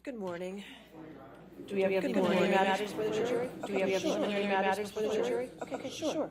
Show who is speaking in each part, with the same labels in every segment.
Speaker 1: Good morning.
Speaker 2: Do we have preliminary matters for the jury? Do we have preliminary matters for the jury?
Speaker 1: Okay, sure.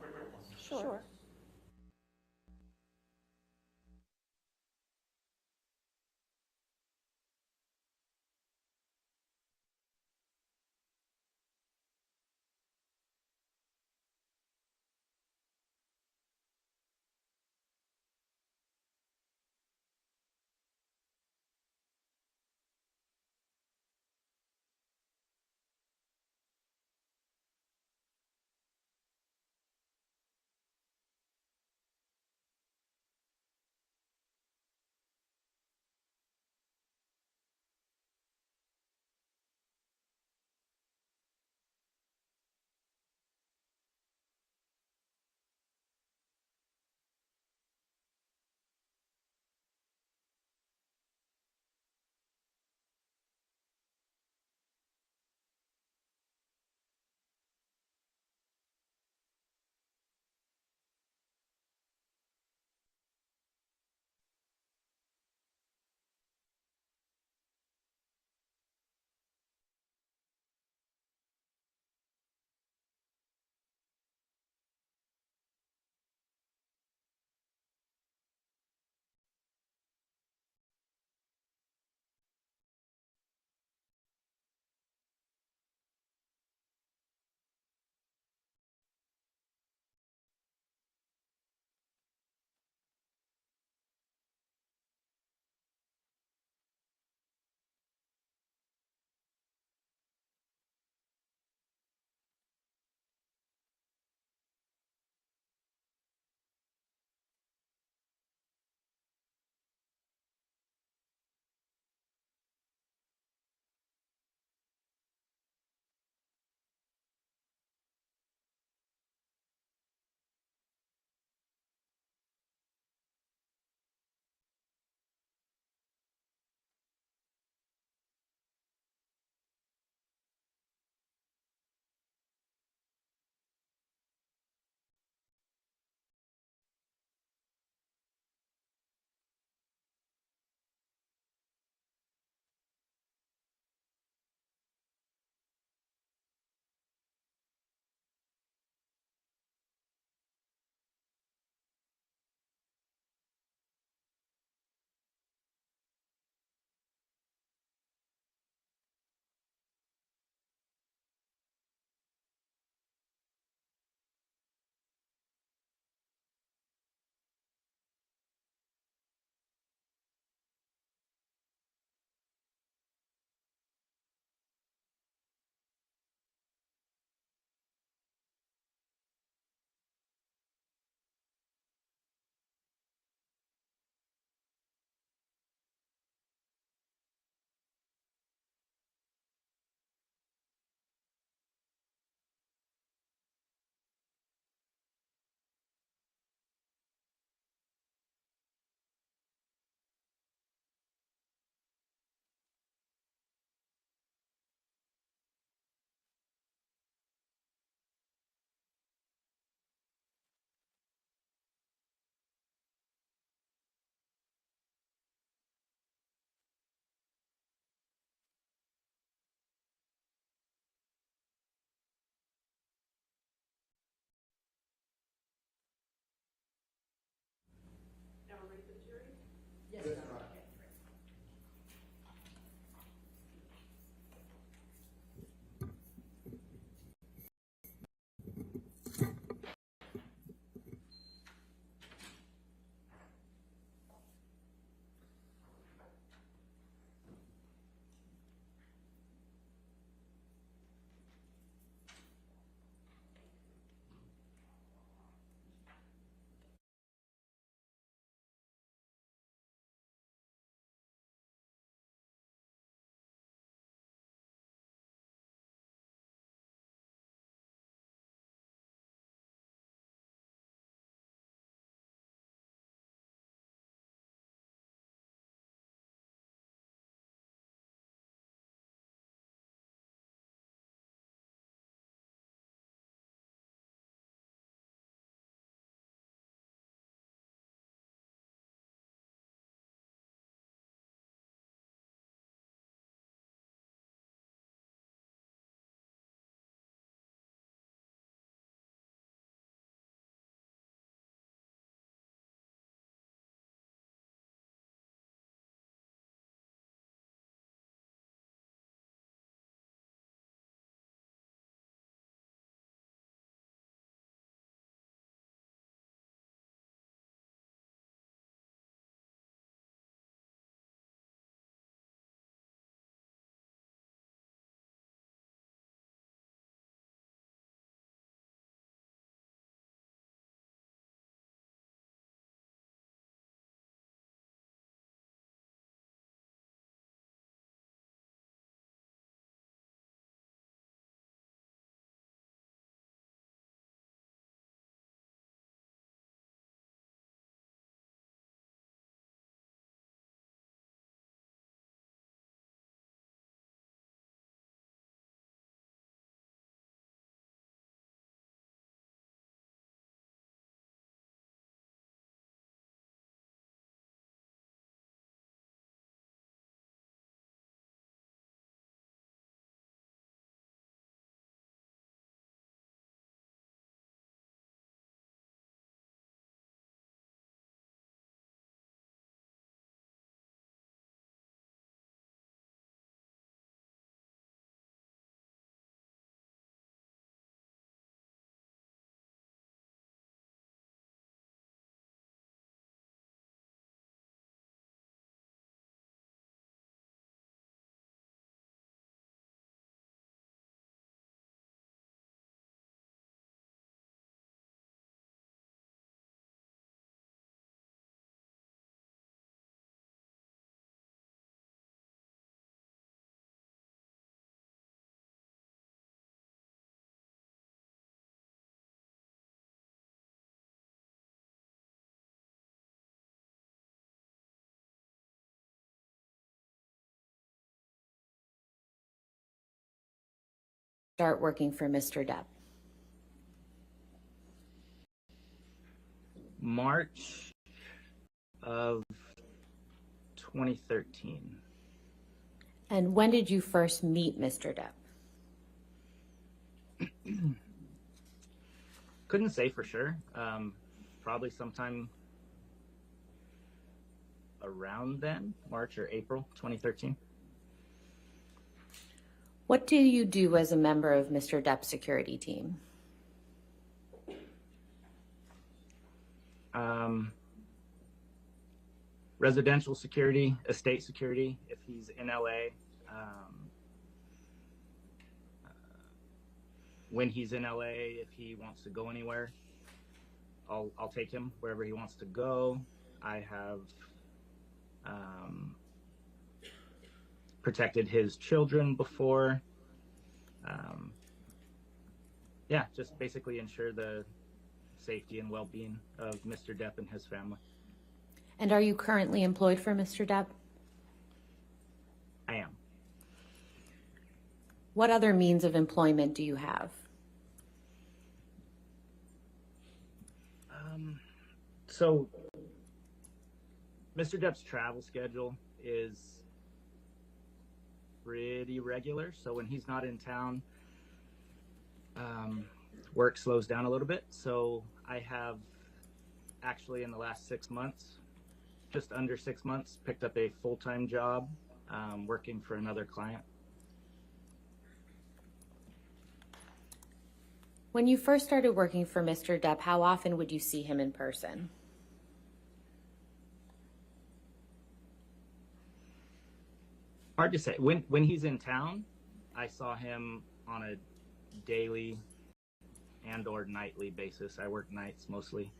Speaker 1: start working for Mr. Depp?
Speaker 3: March of 2013.
Speaker 1: And when did you first meet Mr. Depp?
Speaker 3: Couldn't say for sure. Probably sometime around then, March or April 2013.
Speaker 1: What do you do as a member of Mr. Depp's security team?
Speaker 3: Residential security, estate security, if he's in LA. When he's in LA, if he wants to go anywhere, I'll take him wherever he wants to go. I have protected his children before. Yeah, just basically ensure the safety and well-being of Mr. Depp and his family.
Speaker 1: And are you currently employed for Mr. Depp?
Speaker 3: I am.
Speaker 1: What other means of employment do you have?
Speaker 3: So Mr. Depp's travel schedule is pretty regular. So when he's not in town, work slows down a little bit. So I have actually in the last 6 months, just under 6 months, picked up a full-time job working for another client.
Speaker 1: When you first started working for Mr. Depp, how often would you see him in person?
Speaker 3: Hard to say. When he's in town, I saw him on a daily and or nightly basis. I work nights mostly.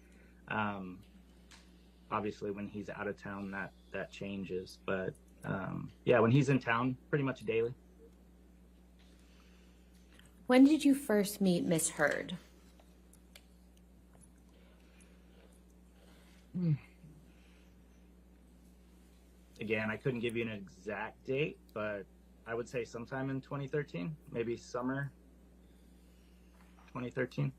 Speaker 3: Obviously, when he's out of town, that changes. But yeah, when he's in town, pretty much daily.
Speaker 1: When did you first meet Miss Heard?
Speaker 3: Again, I couldn't give you an exact date, but I would say sometime in 2013, maybe summer 2013.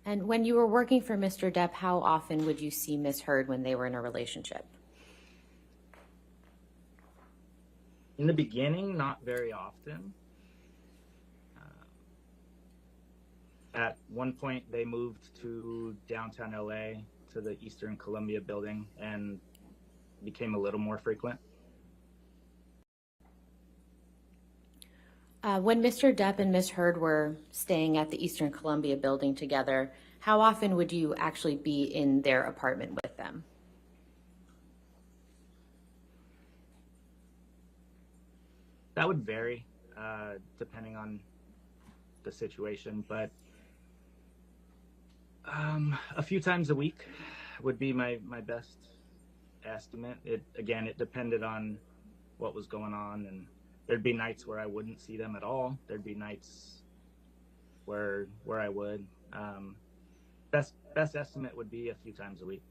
Speaker 1: And when you were working for Mr. Depp, how often would you see Miss Heard when they were in a relationship?
Speaker 3: In the beginning, not very often. At one point, they moved to downtown LA to the Eastern Columbia building and became a little more frequent.
Speaker 1: When Mr. Depp and Miss Heard were staying at the Eastern Columbia building together, how often would you actually be in their apartment with them?
Speaker 3: That would vary depending on the situation, but a few times a week would be my best estimate. It depended on what was going on, and there'd be nights where I wouldn't see them at all. There'd be nights where I would. Best estimate would be a few times a week.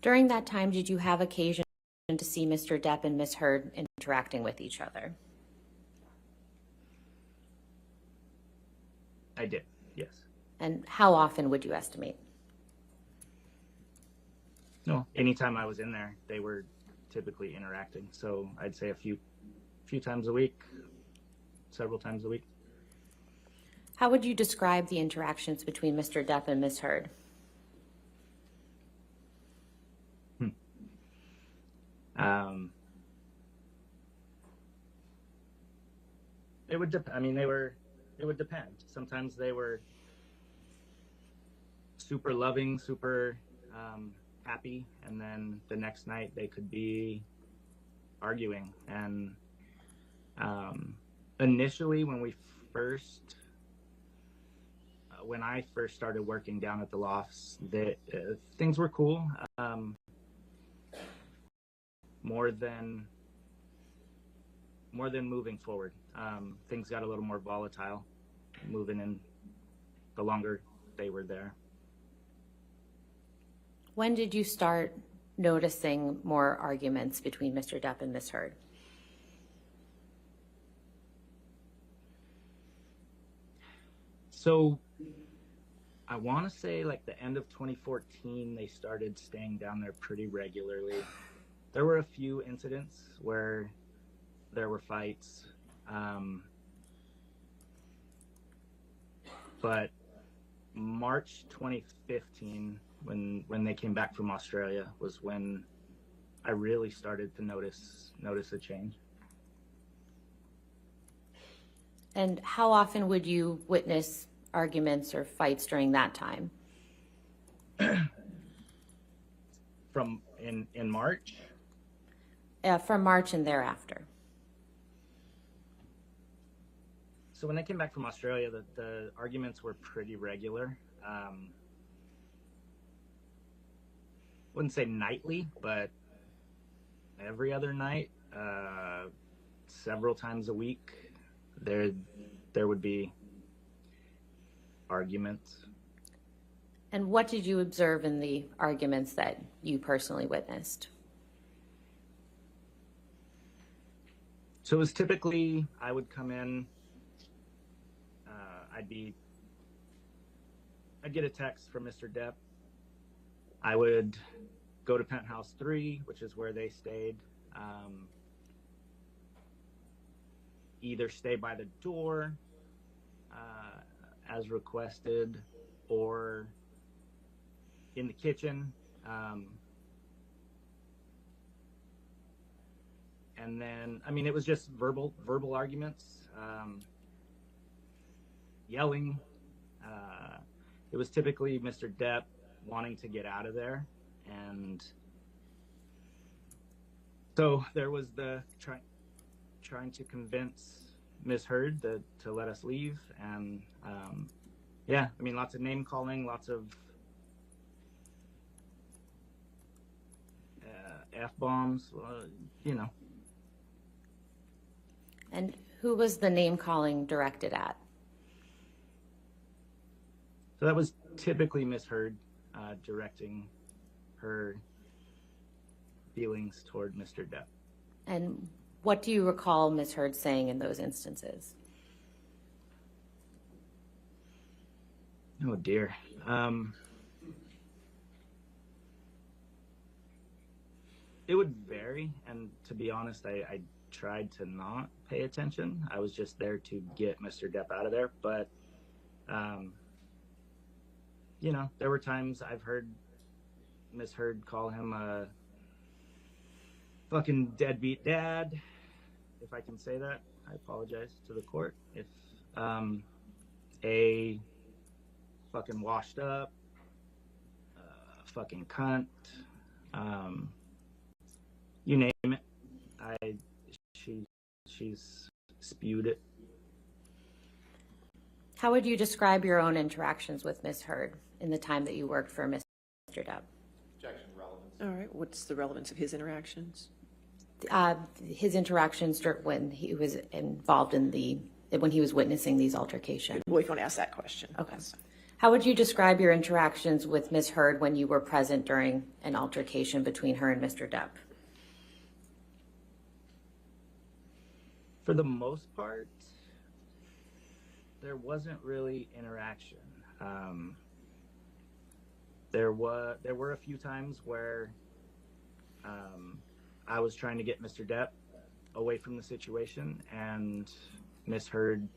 Speaker 1: During that time, did you have occasion to see Mr. Depp and Miss Heard interacting with each other?
Speaker 3: I did, yes.
Speaker 1: And how often would you estimate?
Speaker 3: No, anytime I was in there, they were typically interacting. So I'd say a few times a week, several times a week.
Speaker 1: How would you describe the interactions between Mr. Depp and Miss Heard?
Speaker 3: It would it would depend. Sometimes they were super loving, super happy, and then the next night they could be arguing. And initially, when I first started working down at the lofts, things were cool. More than moving forward, things got a little more volatile moving in the longer they were there.
Speaker 1: When did you start noticing more arguments between Mr. Depp and Miss Heard?
Speaker 3: So I want to say like the end of 2014, they started staying down there pretty regularly. There were a few incidents where there were fights, but March 2015, when they came back from Australia, was when I really started to notice a change.
Speaker 1: And how often would you witness arguments or fights during that time?
Speaker 3: From in March?
Speaker 1: From March and thereafter.
Speaker 3: So when I came back from Australia, the arguments were pretty regular. Wouldn't say nightly, but every other night, several times a week, there would be arguments.
Speaker 1: And what did you observe in the arguments that you personally witnessed?
Speaker 3: So it was typically, I would come in, I'd get a text from Mr. Depp. I would go to Penthouse 3, which is where they stayed. Either stay by the door as requested, or in the kitchen. And then, I mean, it was just verbal arguments, yelling. It was typically Mr. Depp wanting to get out of there. And so there was the trying to convince Ms. Heard to let us leave. And yeah, I mean, lots of name calling, lots of F-bombs, you know.
Speaker 1: And who was the name calling directed at?
Speaker 3: So that was typically Ms. Heard directing her feelings toward Mr. Depp.
Speaker 1: And what do you recall Ms. Heard saying in those instances?
Speaker 3: Oh dear. It would vary, and to be honest, I tried to not pay attention. I was just there to get Mr. Depp out of there, but you know, there were times I've heard Ms. Heard call him a fucking deadbeat dad, if I can say that. I apologize to the court. If a fucking washed up, fucking cunt, you name it. She's spewed it.
Speaker 1: How would you describe your own interactions with Ms. Heard in the time that you worked for Mr. Depp?
Speaker 4: Objection, relevance.
Speaker 2: All right, what's the relevance of his interactions?
Speaker 1: His interactions when he was involved in when he was witnessing these altercations.
Speaker 2: Well, if you want to ask that question.
Speaker 1: Okay. How would you describe your interactions with Ms. Heard when you were present during an altercation between her and Mr. Depp?
Speaker 3: For the most part, there wasn't really interaction. There were a few times where I was trying to get Mr. Depp away from the situation, and Ms. Heard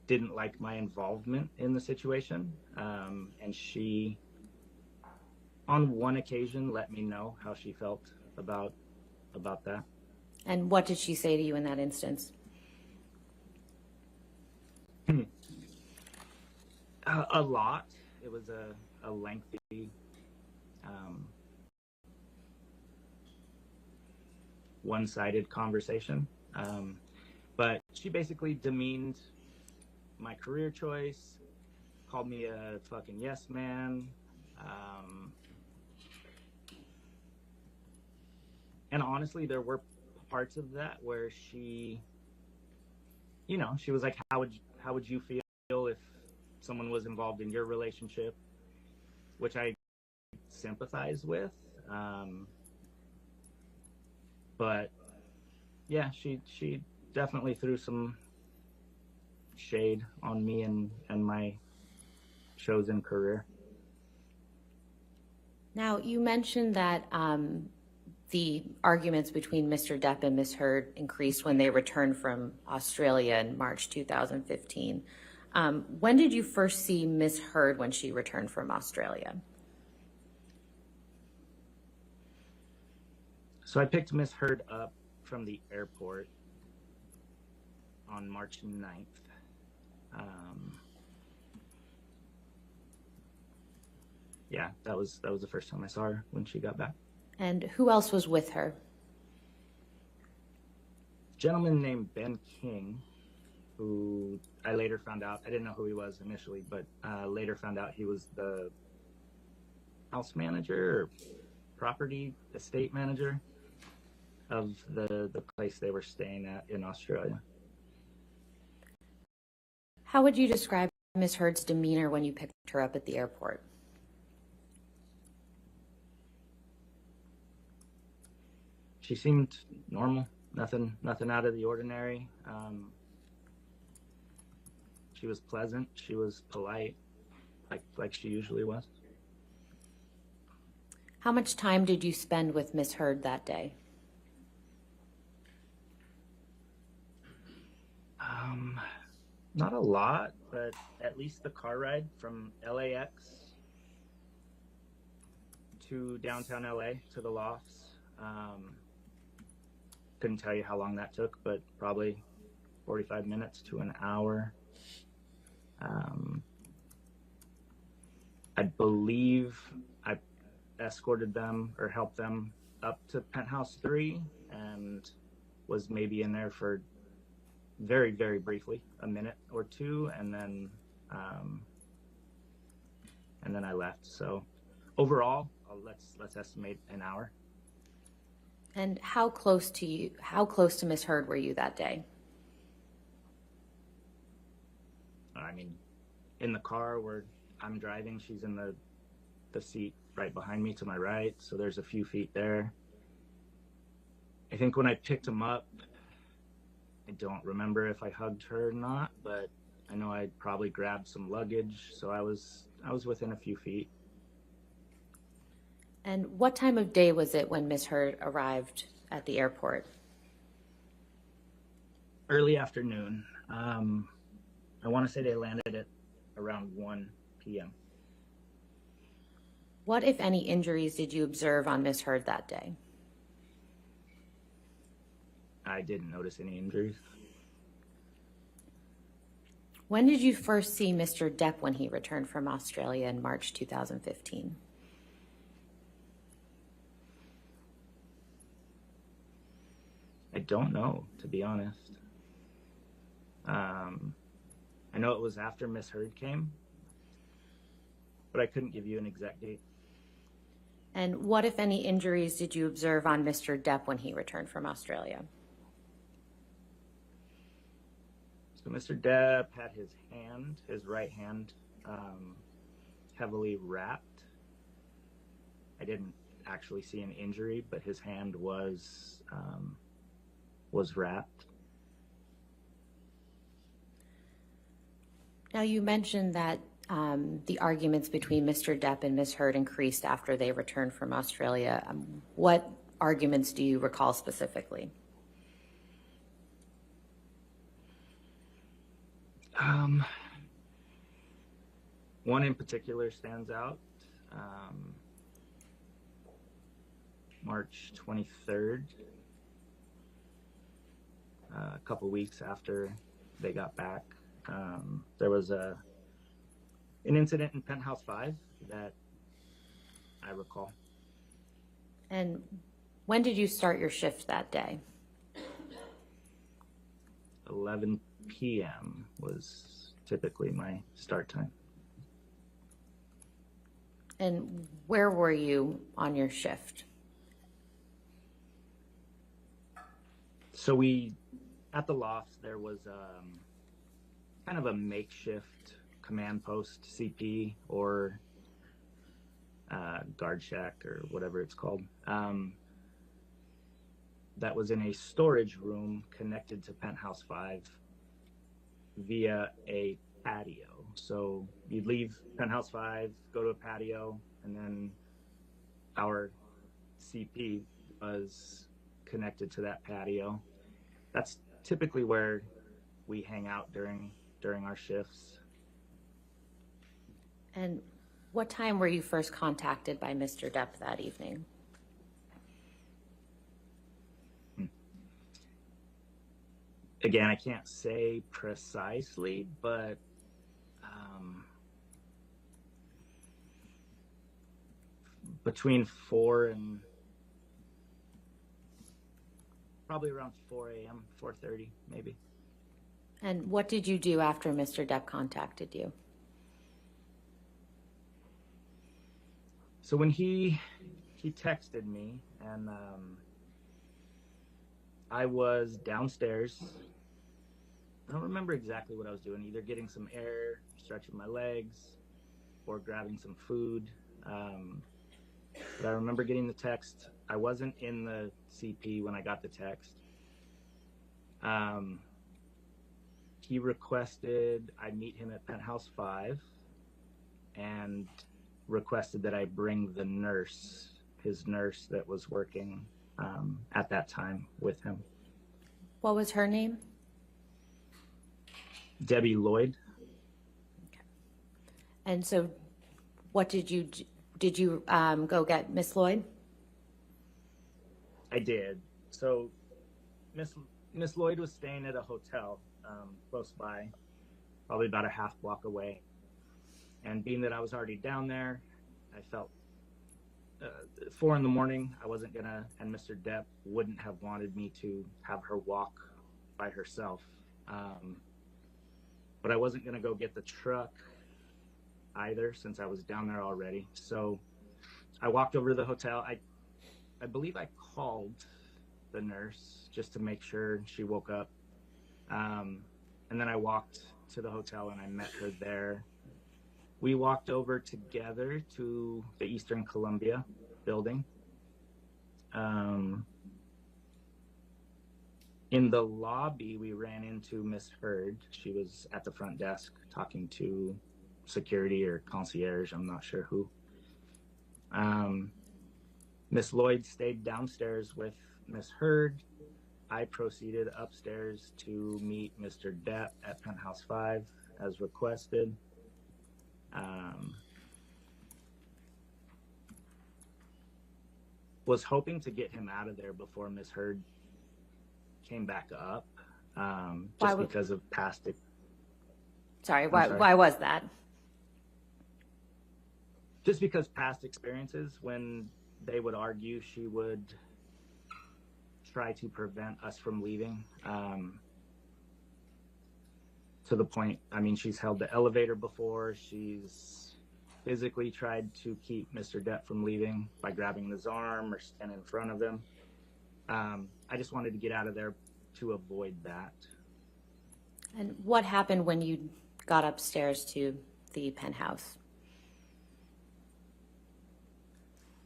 Speaker 3: didn't like my involvement in the situation, and she, on one occasion, let me know how she felt about that.
Speaker 1: And what did she say to you in that instance?
Speaker 3: A lot. It was a lengthy, one-sided conversation. But she basically demeaned my career choice, called me a fucking yes man. And honestly, there were parts of that where she, you know, she was like, how would you feel if someone was involved in your relationship? Which I sympathize with. But yeah, she definitely threw some shade on me and my chosen career.
Speaker 1: Now, you mentioned that the arguments between Mr. Depp and Ms. Heard increased when they returned from Australia in March 2015. When did you first see Ms. Heard when she returned from Australia?
Speaker 3: So I picked Ms. Heard up from the airport on March 9th. Yeah, that was the first time I saw her when she got back.
Speaker 1: And who else was with her?
Speaker 3: A gentleman named Ben King, who I later found out, I didn't know who he was initially, but later found out he was the house manager or property estate manager of the place they were staying at in Australia.
Speaker 1: How would you describe Ms. Heard's demeanor when you picked her up at the airport?
Speaker 3: She seemed normal, nothing out of the ordinary. She was pleasant. She was polite, like she usually was.
Speaker 1: How much time did you spend with Ms. Heard that day?
Speaker 3: Not a lot, but at least the car ride from LAX to downtown LA to the lofts. Couldn't tell you how long that took, but probably 45 minutes to an hour. I believe I escorted them or helped them up to Penthouse 3 and was maybe in there for very, very briefly, a minute or two, and then I left. So overall, let's estimate an hour.
Speaker 1: And how close to Ms. Heard were you that day?
Speaker 3: I mean, in the car where I'm driving, she's in the seat right behind me to my right, so there's a few feet there. I think when I picked him up, I don't remember if I hugged her or not, but I know I probably grabbed some luggage, so I was within a few feet.
Speaker 1: And what time of day was it when Ms. Heard arrived at the airport?
Speaker 3: Early afternoon. I want to say they landed at around 1 p.m.
Speaker 1: What, if any, injuries did you observe on Ms. Heard that day?
Speaker 3: I didn't notice any injuries.
Speaker 1: When did you first see Mr. Depp when he returned from Australia in March 2015?
Speaker 3: I don't know, to be honest. I know it was after Miss Heard came, but I couldn't give you an exact date.
Speaker 1: And what, if any, injuries did you observe on Mr. Depp when he returned from Australia?
Speaker 3: So Mr. Depp had his right hand, heavily wrapped. I didn't actually see an injury, but his hand was wrapped.
Speaker 1: Now, you mentioned that the arguments between Mr. Depp and Ms. Heard increased after they returned from Australia. What arguments do you recall specifically?
Speaker 3: One in particular stands out. March 23rd, a couple weeks after they got back, there was an incident in Penthouse 5 that I recall.
Speaker 1: And when did you start your shift that day?
Speaker 3: 11 p.m. was typically my start time.
Speaker 1: And where were you on your shift?
Speaker 3: So at the loft, there was kind of a makeshift command post, CP, or guard shack, or whatever it's called, that was in a storage room connected to Penthouse 5, via a patio. So you'd leave Penthouse 5, go to a patio, and then our CP was connected to that patio. That's typically where we hang out during our shifts.
Speaker 1: And what time were you first contacted by Mr. Depp that evening?
Speaker 3: Again, I can't say precisely, but between 4 and probably around 4 a.m., 4:30 maybe.
Speaker 1: And what did you do after Mr. Depp contacted you?
Speaker 3: So when he texted me, and I was downstairs. I don't remember exactly what I was doing, either getting some air, stretching my legs, or grabbing some food. But I remember getting the text. I wasn't in the CP when I got the text. He requested I meet him at Penthouse 5 and requested that I bring the nurse, his nurse that was working at that time with him.
Speaker 1: What was her name?
Speaker 3: Debbie Lloyd.
Speaker 1: Okay. And so what did you go get Miss Lloyd?
Speaker 3: I did. So Miss Lloyd was staying at a hotel close by, probably about a half block away. And being that I was already down there, I felt 4 a.m, I wasn't gonna, and Mr. Depp wouldn't have wanted me to have her walk by herself. But I wasn't gonna go get the truck either, since I was down there already. So I walked over to the hotel. I believe I called the nurse just to make sure she woke up. And then I walked to the hotel and I met her there. We walked over together to the Eastern Columbia building. In the lobby, we ran into Miss Heard. She was at the front desk talking to security or concierge, I'm not sure who. Miss Lloyd stayed downstairs with Miss Heard. I proceeded upstairs to meet Mr. Depp at Penthouse 5 as requested. Was hoping to get him out of there before Miss Heard came back up, because of past.
Speaker 1: Sorry, why was that?
Speaker 3: Just because past experiences, when they would argue, she would try to prevent us from leaving. To the point, I mean, she's held the elevator before. She's physically tried to keep Mr. Depp from leaving by grabbing his arm or standing in front of him. I just wanted to get out of there to avoid that.
Speaker 1: And what happened when you got upstairs to the penthouse?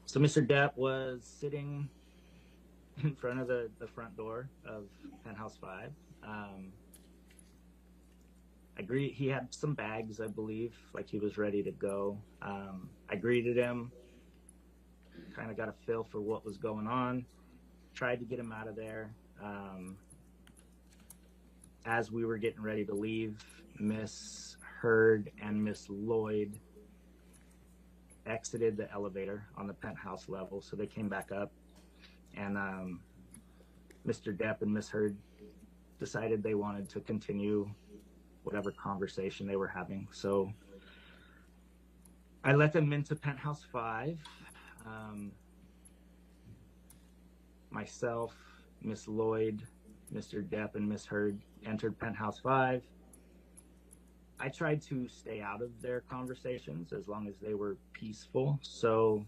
Speaker 3: So Mr. Depp was sitting in front of the front door of Penthouse 5. He had some bags, I believe, like he was ready to go. I greeted him, kind of got a feel for what was going on, tried to get him out of there. As we were getting ready to leave, Miss Heard and Miss Lloyd exited the elevator on the penthouse level, so they came back up, and Mr. Depp and Miss Heard decided they wanted to continue whatever conversation they were having. So I let them into Penthouse 5. Myself, Miss Lloyd, Mr. Depp, and Miss Heard entered Penthouse 5. I tried to stay out of their conversations as long as they were peaceful. So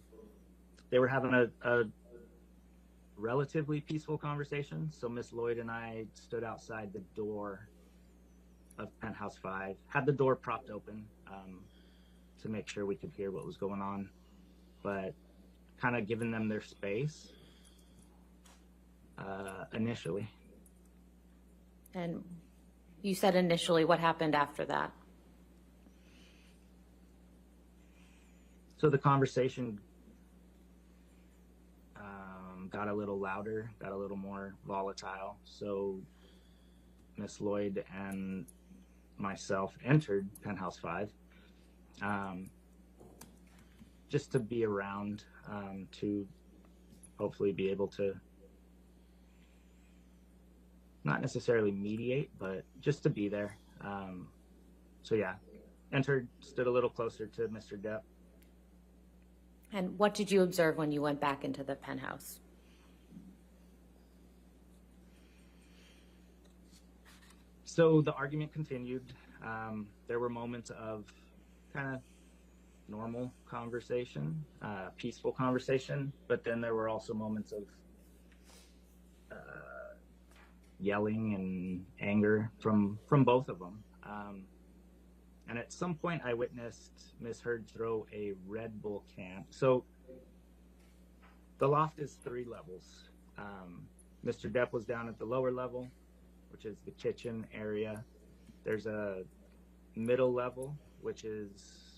Speaker 3: they were having a relatively peaceful conversation. So Miss Lloyd and I stood outside the door of Penthouse 5, had the door propped open to make sure we could hear what was going on, but kind of giving them their space initially.
Speaker 1: And You said initially. What happened after that?
Speaker 3: So the conversation got a little louder, got a little more volatile. So Miss Lloyd and myself entered Penthouse 5 just to be around, to hopefully be able to not necessarily mediate, but just to be there. So yeah, entered, stood a little closer to Mr. Depp.
Speaker 1: And what did you observe when you went back into the penthouse?
Speaker 3: So the argument continued. There were moments of kind of normal conversation, peaceful conversation, but then there were also moments of yelling and anger from both of them. And at some point I witnessed Miss Heard throw a Red Bull can. So the loft is 3 levels. Mr. Depp was down at the lower level, which is the kitchen area. There's a middle level, which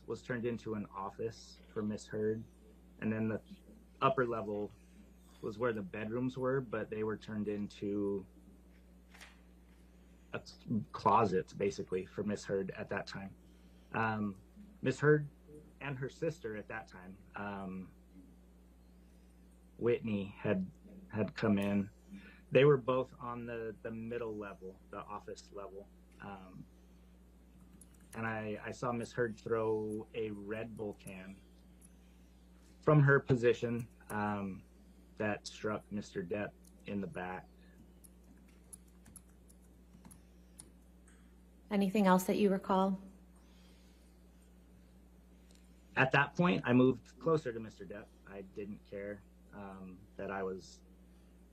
Speaker 3: was turned into an office for Miss Heard. And then the upper level was where the bedrooms were, but they were turned into closets, basically, for Miss Heard at that time. Miss Heard and her sister at that time, Whitney, had come in. They were both on the middle level, the office level. And I saw Miss Heard throw a Red Bull can from her position that struck Mr. Depp in the back.
Speaker 1: Anything else that you recall?
Speaker 3: At that point, I moved closer to Mr. Depp. I didn't care that I was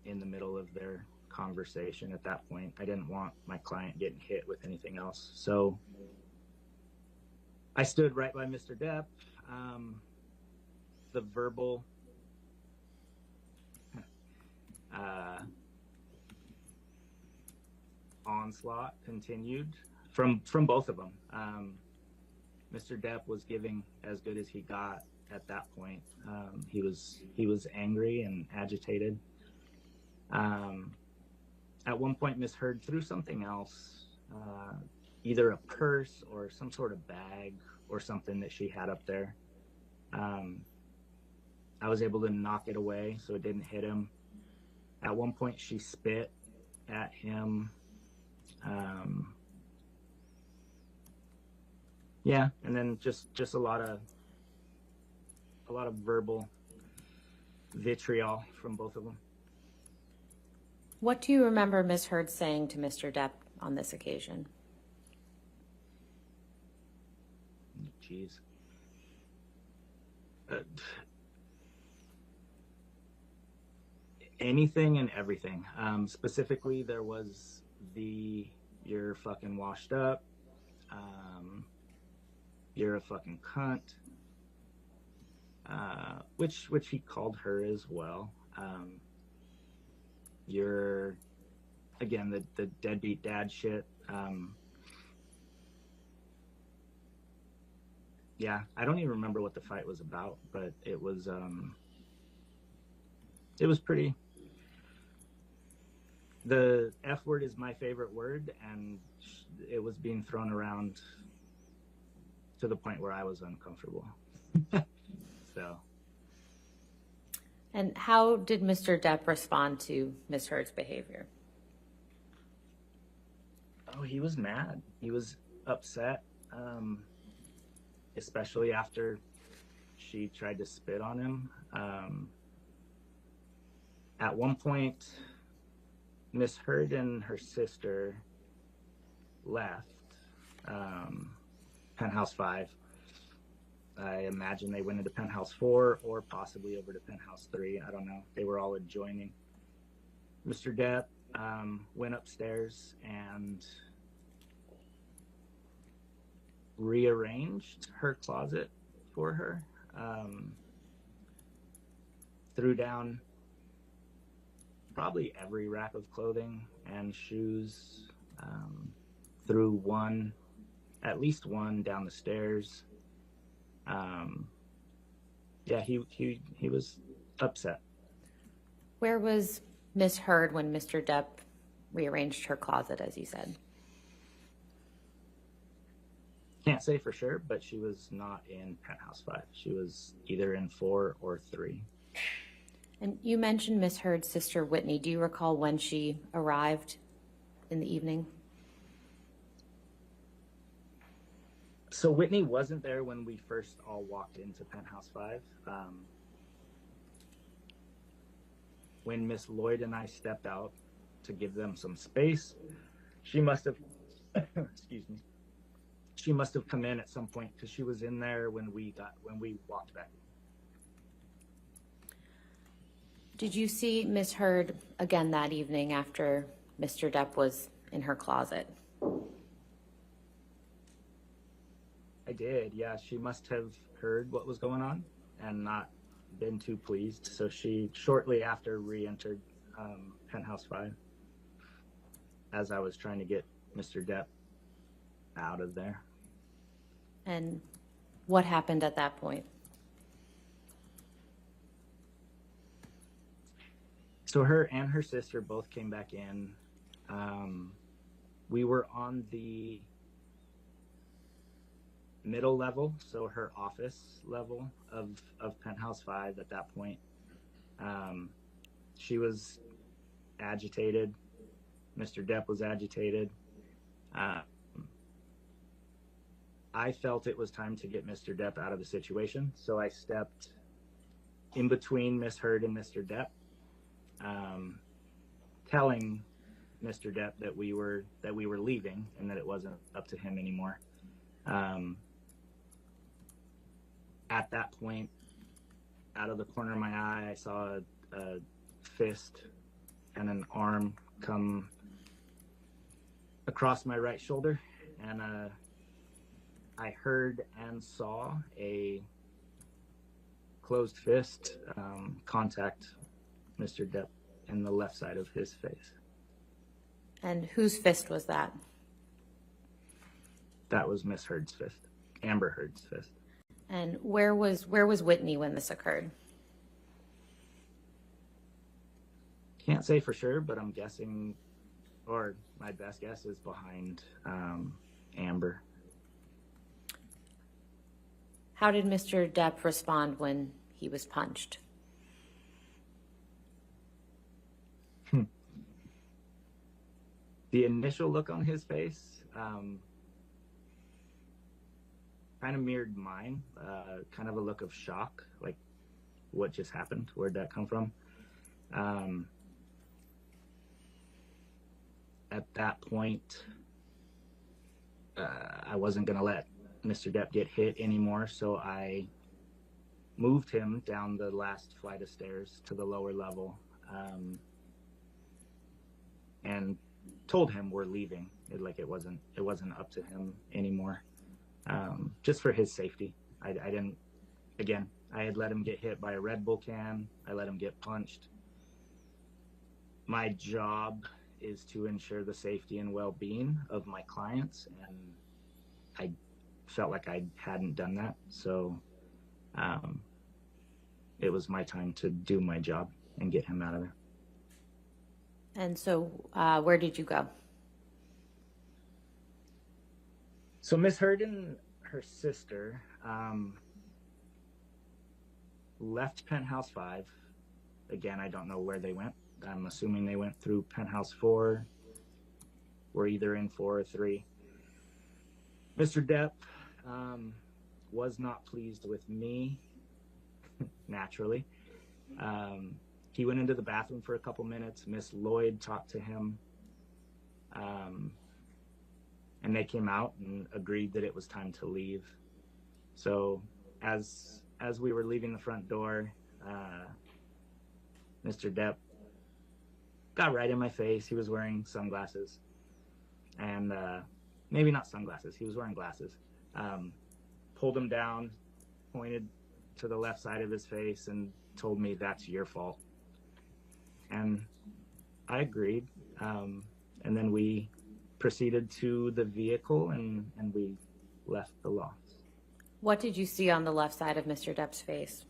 Speaker 3: in the middle of their conversation at that point. I didn't want my client getting hit with anything else. So I stood right by Mr. Depp. The verbal onslaught continued from both of them. Mr. Depp was giving as good as he got at that point. He was angry and agitated. At one point, Miss Heard threw something else, either a purse or some sort of bag or something that she had up there. I was able to knock it away so it didn't hit him. At one point, she spit at him. Yeah, and then just a lot of verbal vitriol from both of them.
Speaker 1: What do you remember Ms. Heard saying to Mr. Depp on this occasion?
Speaker 3: Jeez. Anything and everything. Specifically, there was you're fucking washed up. You're a fucking cunt. Which he called her as well. You're, again, the deadbeat dad shit. Yeah, I don't even remember what the fight was about, but it was pretty. The F word is my favorite word, and it was being thrown around to the point where I was uncomfortable. So.
Speaker 1: And how did Mr. Depp respond to Ms. Heard's behavior?
Speaker 3: Oh, he was mad. He was upset, especially after she tried to spit on him. At one point, Miss Heard and her sister left Penthouse 5. I imagine they went into Penthouse 4 or possibly over to Penthouse 3. I don't know. They were all adjoining. Mr. Depp went upstairs and rearranged her closet for her. Threw down probably every rack of clothing and shoes, threw at least one down the stairs. Yeah, he was upset.
Speaker 1: Where was Miss Heard when Mr. Depp rearranged her closet, as you said?
Speaker 3: Can't say for sure, but she was not in penthouse 5. She was either in 4 or 3.
Speaker 1: And you mentioned Miss Heard's sister, Whitney. Do you recall when she arrived in the evening?
Speaker 3: So Whitney wasn't there when we first all walked into penthouse 5. When Miss Lloyd and I stepped out to give them some space, she must have, excuse me, she must have come in at some point because she was in there when we walked back.
Speaker 1: Did you see Miss Heard again that evening after Mr. Depp was in her closet?
Speaker 3: I did, yeah. She must have heard what was going on and not been too pleased. So she shortly after re-entered penthouse 5 as I was trying to get Mr. Depp out of there.
Speaker 1: And what happened at that point?
Speaker 3: So her and her sister both came back in. We were on the middle level, so her office level of penthouse 5 at that point. She was agitated. Mr. Depp was agitated. I felt it was time to get Mr. Depp out of the situation, so I stepped in between Miss Heard and Mr. Depp, telling Mr. Depp that we were leaving and that it wasn't up to him anymore. At that point, out of the corner of my eye, I saw a fist and an arm come across my right shoulder, and I heard and saw a closed fist contact Mr. Depp in the left side of his face.
Speaker 1: And whose fist was that?
Speaker 3: That was Miss Heard's fist, Amber Heard's fist.
Speaker 1: And where was Whitney when this occurred?
Speaker 3: Can't say for sure, but I'm guessing, or my best guess is behind Amber.
Speaker 1: How did Mr. Depp respond when he was punched?
Speaker 3: The initial look on his face kind of mirrored mine, kind of a look of shock, like what just happened, where'd that come from? At that point, I wasn't going to let Mr. Depp get hit anymore, so I moved him down the last flight of stairs to the lower level, and told him we're leaving. It wasn't up to him anymore, just for his safety. I didn't. Again, I had let him get hit by a Red Bull can. I let him get punched. My job is to ensure the safety and well-being of my clients, and I felt like I hadn't done that, so it was my time to do my job and get him out of there.
Speaker 1: And so where did you go?
Speaker 3: So Miss Heard and her sister left penthouse 5. Again, I don't know where they went. I'm assuming they went through penthouse 4. We're either in 4 or 3. Mr. Depp was not pleased with me, naturally. He went into the bathroom for a couple minutes. Miss Lloyd talked to him, and they came out and agreed that it was time to leave. So as we were leaving the front door, Mr. Depp got right in my face. He was wearing sunglasses, and maybe not sunglasses. He was wearing glasses. Pulled him down, pointed to the left side of his face, and told me, "That's your fault." And I agreed. And then we proceeded to the vehicle, and we left the loft.
Speaker 1: What did you see on the left side of Mr. Depp's face?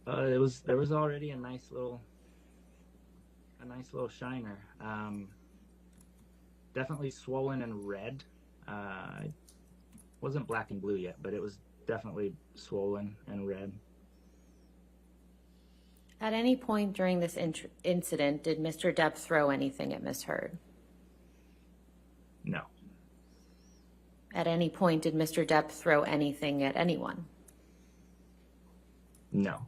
Speaker 3: There was already a nice little shiner. Definitely swollen and red. It wasn't black and blue yet, but it was definitely swollen and red.
Speaker 1: At any point during this incident, did Mr. Depp throw anything at Ms. Heard?
Speaker 3: No.
Speaker 1: At any point, did Mr. Depp throw anything at anyone?
Speaker 3: No.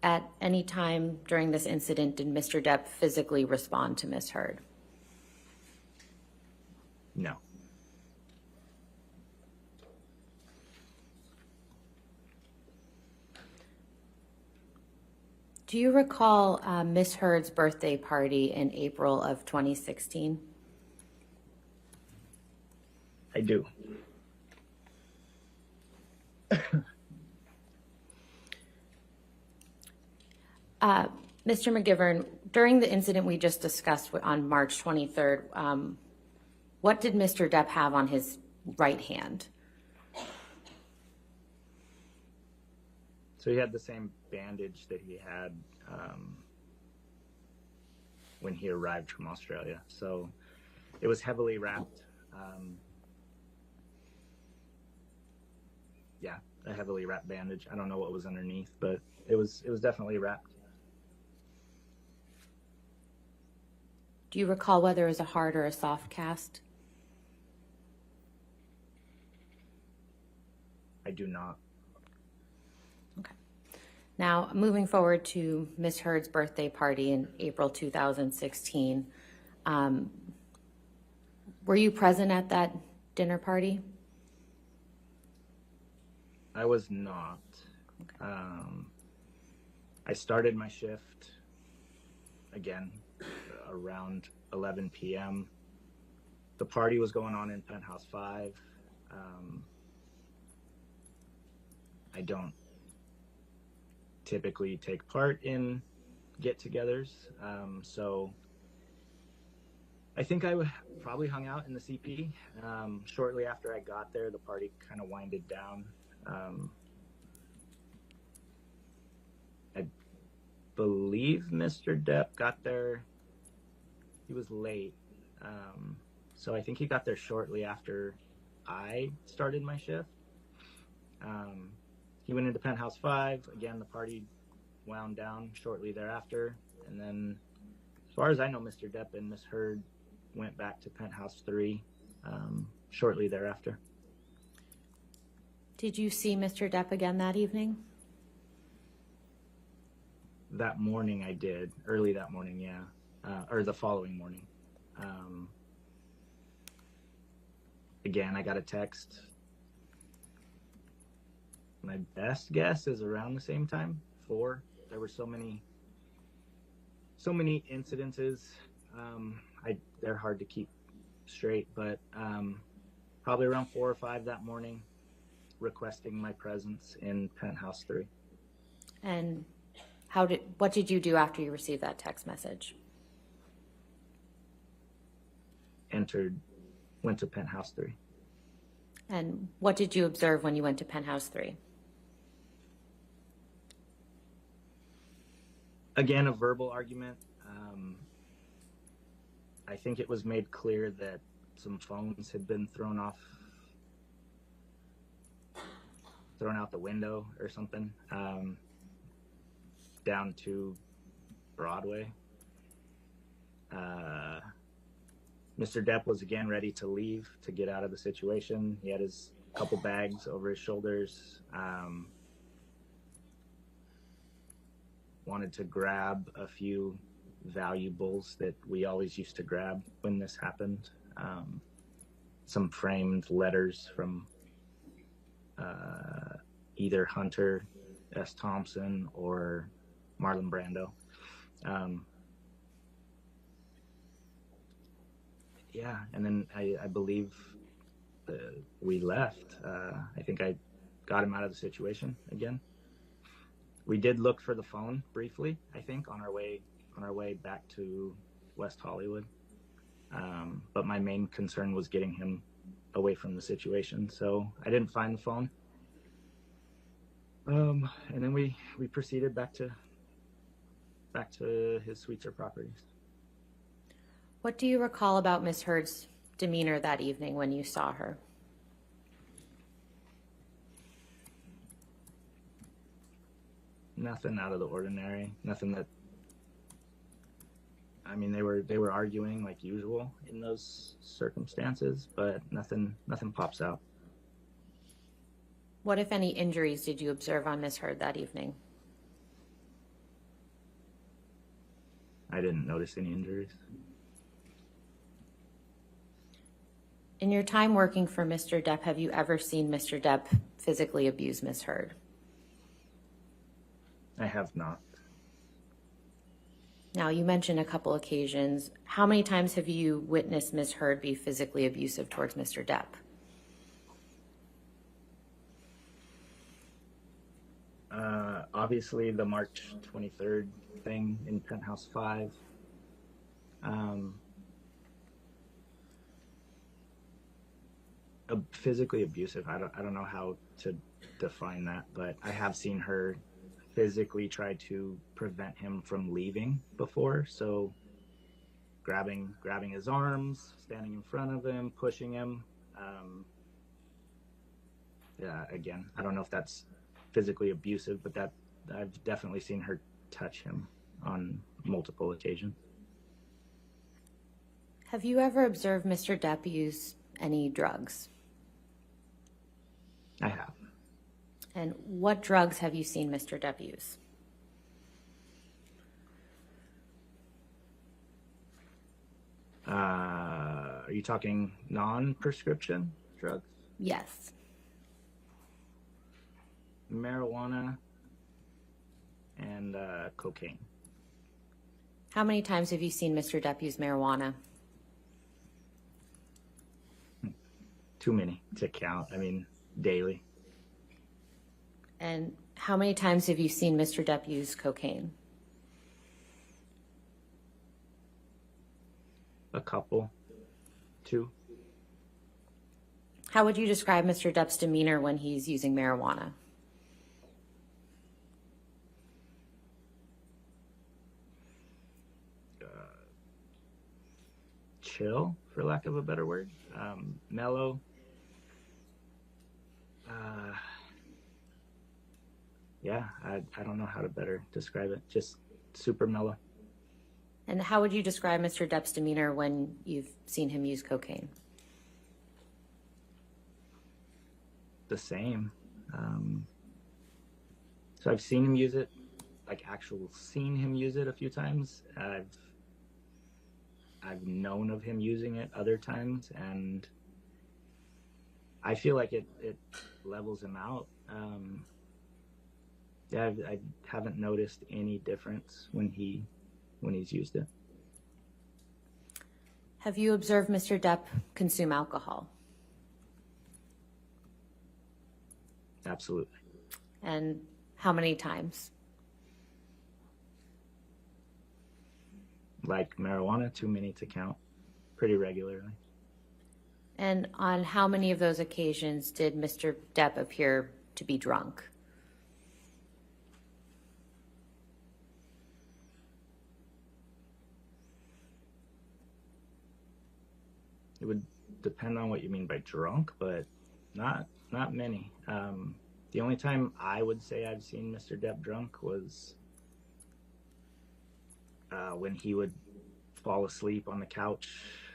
Speaker 1: At any time during this incident, did Mr. Depp physically respond to Ms. Heard?
Speaker 3: No.
Speaker 1: Do you recall Ms. Heard's birthday party in April of 2016?
Speaker 3: I do.
Speaker 1: Mr. McGivern, during the incident we just discussed on March 23rd, what did Mr. Depp have on his right hand?
Speaker 3: So he had the same bandage that he had when he arrived from Australia. So it was heavily wrapped. Yeah, a heavily wrapped bandage. I don't know what was underneath, but it was definitely wrapped.
Speaker 1: Do you recall whether it was a hard or a soft cast?
Speaker 3: I do not.
Speaker 1: Okay. Now, moving forward to Ms. Heard's birthday party in April 2016, were you present at that dinner party?
Speaker 3: I was not.
Speaker 1: Okay.
Speaker 3: I started my shift again around 11 p.m. The party was going on in Penthouse 5. I don't typically take part in get-togethers, so I think I probably hung out in the CP. Shortly after I got there, the party kind of winded down. I believe Mr. Depp got there. He was late, so I think he got there shortly after I started my shift. He went into Penthouse 5. Again, the party wound down shortly thereafter. And then, as far as I know, Mr. Depp and Ms. Heard went back to Penthouse 3 shortly thereafter.
Speaker 1: Did you see Mr. Depp again that evening?
Speaker 3: That morning I did. Early that morning, yeah. Or the following morning. Again, I got a text. My best guess is around the same time, 4. There were so many incidences. They're hard to keep straight, but probably around 4 or 5 that morning, requesting my presence in Penthouse 3.
Speaker 1: And what did you do after you received that text message?
Speaker 3: Went to Penthouse 3.
Speaker 1: And what did you observe when you went to Penthouse 3?
Speaker 3: Again, a verbal argument. I think it was made clear that some phones had been thrown out the window or something, down to Broadway. Mr. Depp was again ready to leave, to get out of the situation. He had his couple bags over his shoulders. Wanted to grab a few valuables that we always used to grab when this happened. Some framed letters from either Hunter S. Thompson or Marlon Brando. Yeah, and then I believe we left. I think I got him out of the situation again. We did look for the phone briefly, I think, on our way back to West Hollywood. But my main concern was getting him away from the situation, so I didn't find the phone. And then we proceeded back to his suites or properties.
Speaker 1: What do you recall about Ms. Heard's demeanor that evening when you saw her?
Speaker 3: Nothing out of the ordinary. Nothing that. I mean, they were arguing like usual in those circumstances, but nothing pops out.
Speaker 1: What, if any, injuries did you observe on Ms. Heard that evening?
Speaker 3: I didn't notice any injuries.
Speaker 1: In your time working for Mr. Depp, have you ever seen Mr. Depp physically abuse Ms. Heard?
Speaker 3: I have not.
Speaker 1: Now, you mentioned a couple occasions. How many times have you witnessed Ms. Heard be physically abusive towards Mr. Depp?
Speaker 3: Obviously, the March 23rd thing in Penthouse 5. Physically abusive. I don't know how to define that, but I have seen her physically try to prevent him from leaving before. So grabbing his arms, standing in front of him, pushing him. Yeah, again, I don't know if that's physically abusive, but that I've definitely seen her touch him on multiple occasions.
Speaker 1: Have you ever observed Mr. Depp use any drugs?
Speaker 3: I have.
Speaker 1: And what drugs have you seen Mr. Depp use?
Speaker 3: Are you talking non-prescription drugs?
Speaker 1: Yes.
Speaker 3: Marijuana and cocaine.
Speaker 1: How many times have you seen Mr. Depp use marijuana?
Speaker 3: Too many to count. I mean, daily.
Speaker 1: And how many times have you seen Mr. Depp use cocaine?
Speaker 3: A couple. 2.
Speaker 1: How would you describe Mr. Depp's demeanor when he's using marijuana?
Speaker 3: Chill, for lack of a better word. Mellow. Yeah, I don't know how to better describe it. Just super mellow.
Speaker 1: And how would you describe Mr. Depp's demeanor when you've seen him use cocaine?
Speaker 3: The same. So I've seen him use it, like seen him use it a few times. I've known of him using it other times, and I feel like it levels him out. Yeah, I haven't noticed any difference when he's used it.
Speaker 1: Have you observed Mr. Depp consume alcohol?
Speaker 3: Absolutely.
Speaker 1: And how many times?
Speaker 3: Like marijuana, too many to count. Pretty regularly.
Speaker 1: And on how many of those occasions did Mr. Depp appear to be drunk?
Speaker 3: It would depend on what you mean by drunk, but not many. The only time I would say I've seen Mr. Depp drunk was when he would fall asleep on the couch,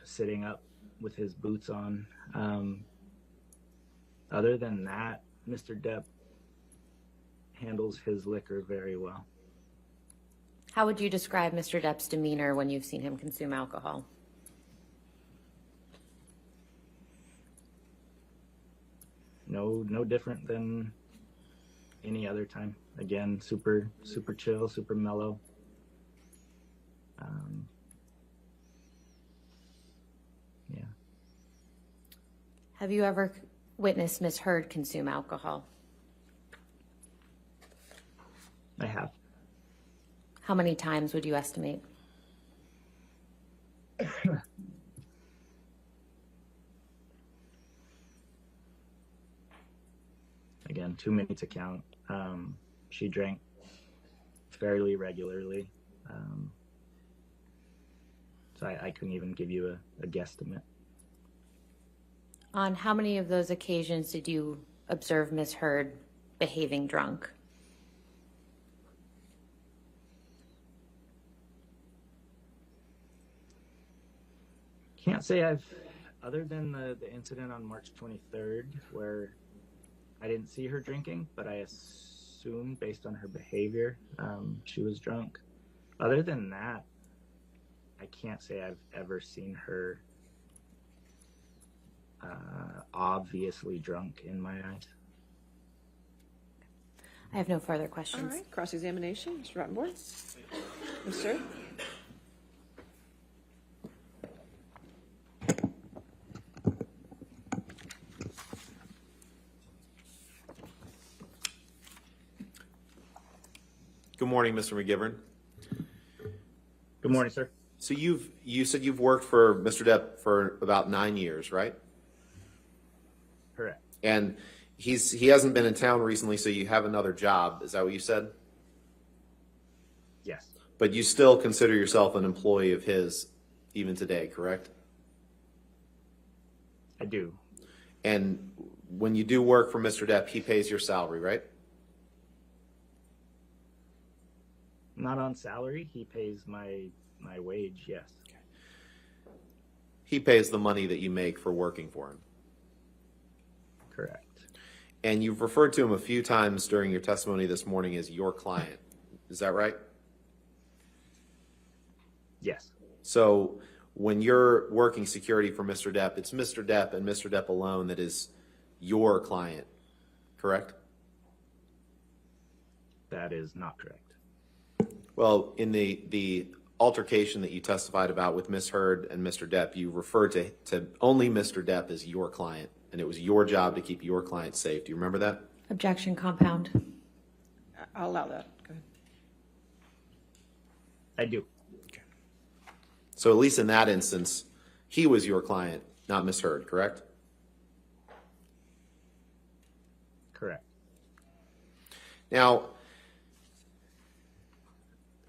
Speaker 3: sitting up with his boots on. Other than that, Mr. Depp handles his liquor very well.
Speaker 1: How would you describe Mr. Depp's demeanor when you've seen him consume alcohol?
Speaker 3: No different than any other time. Again, super chill, super mellow. Yeah.
Speaker 1: Have you ever witnessed Ms. Heard consume alcohol?
Speaker 3: I have.
Speaker 1: How many times would you estimate?
Speaker 3: too many to count. She drank fairly regularly. So I couldn't even give you a guesstimate.
Speaker 1: On how many of those occasions did you observe Ms. Heard behaving drunk?
Speaker 3: Can't say I've, other than the incident on March 23rd, where I didn't see her drinking, but I assumed based on her behavior, she was drunk. Other than that, I can't say I've ever seen her obviously drunk in my eyes.
Speaker 1: I have no further
Speaker 2: All
Speaker 1: questions.
Speaker 2: right, cross-examination, Mr. Rottenborn. Yes, sir.
Speaker 4: Good morning, Mr. McGivern.
Speaker 3: Good morning, sir.
Speaker 4: So you said you've worked for Mr. Depp for about 9 years, right?
Speaker 3: Correct.
Speaker 4: And he hasn't been in town recently, so you have another job. Is that what you said?
Speaker 3: Yes.
Speaker 4: But you still consider yourself an employee of his even today, correct?
Speaker 3: I do.
Speaker 4: And when you do work for Mr. Depp, he pays your salary, right?
Speaker 3: Not on salary. He pays my wage, yes.
Speaker 4: He pays the money that you make for working for him.
Speaker 3: Correct.
Speaker 4: And you've referred to him a few times during your testimony this morning as your client. Is that right?
Speaker 3: Yes.
Speaker 4: So when you're working security for Mr. Depp, it's Mr. Depp and Mr. Depp alone that is your client, correct?
Speaker 3: That is not correct.
Speaker 4: Well, in the altercation that you testified about with Ms. Heard and Mr. Depp, you referred to only Mr. Depp as your client, and it was your job to keep your client safe. Do you remember that?
Speaker 1: Objection, compound.
Speaker 2: I'll allow that. Go ahead.
Speaker 3: I do.
Speaker 4: So at least in that instance, he was your client, not Ms. Heard, correct?
Speaker 3: Correct.
Speaker 4: Now,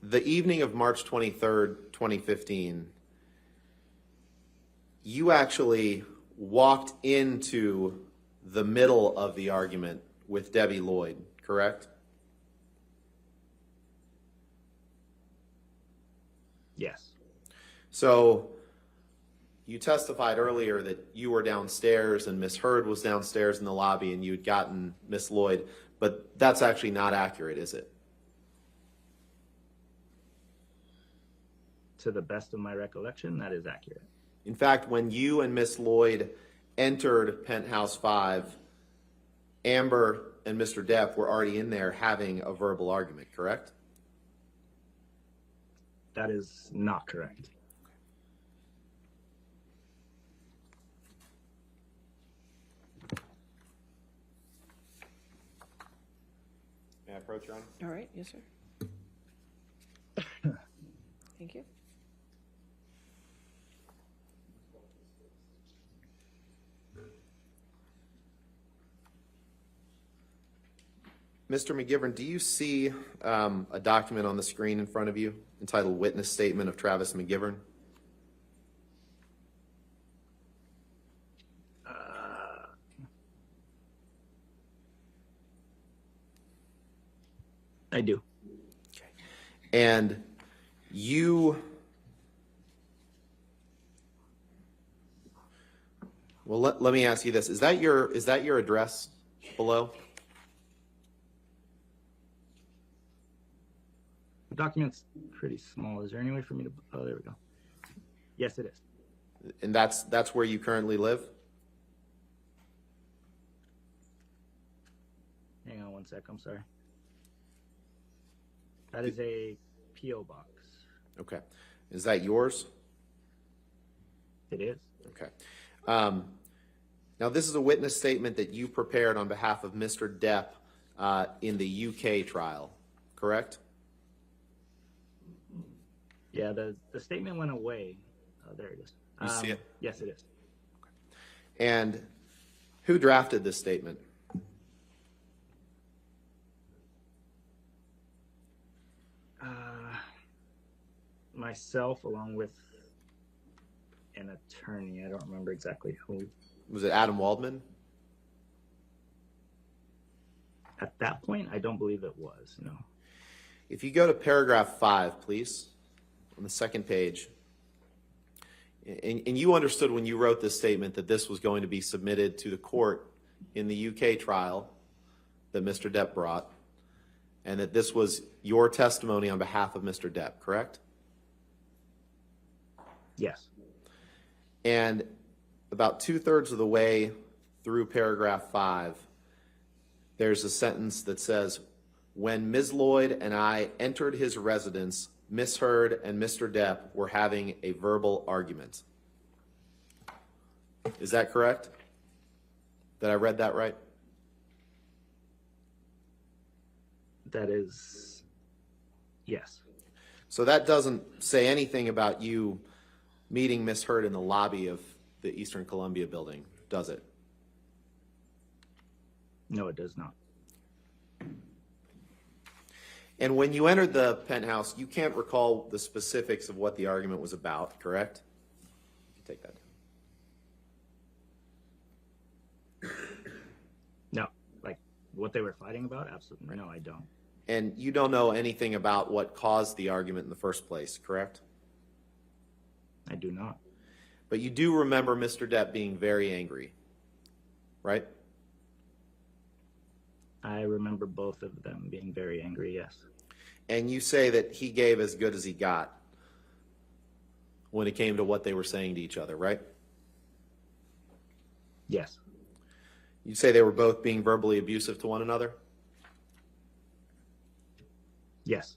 Speaker 4: the evening of March 23rd, 2015, you actually walked into the middle of the argument with Debbie Lloyd, correct?
Speaker 3: Yes.
Speaker 4: So you testified earlier that you were downstairs and Ms. Heard was downstairs in the lobby and you'd gotten Ms. Lloyd, but that's actually not accurate, is it?
Speaker 3: To the best of my recollection, that is accurate.
Speaker 4: In fact, when you and Ms. Lloyd entered Penthouse 5, Amber and Mr. Depp were already in there having a verbal argument, correct?
Speaker 3: That is not correct.
Speaker 4: May I approach, Your Honor?
Speaker 2: All right, yes, sir. Thank you.
Speaker 4: Mr. McGivern, do you see a document on the screen in front of you entitled Witness Statement of Travis McGivern?
Speaker 3: I do.
Speaker 4: Okay. And you, well, let me ask you this. Is that your address below?
Speaker 3: The document's pretty small. Is there any way for me to, oh, there we go. Yes, it is.
Speaker 4: And that's where you currently live?
Speaker 3: Hang on one sec, I'm sorry. That is a P.O. box.
Speaker 4: Okay. Is that yours?
Speaker 3: It is.
Speaker 4: Okay. Now, this is a witness statement that you prepared on behalf of Mr. Depp in the UK trial, correct?
Speaker 3: Yeah, the statement went away. Oh, there it is.
Speaker 4: You see it?
Speaker 3: Yes, it is.
Speaker 4: And who drafted this statement?
Speaker 3: myself along with an attorney. I don't remember exactly who.
Speaker 4: Was it Adam Waldman?
Speaker 3: At that point, I don't believe it was, no.
Speaker 4: If you go to paragraph 5, please, on the second page, and you understood when you wrote this statement that this was going to be submitted to the court in the UK trial that Mr. Depp brought, and that this was your testimony on behalf of Mr. Depp, correct?
Speaker 3: Yes.
Speaker 4: And about 2/3 of the way through paragraph 5, there's a sentence that says, when Ms. Lloyd and I entered his residence, Ms. Heard and Mr. Depp were having a verbal argument. Is that correct? Did I read that right?
Speaker 3: That is, yes.
Speaker 4: So that doesn't say anything about you meeting Ms. Heard in the lobby of the Eastern Columbia building, does it?
Speaker 3: No, it does not.
Speaker 4: And when you entered the penthouse, you can't recall the specifics of what the argument was about, correct? You take that.
Speaker 3: No, like what they were fighting about? Absolutely. No, I don't.
Speaker 4: And you don't know anything about what caused the argument in the first place, correct?
Speaker 3: I do not.
Speaker 4: But you do remember Mr. Depp being very angry, right?
Speaker 3: I remember both of them being very angry, yes.
Speaker 4: And you say that he gave as good as he got when it came to what they were saying to each other, right?
Speaker 3: Yes.
Speaker 4: You say they were both being verbally abusive to one another?
Speaker 3: Yes.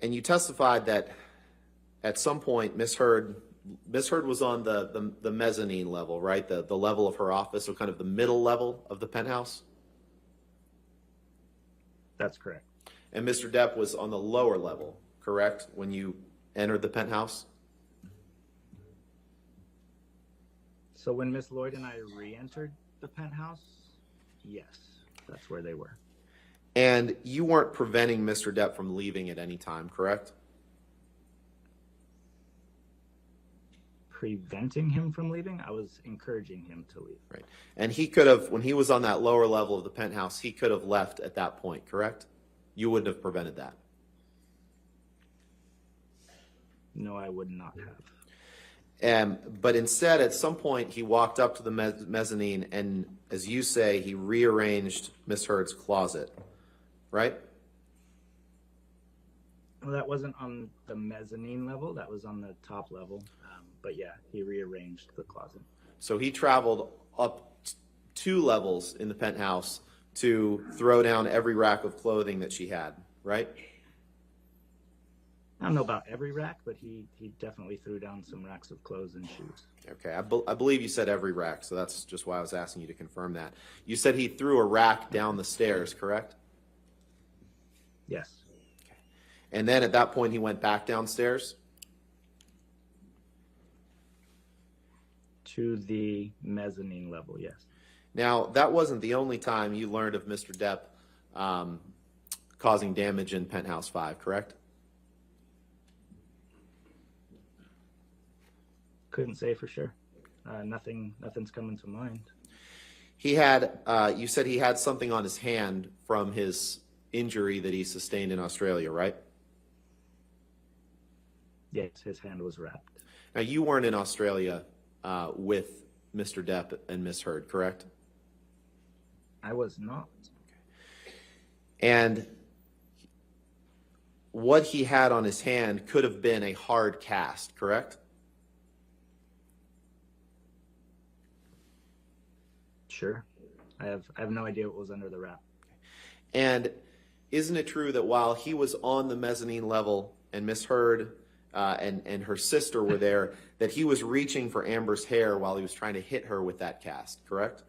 Speaker 4: And you testified that at some point Ms. Heard was on the mezzanine level, right? The level of her office, so kind of the middle level of the penthouse?
Speaker 3: That's correct.
Speaker 4: And Mr. Depp was on the lower level, correct, when you entered the penthouse?
Speaker 3: So when Miss Lloyd and I re-entered the penthouse, yes, that's where they were.
Speaker 4: And you weren't preventing Mr. Depp from leaving at any time, correct?
Speaker 3: Preventing him from leaving? I was encouraging him to leave.
Speaker 4: Right. And he could have, when he was on that lower level of the penthouse, he could have left at that point, correct? You wouldn't have prevented that.
Speaker 3: No, I would not have.
Speaker 4: But instead, at some point, he walked up to the mezzanine and, as you say, he rearranged Miss Heard's closet, right?
Speaker 3: Well, that wasn't on the mezzanine level. That was on the top level. But yeah, he rearranged the closet.
Speaker 4: So he traveled up 2 levels in the penthouse to throw down every rack of clothing that she had, right?
Speaker 3: I don't know about every rack, but he definitely threw down some racks of clothes and shoes.
Speaker 4: Okay, I believe you said every rack, so that's just why I was asking you to confirm that. You said he threw a rack down the stairs, correct?
Speaker 3: Yes.
Speaker 4: Okay. And then at that point, he went back downstairs?
Speaker 3: To the mezzanine level, yes.
Speaker 4: Now, that wasn't the only time you learned of Mr. Depp causing damage in Penthouse 5, correct?
Speaker 3: Couldn't say for sure. Nothing's coming to mind.
Speaker 4: He had, you said he had something on his hand from his injury that he sustained in Australia, right?
Speaker 3: Yes, his hand was wrapped.
Speaker 4: Now, you weren't in Australia with Mr. Depp and Miss Heard, correct?
Speaker 3: I was not.
Speaker 4: And what he had on his hand could have been a hard cast, correct?
Speaker 3: Sure. I have no idea what was under the wrap.
Speaker 4: And isn't it true that while he was on the mezzanine level and Miss Heard and her sister were there, that he was reaching for Amber's hair while he was trying to hit her with that cast, correct?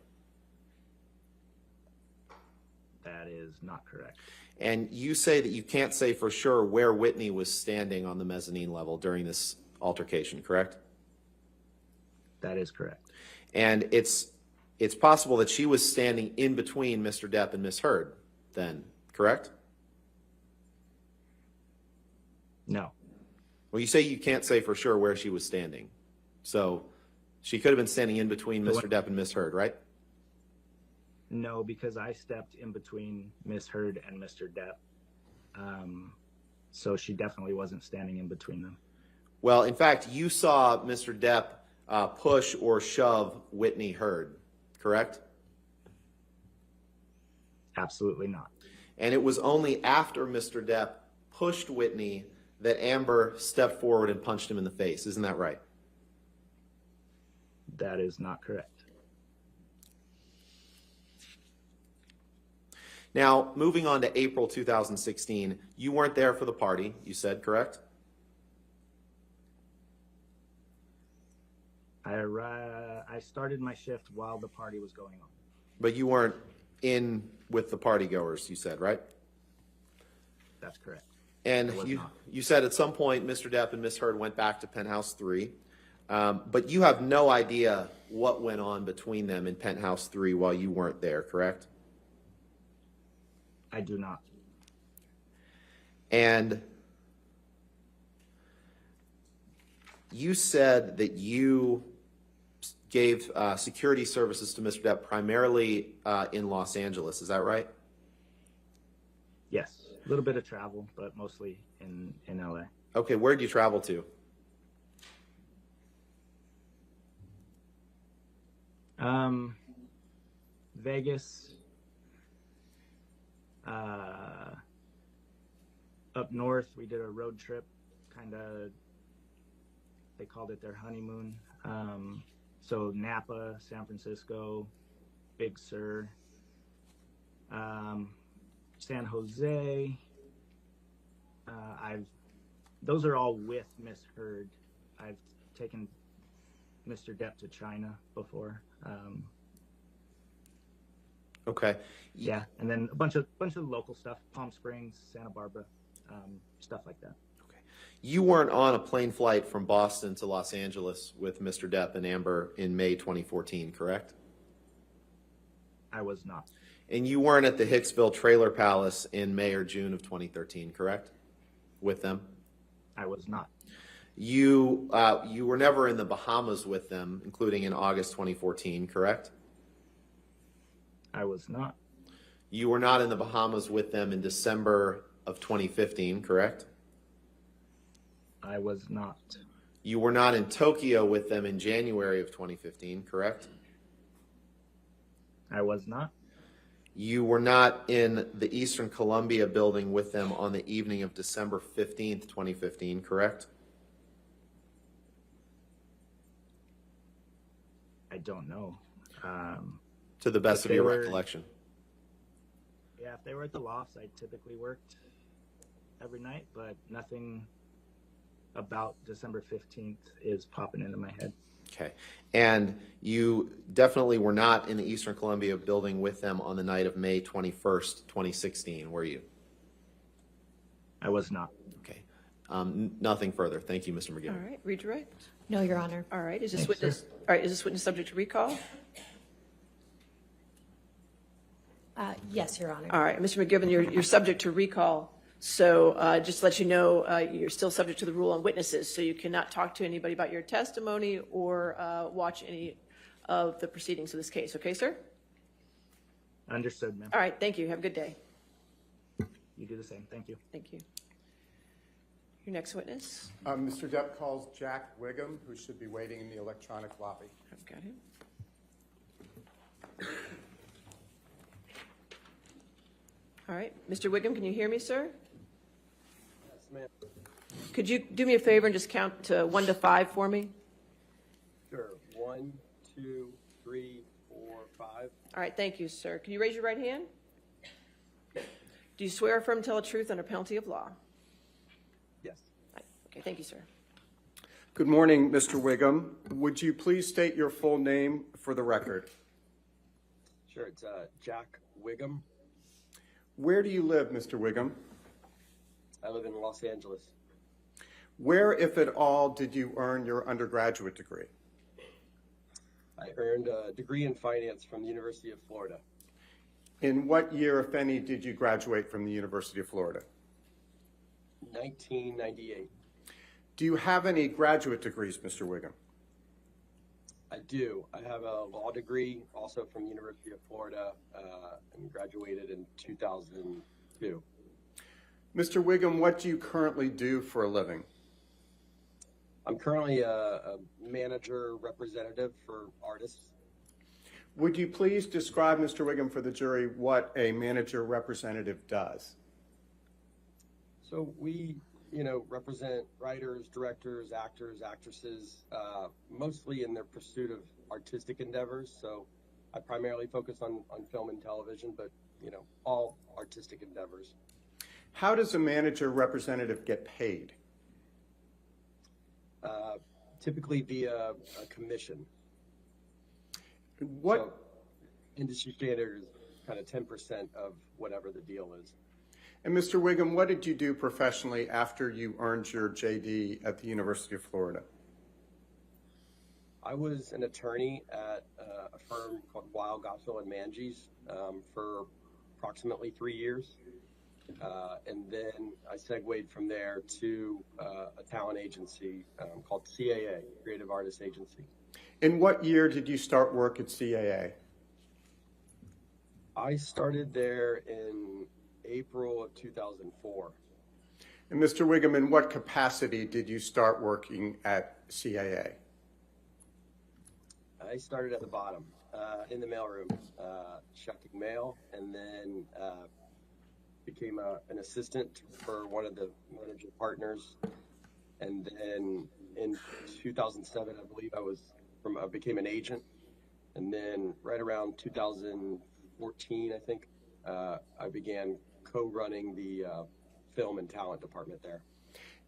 Speaker 3: That is not correct.
Speaker 4: And you say that you can't say for sure where Whitney was standing on the mezzanine level during this altercation, correct?
Speaker 3: That is correct.
Speaker 4: And it's possible that she was standing in between Mr. Depp and Ms. Heard then, correct?
Speaker 3: No.
Speaker 4: Well, you say you can't say for sure where she was standing. So she could have been standing in between Mr. Depp and Ms. Heard, right?
Speaker 3: No, because I stepped in between Ms. Heard and Mr. Depp. So she definitely wasn't standing in between them.
Speaker 4: Well, in fact, you saw Mr. Depp push or shove Whitney Heard, correct?
Speaker 3: Absolutely not.
Speaker 4: And it was only after Mr. Depp pushed Whitney that Amber stepped forward and punched him in the face. Isn't that right?
Speaker 3: That is not correct.
Speaker 4: Now, moving on to April 2016, you weren't there for the party, you said, correct?
Speaker 3: I started my shift while the party was going on.
Speaker 4: But you weren't in with the partygoers, you said, right?
Speaker 3: That's correct.
Speaker 4: And
Speaker 3: I was not.
Speaker 4: you said at some point Mr. Depp and Ms. Heard went back to Penthouse 3, but you have no idea what went on between them in Penthouse 3 while you weren't there, correct?
Speaker 3: I do not.
Speaker 4: And you said that you gave security services to Mr. Depp primarily in Los Angeles. Is that right?
Speaker 3: Yes. A little bit of travel, but mostly in LA.
Speaker 4: Okay, where did you travel to?
Speaker 3: Vegas, up north, we did a road trip, kind of, they called it their honeymoon. So Napa, San Francisco, Big Sur, San Jose. Those are all with Miss Heard. I've taken Mr. Depp to China before.
Speaker 4: Okay.
Speaker 3: Yeah, and then a bunch of local stuff, Palm Springs, Santa Barbara, stuff like that.
Speaker 4: Okay. You weren't on a plane flight from Boston to Los Angeles with Mr. Depp and Amber in May 2014, correct?
Speaker 3: I was not.
Speaker 4: And you weren't at the Hicksville Trailer Palace in May or June of 2013, correct? With them?
Speaker 3: I was not.
Speaker 4: You were never in the Bahamas with them, including in August 2014, correct?
Speaker 3: I was not.
Speaker 4: You were not in the Bahamas with them in December of 2015, correct?
Speaker 3: I was not.
Speaker 4: You were not in Tokyo with them in January of 2015, correct?
Speaker 3: I was not.
Speaker 4: You were not in the Eastern Columbia building with them on the evening of December 15th, 2015, correct?
Speaker 3: I don't know.
Speaker 4: To the best
Speaker 3: If
Speaker 4: of your
Speaker 3: they were-
Speaker 4: recollection.
Speaker 3: Yeah, if they were at the lofts, I typically worked every night, but nothing about December 15th is popping into my head.
Speaker 4: Okay. And you definitely were not in the Eastern Columbia building with them on the night of May 21st, 2016, were you?
Speaker 3: I was not.
Speaker 4: Okay. Nothing further. Thank you, Mr. McGivern.
Speaker 2: All right, redirect.
Speaker 1: No, Your Honor.
Speaker 2: All right, is this
Speaker 3: Thanks,
Speaker 2: witness, all right, is this witness subject to recall?
Speaker 1: Yes, Your Honor.
Speaker 2: All right, Mr. McGivern, you're subject to recall. So just to let you know, you're still subject to the rule on witnesses, so you cannot talk to anybody about your testimony or watch any of the proceedings of this case. Okay, sir?
Speaker 3: Understood, ma'am.
Speaker 2: All right, thank you. Have a good day.
Speaker 3: You do the same. Thank you.
Speaker 2: Thank you. Your next witness?
Speaker 5: Mr. Depp calls Jack Whigham, who should be waiting in the electronic lobby.
Speaker 2: I've got him. All right, Mr. Whigham, can you hear me, sir?
Speaker 6: Yes, ma'am.
Speaker 2: Could you do me a favor and just count to 1 to 5 for me?
Speaker 6: Sure. 1, 2, 3, 4, 5.
Speaker 2: All right, thank you, sir. Can you raise your right hand? Do you swear or affirm to tell the truth under penalty of law?
Speaker 6: Yes.
Speaker 2: Okay, thank you, sir.
Speaker 5: Good morning, Mr. Whigham. Would you please state your full name for the record?
Speaker 6: Sure. It's Jack Whigham.
Speaker 5: Where do you live, Mr. Whigham?
Speaker 6: I live in Los Angeles.
Speaker 5: Where, if at all, did you earn your undergraduate degree?
Speaker 6: I earned a degree in finance from the University of Florida.
Speaker 5: In what year, if any, did you graduate from the University of Florida?
Speaker 6: 1998.
Speaker 5: Do you have any graduate degrees, Mr. Whigham?
Speaker 6: I do. I have a law degree also from the University of Florida and graduated in 2002.
Speaker 5: Mr. Whigham, what do you currently do for a living?
Speaker 6: I'm currently a manager representative for artists.
Speaker 5: Would you please describe, Mr. Whigham, for the jury what a manager representative does?
Speaker 6: So we, represent writers, directors, actors, actresses, mostly in their pursuit of artistic endeavors. So I primarily focus on film and television, but, all artistic endeavors.
Speaker 5: How does a manager representative get paid?
Speaker 6: Typically via a commission.
Speaker 5: What?
Speaker 6: So industry standard is kind of 10% of whatever the deal is.
Speaker 5: And Mr. Whigham, what did you do professionally after you earned your JD at the University of Florida?
Speaker 6: I was an attorney at a firm called Weil, Gottsville, and Manges for approximately 3 years. And then I segued from there to a talent agency called CAA, Creative Artists Agency.
Speaker 5: In what year did you start work at CAA?
Speaker 6: I started there in April of 2004.
Speaker 5: And Mr. Whigham, in what capacity did you start working at CAA?
Speaker 6: I started at the bottom, in the mailroom, checking mail, and then became an assistant for one of the managing partners. And then in 2007, I believe I became an agent. And then right around 2014, I think, I began co-running the film and talent department there.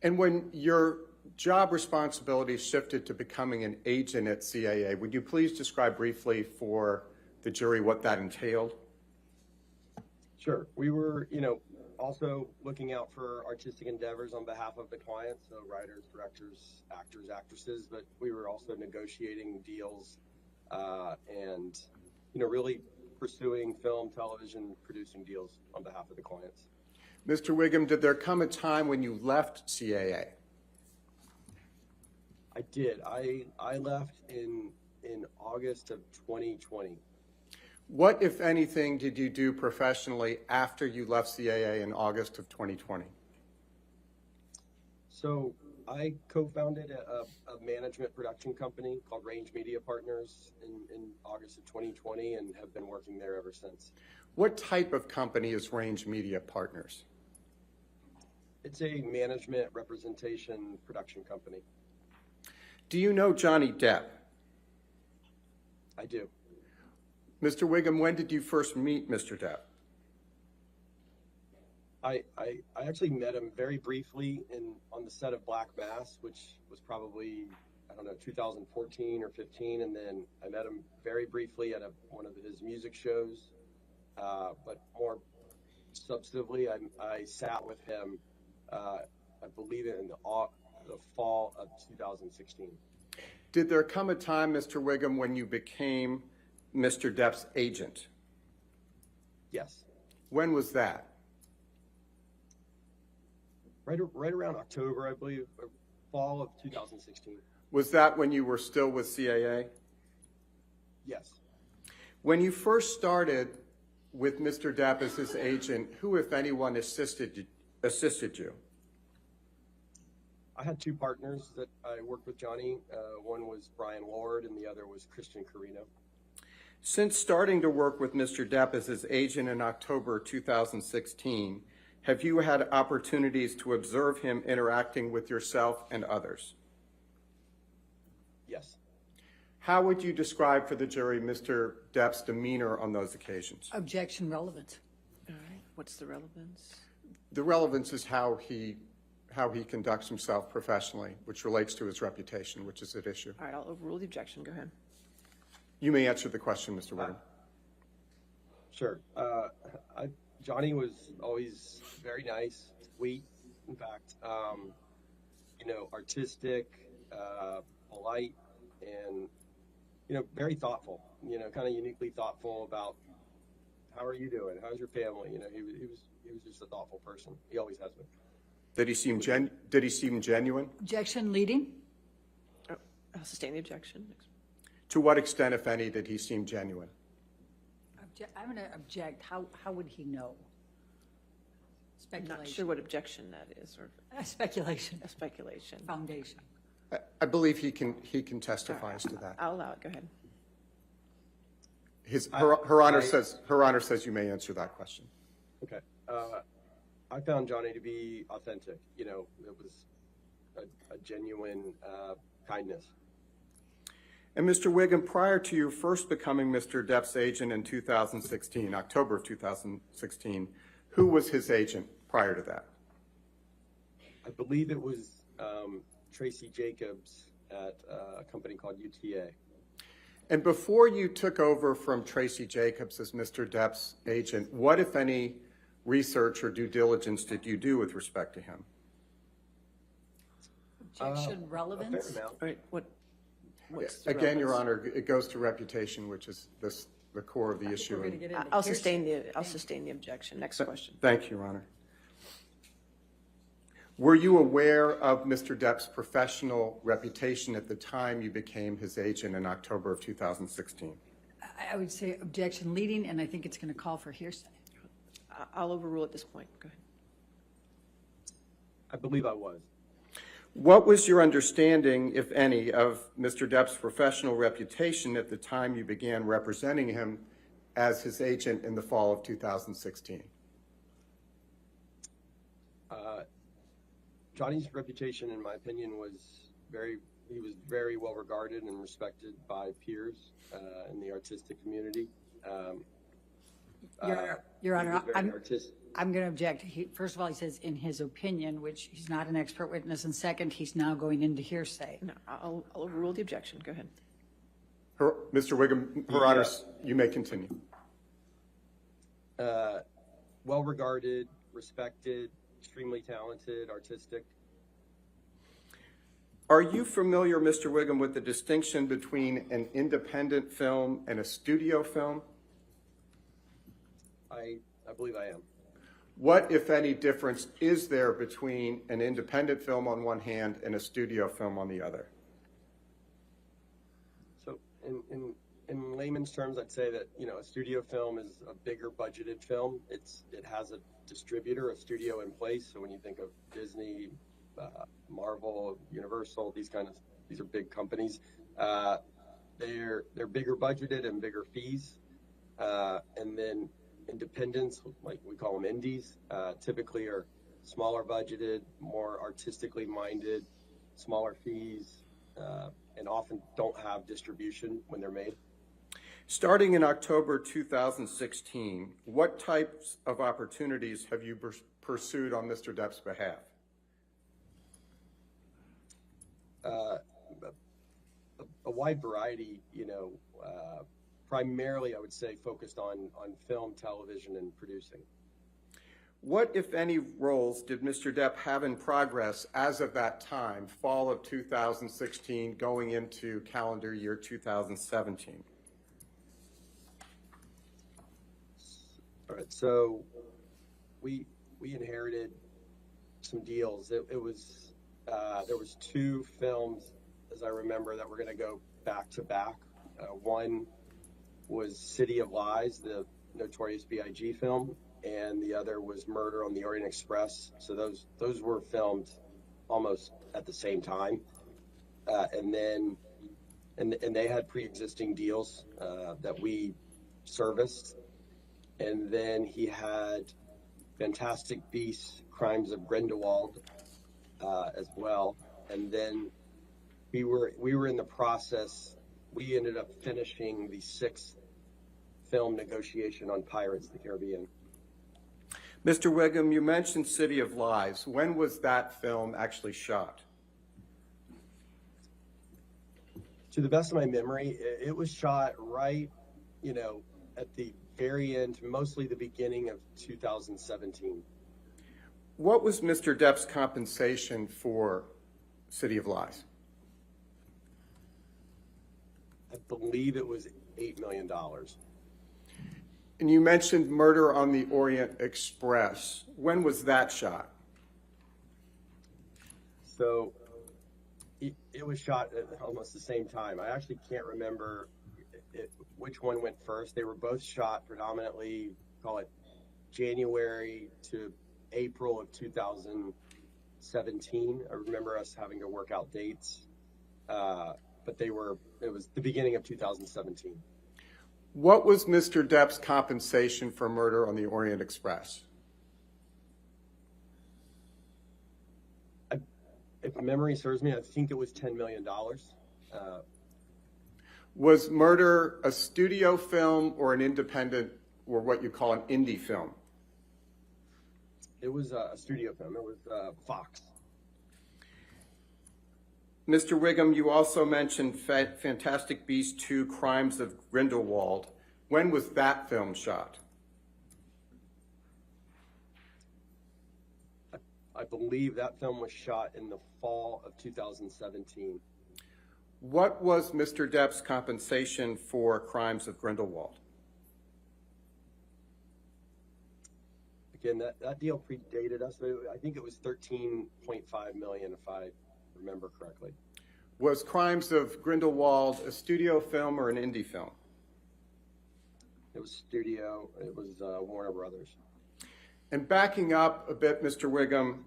Speaker 5: And when your job responsibilities shifted to becoming an agent at CAA, would you please describe briefly for the jury what that entailed?
Speaker 6: Sure. We were, also looking out for artistic endeavors on behalf of the clients, so writers, directors, actors, actresses, but we were also negotiating deals and, really pursuing film, television, producing deals on behalf of the clients.
Speaker 5: Mr. Whigham, did there come a time when you left CAA?
Speaker 6: I did. I left in August of 2020.
Speaker 5: What, if anything, did you do professionally after you left CAA in August of 2020?
Speaker 6: So I co-founded a management production company called Range Media Partners in August of 2020 and have been working there ever since.
Speaker 5: What type of company is Range Media Partners?
Speaker 6: It's a management representation production company.
Speaker 5: Do you know Johnny Depp?
Speaker 6: I do.
Speaker 5: Mr. Whigham, when did you first meet Mr. Depp?
Speaker 6: I actually met him very briefly on the set of Black Mass, which was probably, 2014 or 15, and then I met him very briefly at one of his music shows, but more substantively, I sat with him, I believe in the fall of 2016.
Speaker 5: Did there come a time, Mr. Whigham, when you became Mr. Depp's agent?
Speaker 6: Yes.
Speaker 5: When was that?
Speaker 6: Right around October, I believe, or fall of 2016.
Speaker 5: Was that when you were still with CAA?
Speaker 6: Yes.
Speaker 5: When you first started with Mr. Depp as his agent, who, if anyone, assisted you?
Speaker 6: I had two partners that I worked with Johnny. One was Brian Lord, and the other was Christian Carino.
Speaker 5: Since starting to work with Mr. Depp as his agent in October 2016, have you had opportunities to observe him interacting with yourself and others?
Speaker 6: Yes.
Speaker 5: How would you describe for the jury Mr. Depp's demeanor on those occasions?
Speaker 7: Objection relevant.
Speaker 2: All right, what's the relevance?
Speaker 5: The relevance is how he conducts himself professionally, which relates to his reputation, which is at issue.
Speaker 2: All right, I'll overrule the objection. Go ahead.
Speaker 5: You may answer the question, Mr. Whigham.
Speaker 6: Sure. Johnny was always very nice, sweet, in fact, artistic, polite, and, very thoughtful, kind of uniquely thoughtful about how are you doing? How's your family? He was just a thoughtful person. He always has been.
Speaker 5: Did he seem genuine?
Speaker 7: Objection leading?
Speaker 2: I'll sustain the objection.
Speaker 5: To what extent, if any, did he seem genuine?
Speaker 7: I'm going to object. How would he know?
Speaker 2: I'm
Speaker 7: Speculation.
Speaker 2: not sure what objection that is, or
Speaker 7: Speculation.
Speaker 2: a speculation.
Speaker 7: Foundation.
Speaker 5: I believe he can testify as to that.
Speaker 2: I'll allow it. Go ahead.
Speaker 5: Her Honor says you may answer that question.
Speaker 6: Okay. I found Johnny to be authentic. It was a genuine kindness.
Speaker 5: And Mr. Whigham, prior to you first becoming Mr. Depp's agent in 2016, October of 2016, who was his agent prior to that?
Speaker 6: I believe it was Tracy Jacobs at a company called UTA.
Speaker 5: And before you took over from Tracy Jacobs as Mr. Depp's agent, what, if any, research or due diligence did you do with respect to him?
Speaker 7: Objection relevance?
Speaker 6: A fair amount.
Speaker 2: All right. What's the
Speaker 5: Again, Your
Speaker 2: relevance?
Speaker 5: Honor, it goes to reputation, which is the core of the issue.
Speaker 7: We're going to get into
Speaker 2: I'll
Speaker 7: hearsay.
Speaker 2: sustain the objection. Next question.
Speaker 5: Thank you, Your Honor. Were you aware of Mr. Depp's professional reputation at the time you became his agent in October of 2016?
Speaker 7: I would say objection leading, and I think it's going to call for hearsay.
Speaker 2: I'll overrule at this point. Go ahead.
Speaker 6: I believe I was.
Speaker 5: What was your understanding, if any, of Mr. Depp's professional reputation at the time you began representing him as his agent in the fall of 2016?
Speaker 6: Johnny's reputation, in my opinion, was he was very well regarded and respected by peers in the artistic community.
Speaker 7: Your Honor,
Speaker 6: he was very artistic.
Speaker 7: I'm going to object. First of all, he says in his opinion, which he's not an expert witness, and second, he's now going into hearsay.
Speaker 2: No, I'll overrule the objection. Go ahead.
Speaker 5: Mr. Whigham, Her Honor, you may continue.
Speaker 6: Well regarded, respected, extremely talented, artistic.
Speaker 5: Are you familiar, Mr. Whigham, with the distinction between an independent film and a studio film?
Speaker 6: I believe I am.
Speaker 5: What, if any, difference is there between an independent film on one hand and a studio film on the other?
Speaker 6: So in layman's terms, I'd say that, a studio film is a bigger budgeted film. It has a distributor, a studio in place. So when you think of Disney, Marvel, Universal, these are big companies. They're bigger budgeted and bigger fees. And then independents, like we call them indies, typically are smaller budgeted, more artistically minded, smaller fees, and often don't have distribution when they're made.
Speaker 5: Starting in October 2016, what types of opportunities have you pursued on Mr. Depp's behalf?
Speaker 6: A wide variety, primarily I would say focused on film, television, and producing.
Speaker 5: What, if any, roles did Mr. Depp have in progress as of that time, fall of 2016, going into calendar year 2017?
Speaker 6: All right, so we inherited some deals. It was there was two films, as I remember, that were going to go back to back. One was City of Lies, the Notorious B.I.G. film, and the other was Murder on the Orient Express. So those were filmed almost at the same time, and they had pre-existing deals that we serviced. And then he had Fantastic Beasts, Crimes of Grindelwald as well. And then we were in the process. We ended up finishing the 6th film negotiation on Pirates of the Caribbean.
Speaker 5: Mr. Whigham, you mentioned City of Lies. When was that film actually shot?
Speaker 6: To the best of my memory, it was shot right, at the very end, mostly the beginning of 2017.
Speaker 5: What was Mr. Depp's compensation for City of Lies?
Speaker 6: I believe it was $8 million.
Speaker 5: And you mentioned Murder on the Orient Express. When was that shot?
Speaker 6: So it was shot at almost the same time. I actually can't remember which one went first. They were both shot predominantly, call it January to April of 2017. I remember us having to work out dates, but it was the beginning of 2017.
Speaker 5: What was Mr. Depp's compensation for Murder on the Orient Express?
Speaker 6: If memory serves me, I think it was $10 million.
Speaker 5: Was Murder a studio film or an independent, or what you call an indie film?
Speaker 6: It was a studio film. It was Fox.
Speaker 5: Mr. Whigham, you also mentioned Fantastic Beasts 2: Crimes of Grindelwald. When was that film shot?
Speaker 6: I believe that film was shot in the fall of 2017.
Speaker 5: What was Mr. Depp's compensation for Crimes of Grindelwald?
Speaker 6: Again, that deal predated us. I think it was $13.5 million, if I remember correctly.
Speaker 5: Was Crimes of Grindelwald a studio film or an indie film?
Speaker 6: It was studio. It was Warner Brothers.
Speaker 5: And backing up a bit, Mr. Whigham,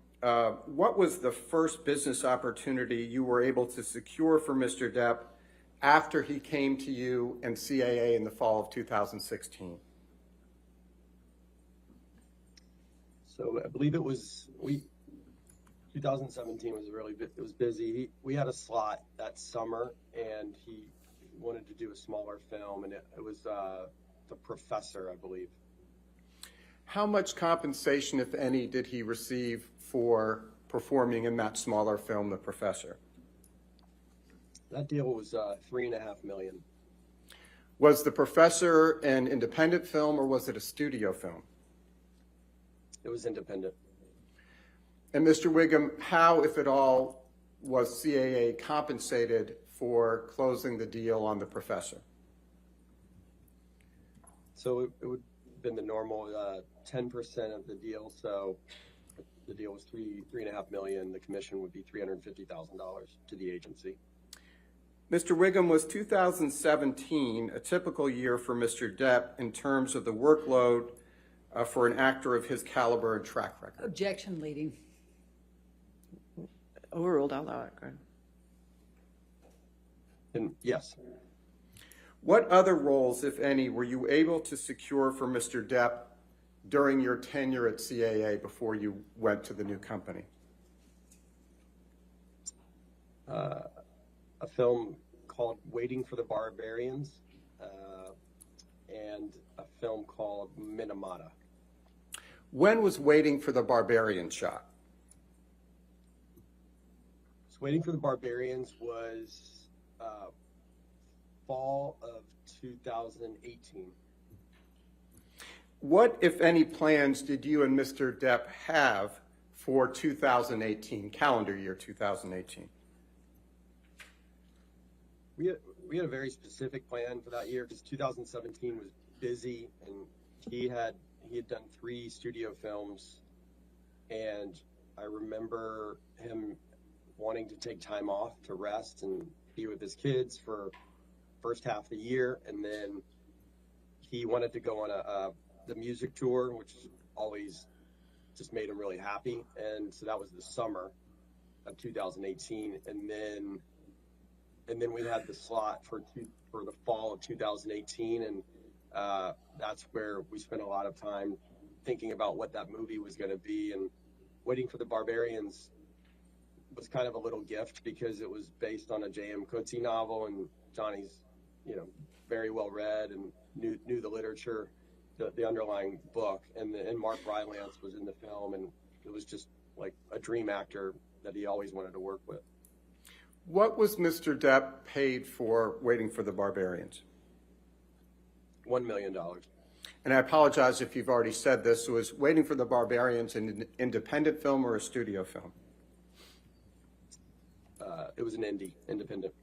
Speaker 5: what was the first business opportunity you were able to secure for Mr. Depp after he came to you and CAA in the fall of 2016?
Speaker 6: So I believe it was 2017 was it was busy. We had a slot that summer, and he wanted to do a smaller film, and it was The Professor, I believe.
Speaker 5: How much compensation, if any, did he receive for performing in that smaller film, The Professor?
Speaker 6: That deal was $3.5 million.
Speaker 5: Was The Professor an independent film or was it a studio film?
Speaker 6: It was independent.
Speaker 5: And Mr. Whigham, how, if at all, was CAA compensated for closing the deal on The Professor?
Speaker 6: So it would have been the normal 10% of the deal. So the deal was $3.5 million. The commission would be $350,000 to the agency.
Speaker 5: Mr. Whigham, was 2017 a typical year for Mr. Depp in terms of the workload for an actor of his caliber and track record?
Speaker 7: Objection leading.
Speaker 2: Overruled, I'll allow it. Go ahead.
Speaker 6: And yes.
Speaker 5: What other roles, if any, were you able to secure for Mr. Depp during your tenure at CAA before you went to the new company?
Speaker 6: A film called Waiting for the Barbarians and a film called Minamata.
Speaker 5: When was Waiting for the Barbarian shot?
Speaker 6: So Waiting for the Barbarians was fall of 2018.
Speaker 5: What, if any, plans did you and Mr. Depp have for 2018, calendar year 2018?
Speaker 6: We had a very specific plan for that year because 2017 was busy, and he had done 3 studio films, and I remember him wanting to take time off to rest and be with his kids for first half of the year, and then he wanted to go on the music tour, which always just made him really happy, and so that was the summer of 2018, and then we had the slot for the fall of 2018, and that's where we spent a lot of time thinking about what that movie was going to be. And Waiting for the Barbarians was kind of a little gift because it was based on a J.M. Coetzee novel, and Johnny's, very well read and knew the literature, the underlying book, and Mark Rylance was in the film, and it was just like a dream actor that he always wanted to work with.
Speaker 5: What was Mr. Depp paid for Waiting for the Barbarians?
Speaker 6: $1 million.
Speaker 5: And I apologize if you've already said this. Was Waiting for the Barbarians an independent film or a studio film?
Speaker 6: It was an independent.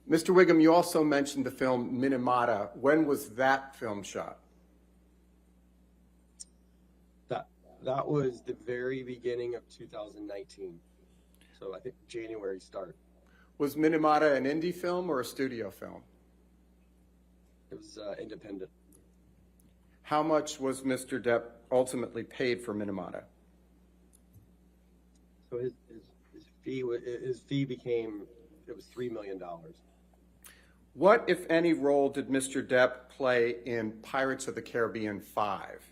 Speaker 5: Mr. Whigham, you also mentioned the film Minamata. When was that film shot?
Speaker 6: That was the very beginning of 2019. So I think January start.
Speaker 5: Was Minamata an indie film or a studio film?
Speaker 6: It was independent.
Speaker 5: How much was Mr. Depp ultimately paid for Minamata?
Speaker 6: So his fee became, it was $3 million.
Speaker 5: What, if any, role did Mr. Depp play in Pirates of the Caribbean 5?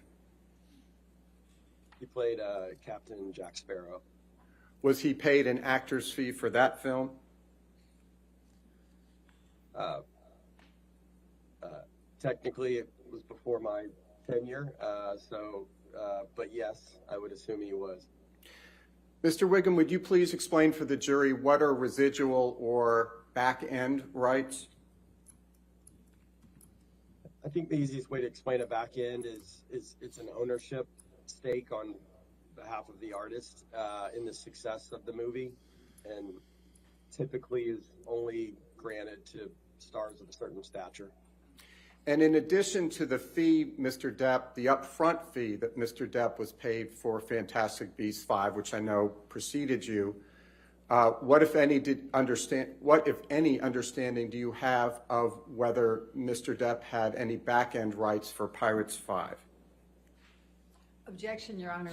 Speaker 6: He played Captain Jack Sparrow.
Speaker 5: Was he paid an actor's fee for that film?
Speaker 6: Technically, it was before my tenure, but yes, I would assume he was.
Speaker 5: Mr. Whigham, would you please explain for the jury what are residual or back-end rights?
Speaker 6: I think the easiest way to explain a back end is it's an ownership stake on behalf of the artist in the success of the movie, and typically is only granted to stars of a certain stature.
Speaker 5: And in addition to the fee, Mr. Depp, the upfront fee that Mr. Depp was paid for Fantastic Beasts 5, which I know preceded you, what if any understanding do you have of whether Mr. Depp had any back-end rights for Pirates 5?
Speaker 7: Objection, Your Honor.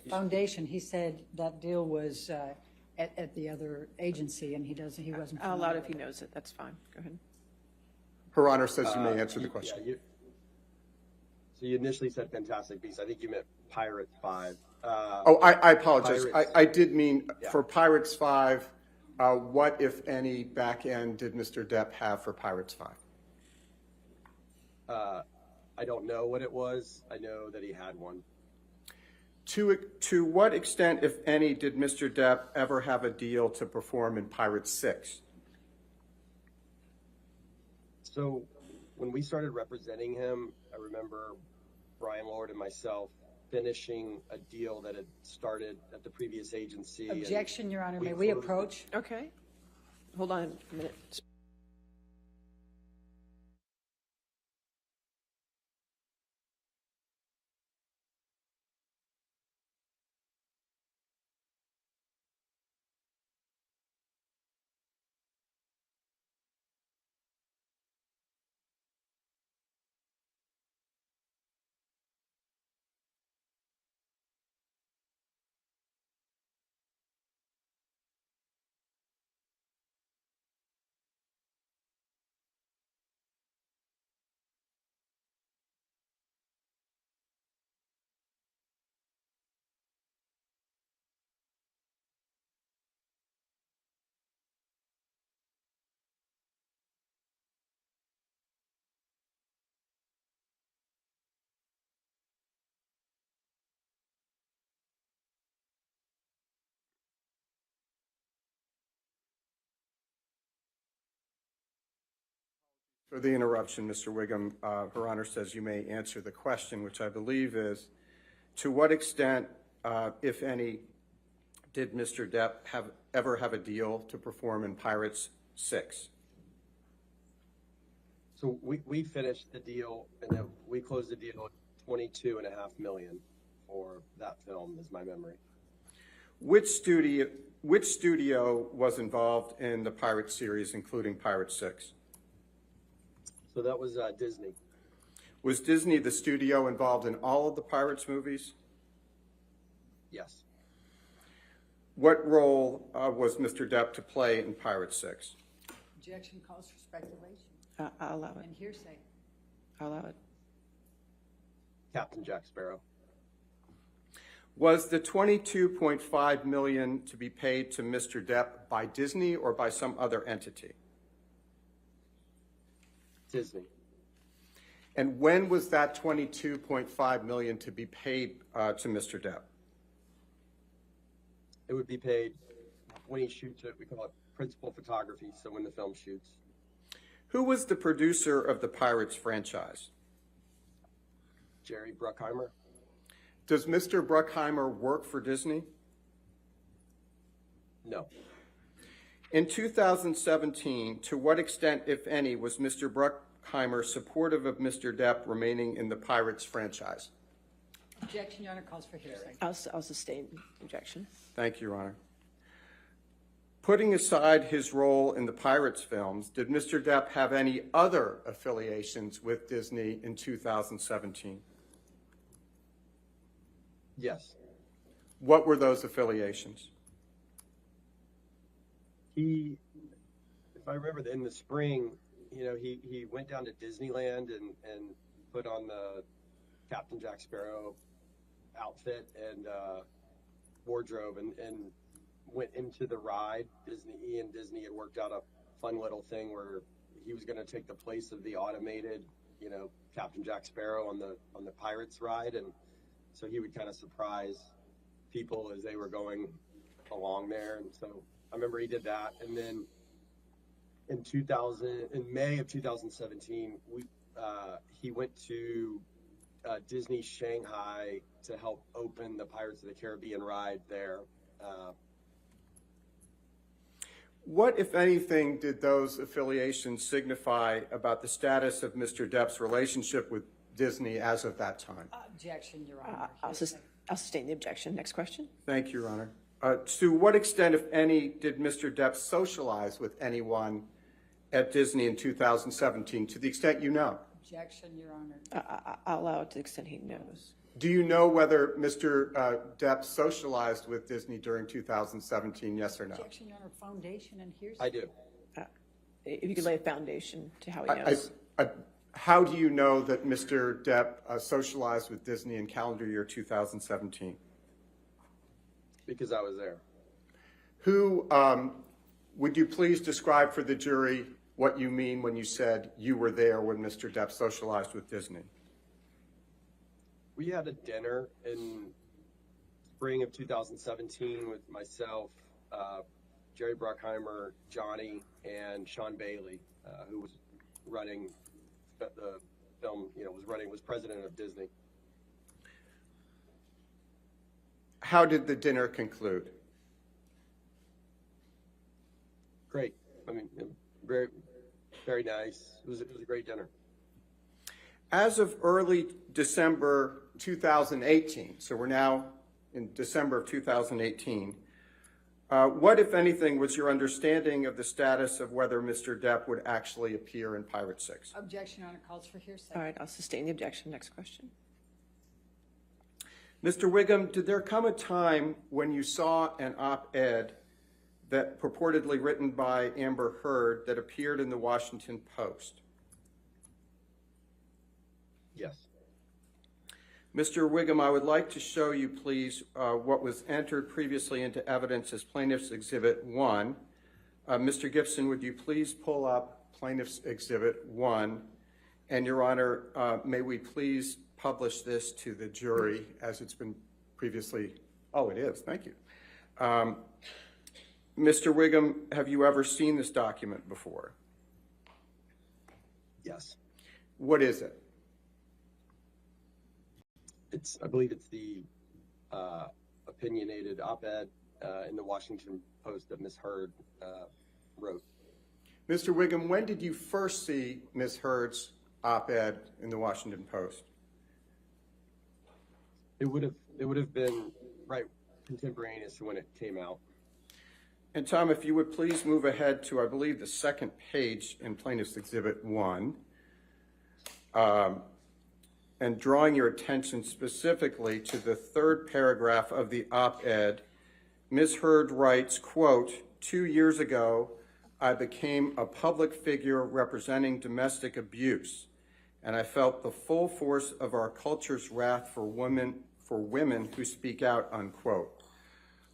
Speaker 7: Foundation, he said that deal was at the other agency, and he wasn't.
Speaker 2: I'll allow it if he knows it. That's fine. Go ahead.
Speaker 5: Her Honor says you may answer the question.
Speaker 6: Yeah, so you initially said Fantastic Beasts. I think you meant Pirate 5.
Speaker 5: I apologize. I did mean
Speaker 6: Yeah.
Speaker 5: for Pirates 5, what, if any, back-end did Mr. Depp have for Pirates 5?
Speaker 6: I don't know what it was. I know that he had one.
Speaker 5: To what extent, if any, did Mr. Depp ever have a deal to perform in Pirates 6?
Speaker 6: So when we started representing him, I remember Brian Lord and myself finishing a deal that had started at the previous agency.
Speaker 7: Objection, Your Honor. May we approach?
Speaker 2: Okay. Hold on a minute.
Speaker 5: For the interruption, Mr. Whigham, Her Honor says you may answer the question, which I believe is, to what extent, if any, did Mr. Depp ever have a deal to perform in Pirates 6?
Speaker 6: So we finished the deal, and then we closed the deal at $22.5 million for that film, is my memory.
Speaker 5: Which studio was involved in the Pirates series, including Pirates 6?
Speaker 6: So that was Disney.
Speaker 5: Was Disney the studio involved in all of the Pirates movies?
Speaker 6: Yes.
Speaker 5: What role was Mr. Depp to play in Pirates 6?
Speaker 7: Objection calls for speculation
Speaker 2: I'll allow it.
Speaker 7: and hearsay.
Speaker 2: I'll allow it.
Speaker 6: Captain Jack Sparrow.
Speaker 5: Was the $22.5 million to be paid to Mr. Depp by Disney or by some other entity?
Speaker 6: Disney.
Speaker 5: And when was that $22.5 million to be paid to Mr. Depp?
Speaker 6: It would be paid when he shoots it. We call it principal photography, so when the film shoots.
Speaker 5: Who was the producer of the Pirates franchise?
Speaker 6: Jerry Bruckheimer.
Speaker 5: Does Mr. Bruckheimer work for Disney?
Speaker 6: No.
Speaker 5: In 2017, to what extent, if any, was Mr. Bruckheimer supportive of Mr. Depp remaining in the Pirates franchise?
Speaker 7: Objection, Your Honor, calls for hearsay.
Speaker 2: I'll sustain the objection.
Speaker 5: Thank you, Your Honor. Putting aside his role in the Pirates films, did Mr. Depp have any other affiliations with Disney in 2017?
Speaker 6: Yes.
Speaker 5: What were those affiliations?
Speaker 6: He, if I remember, in the spring, you know, he went down to Disneyland and put on the Captain Jack Sparrow outfit and wardrobe and went into the ride. Disney had worked out a fun little thing where he was going to take the place of the automated, you know, Captain Jack Sparrow on the Pirates ride, and so he would kind of surprise people as they were going along there. And so I remember he did that, and then in May of 2017, he went to Disney Shanghai to help open the Pirates of the Caribbean ride there.
Speaker 5: What, if anything, did those affiliations signify about the status of Mr. Depp's relationship with Disney as of that time?
Speaker 7: Objection, Your Honor.
Speaker 2: I'll sustain the objection. Next question.
Speaker 5: Thank you, Your Honor. To what extent, if any, did Mr. Depp socialize with anyone at Disney in 2017, to the extent you know?
Speaker 7: Objection, Your Honor.
Speaker 2: I'll allow it to the extent he knows.
Speaker 5: Do you know whether Mr. Depp socialized with Disney during 2017, yes or no?
Speaker 7: Objection, Your Honor. Foundation and hearsay.
Speaker 6: I do.
Speaker 2: If you could lay a foundation to how he knows.
Speaker 5: How do you know that Mr. Depp socialized with Disney in calendar year 2017?
Speaker 6: Because I was there.
Speaker 5: Who, would you please describe for the jury what you mean when you said you were there when Mr. Depp socialized with Disney?
Speaker 6: We had a dinner in spring of 2017 with myself, Jerry Bruckheimer, Johnny, and Sean Bailey, who was running the film, you know, was president of Disney.
Speaker 5: How did the dinner conclude?
Speaker 6: Great. I mean, very, very nice. It was a great dinner.
Speaker 5: As of early December 2018, so we're now in December of 2018, what, if anything, was your understanding of the status of whether Mr. Depp would actually appear in Pirate 6?
Speaker 7: Objection, Your Honor, calls for hearsay.
Speaker 2: All right, I'll sustain the objection. Next question.
Speaker 5: Mr. Whigham, did there come a time when you saw an op-ed that purportedly written by Amber Heard that appeared in the Washington Post?
Speaker 6: Yes.
Speaker 5: Mr. Whigham, I would like to show you, please, what was entered previously into evidence as Plaintiff's Exhibit 1. Mr. Gibson, would you please pull up Plaintiff's Exhibit 1? And, Your Honor, may we please publish this to the jury as it's been previously. Oh, it is. Thank you. Mr. Whigham, have you ever seen this document before?
Speaker 6: Yes.
Speaker 5: What is it?
Speaker 6: I believe it's the opinionated op-ed in the Washington Post that Ms. Heard wrote.
Speaker 5: Mr. Whigham, when did you first see Ms. Heard's op-ed in the Washington Post?
Speaker 6: It would have been right contemporaneous to when it came out.
Speaker 5: And Tom, if you would please move ahead to, I believe, the second page in Plaintiff's Exhibit 1. And drawing your attention specifically to the third paragraph of the op-ed, Ms. Heard writes, quote, 2 years ago, I became a public figure representing domestic abuse, and I felt the full force of our culture's wrath for women who speak out, unquote.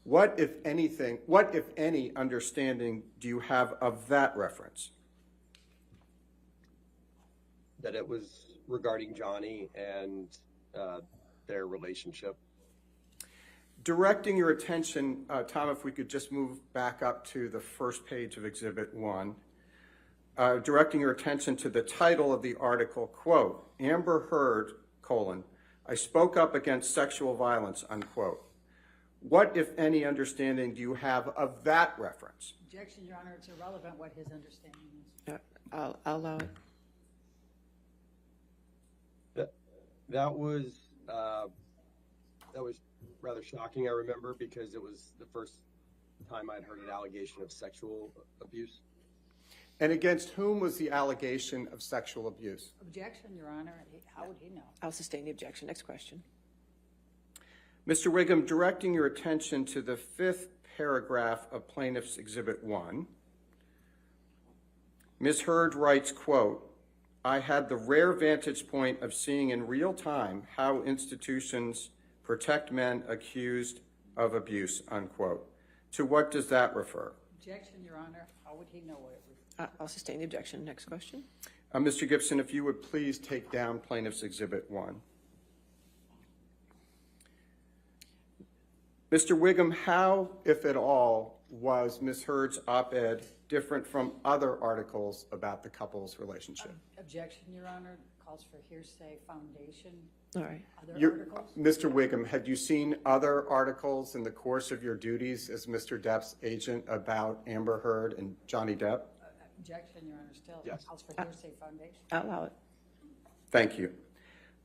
Speaker 5: What, if any, understanding do you have of that reference?
Speaker 6: That it was regarding Johnny and their relationship.
Speaker 5: Directing your attention, Tom, if we could just move back up to the first page of Exhibit 1. Directing your attention to the title of the article, quote, Amber Heard, I spoke up against sexual violence, unquote. What, if any, understanding do you have of that reference?
Speaker 7: Objection, Your Honor, it's irrelevant what his understanding is.
Speaker 2: I'll allow it.
Speaker 6: That was rather shocking, I remember, because it was the first time I'd heard an allegation of sexual abuse.
Speaker 5: And against whom was the allegation of sexual abuse?
Speaker 7: Objection, Your Honor. How would he know?
Speaker 2: I'll sustain the objection. Next question.
Speaker 5: Mr. Whigham, directing your attention to the 5th paragraph of Plaintiff's Exhibit 1, Ms. Heard writes, quote, I had the rare vantage point of seeing in real time how institutions protect men accused of abuse, unquote. To what does that refer?
Speaker 7: Objection, Your Honor. How would he know what it was?
Speaker 2: I'll sustain the objection. Next question.
Speaker 5: Mr. Gibson, if you would please take down Plaintiff's Exhibit 1. Mr. Whigham, how, if at all, was Ms. Heard's op-ed different from other articles about the couple's relationship?
Speaker 7: Objection, Your Honor. Calls for hearsay foundation.
Speaker 2: All right.
Speaker 7: Other articles?
Speaker 5: Mr. Whigham, had you seen other articles in the course of your duties as Mr. Depp's agent about Amber Heard and Johnny Depp?
Speaker 7: Objection, Your Honor, still.
Speaker 6: Yes.
Speaker 7: Calls for hearsay foundation.
Speaker 2: I'll allow it.
Speaker 5: Thank you.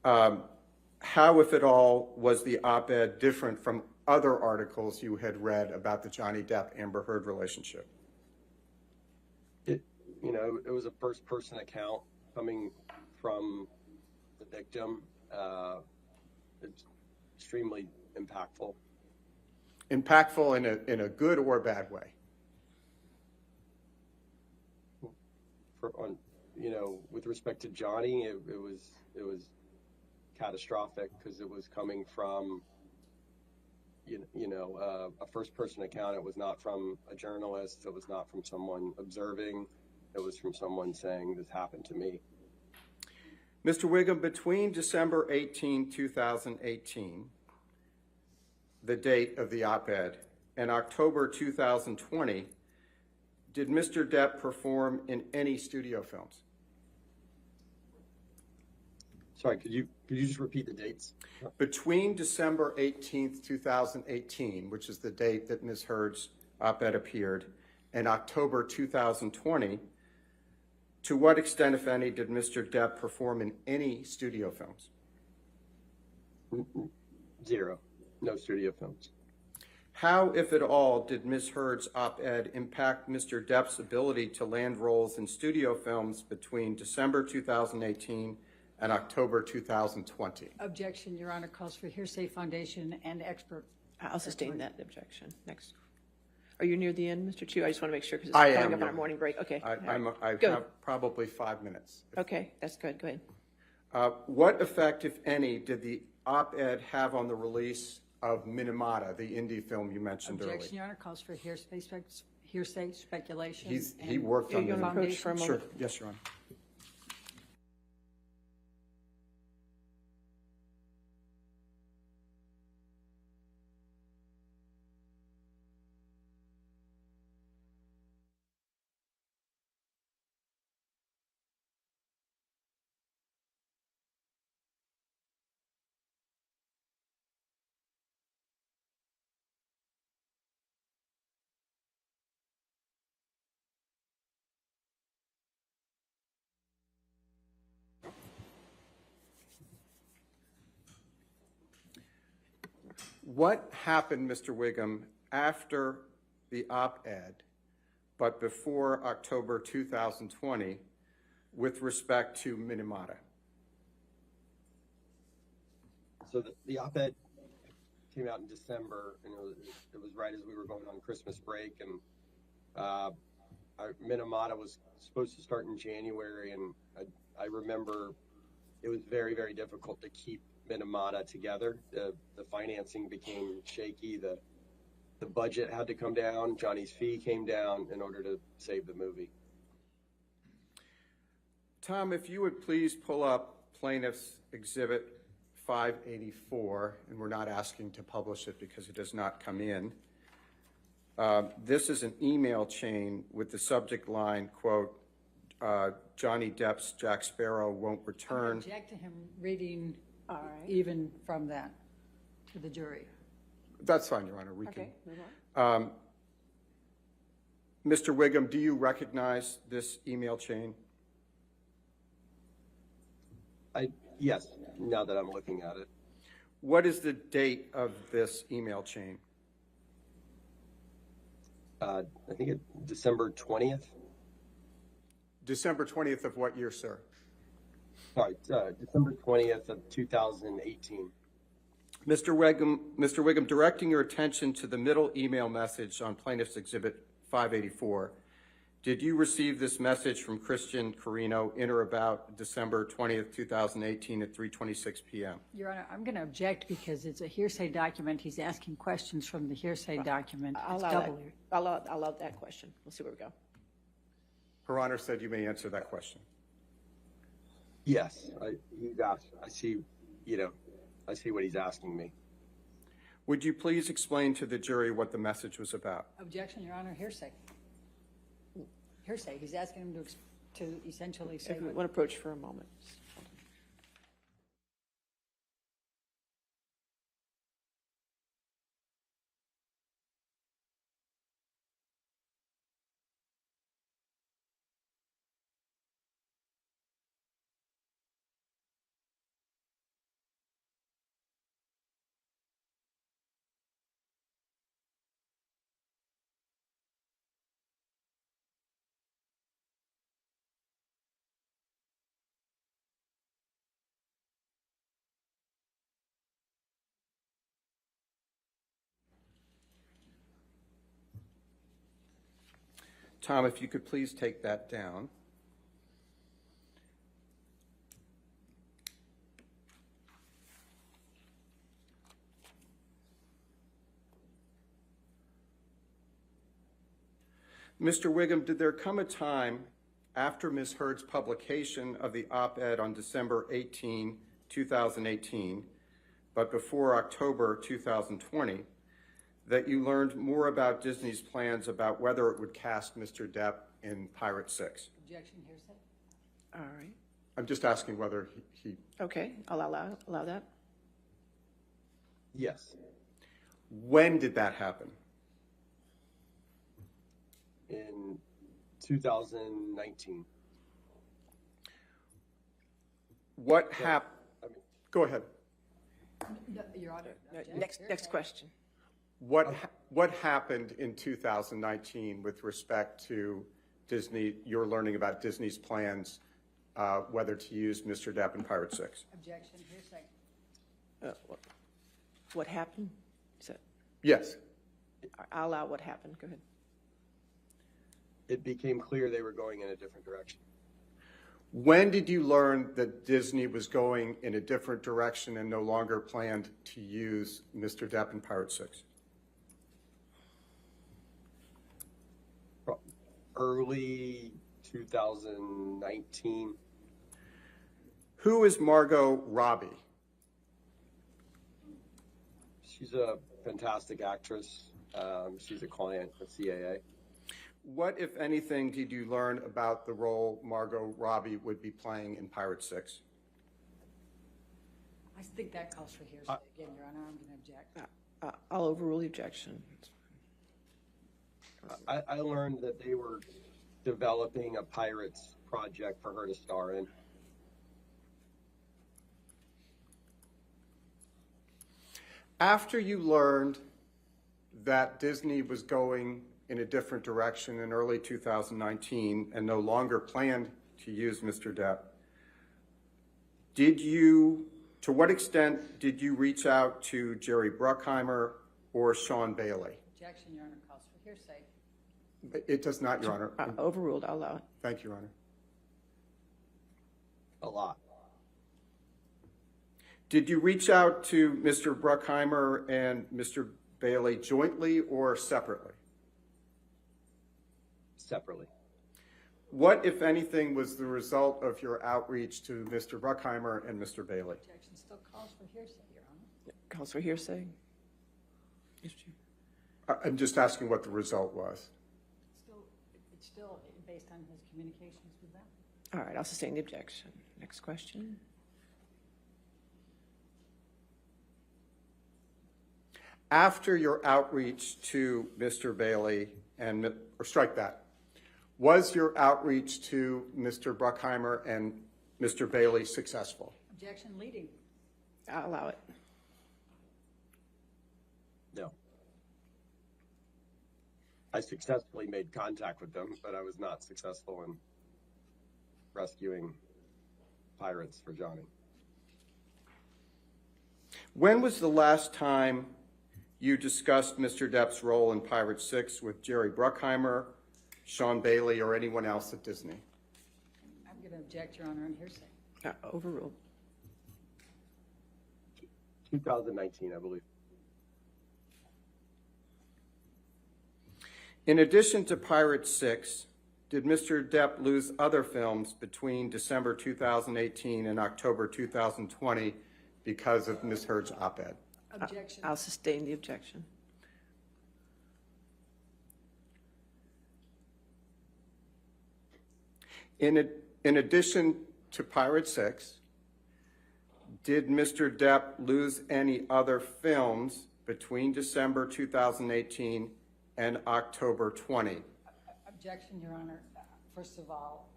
Speaker 5: How, if at all, was the op-ed different from other articles you had read about the Johnny Depp-Amber Heard relationship?
Speaker 6: It was a first-person account coming from the victim. It's extremely impactful.
Speaker 5: Impactful in a good or bad way?
Speaker 6: With respect to Johnny, it was catastrophic because it was coming from a first-person account. It was not from a journalist. It was not from someone observing. It was from someone saying, this happened to me.
Speaker 5: Mr. Whigham, between December 18, 2018, the date of the op-ed, and October 2020, did Mr. Depp perform in any studio films?
Speaker 6: Sorry, could you just repeat the dates?
Speaker 5: Between December 18th, 2018, which is the date that Ms. Heard's op-ed appeared, and October 2020, to what extent, if any, did Mr. Depp perform in any studio films?
Speaker 6: Zero. No studio films.
Speaker 5: How, if at all, did Ms. Heard's op-ed impact Mr. Depp's ability to land roles in studio films between December 2018 and October 2020?
Speaker 7: Objection, Your Honor. Calls for hearsay foundation and expert.
Speaker 2: I'll sustain that objection. Next. Are you near the end, Mr. Chu? I just want to make sure because
Speaker 5: I
Speaker 2: it's
Speaker 5: am,
Speaker 2: coming up on
Speaker 5: Your
Speaker 2: our morning break. Okay.
Speaker 5: I
Speaker 2: Go.
Speaker 5: have probably 5 minutes.
Speaker 2: Okay, that's good. Go ahead.
Speaker 5: What effect, if any, did the op-ed have on the release of Minamata, the indie film you mentioned
Speaker 7: Objection,
Speaker 5: earlier?
Speaker 7: Your Honor. Calls for hearsay speculation.
Speaker 5: He worked on
Speaker 2: You want to approach for a
Speaker 5: Sure.
Speaker 2: moment?
Speaker 5: Yes, Your Honor. What happened, Mr. Whigham, after the op-ed, but before October 2020, with respect to Minamata?
Speaker 6: So the op-ed came out in December, and it was right as we were going on Christmas break, and Minamata was supposed to start in January, and I remember it was very, very difficult to keep Minamata together. The financing became shaky. The budget had to come down. Johnny's fee came down in order to save the movie.
Speaker 5: Tom, if you would please pull up Plaintiff's Exhibit 584, and we're not asking to publish it because it does not come in. This is an email chain with the subject line, quote, Johnny Depp's Jack Sparrow won't
Speaker 7: I
Speaker 5: return.
Speaker 7: object to him reading
Speaker 2: All right.
Speaker 7: even from that to the jury.
Speaker 5: That's fine, Your Honor. We
Speaker 2: Okay,
Speaker 5: can.
Speaker 2: move on.
Speaker 5: Mr. Whigham, do you recognize this email chain?
Speaker 6: Yes, now that I'm looking at it.
Speaker 5: What is the date of this email chain?
Speaker 6: I think it's December 20th.
Speaker 5: December 20th of what year, sir?
Speaker 6: Sorry, December 20th of 2018.
Speaker 5: Mr. Whigham, directing your attention to the middle email message on Plaintiff's Exhibit 584, did you receive this message from Christian Carino in or about December 20th, 2018 at 3:26 p.m.?
Speaker 7: Your Honor, I'm going to object because it's a hearsay document. He's asking questions from the hearsay document.
Speaker 2: I'll
Speaker 7: It's
Speaker 2: allow that.
Speaker 7: double.
Speaker 2: I'll allow that question. We'll see where we go.
Speaker 5: Her Honor said you may answer that question.
Speaker 6: Yes, he's asked. I see what he's asking me.
Speaker 5: Would you please explain to the jury what the message was about?
Speaker 7: Objection, Your Honor, hearsay. Hearsay. He's asking him to essentially say.
Speaker 2: If we want to approach for a moment.
Speaker 5: Tom, if you could please take that down. Mr. Whigham, did there come a time after Ms. Heard's publication of the op-ed on December 18, 2018, but before October 2020, that you learned more about Disney's plans about whether it would cast Mr. Depp in Pirate 6?
Speaker 7: Objection, hearsay.
Speaker 2: All right.
Speaker 5: I'm just asking whether he
Speaker 2: Okay, I'll allow that.
Speaker 6: Yes,
Speaker 5: when did that happen?
Speaker 6: in 2019.
Speaker 5: What happened? Go ahead.
Speaker 7: No, Your Honor. objection,
Speaker 2: Next
Speaker 7: hearsay.
Speaker 2: question.
Speaker 5: What happened in 2019 with respect to Disney, your learning about Disney's plans, whether to use Mr. Depp in Pirate 6?
Speaker 7: Objection, hearsay.
Speaker 2: What happened? Is that,
Speaker 5: Yes.
Speaker 2: I'll allow what happened. Go ahead.
Speaker 6: It became clear they were going in a different direction.
Speaker 5: When did you learn that Disney was going in a different direction and no longer planned to use Mr. Depp in Pirate 6?
Speaker 6: Early 2019.
Speaker 5: Who is Margot Robbie?
Speaker 6: She's a fantastic actress. She's a client of CAA.
Speaker 5: What, if anything, did you learn about the role Margot Robbie would be playing in Pirate 6?
Speaker 7: I think that calls for hearsay. Again, Your Honor, I'm going to object.
Speaker 2: I'll overrule the objection.
Speaker 6: I learned that they were developing a Pirates project for her to star in.
Speaker 5: After you learned that Disney was going in a different direction in early 2019 and no longer planned to use Mr. Depp, to what extent did you reach out to Jerry Bruckheimer or Sean Bailey?
Speaker 7: Objection, Your Honor, calls for hearsay.
Speaker 5: It does not, Your Honor.
Speaker 2: Overruled. I'll allow it.
Speaker 5: Thank you, Your Honor.
Speaker 6: A lot.
Speaker 5: Did you reach out to Mr. Bruckheimer and Mr. Bailey jointly or separately?
Speaker 6: Separately.
Speaker 5: What, if anything, was the result of your outreach to Mr. Bruckheimer and Mr. Bailey?
Speaker 7: Objection still calls for hearsay, Your Honor.
Speaker 2: Calls for hearsay.
Speaker 5: I'm just asking what the result was.
Speaker 7: It's still based on his communications with them.
Speaker 2: All right, I'll sustain the objection. Next question.
Speaker 5: After your outreach to Mr. Bailey or strike that, was your outreach to Mr. Bruckheimer and Mr. Bailey successful?
Speaker 7: Objection leading.
Speaker 2: I'll allow it.
Speaker 6: No. I successfully made contact with them, but I was not successful in rescuing pirates for Johnny.
Speaker 5: When was the last time you discussed Mr. Depp's role in Pirate 6 with Jerry Bruckheimer, Sean Bailey, or anyone else at Disney?
Speaker 7: I'm going to object, Your Honor, on hearsay.
Speaker 2: Overruled.
Speaker 6: 2019, I believe.
Speaker 5: In addition to Pirate 6, did Mr. Depp lose other films between December 2018 and October 2020 because of Ms. Heard's op-ed?
Speaker 7: Objection.
Speaker 2: I'll sustain the objection.
Speaker 5: In addition to Pirate 6, did Mr. Depp lose any other films between December 2018 and October 20?
Speaker 7: Objection, Your Honor. First of all,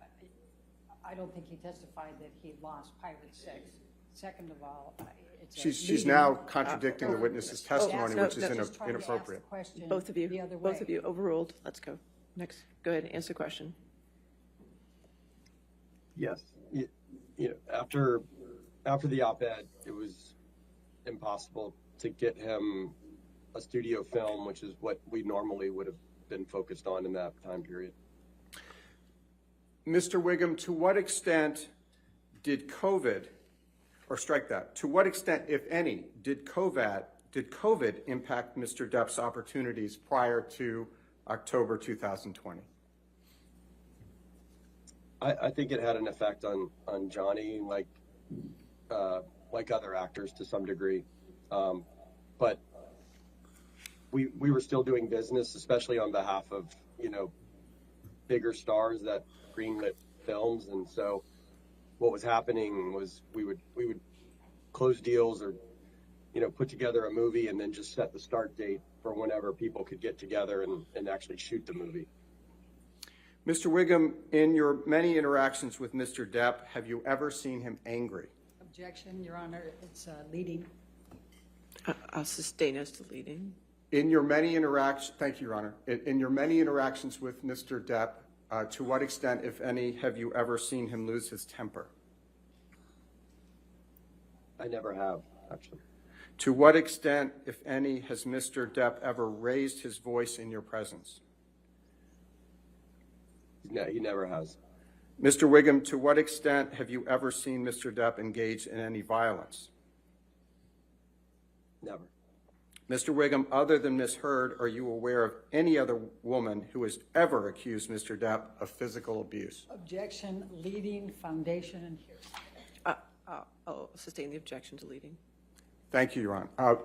Speaker 7: I don't think he testified that he lost Pirate 6. Second of all, it's a
Speaker 5: She's
Speaker 7: leading-
Speaker 5: now contradicting the witness's testimony,
Speaker 2: no,
Speaker 5: which is
Speaker 2: no,
Speaker 7: Just trying to ask the
Speaker 5: inappropriate.
Speaker 7: question
Speaker 2: Both of you.
Speaker 7: the other way.
Speaker 2: Both of you. Overruled. Let's go. Next. Go ahead. Answer the question.
Speaker 6: Yes. After the op-ed, it was impossible to get him a studio film, which is what we normally would have been focused on in that time period.
Speaker 5: Mr. Whigham, to what extent did COVID, or strike that, to what extent, if any, did COVID impact Mr. Depp's opportunities prior to October 2020?
Speaker 6: I think it had an effect on Johnny, like other actors to some degree, but we were still doing business, especially on behalf of bigger stars that greenlit films, and so what was happening was we would close deals or put together a movie and then just set the start date for whenever people could get together and actually shoot the movie.
Speaker 5: Mr. Whigham, in your many interactions with Mr. Depp, have you ever seen him angry?
Speaker 7: Objection, Your Honor. It's leading.
Speaker 2: I'll sustain as to leading.
Speaker 5: In your many interactions, thank you, Your Honor. In your many interactions with Mr. Depp, to what extent, if any, have you ever seen him lose his temper?
Speaker 6: I never have, actually.
Speaker 5: To what extent, if any, has Mr. Depp ever raised his voice in your presence?
Speaker 6: No, he never has.
Speaker 5: Mr. Whigham, to what extent have you ever seen Mr. Depp engage in any violence?
Speaker 6: Never.
Speaker 5: Mr. Whigham, other than Ms. Heard, are you aware of any other woman who has ever accused Mr. Depp of physical abuse?
Speaker 7: Objection, leading, foundation, and hearsay.
Speaker 2: I'll sustain the objection to leading.
Speaker 5: Thank you, Your Honor.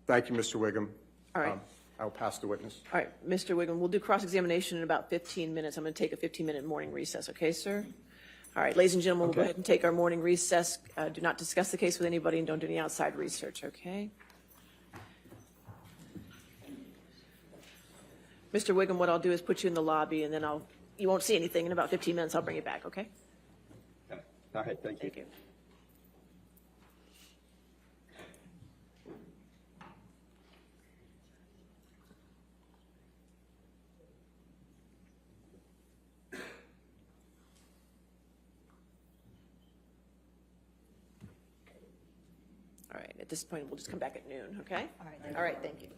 Speaker 5: Thank you, Mr. Whigham.
Speaker 2: All right.
Speaker 5: I'll pass the witness.
Speaker 2: All right, Mr. Whigham, we'll do cross-examination in about 15 minutes. I'm going to take a 15-minute morning recess, okay, sir? All right, ladies and gentlemen, we'll go ahead and take our morning recess. Do not discuss the case with anybody and don't do any outside research, okay? Mr. Whigham, what I'll do is put you in the lobby, and then you won't see anything. In about 15 minutes, I'll bring you back, okay?
Speaker 6: Okay. All right, thank you.
Speaker 2: Thank you. All right, at this point, we'll just come back at noon, okay?
Speaker 7: All right.
Speaker 2: All right, thank you.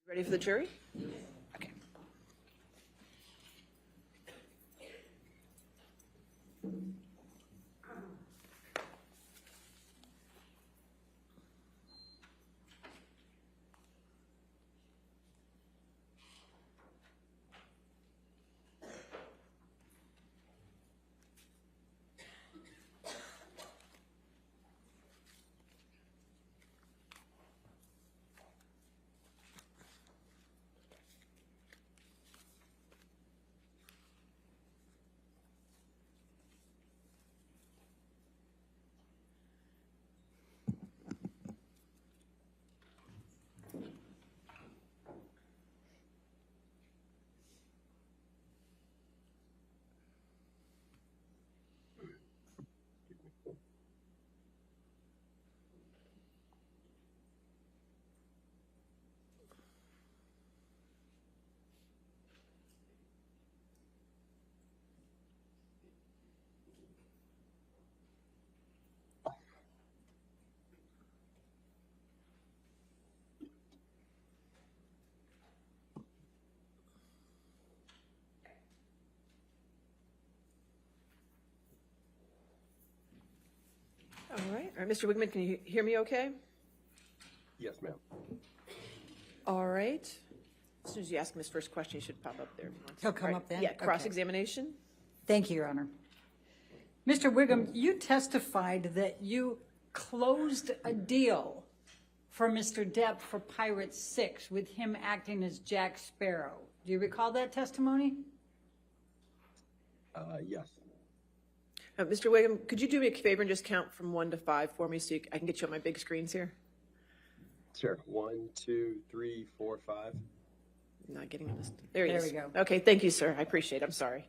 Speaker 2: Ready for the jury? Okay. All right, Mr. Whigham, can you hear me okay?
Speaker 6: Yes, ma'am.
Speaker 2: All right. As soon as you ask him his first question, he should pop up there.
Speaker 7: He'll come
Speaker 2: Right.
Speaker 7: up then?
Speaker 2: Yeah,
Speaker 7: Okay.
Speaker 2: cross-examination.
Speaker 7: Thank you, Your Honor. Mr. Whigham, you testified that you closed a deal for Mr. Depp for Pirate 6 with him acting as Jack Sparrow. Do you recall that testimony?
Speaker 6: Yes.
Speaker 2: Mr. Whigham, could you do me a favor and just count from 1 to 5 for me so I can get you on my big screens here?
Speaker 6: Sure. 1, 2, 3, 4, 5.
Speaker 2: Not getting on this. There he
Speaker 7: There
Speaker 2: is.
Speaker 7: we go.
Speaker 2: Okay, thank you, sir. I appreciate it. I'm sorry.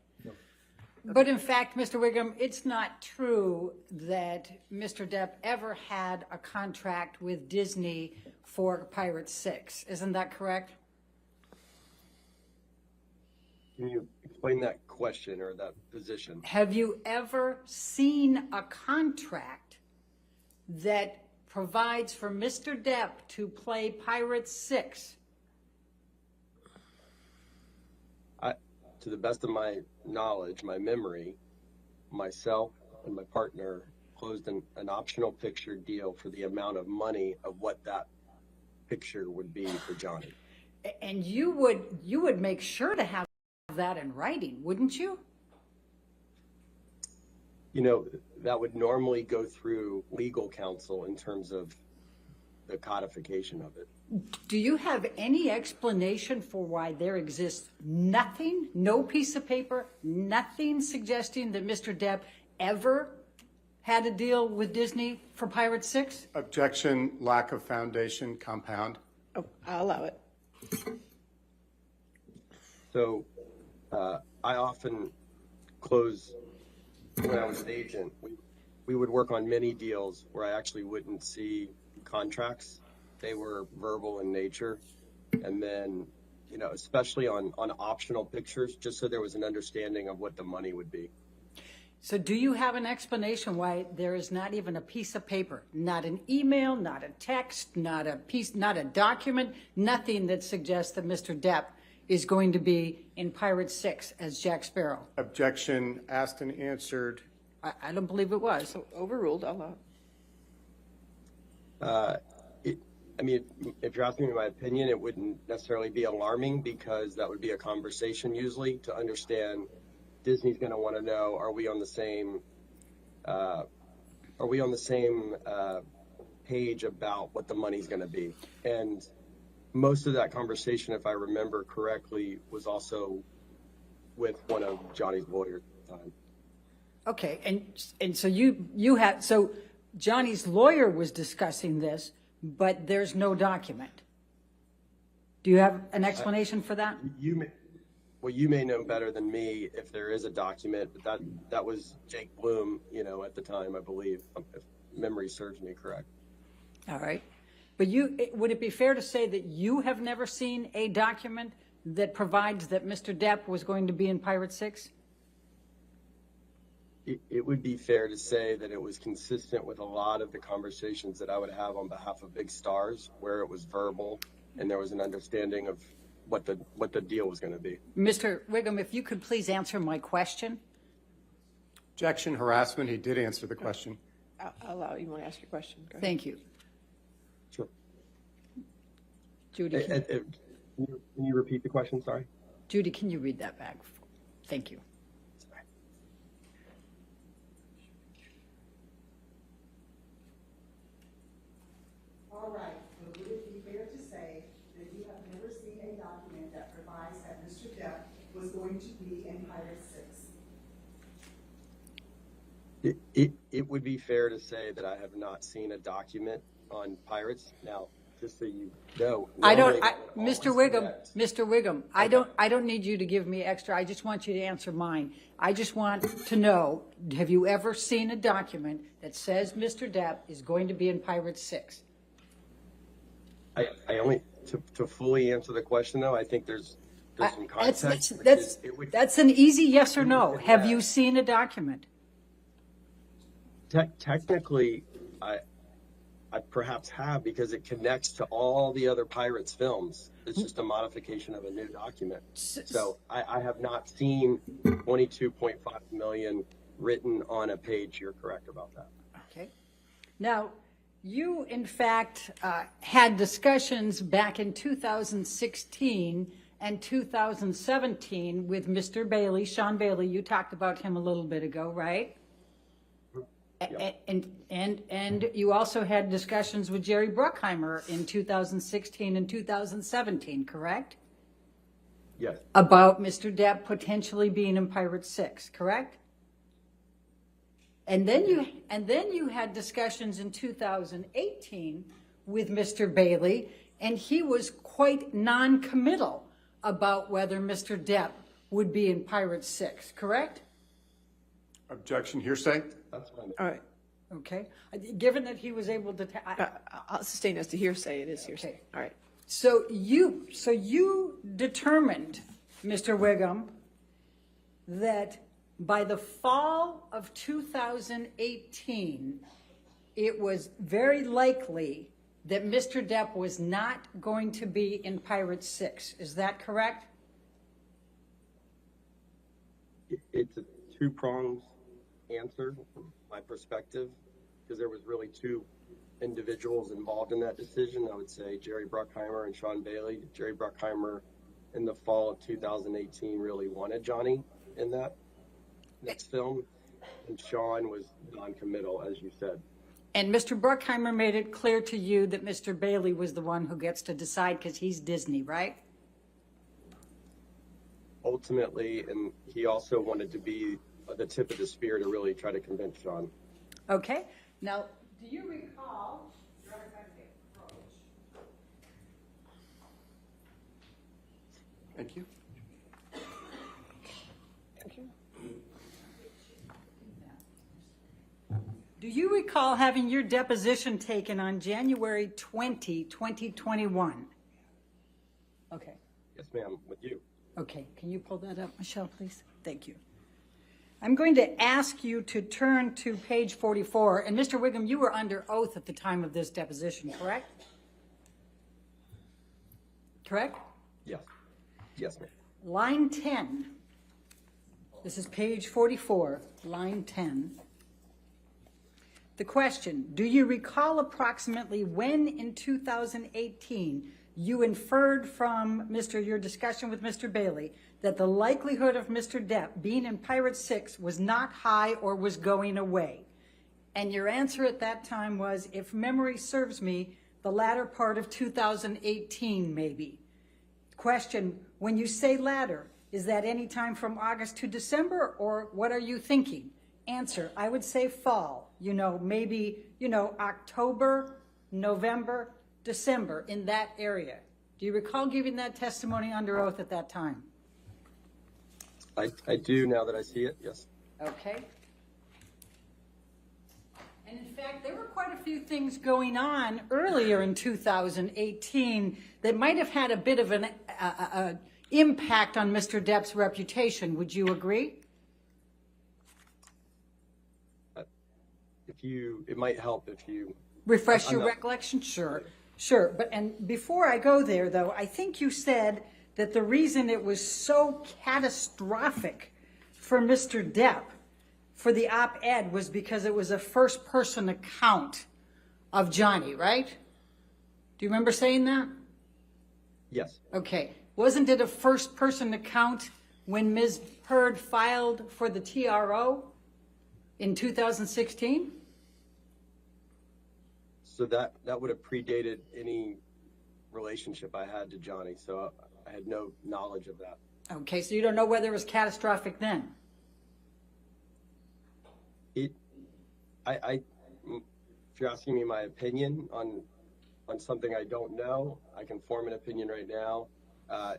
Speaker 7: But in fact, Mr. Whigham, it's not true that Mr. Depp ever had a contract with Disney for Pirate 6. Isn't that correct?
Speaker 6: Can you explain that question or that position?
Speaker 7: Have you ever seen a contract that provides for Mr. Depp to play Pirate 6?
Speaker 6: To the best of my knowledge, my memory, myself and my partner closed an optional picture deal for the amount of money of what that picture would be for Johnny.
Speaker 7: And you would make sure to have that in writing, wouldn't you?
Speaker 6: You know, that would normally go through legal counsel in terms of the codification of it.
Speaker 7: Do you have any explanation for why there exists nothing, no piece of paper, nothing suggesting that Mr. Depp ever had a deal with Disney for Pirate 6?
Speaker 5: Objection, lack of foundation, compound.
Speaker 2: Oh, I'll allow it.
Speaker 6: So I often close, when I was an agent, we would work on many deals where I actually wouldn't see contracts. They were verbal in nature. And then, you know, especially on optional pictures, just so there was an understanding of what the money would be.
Speaker 7: So do you have an explanation why there is not even a piece of paper, not an email, not a text, not a document, nothing that suggests that Mr. Depp is going to be in Pirate 6 as Jack Sparrow?
Speaker 5: Objection, asked and answered.
Speaker 7: I don't believe it was.
Speaker 2: So overruled, I'll allow it.
Speaker 6: I mean, if you're asking me my opinion, it wouldn't necessarily be alarming because that would be a conversation usually to understand. Disney's going to want to know: are we on the same? Page about what the money's going to be? And most of that conversation, if I remember correctly, was also with one of Johnny's lawyers at the time.
Speaker 7: Okay, and so you had, so Johnny's lawyer was discussing this, but there's no document. Do you have an explanation for that?
Speaker 6: You may know better than me if there is a document, but that was Jake Bloom, you know, at the time, I believe, if memory serves me correct.
Speaker 7: All right. But would it be fair to say that you have never seen a document that provides that Mr. Depp was going to be in Pirate 6?
Speaker 6: It would be fair to say that it was consistent with a lot of the conversations that I would have on behalf of big stars, where it was verbal and there was an understanding of what the deal was going to be.
Speaker 7: Mr. Whigham, if you could please answer my question.
Speaker 5: Objection, harassment. He did answer the question.
Speaker 2: I'll allow you. Want to ask your question? Go ahead.
Speaker 7: Thank you.
Speaker 6: Sure.
Speaker 7: Judy,
Speaker 6: Can you repeat the question? Sorry.
Speaker 7: Judy, can you read that back? Thank you.
Speaker 8: All right, but would it be fair to say that you have never seen a document that provides that Mr. Depp was going to be in Pirate 6?
Speaker 6: It would be fair to say that I have not seen a document on pirates. Now, just so you know,
Speaker 7: Mr. Whigham, I don't need you to give me extra. I just want you to answer mine. I just want to know, have you ever seen a document that says Mr. Depp is going to be in Pirate 6?
Speaker 6: I only to fully answer the question though. I think there's some context.
Speaker 7: That's an easy yes or no. Have you seen a document?
Speaker 6: Technically, I perhaps have, because it connects to all the other Pirates films. It's just a modification of a new document. So I have not seen 22.5 million written on a page. You're correct about that.
Speaker 7: Okay. Now, you, in fact, had discussions back in 2016 and 2017 with Mr. Bailey, Sean Bailey. You talked about him a little bit ago, right?
Speaker 6: Yeah.
Speaker 7: And you also had discussions with Jerry Bruckheimer in 2016 and 2017, correct?
Speaker 6: Yes.
Speaker 7: About Mr. Depp potentially being in Pirate 6, correct? And then you had discussions in 2018 with Mr. Bailey, and he was quite non-committal about whether Mr. Depp would be in Pirate 6, correct?
Speaker 5: Objection, hearsay.
Speaker 6: That's fine.
Speaker 2: All right.
Speaker 7: Okay. Given that he was able to,
Speaker 2: I'll sustain as to hearsay. It is hearsay.
Speaker 7: Okay.
Speaker 2: All right.
Speaker 7: So you determined, Mr. Whigham, that by the fall of 2018, it was very likely that Mr. Depp was not going to be in Pirate 6. Is that correct?
Speaker 6: It's a two-pronged answer from my perspective, because there was really two individuals involved in that decision. I would say Jerry Bruckheimer and Sean Bailey. Jerry Bruckheimer in the fall of 2018 really wanted Johnny in that next film, and Sean was non-committal, as you said.
Speaker 7: And Mr. Bruckheimer made it clear to you that Mr. Bailey was the one who gets to decide because he's Disney, right?
Speaker 6: Ultimately, and he also wanted to be the tip of the spear to really try to convince Sean.
Speaker 7: Okay. Now, do you recall?
Speaker 5: Thank you.
Speaker 7: Do you recall having your deposition taken on January 20, 2021? Okay.
Speaker 6: Yes, ma'am, with you.
Speaker 7: Okay. Can you pull that up, Michelle, please? Thank you. I'm going to ask you to turn to page 44. And Mr. Whigham, you were under oath at the time of this deposition, correct? Correct?
Speaker 6: Yes. Yes, ma'am.
Speaker 7: Line 10. This is page 44, line 10. The question, do you recall approximately when in 2018 you inferred from your discussion with Mr. Bailey that the likelihood of Mr. Depp being in Pirate 6 was not high or was going away? And your answer at that time was, if memory serves me, the latter part of 2018 maybe. Question, when you say latter, is that any time from August to December, or what are you thinking? Answer, I would say fall, maybe, October, November, December, in that area. Do you recall giving that testimony under oath at that time?
Speaker 6: I do, now that I see it, yes.
Speaker 7: Okay. And in fact, there were quite a few things going on earlier in 2018 that might have had a bit of an impact on Mr. Depp's reputation. Would you agree?
Speaker 6: It might help if you
Speaker 7: Refresh your recollection? Sure. Sure, and before I go there, though, I think you said that the reason it was so catastrophic for Mr. Depp for the op-ed was because it was a first-person account of Johnny, right? Do you remember saying that?
Speaker 6: Yes.
Speaker 7: Okay. Wasn't it a first-person account when Ms. Heard filed for the TRO in 2016?
Speaker 6: So that would have predated any relationship I had to Johnny, so I had no knowledge of that.
Speaker 7: Okay, so you don't know whether it was catastrophic then?
Speaker 6: If you're asking me my opinion on something I don't know, I can form an opinion right now.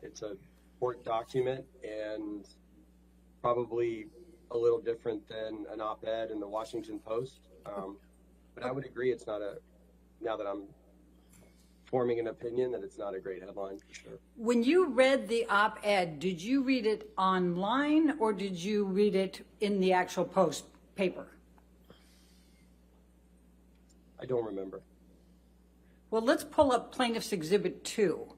Speaker 6: It's a court document and probably a little different than an op-ed in the Washington Post. But I would agree it's not now that I'm forming an opinion, that it's not a great headline for sure.
Speaker 7: When you read the op-ed, did you read it online or did you read it in the actual Post paper?
Speaker 6: I don't remember.
Speaker 7: Well, let's pull up Plaintiff's Exhibit 2.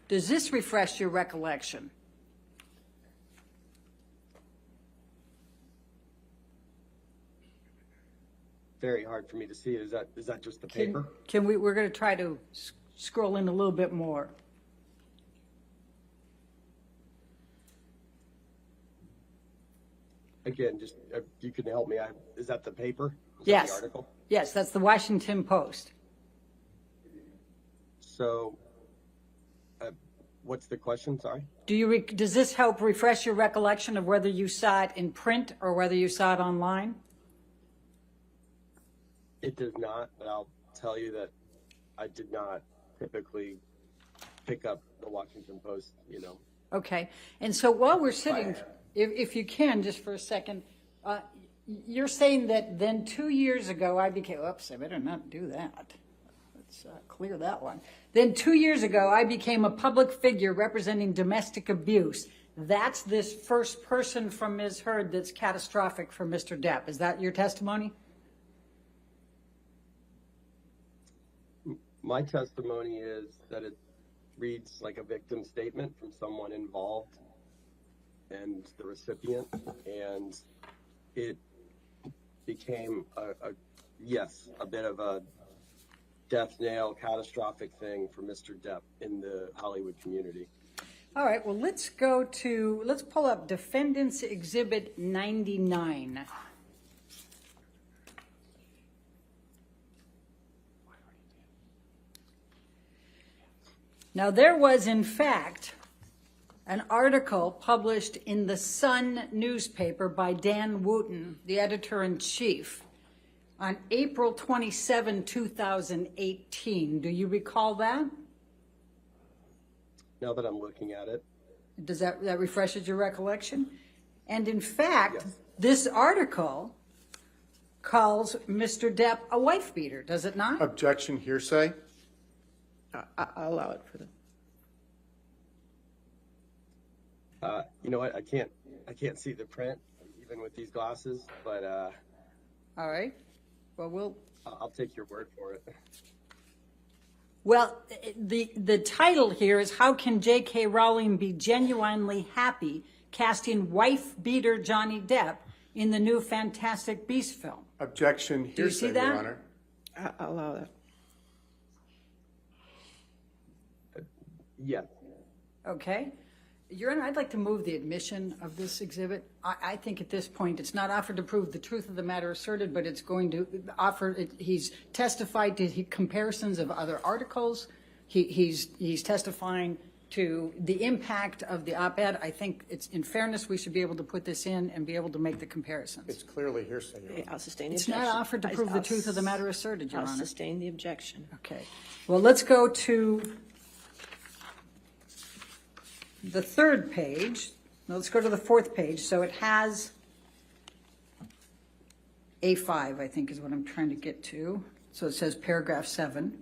Speaker 7: Does this refresh your recollection?
Speaker 6: Very hard for me to see. Is that just the paper?
Speaker 7: We're going to try to scroll in a little bit more.
Speaker 6: Again, just you can help me. Is that the paper? Is
Speaker 7: Yes.
Speaker 6: that the article?
Speaker 7: Yes, that's the Washington Post.
Speaker 6: So, what's the question? Sorry.
Speaker 7: Does this help refresh your recollection of whether you saw it in print or whether you saw it online?
Speaker 6: It does not, but I'll tell you that I did not typically pick up the Washington Post,
Speaker 7: Okay, and so while we're sitting, if you can, just for a second, you're saying that then 2 years ago I became, oops, I better not do that. Let's clear that one. Then 2 years ago I became a public figure representing domestic abuse. That's this first person from Ms. Heard that's catastrophic for Mr. Depp. Is that your testimony?
Speaker 6: My testimony is that it reads like a victim statement from someone involved and the recipient, and it became a bit of a death nail, catastrophic thing for Mr. Depp in the Hollywood community.
Speaker 7: All right, well, let's pull up Defendant's Exhibit 99. Now, there was, in fact, an article published in the Sun newspaper by Dan Wooten, the editor-in-chief, on April 27, 2018. Do you recall that?
Speaker 6: Now that I'm looking at it.
Speaker 7: Does that refreshes your recollection? And in fact,
Speaker 6: Yes.
Speaker 7: This article calls Mr. Depp a wife beater, does it not?
Speaker 5: Objection, hearsay.
Speaker 2: I'll allow it for them.
Speaker 6: You know what? I can't see the print even with these glasses, but
Speaker 7: All right. Well,
Speaker 6: I'll take your word for it.
Speaker 7: Well, the title here is How Can J.K. Rowling Be Genuinely Happy Casting Wife-Beater Johnny Depp in the new Fantastic Beasts film?
Speaker 5: Objection,
Speaker 7: Do you see
Speaker 5: hearsay,
Speaker 7: that?
Speaker 5: Your Honor.
Speaker 2: I'll allow that.
Speaker 6: Yeah.
Speaker 7: Okay. Your Honor, I'd like to move the admission of this exhibit. I think at this point, it's not offered to prove the truth of the matter asserted, but it's going to he's testified to comparisons of other articles. He's testifying to the impact of the op-ed. I think it's, in fairness, we should be able to put this in and be able to make the comparisons.
Speaker 5: It's clearly hearsay, Your Honor.
Speaker 2: I'll sustain the
Speaker 7: It's
Speaker 2: objection.
Speaker 7: not offered to prove the truth of the matter asserted, Your
Speaker 2: I'll
Speaker 7: Honor.
Speaker 2: sustain the objection.
Speaker 7: Okay. Well, let's go to the third page. No, let's go to the fourth page. So it has A5, I think is what I'm trying to get to. So it says paragraph 7.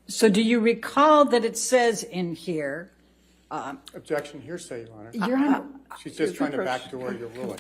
Speaker 7: So do you recall that it says in here,
Speaker 5: Objection, hearsay, Your Honor.
Speaker 7: Your Honor,
Speaker 5: She's just trying to backdoor your ruling.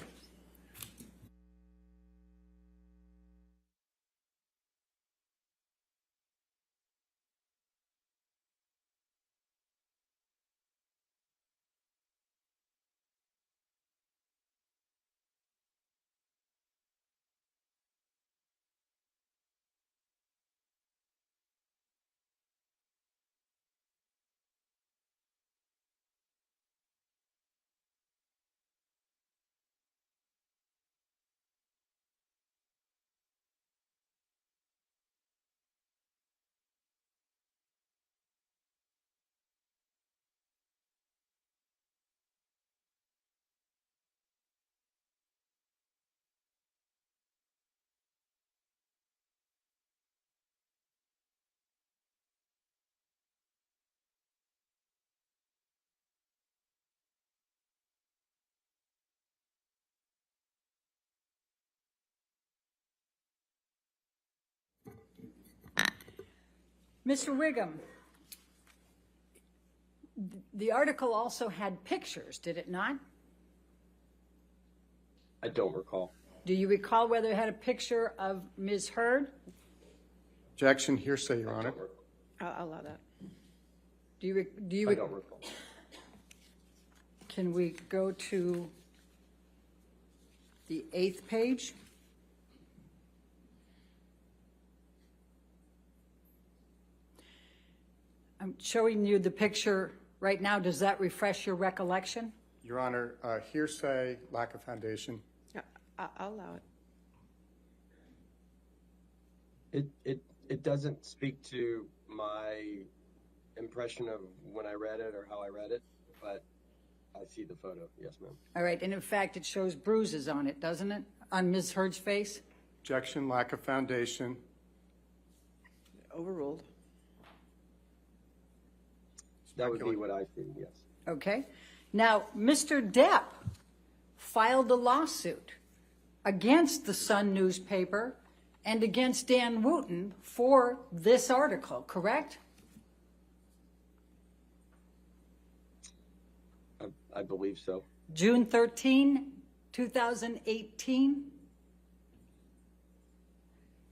Speaker 7: Mr. Whigham, the article also had pictures, did it not?
Speaker 6: I don't recall.
Speaker 7: Do you recall whether it had a picture of Ms. Heard?
Speaker 5: Objection, hearsay, Your Honor.
Speaker 2: I'll allow that.
Speaker 6: I don't recall.
Speaker 7: Can we go to the 8th page? I'm showing you the picture right now. Does that refresh your recollection?
Speaker 5: Your Honor, hearsay, lack of foundation.
Speaker 2: Yeah, I'll allow it.
Speaker 6: It doesn't speak to my impression of when I read it or how I read it, but I see the photo. Yes, ma'am.
Speaker 7: All right, and in fact, it shows bruises on it, doesn't it? On Ms. Heard's face?
Speaker 5: Objection, lack of foundation.
Speaker 2: Overruled.
Speaker 6: That would be what I see, yes.
Speaker 7: Okay. Now, Mr. Depp filed a lawsuit against the Sun newspaper and against Dan Wooten for this article, correct?
Speaker 6: I believe so.
Speaker 7: June 13, 2018.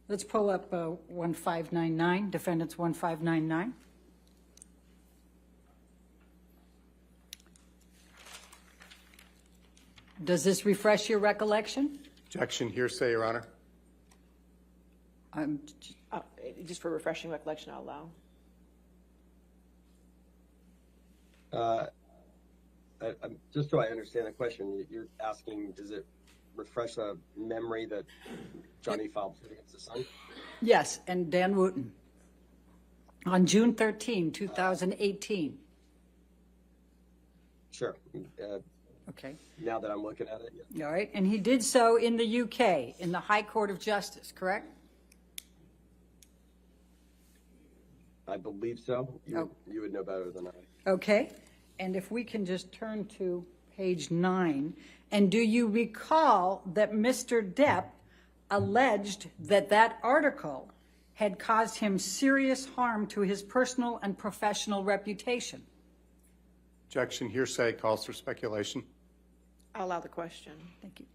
Speaker 7: Let's pull up 1599, defendants 1599. Does this refresh your recollection?
Speaker 5: Objection, hearsay, Your Honor.
Speaker 2: Just for refreshing recollection, I'll allow.
Speaker 6: Just so I understand the question, you're asking, does it refresh a memory that Johnny filed suit against the Sun?
Speaker 7: Yes, and Dan Wooten. On June 13, 2018.
Speaker 6: Sure.
Speaker 7: Okay.
Speaker 6: Now that I'm looking at it, yes.
Speaker 7: All right, and he did so in the UK, in the High Court of Justice, correct?
Speaker 6: I believe so. You would know better than I.
Speaker 7: Okay, and if we can just turn to page 9, and do you recall that Mr. Depp alleged that that article had caused him serious harm to his personal and professional reputation?
Speaker 5: Objection, hearsay, calls for speculation.
Speaker 2: I'll allow the question.
Speaker 7: Thank you.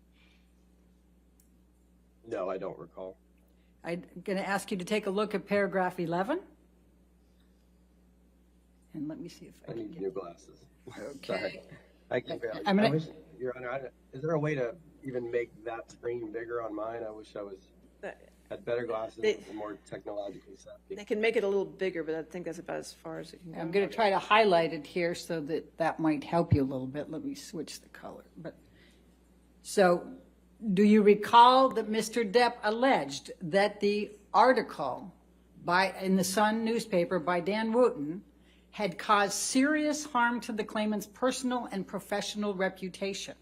Speaker 6: No, I don't recall.
Speaker 7: I'm going to ask you to take a look at paragraph 11. And let me see if I
Speaker 6: I
Speaker 7: can
Speaker 6: need
Speaker 7: get
Speaker 6: new glasses.
Speaker 7: Okay.
Speaker 6: Sorry. Thank you.
Speaker 7: I'm gonna-
Speaker 6: I wish, Your Honor, is there a way to even make that screen bigger on mine? I wish I had better glasses and more technologically savvy.
Speaker 2: They can make it a little bigger, but I think that's about as far as it can go.
Speaker 7: I'm going to try to highlight it here so that that might help you a little bit. Let me switch the color. So, do you recall that Mr. Depp alleged that the article in the Sun newspaper by Dan Wooten had caused serious harm to the claimant's personal and professional reputation?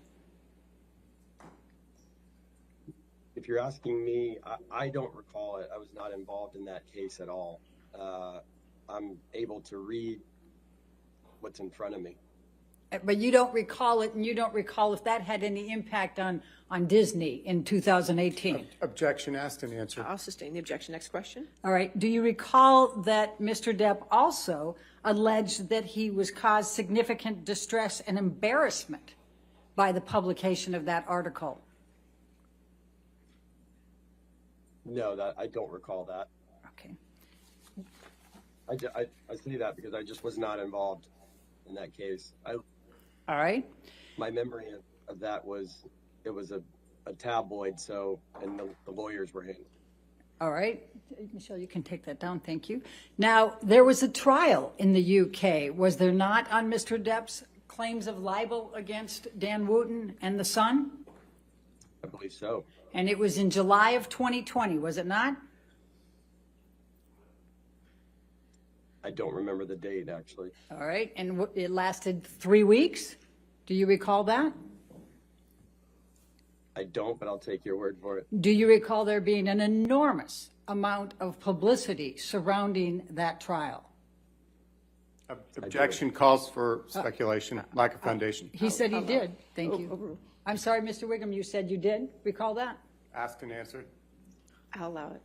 Speaker 6: If you're asking me, I don't recall it. I was not involved in that case at all. I'm able to read what's in front of me.
Speaker 7: But you don't recall it, and you don't recall if that had any impact on Disney in 2018.
Speaker 5: Objection asked and answered.
Speaker 2: I'll sustain the objection. Next question.
Speaker 7: All right. Do you recall that Mr. Depp also alleged that he was caused significant distress and embarrassment by the publication of that article?
Speaker 6: No, that I don't recall that.
Speaker 7: Okay.
Speaker 6: I say that because I just was not involved in that case.
Speaker 7: All right.
Speaker 6: My memory of that was it was a tabloid, so and the lawyers were in.
Speaker 7: All right. Michelle, you can take that down. Thank you. Now, there was a trial in the UK, was there not, on Mr. Depp's claims of libel against Dan Wooten and the Sun?
Speaker 6: I believe so.
Speaker 7: And it was in July of 2020, was it not?
Speaker 6: I don't remember the date, actually.
Speaker 7: All right. And it lasted 3 weeks? Do you recall that?
Speaker 6: I don't, but I'll take your word for it.
Speaker 7: Do you recall there being an enormous amount of publicity surrounding that trial?
Speaker 5: Objection calls for speculation, lack of foundation.
Speaker 7: He said he did. Thank you. I'm sorry, Mr. Whigham, you said you did recall that?
Speaker 5: Asked and answered.
Speaker 2: I'll allow it.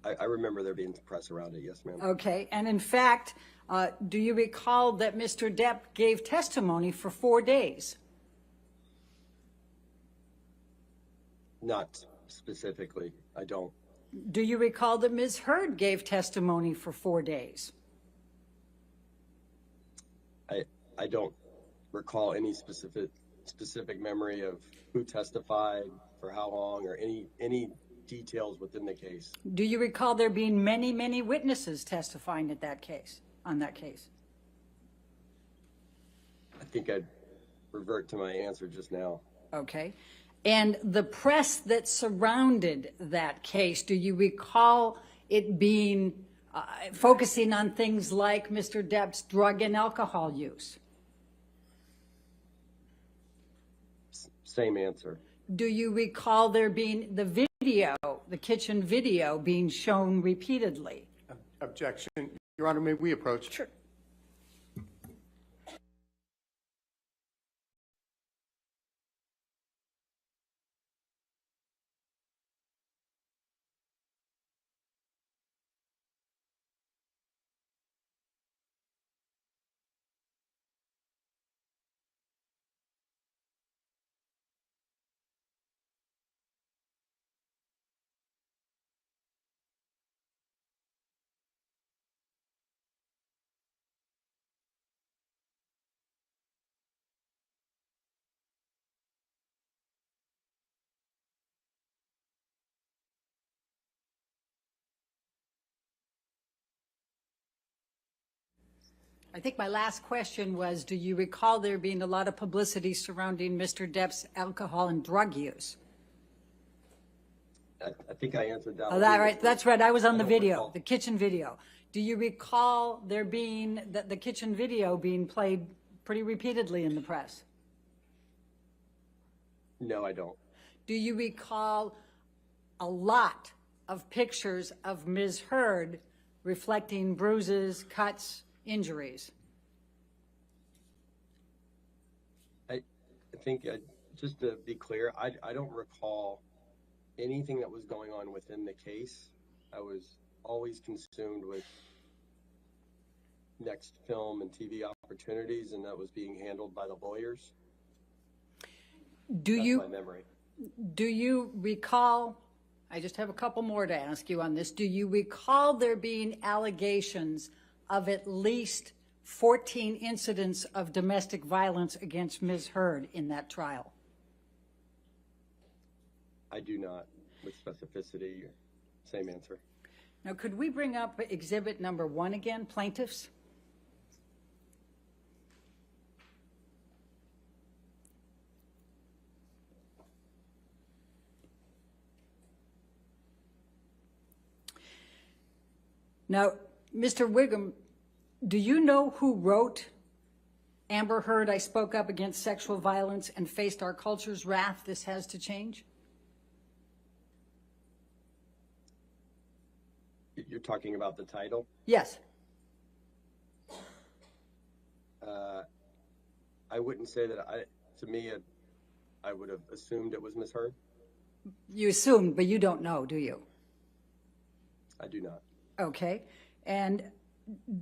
Speaker 6: I remember there being press around it, yes, ma'am.
Speaker 7: Okay. And in fact, do you recall that Mr. Depp gave testimony for 4 days?
Speaker 6: Not specifically, I don't.
Speaker 7: Do you recall that Ms. Heard gave testimony for 4 days?
Speaker 6: I don't recall any specific memory of who testified, for how long, or any details within the case.
Speaker 7: Do you recall there being many, many witnesses testifying at that case, on that case?
Speaker 6: I think I'd revert to my answer just now.
Speaker 7: Okay. And the press that surrounded that case, do you recall it being focusing on things like Mr. Depp's drug and alcohol use?
Speaker 6: Same answer.
Speaker 7: Do you recall there being the video, the kitchen video, being shown repeatedly?
Speaker 5: Objection. Your Honor, may we approach?
Speaker 2: Sure.
Speaker 7: I think my last question was, do you recall there being a lot of publicity surrounding Mr. Depp's alcohol and drug use?
Speaker 6: I think I answered that.
Speaker 7: Oh, that's right. I was on the video,
Speaker 6: recall.
Speaker 7: the kitchen video. Do you recall there being the kitchen video being played pretty repeatedly in the press?
Speaker 6: No, I don't.
Speaker 7: Do you recall a lot of pictures of Ms. Heard reflecting bruises, cuts, injuries?
Speaker 6: I think, just to be clear, I don't recall anything that was going on within the case. I was always consumed with next film and TV opportunities, and that was being handled by the lawyers. That's my memory.
Speaker 7: Do you recall, I just have a couple more to ask you on this, do you recall there being allegations of at least 14 incidents of domestic violence against Ms. Heard in that trial?
Speaker 6: I do not, with specificity. Same answer.
Speaker 7: Now, could we bring up exhibit number 1 again, plaintiffs? Now, Mr. Whigham, do you know who wrote Amber Heard, I spoke up against sexual violence and faced our culture's wrath? This has to change?
Speaker 6: You're talking about the title?
Speaker 7: Yes.
Speaker 6: wouldn't say that to me, I would have assumed it was misheard.
Speaker 7: You assumed, but you don't know, do you?
Speaker 6: I do not.
Speaker 7: Okay. And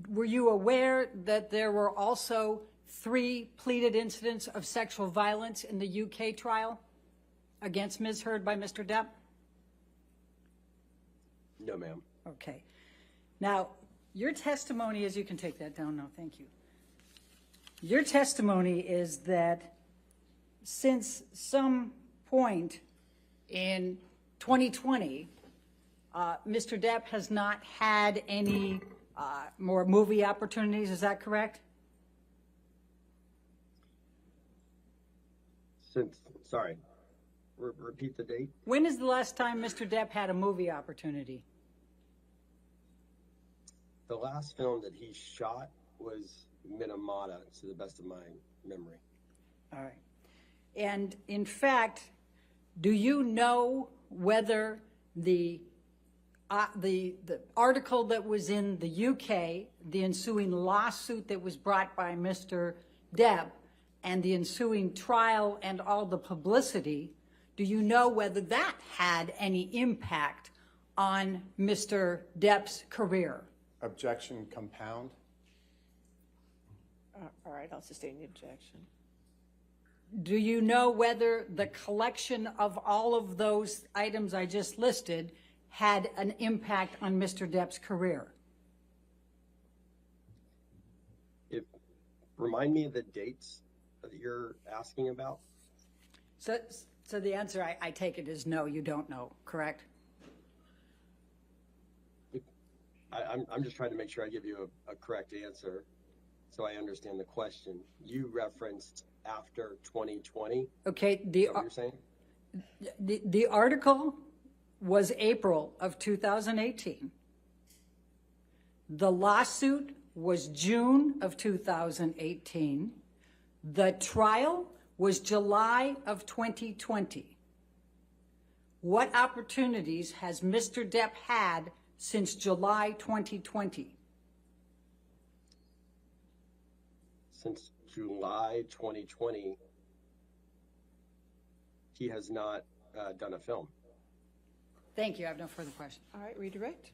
Speaker 7: were you aware that there were also 3 pleaded incidents of sexual violence in the UK trial against Ms. Heard by Mr. Depp?
Speaker 6: No, ma'am.
Speaker 7: Okay. Now, your testimony is, you can take that down now, thank you. Your testimony is that since some point in 2020, Mr. Depp has not had any more movie opportunities, is that correct?
Speaker 6: Sorry, repeat the date.
Speaker 7: When is the last time Mr. Depp had a movie opportunity?
Speaker 6: The last film that he shot was Minamata, to the best of my memory.
Speaker 7: All right. And in fact, do you know whether the article that was in the UK, the ensuing lawsuit that was brought by Mr. Depp, and the ensuing trial and all the publicity, do you know whether that had any impact on Mr. Depp's career?
Speaker 5: Objection compound.
Speaker 2: All right, I'll sustain the objection.
Speaker 7: Do you know whether the collection of all of those items I just listed had an impact on Mr. Depp's career?
Speaker 6: Remind me of the dates that you're asking about.
Speaker 7: So the answer, I take it, is no, you don't know, correct?
Speaker 6: I'm just trying to make sure I give you a correct answer so I understand the question. You referenced after 2020.
Speaker 7: Okay,
Speaker 6: Is that what you're saying?
Speaker 7: the article was April of 2018. The lawsuit was June of 2018. The trial was July of 2020. What opportunities has Mr. Depp had since July 2020?
Speaker 6: Since July 2020, he has not done a film.
Speaker 7: Thank you. I have no further questions.
Speaker 2: All right, redirect.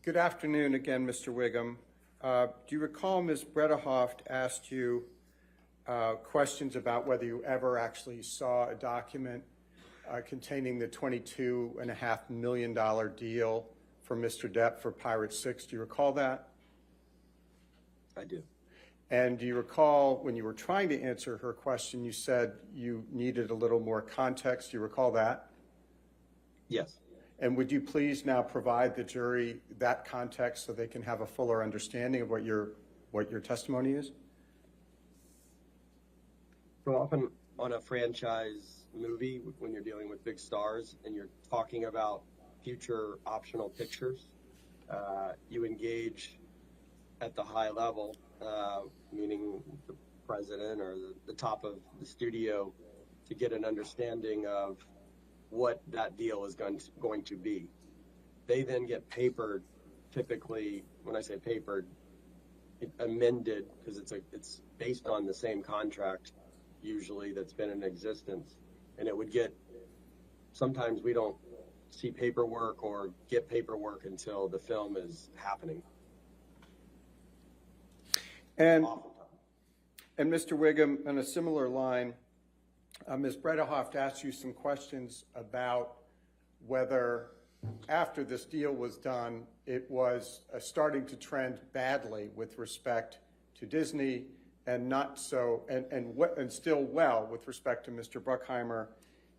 Speaker 5: Good afternoon again, Mr. Whigham. Do you recall Ms. Bredehoft asked you questions about whether you ever actually saw a document containing the $22.5 million deal for Mr. Depp for Pirate 6? Do you recall that?
Speaker 6: I do.
Speaker 5: And do you recall when you were trying to answer her question, you said you needed a little more context? Do you recall that?
Speaker 6: Yes.
Speaker 5: And would you please now provide the jury that context so they can have a fuller understanding of what your testimony is?
Speaker 6: So often on a franchise movie, when you're dealing with big stars and you're talking about future optional pictures, you engage at the high level, meaning the president or the top of the studio, to get an understanding of what that deal is going to be. They then get papered, typically, when I say papered, amended, because it's based on the same contract, usually, that's been in existence. And it would get, sometimes we don't see paperwork or get paperwork until the film is happening.
Speaker 5: And Mr. Whigham, on a similar line, Ms. Bredehoft asked you some questions about whether after this deal was done, it was starting to trend badly with respect to Disney and not so, and still well with respect to Mr. Bruckheimer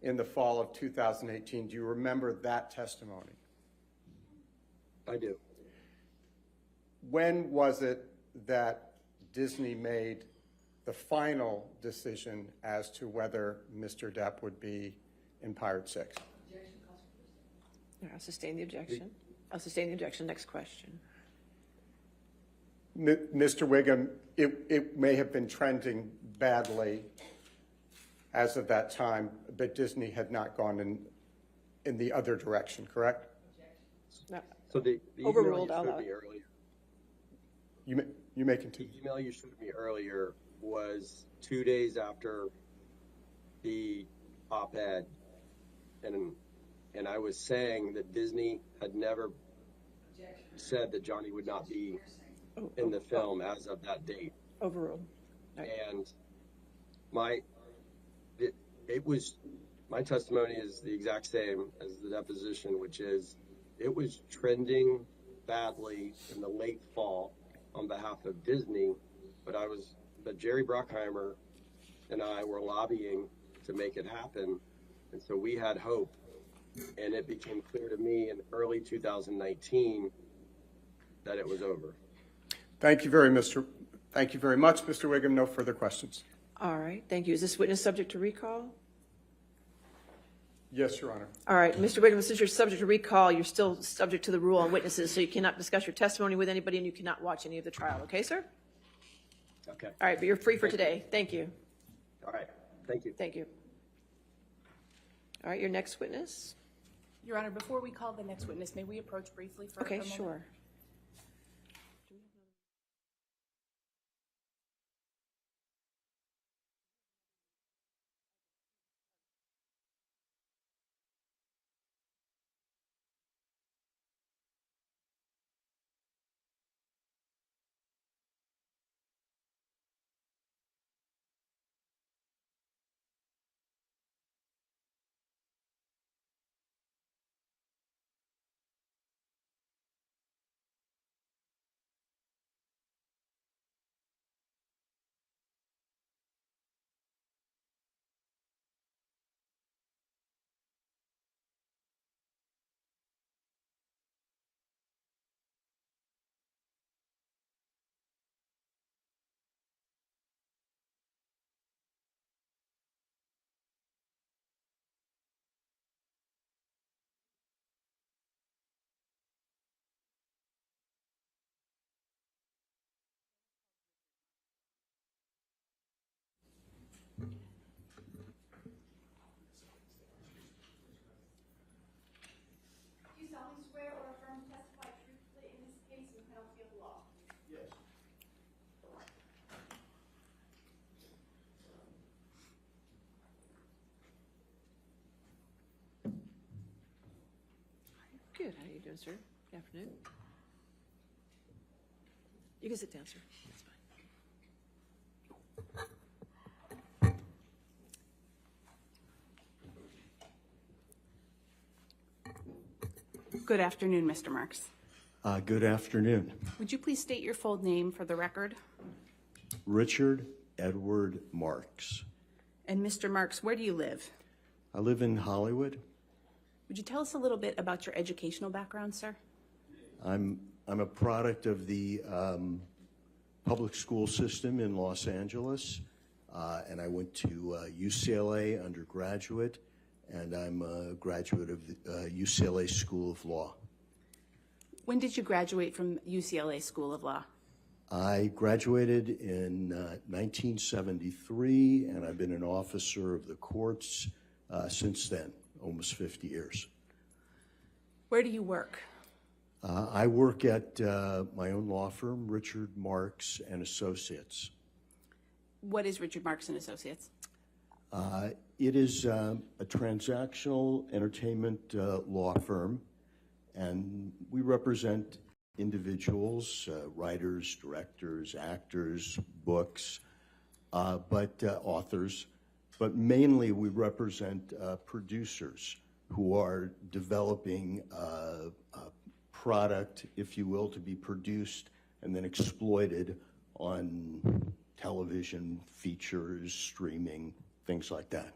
Speaker 5: in the fall of 2018. Do you remember that testimony?
Speaker 6: I do.
Speaker 5: When was it that Disney made the final decision as to whether Mr. Depp would be in Pirate 6?
Speaker 2: I'll sustain the objection. I'll sustain the objection. Next question.
Speaker 5: Mr. Whigham, it may have been trending badly as of that time, but Disney had not gone in the other direction, correct?
Speaker 2: No.
Speaker 6: So the email
Speaker 2: Overruled,
Speaker 6: you
Speaker 2: I'll
Speaker 6: showed
Speaker 2: allow
Speaker 6: me
Speaker 2: it.
Speaker 6: earlier,
Speaker 5: You may continue.
Speaker 6: the email you showed me earlier was 2 days after the op-ed, and I was saying that Disney had never said that Johnny would not be in the film as of that date.
Speaker 2: Overruled.
Speaker 6: And my testimony is the exact same as the deposition, which is it was trending badly in the late fall on behalf of Disney, but Jerry Bruckheimer and I were lobbying to make it happen, and so we had hope, and it became clear to me in early 2019 that it was over.
Speaker 5: Thank you very much, Mr. Whigham. No further questions.
Speaker 2: All right, thank you. Is this witness subject to recall?
Speaker 5: Yes, Your Honor.
Speaker 2: All right, Mr. Whigham, since you're subject to recall, you're still subject to the rule on witnesses, so you cannot discuss your testimony with anybody and you cannot watch any of the trial, okay, sir?
Speaker 6: Okay.
Speaker 2: All right, but you're free for today. Thank you.
Speaker 6: All right. Thank you.
Speaker 2: Thank you. All right, your next witness?
Speaker 9: Your Honor, before we call the next witness, may we approach briefly for a
Speaker 2: Okay,
Speaker 9: moment?
Speaker 2: sure.
Speaker 10: Do you solemnly swear or affirm to testify truthfully in this case in the penalty of the law?
Speaker 5: Yes.
Speaker 2: Good, how are you doing, sir? Good afternoon. You can sit down, sir. That's fine.
Speaker 9: Good afternoon, Mr. Marks.
Speaker 11: Good afternoon.
Speaker 9: Would you please state your full name for the record?
Speaker 11: Richard Edward Marks.
Speaker 9: And Mr. Marks, where do you live?
Speaker 11: I live in Hollywood.
Speaker 9: Would you tell us a little bit about your educational background, sir?
Speaker 11: I'm a product of the public school system in Los Angeles, and I went to UCLA undergraduate, and I'm a graduate of the UCLA School of Law.
Speaker 9: When did you graduate from UCLA School of Law?
Speaker 11: I graduated in 1973, and I've been an officer of the courts since then, almost 50 years.
Speaker 9: Where do you work?
Speaker 11: I work at my own law firm, Richard Marks and Associates.
Speaker 9: What is Richard Marks and Associates?
Speaker 11: It is a transactional entertainment law firm, and we represent individuals, writers, directors, actors, books, but authors. But mainly we represent producers who are developing a product, if you will, to be produced and then exploited on television, features, streaming, things like that.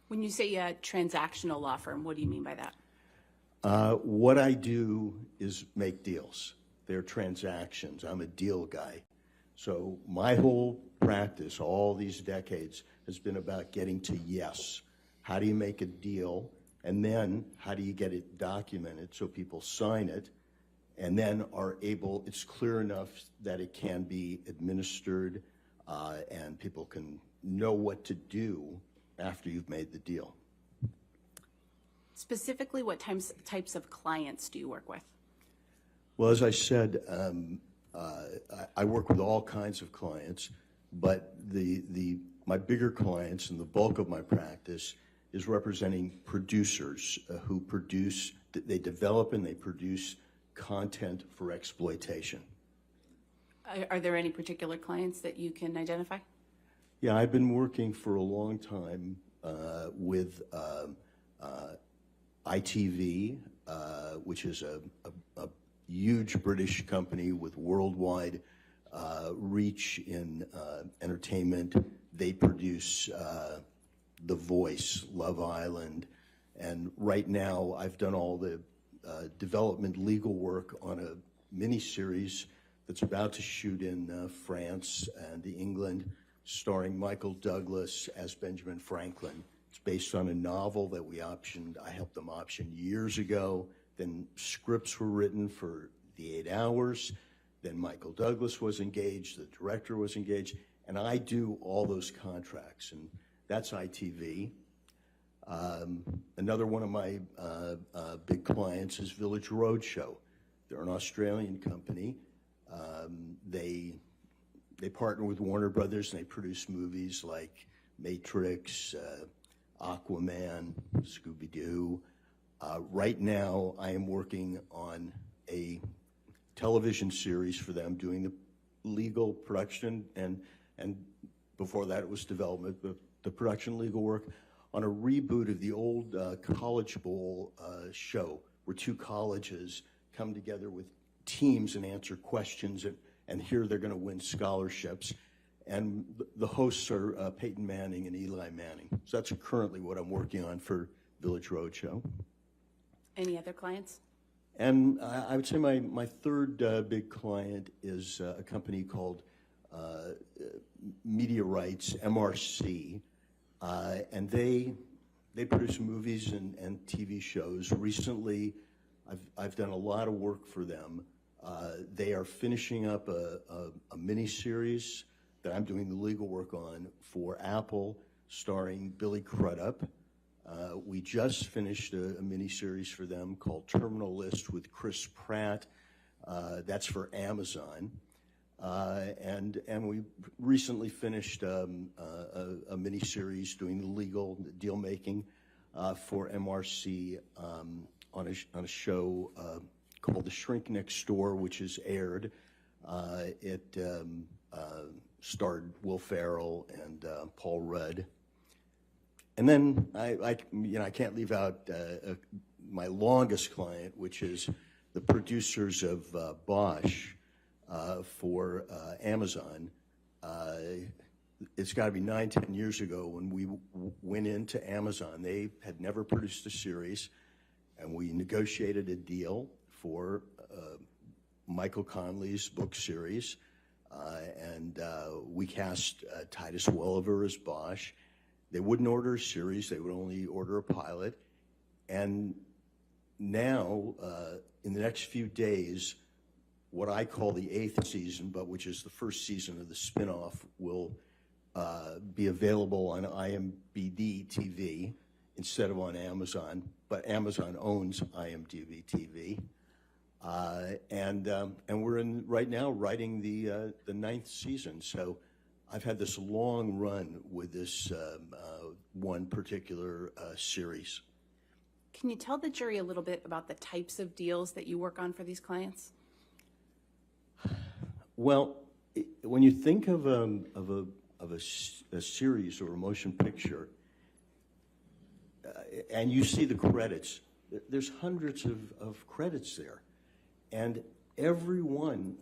Speaker 9: When you say a transactional law firm, what do you mean by that?
Speaker 11: What I do is make deals. They're transactions. I'm a deal guy. So my whole practice, all these decades, has been about getting to yes. How do you make a deal? And then how do you get it documented so people sign it and then are able, it's clear enough that it can be administered and people can know what to do after you've made the deal.
Speaker 9: Specifically, what types of clients do you work with?
Speaker 11: Well, as I said, I work with all kinds of clients, but my bigger clients and the bulk of my practice is representing producers who they develop and they produce content for exploitation.
Speaker 9: Are there any particular clients that you can identify?
Speaker 11: Yeah, I've been working for a long time with ITV, which is a huge British company with worldwide reach in entertainment. They produce The Voice, Love Island, and right now I've done all the development legal work on a miniseries that's about to shoot in France and England, starring Michael Douglas as Benjamin Franklin. It's based on a novel that we optioned. I helped them option years ago. Then scripts were written for the 8 Hours. Then Michael Douglas was engaged, the director was engaged, and I do all those contracts, and that's ITV. Another one of my big clients is Village Roadshow. They're an Australian company. They partner with Warner Brothers and they produce movies like Matrix, Aquaman, Scooby-Doo. Right now, I am working on a television series for them, doing the legal production, and before that it was development, but the production legal work on a reboot of the old College Bowl show, where two colleges come together with teams and answer questions, and here they're going to win scholarships. And the hosts are Peyton Manning and Eli Manning. So that's currently what I'm working on for Village Roadshow.
Speaker 9: Any other clients?
Speaker 11: And I would say my third big client is a company called Media Rights, MRC, and they produce movies and TV shows. Recently, I've done a lot of work for them. They are finishing up a miniseries that I'm doing the legal work on for Apple, starring Billy Crudup. We just finished a miniseries for them called Terminal List with Chris Pratt. That's for Amazon. And we recently finished a miniseries doing the legal deal making for MRC on a show called The Shrink Next Door, which is aired. It starred Will Ferrell and Paul Rudd. And then I can't leave out my longest client, which is the producers of Bosch for Amazon. It's got to be 9-10 years ago when we went into Amazon. They had never produced a series, and we negotiated a deal for Michael Conley's book series, and we cast Titus Welliver as Bosch. They wouldn't order a series, they would only order a pilot. And now, in the next few days, what I call the 8th season, but which is the first season of the spinoff, will be available on IMDb TV instead of on Amazon, but Amazon owns IMDb TV. And we're right now writing the 9th season. So I've had this long run with this one particular series.
Speaker 9: Can you tell the jury a little bit about the types of deals that you work on for these clients?
Speaker 11: Well, when you think of a series or a motion picture, and you see the credits, there's hundreds of credits there. And every one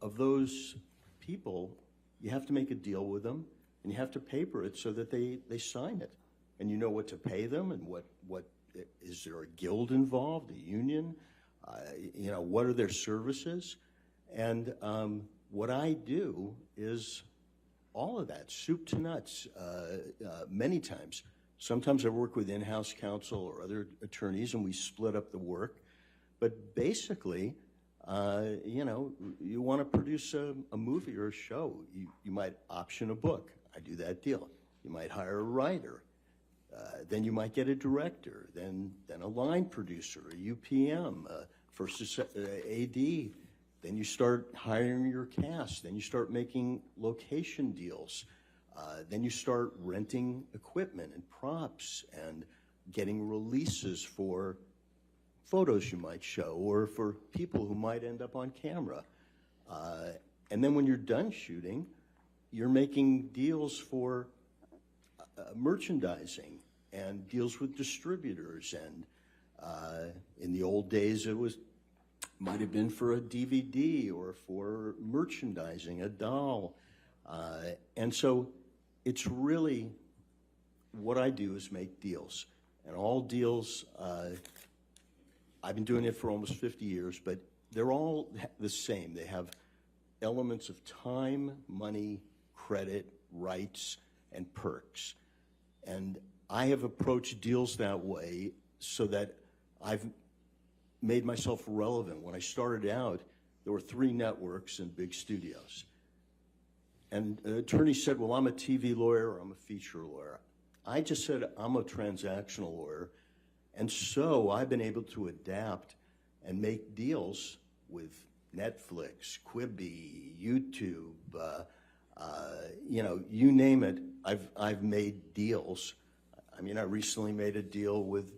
Speaker 11: of those people, you have to make a deal with them, and you have to paper it so that they sign it. And you know what to pay them, and what is there a guild involved, a union? What are their services? And what I do is all of that, soup to nuts, many times. Sometimes I work with in-house counsel or other attorneys, and we split up the work. But basically, you want to produce a movie or a show. You might option a book. I do that deal. You might hire a writer. Then you might get a director, then a line producer, a UPM, first AD. Then you start hiring your cast. Then you start making location deals. Then you start renting equipment and props and getting releases for photos you might show or for people who might end up on camera. And then when you're done shooting, you're making deals for merchandising and deals with distributors. And in the old days, might have been for a DVD or for merchandising, a doll. And so it's really, what I do is make deals. And all deals, I've been doing it for almost 50 years, but they're all the same. They have elements of time, money, credit, rights, and perks. And I have approached deals that way so that I've made myself relevant. When I started out, there were 3 networks and big studios. And an attorney said, well, I'm a TV lawyer or I'm a feature lawyer. I just said, I'm a transactional lawyer. And so I've been able to adapt and make deals with Netflix, Quibi, YouTube, you name it. I've made deals. I mean, I recently made a deal with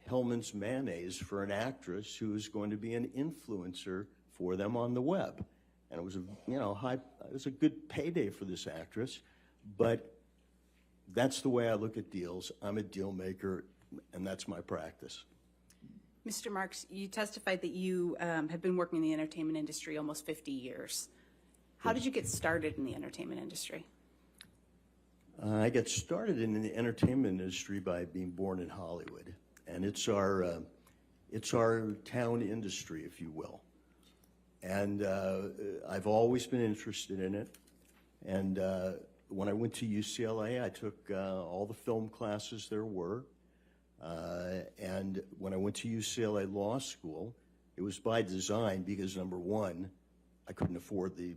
Speaker 11: Hellman's Mayonnaise for an actress who is going to be an influencer for them on the web. And it was it was a good payday for this actress, but that's the way I look at deals. I'm a deal maker, and that's my practice.
Speaker 9: Mr. Marks, you testified that you have been working in the entertainment industry almost 50 years. How did you get started in the entertainment industry?
Speaker 11: I got started in the entertainment industry by being born in Hollywood, and it's our town industry, if you will. And I've always been interested in it. And when I went to UCLA, I took all the film classes there were. And when I went to UCLA Law School, it was by design because, number one, I couldn't afford the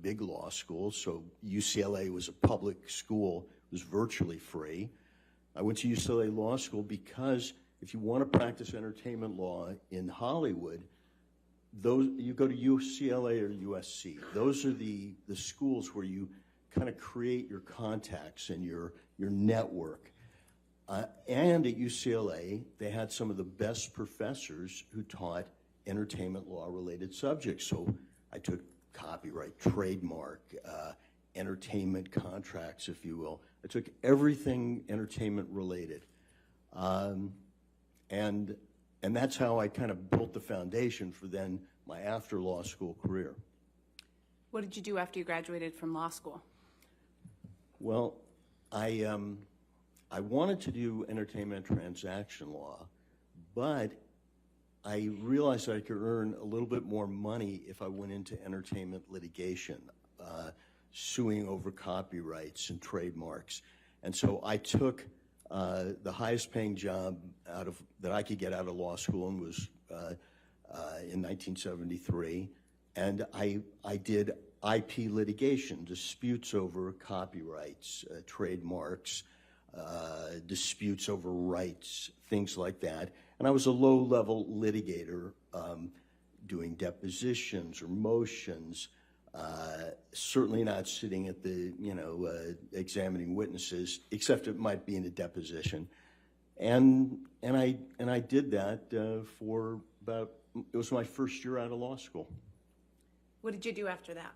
Speaker 11: big law school, so UCLA was a public school. It was virtually free. I went to UCLA Law School because if you want to practice entertainment law in Hollywood, you go to UCLA or USC. Those are the schools where you kind of create your contacts and your network. And at UCLA, they had some of the best professors who taught entertainment law-related subjects. So I took copyright, trademark, entertainment contracts, if you will. I took everything entertainment-related. And that's how I kind of built the foundation for then my after-law school career.
Speaker 9: What did you do after you graduated from law school?
Speaker 11: Well, I wanted to do entertainment transaction law, but I realized I could earn a little bit more money if I went into entertainment litigation, suing over copyrights and trademarks. And so I took the highest paying job that I could get out of law school, and was in 1973. And I did IP litigation, disputes over copyrights, trademarks, disputes over rights, things like that. And I was a low-level litigator, doing depositions or motions, certainly not sitting at the, examining witnesses, except it might be in a deposition. And I did that for about, it was my first year out of law school.
Speaker 9: What did you do after that?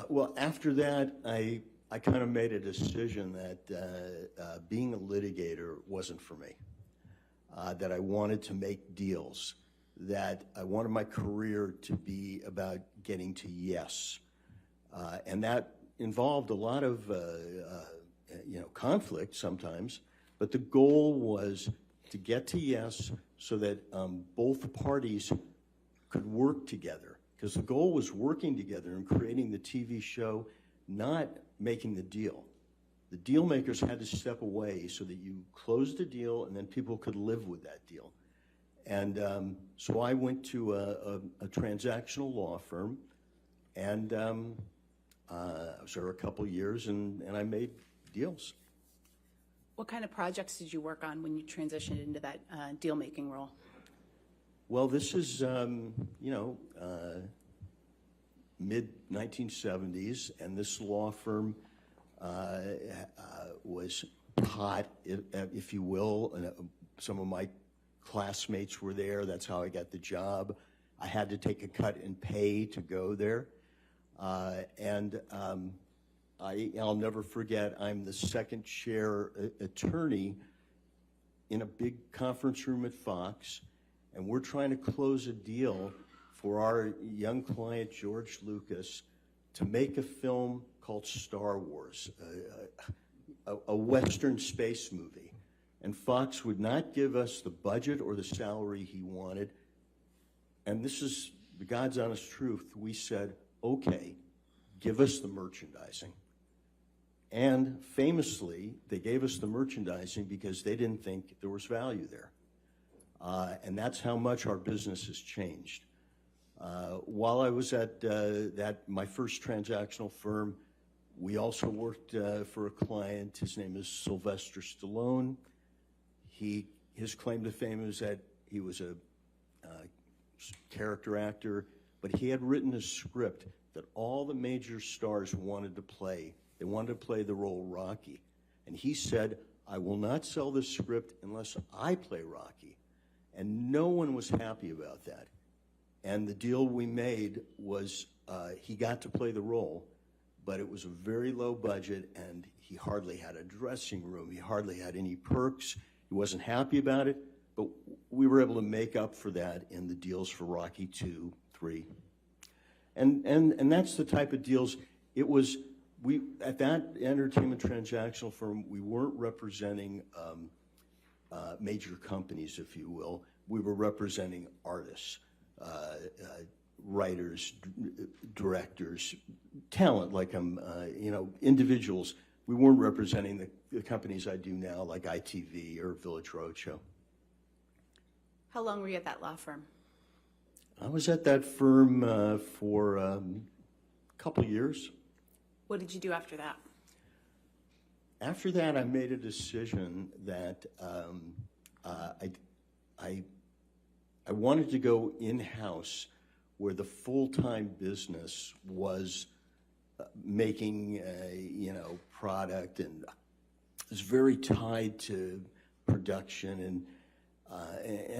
Speaker 11: Well, after that, I kind of made a decision that being a litigator wasn't for me, that I wanted to make deals, that I wanted my career to be about getting to yes. And that involved a lot of conflict sometimes, but the goal was to get to yes so that both parties could work together. Because the goal was working together and creating the TV show, not making the deal. The deal makers had to step away so that you closed the deal and then people could live with that deal. And so I went to a transactional law firm, and I was there a couple years, and I made deals.
Speaker 9: What kind of projects did you work on when you transitioned into that deal-making role?
Speaker 11: Well, this is, mid-1970s, and this law firm was hot, if you will. And some of my classmates were there. That's how I got the job. I had to take a cut in pay to go there. I'll never forget, I'm the second chair attorney in a big conference room at Fox, and we're trying to close a deal for our young client, George Lucas, to make a film called Star Wars, a Western space movie. And Fox would not give us the budget or the salary he wanted. And this is the God's honest truth. We said, okay, give us the merchandising. And famously, they gave us the merchandising because they didn't think there was value there. And that's how much our business has changed. While I was at my first transactional firm, we also worked for a client. His name is Sylvester Stallone. His claim to fame is that he was a character actor, but he had written a script that all the major stars wanted to play. They wanted to play the role Rocky. And he said, I will not sell this script unless I play Rocky. And no one was happy about that. And the deal we made was he got to play the role, but it was a very low budget, and he hardly had a dressing room. He hardly had any perks. He wasn't happy about it, but we were able to make up for that in the deals for Rocky 2, 3. And that's the type of deals. It was, at that entertainment transactional firm, we weren't representing major companies, if you will. We were representing artists, writers, directors, talent, like individuals. We weren't representing the companies I do now, like ITV or Village Roadshow.
Speaker 9: How long were you at that law firm?
Speaker 11: I was at that firm for a couple years.
Speaker 9: What did you do after that?
Speaker 11: After that, I made a decision that I wanted to go in-house where the full-time business was making product, and it was very tied to production, and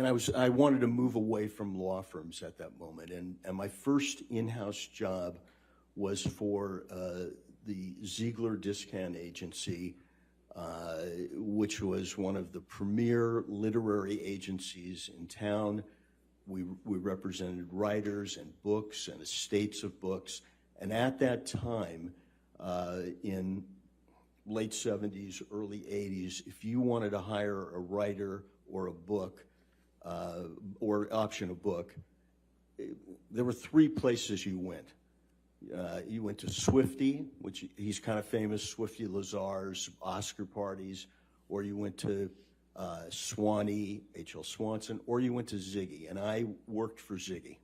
Speaker 11: I wanted to move away from law firms at that moment. And my first in-house job was for the Ziegler Discount Agency, which was one of the premier literary agencies in town. We represented writers and books and estates of books. And at that time, in late 70s, early 80s, if you wanted to hire a writer or a book, or option a book, there were three places you went. You went to Swifty, which he's kind of famous, Swifty Lazar's Oscar parties, or you went to Swanee, H.L. Swanson, or you went to Ziggy, and I worked for Ziggy.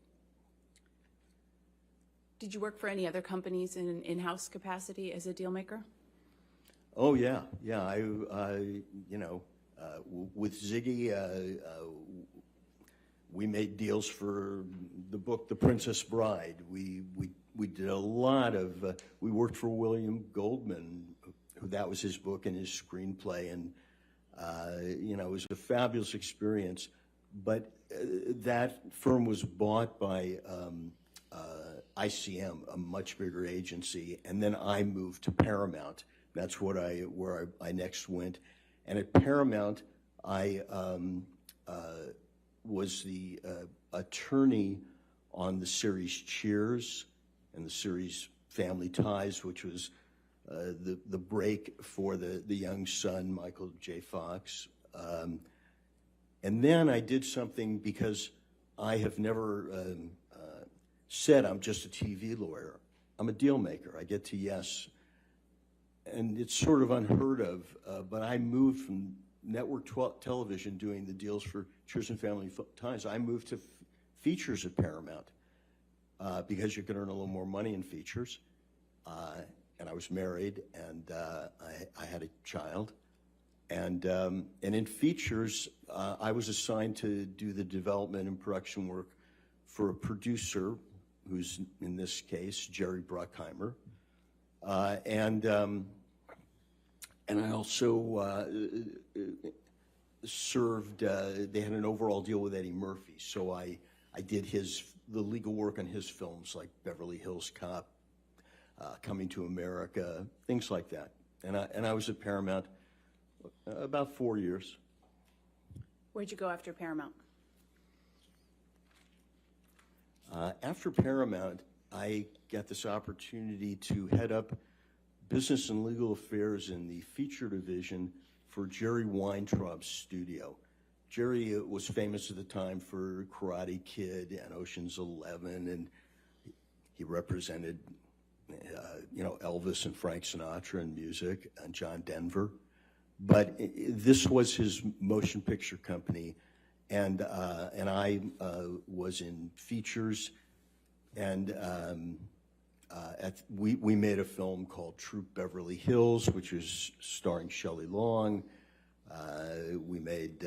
Speaker 9: Did you work for any other companies in an in-house capacity as a deal maker?
Speaker 11: Oh yeah. With Ziggy, we made deals for the book The Princess Bride. We did a lot of. We worked for William Goldman, who that was his book and his screenplay, and it was a fabulous experience. But that firm was bought by ICM, a much bigger agency, and then I moved to Paramount. That's where I next went, and at Paramount, I was the attorney on the series Cheers and the series Family Ties, which was the break for the young son, Michael J. Fox. And then I did something, because I have never said I'm just a TV lawyer. I'm a deal maker. I get to yes. And it's sort of unheard of, but I moved from network television doing the deals for Cheers and Family Ties. I moved to features at Paramount because you could earn a little more money in features. And I was married, and I had a child. And in features, I was assigned to do the development and production work for a producer, who's in this case Jerry Bruckheimer, and I also served. They had an overall deal with Eddie Murphy, so I did the legal work on his films like Beverly Hills Cop, Coming to America, things like that. And I was at Paramount about 4 years.
Speaker 9: Where'd you go after Paramount?
Speaker 11: After Paramount, I got this opportunity to head up business and legal affairs in the feature division for Jerry Weintraub's studio. Jerry was famous at the time for Karate Kid and Ocean's 11, and he represented, Elvis and Frank Sinatra in music, and John Denver. But this was his motion picture company, and I was in features, and we made a film called Troop Beverly Hills, which was starring Shelley Long. We made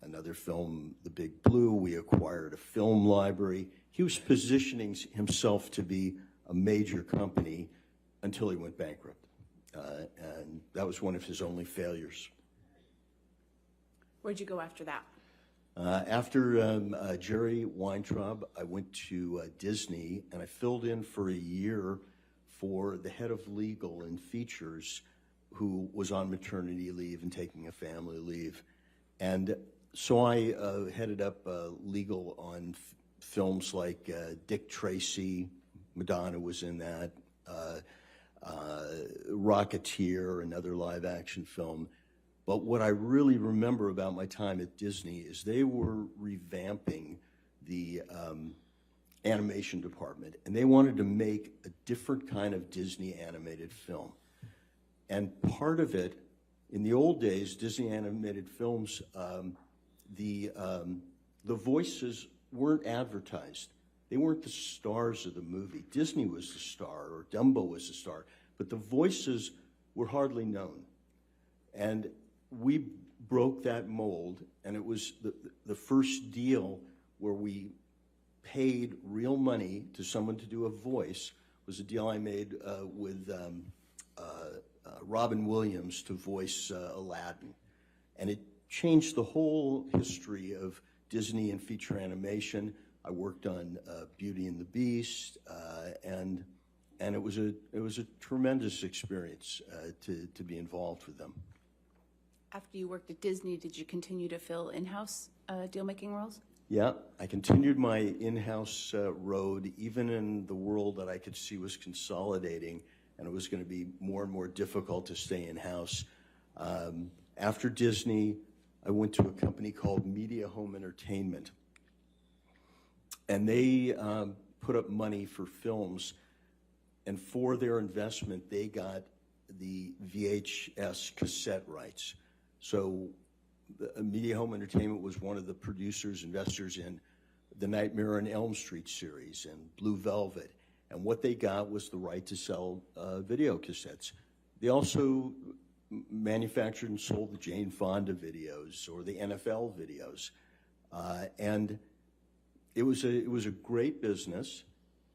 Speaker 11: another film, The Big Blue. We acquired a film library. He was positioning himself to be a major company until he went bankrupt. And that was one of his only failures.
Speaker 9: Where'd you go after that?
Speaker 11: After Jerry Weintraub, I went to Disney, and I filled in for a year for the head of legal in features, who was on maternity leave and taking a family leave. And so I headed up legal on films like Dick Tracy, Madonna was in that, Rocketeer, another live action film. But what I really remember about my time at Disney is they were revamping the animation department, and they wanted to make a different kind of Disney animated film. And part of it, in the old days, Disney animated films, the voices weren't advertised. They weren't the stars of the movie. Disney was the star, or Dumbo was the star, but the voices were hardly known. And we broke that mold, and it was the first deal where we paid real money to someone to do a voice. Was a deal I made with Robin Williams to voice Aladdin. And it changed the whole history of Disney and feature animation. I worked on Beauty and the Beast, and it was a tremendous experience to be involved with them.
Speaker 9: After you worked at Disney, did you continue to fill in-house deal-making roles?
Speaker 11: Yeah, I continued my in-house road, even in the world that I could see was consolidating, and it was going to be more and more difficult to stay in-house. After Disney, I went to a company called Media Home Entertainment, and they put up money for films, and for their investment, they got the VHS cassette rights. So Media Home Entertainment was one of the producers, investors in the Nightmare on Elm Street series and Blue Velvet. And what they got was the right to sell video cassettes. They also manufactured and sold the Jane Fonda videos or the NFL videos. And it was a great business,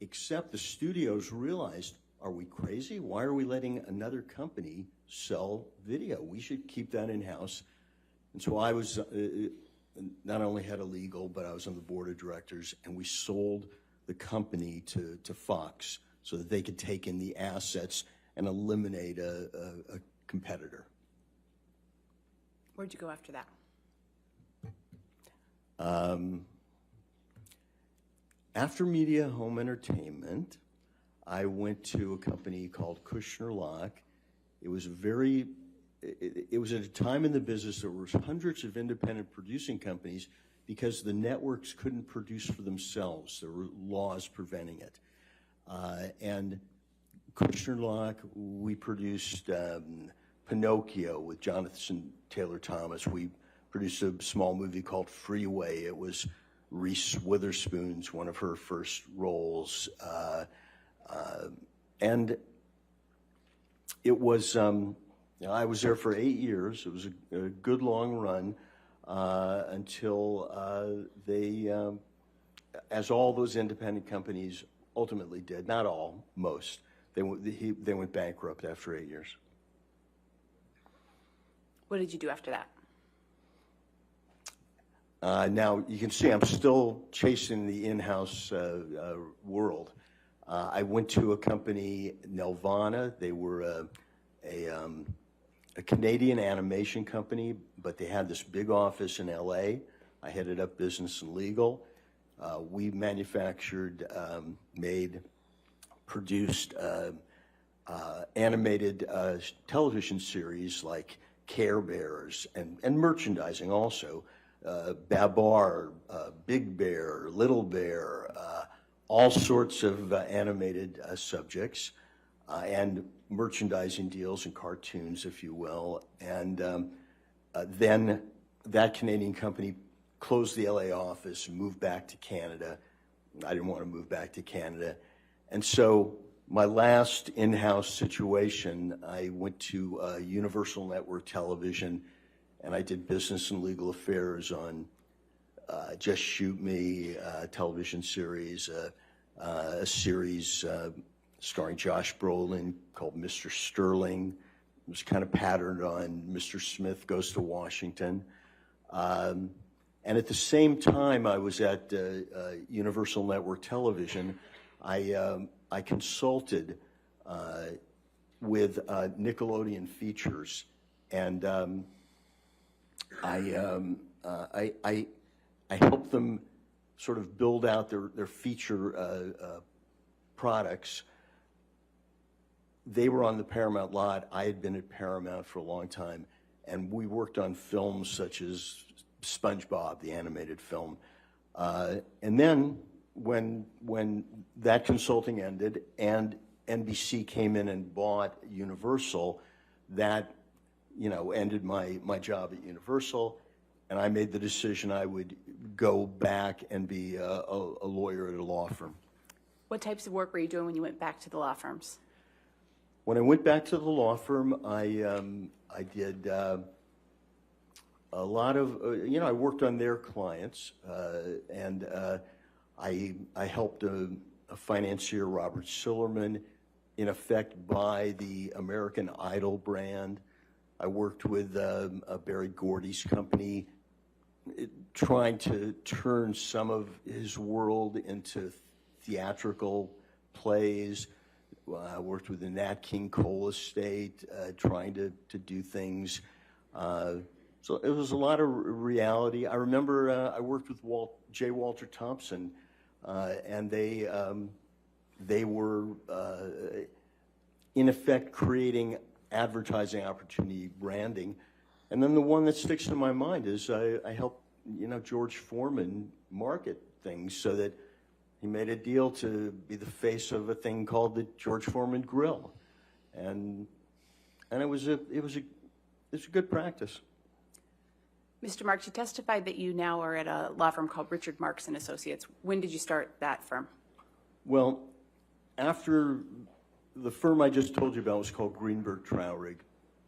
Speaker 11: except the studios realized, are we crazy? Why are we letting another company sell video? We should keep that in-house. And so I was not only head of legal, but I was on the board of directors, and we sold the company to Fox so that they could take in the assets and eliminate a competitor.
Speaker 9: Where'd you go after that?
Speaker 11: After Media Home Entertainment, I went to a company called Kushner Lock. It was at a time in the business there were hundreds of independent producing companies because the networks couldn't produce for themselves. There were laws preventing it. And Kushner Lock, we produced Pinocchio with Jonathan Taylor Thomas. We produced a small movie called Freeway. It was Reese Witherspoon's one of her first roles. And it was I was there for 8 years. It was a good long run until they, as all those independent companies ultimately did, not all, most, they went bankrupt after 8 years.
Speaker 9: What did you do after that?
Speaker 11: Now, you can see I'm still chasing the in-house world. I went to a company, Nelvana. They were a Canadian animation company, but they had this big office in LA. I headed up business and legal. We manufactured, made, produced animated television series like Care Bears and merchandising also. Babar, Big Bear, Little Bear, all sorts of animated subjects and merchandising deals and cartoons, if you will. And then that Canadian company closed the LA office and moved back to Canada. I didn't want to move back to Canada. And so my last in-house situation, I went to Universal Network Television, and I did business and legal affairs on Just Shoot Me, television series, a series starring Josh Brolin called Mr. Sterling. It was kind of patterned on Mr. Smith Goes to Washington. And at the same time I was at Universal Network Television, I consulted with Nickelodeon Features, and I helped them sort of build out their feature products. They were on the Paramount lot. I had been at Paramount for a long time, and we worked on films such as SpongeBob, the animated film. And then when that consulting ended and NBC came in and bought Universal, that ended my job at Universal, and I made the decision I would go back and be a lawyer at a law firm.
Speaker 9: What types of work were you doing when you went back to the law firms?
Speaker 11: When I went back to the law firm, I did a lot of, I worked on their clients, and I helped a financier, Robert Sillerman, in effect buy the American Idol brand. I worked with Barry Gordy's company, trying to turn some of his world into theatrical plays. I worked with the Nat King Cole estate, trying to do things. So it was a lot of reality. I remember I worked with J. Walter Thompson, and they were, in effect, creating advertising opportunity branding. And then the one that sticks in my mind is I helped George Foreman market things so that he made a deal to be the face of a thing called the George Foreman Grill, and it was a good practice.
Speaker 9: Mr. Marks, you testified that you now are at a law firm called Richard Marks and Associates. When did you start that firm?
Speaker 11: Well, after the firm I just told you about was called Greenberg Traurig.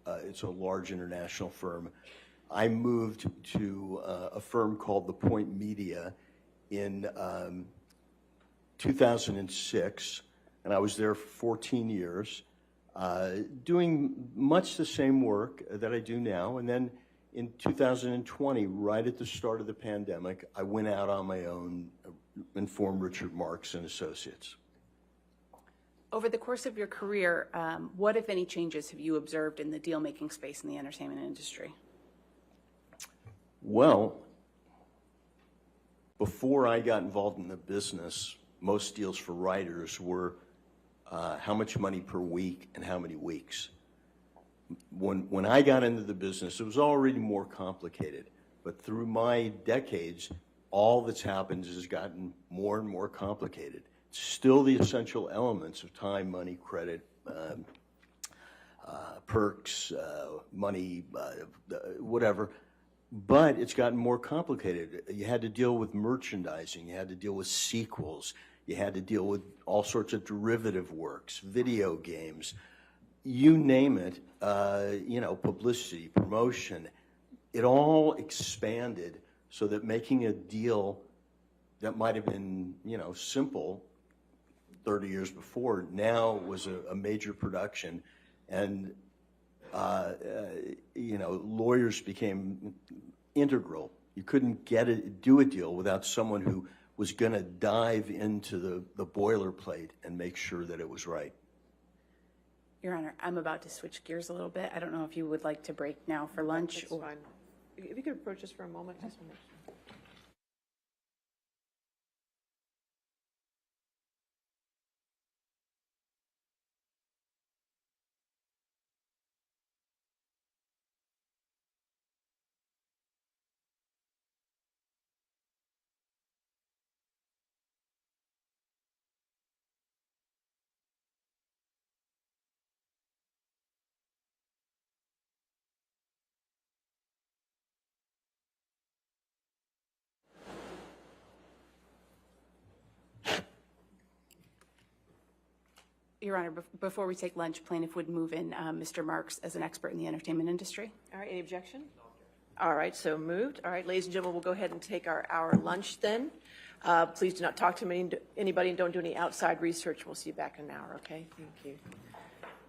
Speaker 11: It's a large international firm. I moved to a firm called The Point Media in 2006, and I was there for 14 years, doing much the same work that I do now. And then in 2020, right at the start of the pandemic, I went out on my own and formed Richard Marks and Associates.
Speaker 9: Over the course of your career, what, if any, changes have you observed in the deal-making space in the entertainment industry?
Speaker 11: Well, before I got involved in the business, most deals for writers were how much money per week and how many weeks. When I got into the business, it was already more complicated. But through my decades, all that's happened is gotten more and more complicated. Still the essential elements of time, money, credit, perks, money, whatever. But it's gotten more complicated. You had to deal with merchandising. You had to deal with sequels. You had to deal with all sorts of derivative works, video games. you name it, publicity, promotion, it all expanded so that making a deal that might have been, simple 30 years before now was a major production. And, lawyers became integral. You couldn't do a deal without someone who was going to dive into the boilerplate and make sure that it was right.
Speaker 9: Your Honor, I'm about to switch gears a little bit. I don't know if you would like to break now for lunch.
Speaker 2: That's fine. If you could approach us for a moment, just to make sure.
Speaker 9: Your Honor, before we take lunch, plaintiff would move in Mr. Marks as an expert in the entertainment industry.
Speaker 2: All right, any objection? All right, so moved. All right, ladies and gentlemen, we'll go ahead and take our hour lunch then. Please do not talk to anybody and don't do any outside research. We'll see you back in an hour, okay? Thank you.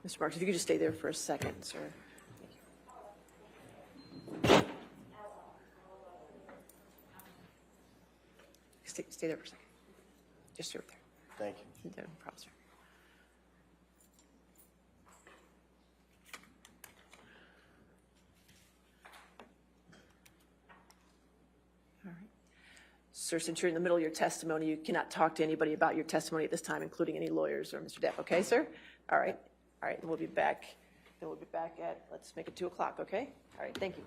Speaker 2: Mr. Marks, if you could just stay there for a second, sir. Stay there for a second. Just stay right there.
Speaker 11: Thank you.
Speaker 2: No problem, sir. All right. Sir, since you're in the middle of your testimony, you cannot talk to anybody about your testimony at this time, including any lawyers or Mr. Depp, okay, sir? All right. All right, and we'll be back. Then we'll be back at, let's make it 2 o'clock, okay? All right, thank you.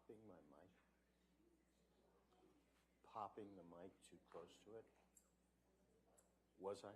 Speaker 11: popping my mic? Popping the mic too close to it? Was I?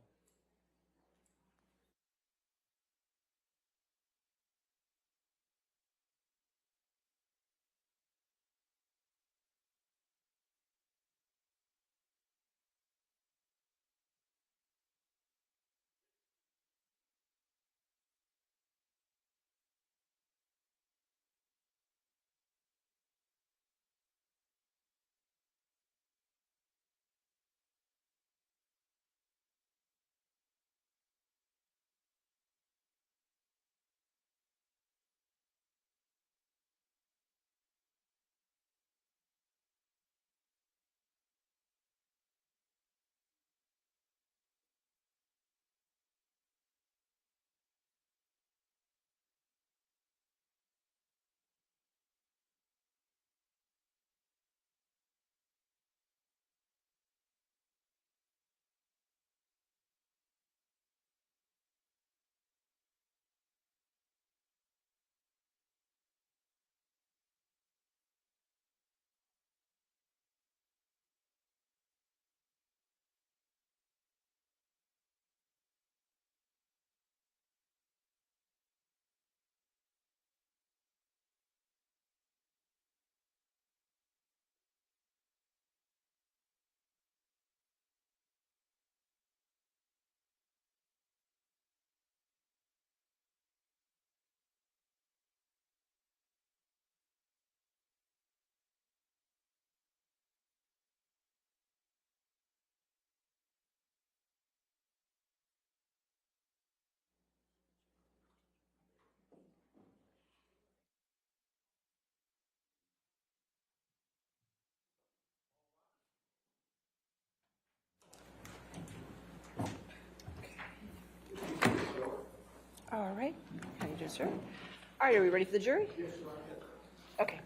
Speaker 2: All right. How you doing, sir? All right, are we ready for the jury? Yes, okay.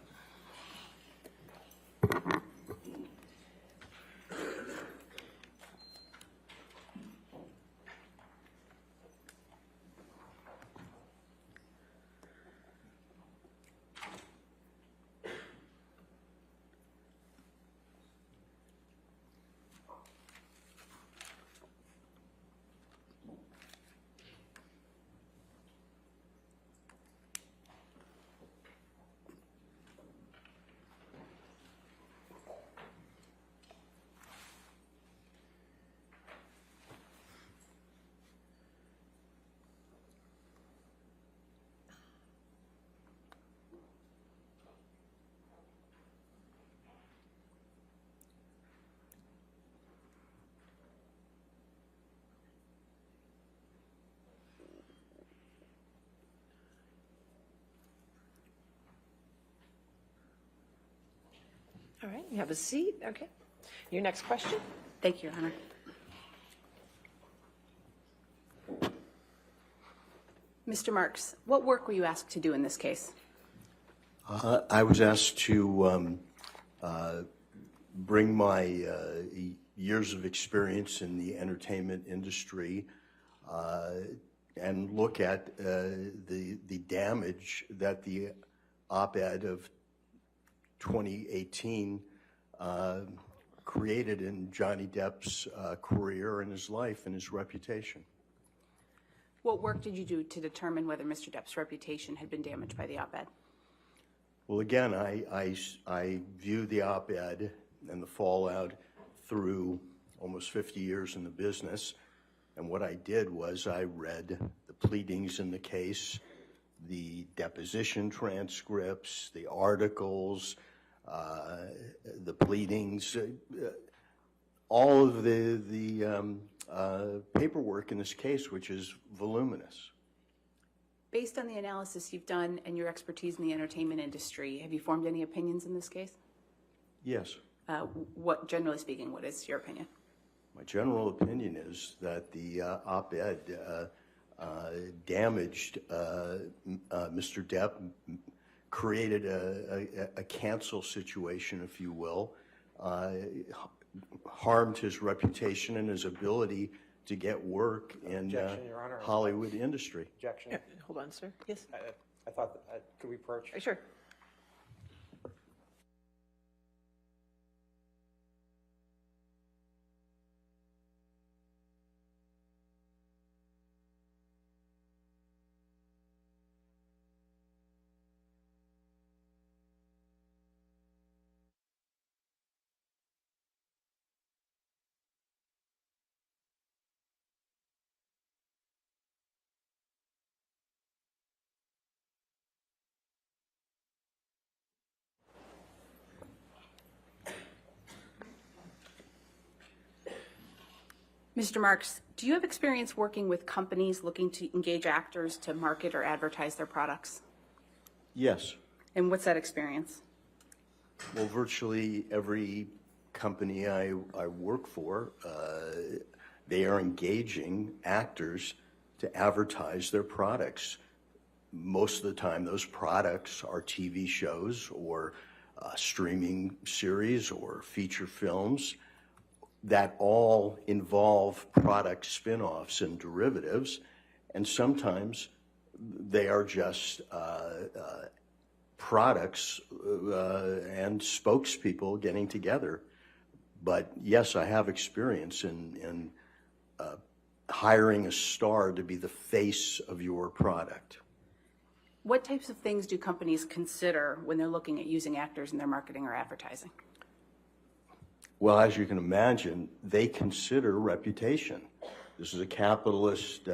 Speaker 2: All right, you have a seat. Okay. Your next question?
Speaker 9: Thank you, Your Honor. Mr. Marks, what work were you asked to do in this case?
Speaker 11: I was asked to bring my years of experience in the entertainment industry and look at the damage that the op-ed of 2018 created in Johnny Depp's career and his life and his reputation.
Speaker 9: What work did you do to determine whether Mr. Depp's reputation had been damaged by the op-ed?
Speaker 11: Well, again, I view the op-ed and the fallout through almost 50 years in the business. And what I did was I read the pleadings in the case, the deposition transcripts, the articles, the pleadings, all of the paperwork in this case, which is voluminous.
Speaker 9: Based on the analysis you've done and your expertise in the entertainment industry, have you formed any opinions in this case?
Speaker 11: Yes.
Speaker 9: What, generally speaking, what is your opinion?
Speaker 11: My general opinion is that the op-ed damaged Mr. Depp, created a cancel situation, if you will, harmed his reputation and his ability to get work in Hollywood industry.
Speaker 6: Objection.
Speaker 2: Hold on, sir. Yes?
Speaker 6: I thought, could we approach?
Speaker 2: Sure.
Speaker 9: Mr. Marks, do you have experience working with companies looking to engage actors to market or advertise their products?
Speaker 11: Yes.
Speaker 9: And what's that experience?
Speaker 11: Well, virtually every company I work for, they are engaging actors to advertise their products. Most of the time, those products are TV shows or streaming series or feature films that all involve product spin-offs and derivatives, and sometimes they are just products and spokespeople getting together. But yes, I have experience in hiring a star to be the face of your product.
Speaker 9: What types of things do companies consider when they're looking at using actors in their marketing or advertising?
Speaker 11: Well, as you can imagine, they consider reputation. This is a capitalist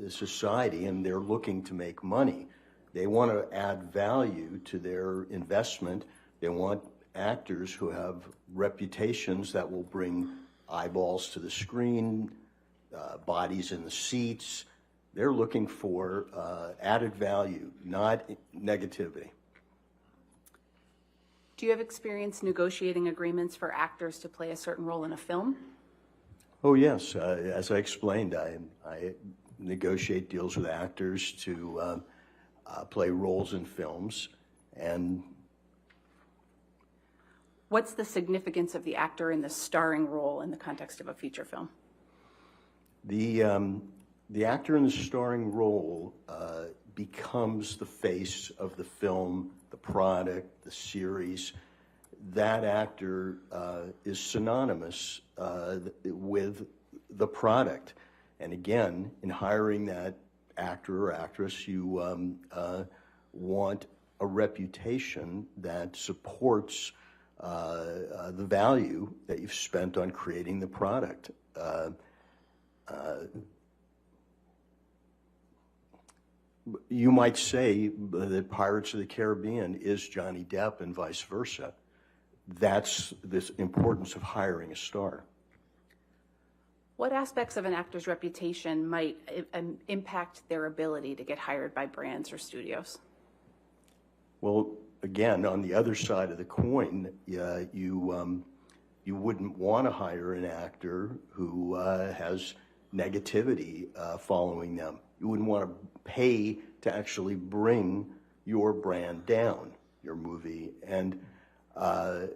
Speaker 11: society, and they're looking to make money. They want to add value to their investment. They want actors who have reputations that will bring eyeballs to the screen, bodies in the seats. They're looking for added value, not negativity.
Speaker 9: Do you have experience negotiating agreements for actors to play a certain role in a film?
Speaker 11: Oh, yes. As I explained, I negotiate deals with actors to play roles in films. And
Speaker 9: what's the significance of the actor in the starring role in the context of a feature film?
Speaker 11: The actor in the starring role becomes the face of the film, the product, the series. That actor is synonymous with the product. And again, in hiring that actor or actress, you want a reputation that supports the value that you've spent on creating the product. You might say that Pirates of the Caribbean is Johnny Depp and vice versa. That's the importance of hiring a star.
Speaker 9: What aspects of an actor's reputation might impact their ability to get hired by brands or studios?
Speaker 11: Well, again, on the other side of the coin, you wouldn't want to hire an actor who has negativity following them. You wouldn't want to pay to actually bring your brand down, your movie. And so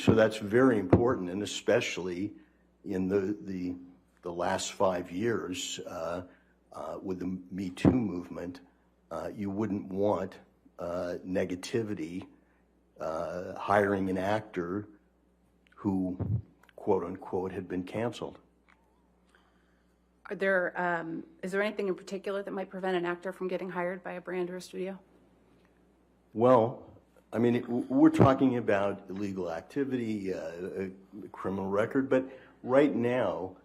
Speaker 11: that's very important, and especially in the last 5 years with the Me Too movement, you wouldn't want negativity hiring an actor who, quote unquote, had been canceled.
Speaker 9: Is there anything in particular that might prevent an actor from getting hired by a brand or a studio?
Speaker 11: Well, I mean, we're talking about illegal activity, a criminal record, but right now,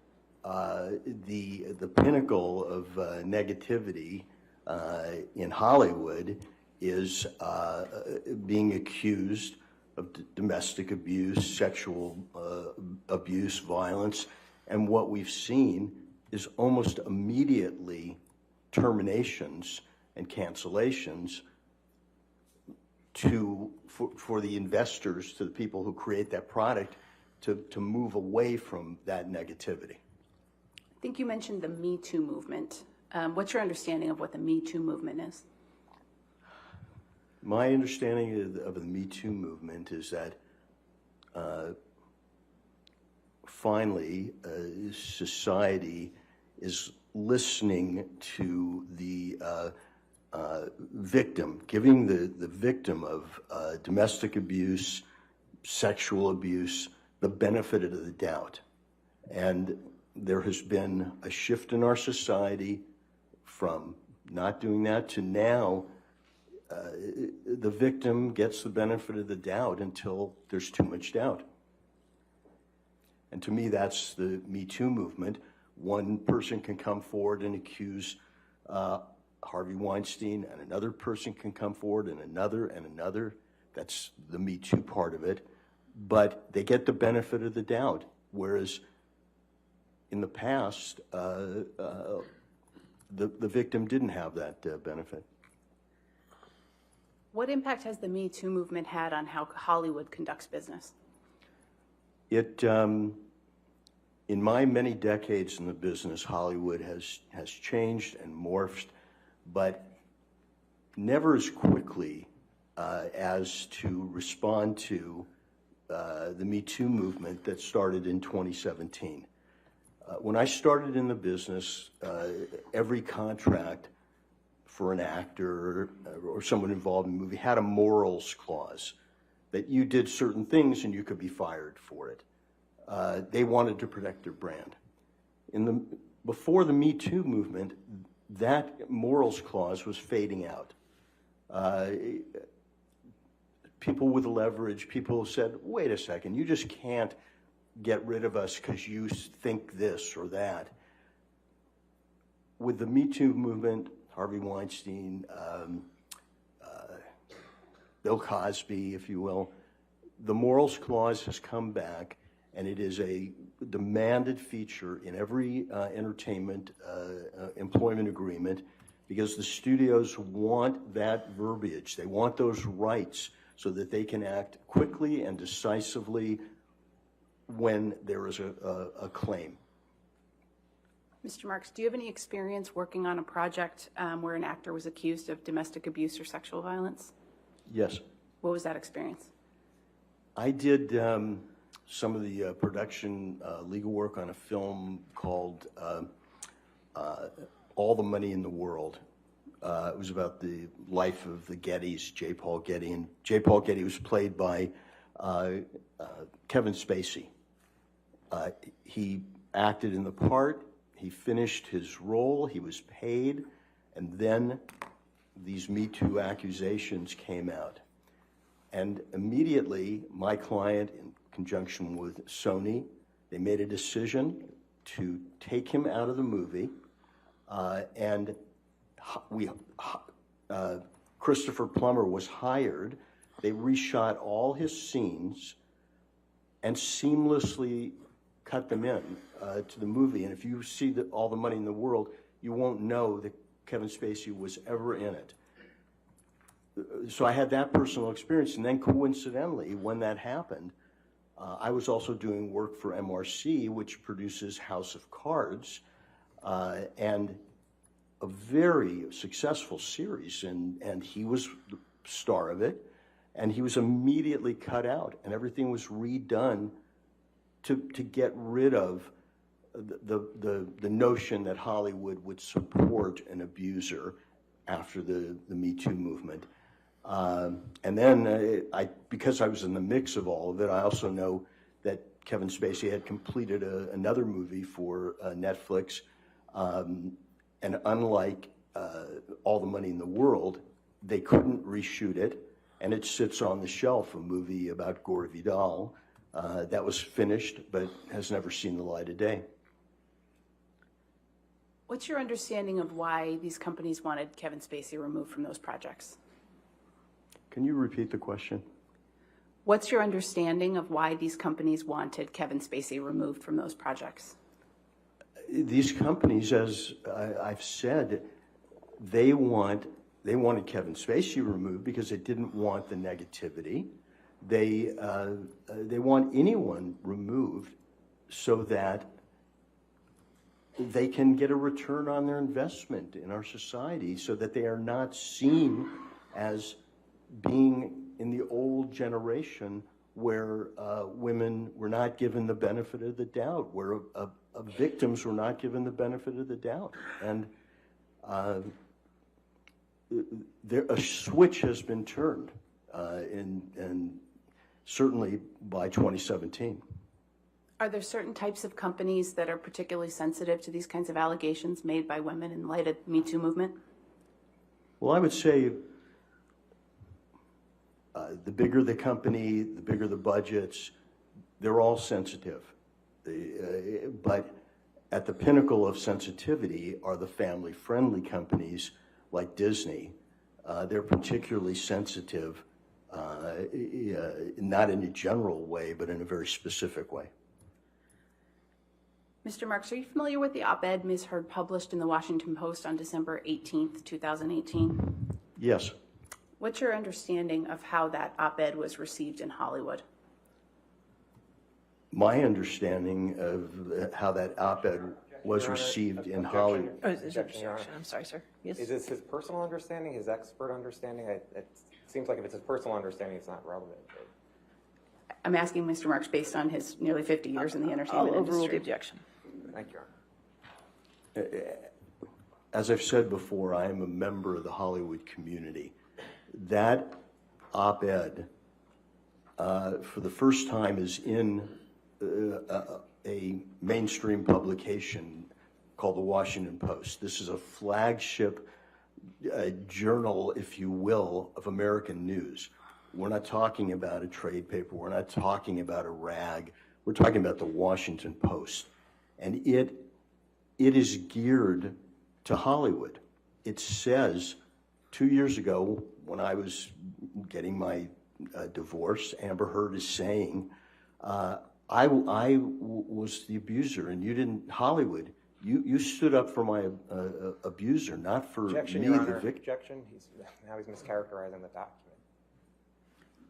Speaker 11: the pinnacle of negativity in Hollywood is being accused of domestic abuse, sexual abuse, violence, and what we've seen is almost immediately terminations and cancellations for the investors, to the people who create that product, to move away from that negativity.
Speaker 9: I think you mentioned the Me Too movement. What's your understanding of what the Me Too movement is?
Speaker 11: My understanding of the Me Too movement is that finally society is listening to the victim, giving the victim of domestic abuse, sexual abuse, the benefit of the doubt. And there has been a shift in our society from not doing that to now the victim gets the benefit of the doubt until there's too much doubt. And to me, that's the Me Too movement. One person can come forward and accuse Harvey Weinstein, and another person can come forward, and another, and another. That's the Me Too part of it. But they get the benefit of the doubt, whereas in the past, the victim didn't have that benefit.
Speaker 9: What impact has the Me Too movement had on how Hollywood conducts business?
Speaker 11: It, in my many decades in the business, Hollywood has changed and morphed, but never as quickly as to respond to the Me Too movement that started in 2017. When I started in the business, every contract for an actor or someone involved in a movie had a morals clause that you did certain things and you could be fired for it. They wanted to protect their brand. Before the Me Too movement, that morals clause was fading out. People with leverage, people said, wait a second, you just can't get rid of us because you think this or that. With the Me Too movement, Harvey Weinstein, Bill Cosby, if you will, the morals clause has come back, and it is a demanded feature in every entertainment employment agreement, because the studios want that verbiage. They want those rights so that they can act quickly and decisively when there is a claim.
Speaker 9: Mr. Marks, do you have any experience working on a project where an actor was accused of domestic abuse or sexual violence?
Speaker 11: Yes.
Speaker 9: What was that experience?
Speaker 11: I did some of the production legal work on a film called All the Money in the World. It was about the life of the Gettys, J. Paul Getty. And J. Paul Getty was played by Kevin Spacey. He acted in the part, he finished his role, he was paid, and then these Me Too accusations came out. And immediately, my client, in conjunction with Sony, they made a decision to take him out of the movie, and Christopher Plummer was hired. They reshot all his scenes and seamlessly cut them in to the movie. And if you see All the Money in the World, you won't know that Kevin Spacey was ever in it. So I had that personal experience. And then coincidentally, when that happened, I was also doing work for MRC, which produces House of Cards, and a very successful series. And he was the star of it. And he was immediately cut out, and everything was redone to get rid of the notion that Hollywood would support an abuser after the Me Too movement. And then because I was in the mix of all of it, I also know that Kevin Spacey had completed another movie for Netflix, and unlike All the Money in the World, they couldn't reshoot it. And it sits on the shelf, a movie about Gore Vidal that was finished but has never seen the light of day.
Speaker 9: What's your understanding of why these companies wanted Kevin Spacey removed from those projects?
Speaker 11: Can you repeat the question?
Speaker 9: What's your understanding of why these companies wanted Kevin Spacey removed from those projects?
Speaker 11: These companies, as I've said, they wanted Kevin Spacey removed because they didn't want the negativity. They want anyone removed so that they can get a return on their investment in our society, so that they are not seen as being in the old generation where women were not given the benefit of the doubt, where victims were not given the benefit of the doubt. And a switch has been turned, and certainly by 2017.
Speaker 9: Are there certain types of companies that are particularly sensitive to these kinds of allegations made by women in light of the Me Too movement?
Speaker 11: Well, I would say the bigger the company, the bigger the budgets, they're all sensitive. But at the pinnacle of sensitivity are the family-friendly companies like Disney. They're particularly sensitive, not in a general way, but in a very specific way.
Speaker 9: Mr. Marks, are you familiar with the op-ed Ms. Heard published in the Washington Post on December 18th, 2018?
Speaker 11: Yes.
Speaker 9: What's your understanding of how that op-ed was received in Hollywood?
Speaker 11: My understanding of how that op-ed was received in Hollywood.
Speaker 2: Oh, is there objection? I'm sorry, sir. Yes?
Speaker 12: Is this his personal understanding, his expert understanding? It seems like if it's his personal understanding, it's not relevant.
Speaker 9: I'm asking Mr. Marks based on his nearly 50 years in the entertainment
Speaker 2: I'll overrule the
Speaker 9: industry.
Speaker 2: objection.
Speaker 12: Thank you, Your Honor.
Speaker 11: As I've said before, I am a member of the Hollywood community. That op-ed, for the first time, is in a mainstream publication called the Washington Post. This is a flagship journal, if you will, of American news. We're not talking about a trade paper. We're not talking about a rag. We're talking about the Washington Post. And it is geared to Hollywood. It says, 2 years ago, when I was getting my divorce, Amber Heard is saying, I was the abuser, and you didn't, Hollywood, you stood up for my abuser, not for
Speaker 12: Objection,
Speaker 11: me,
Speaker 12: Your
Speaker 11: the
Speaker 12: Honor.
Speaker 11: victim.
Speaker 12: Objection. Now he's mischaracterizing the document.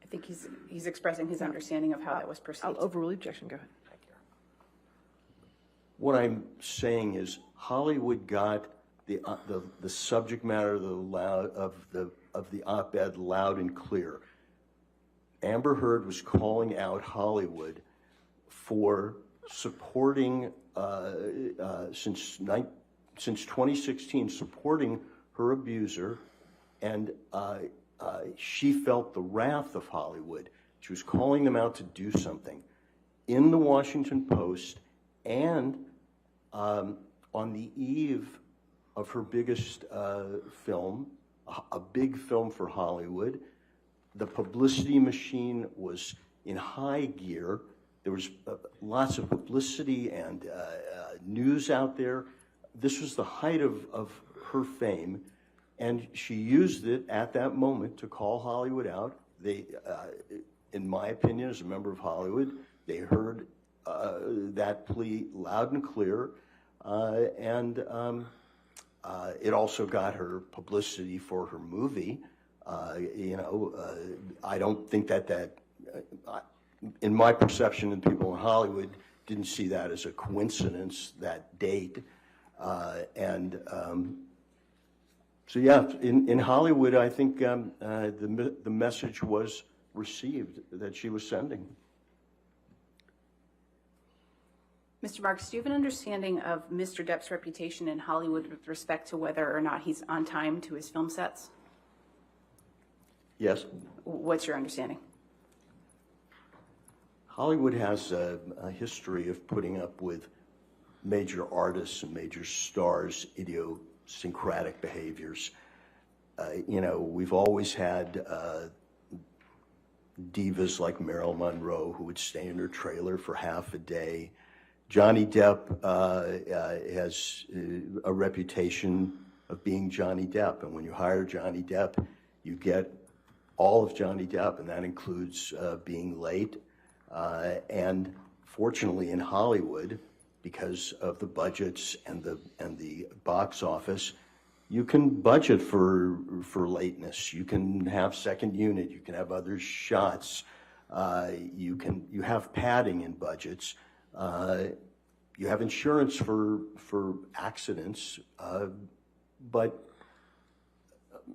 Speaker 9: I think he's expressing his understanding of how that was perceived.
Speaker 2: I'll overrule the objection. Go ahead.
Speaker 12: Thank you, Your Honor.
Speaker 11: What I'm saying is Hollywood got the subject matter of the op-ed loud and clear. Amber Heard was calling out Hollywood for supporting since 2016, supporting her abuser, and she felt the wrath of Hollywood. She was calling them out to do something. In the Washington Post, and on the eve of her biggest film, a big film for Hollywood, the publicity machine was in high gear. There was lots of publicity and news out there. This was the height of her fame, and she used it at that moment to call Hollywood out. They, in my opinion, as a member of Hollywood, they heard that plea loud and clear, and it also got her publicity for her movie. I don't think that in my perception, and people in Hollywood didn't see that as a coincidence, that date. So yeah, in Hollywood, I think the message was received that she was sending.
Speaker 9: Mr. Marks, do you have an understanding of Mr. Depp's reputation in Hollywood with respect to whether or not he's on time to his film sets?
Speaker 11: Yes.
Speaker 9: What's your understanding?
Speaker 11: Hollywood has a history of putting up with major artists and major stars' idiosyncratic behaviors. We've always had divas like Marilyn Monroe who would stay in her trailer for half a day. Johnny Depp has a reputation of being Johnny Depp, and when you hire Johnny Depp, you get all of Johnny Depp, and that includes being late. And fortunately, in Hollywood, because of the budgets and the box office, you can budget for lateness. You can have second unit. You can have other shots. You have padding in budgets. You have insurance for accidents. But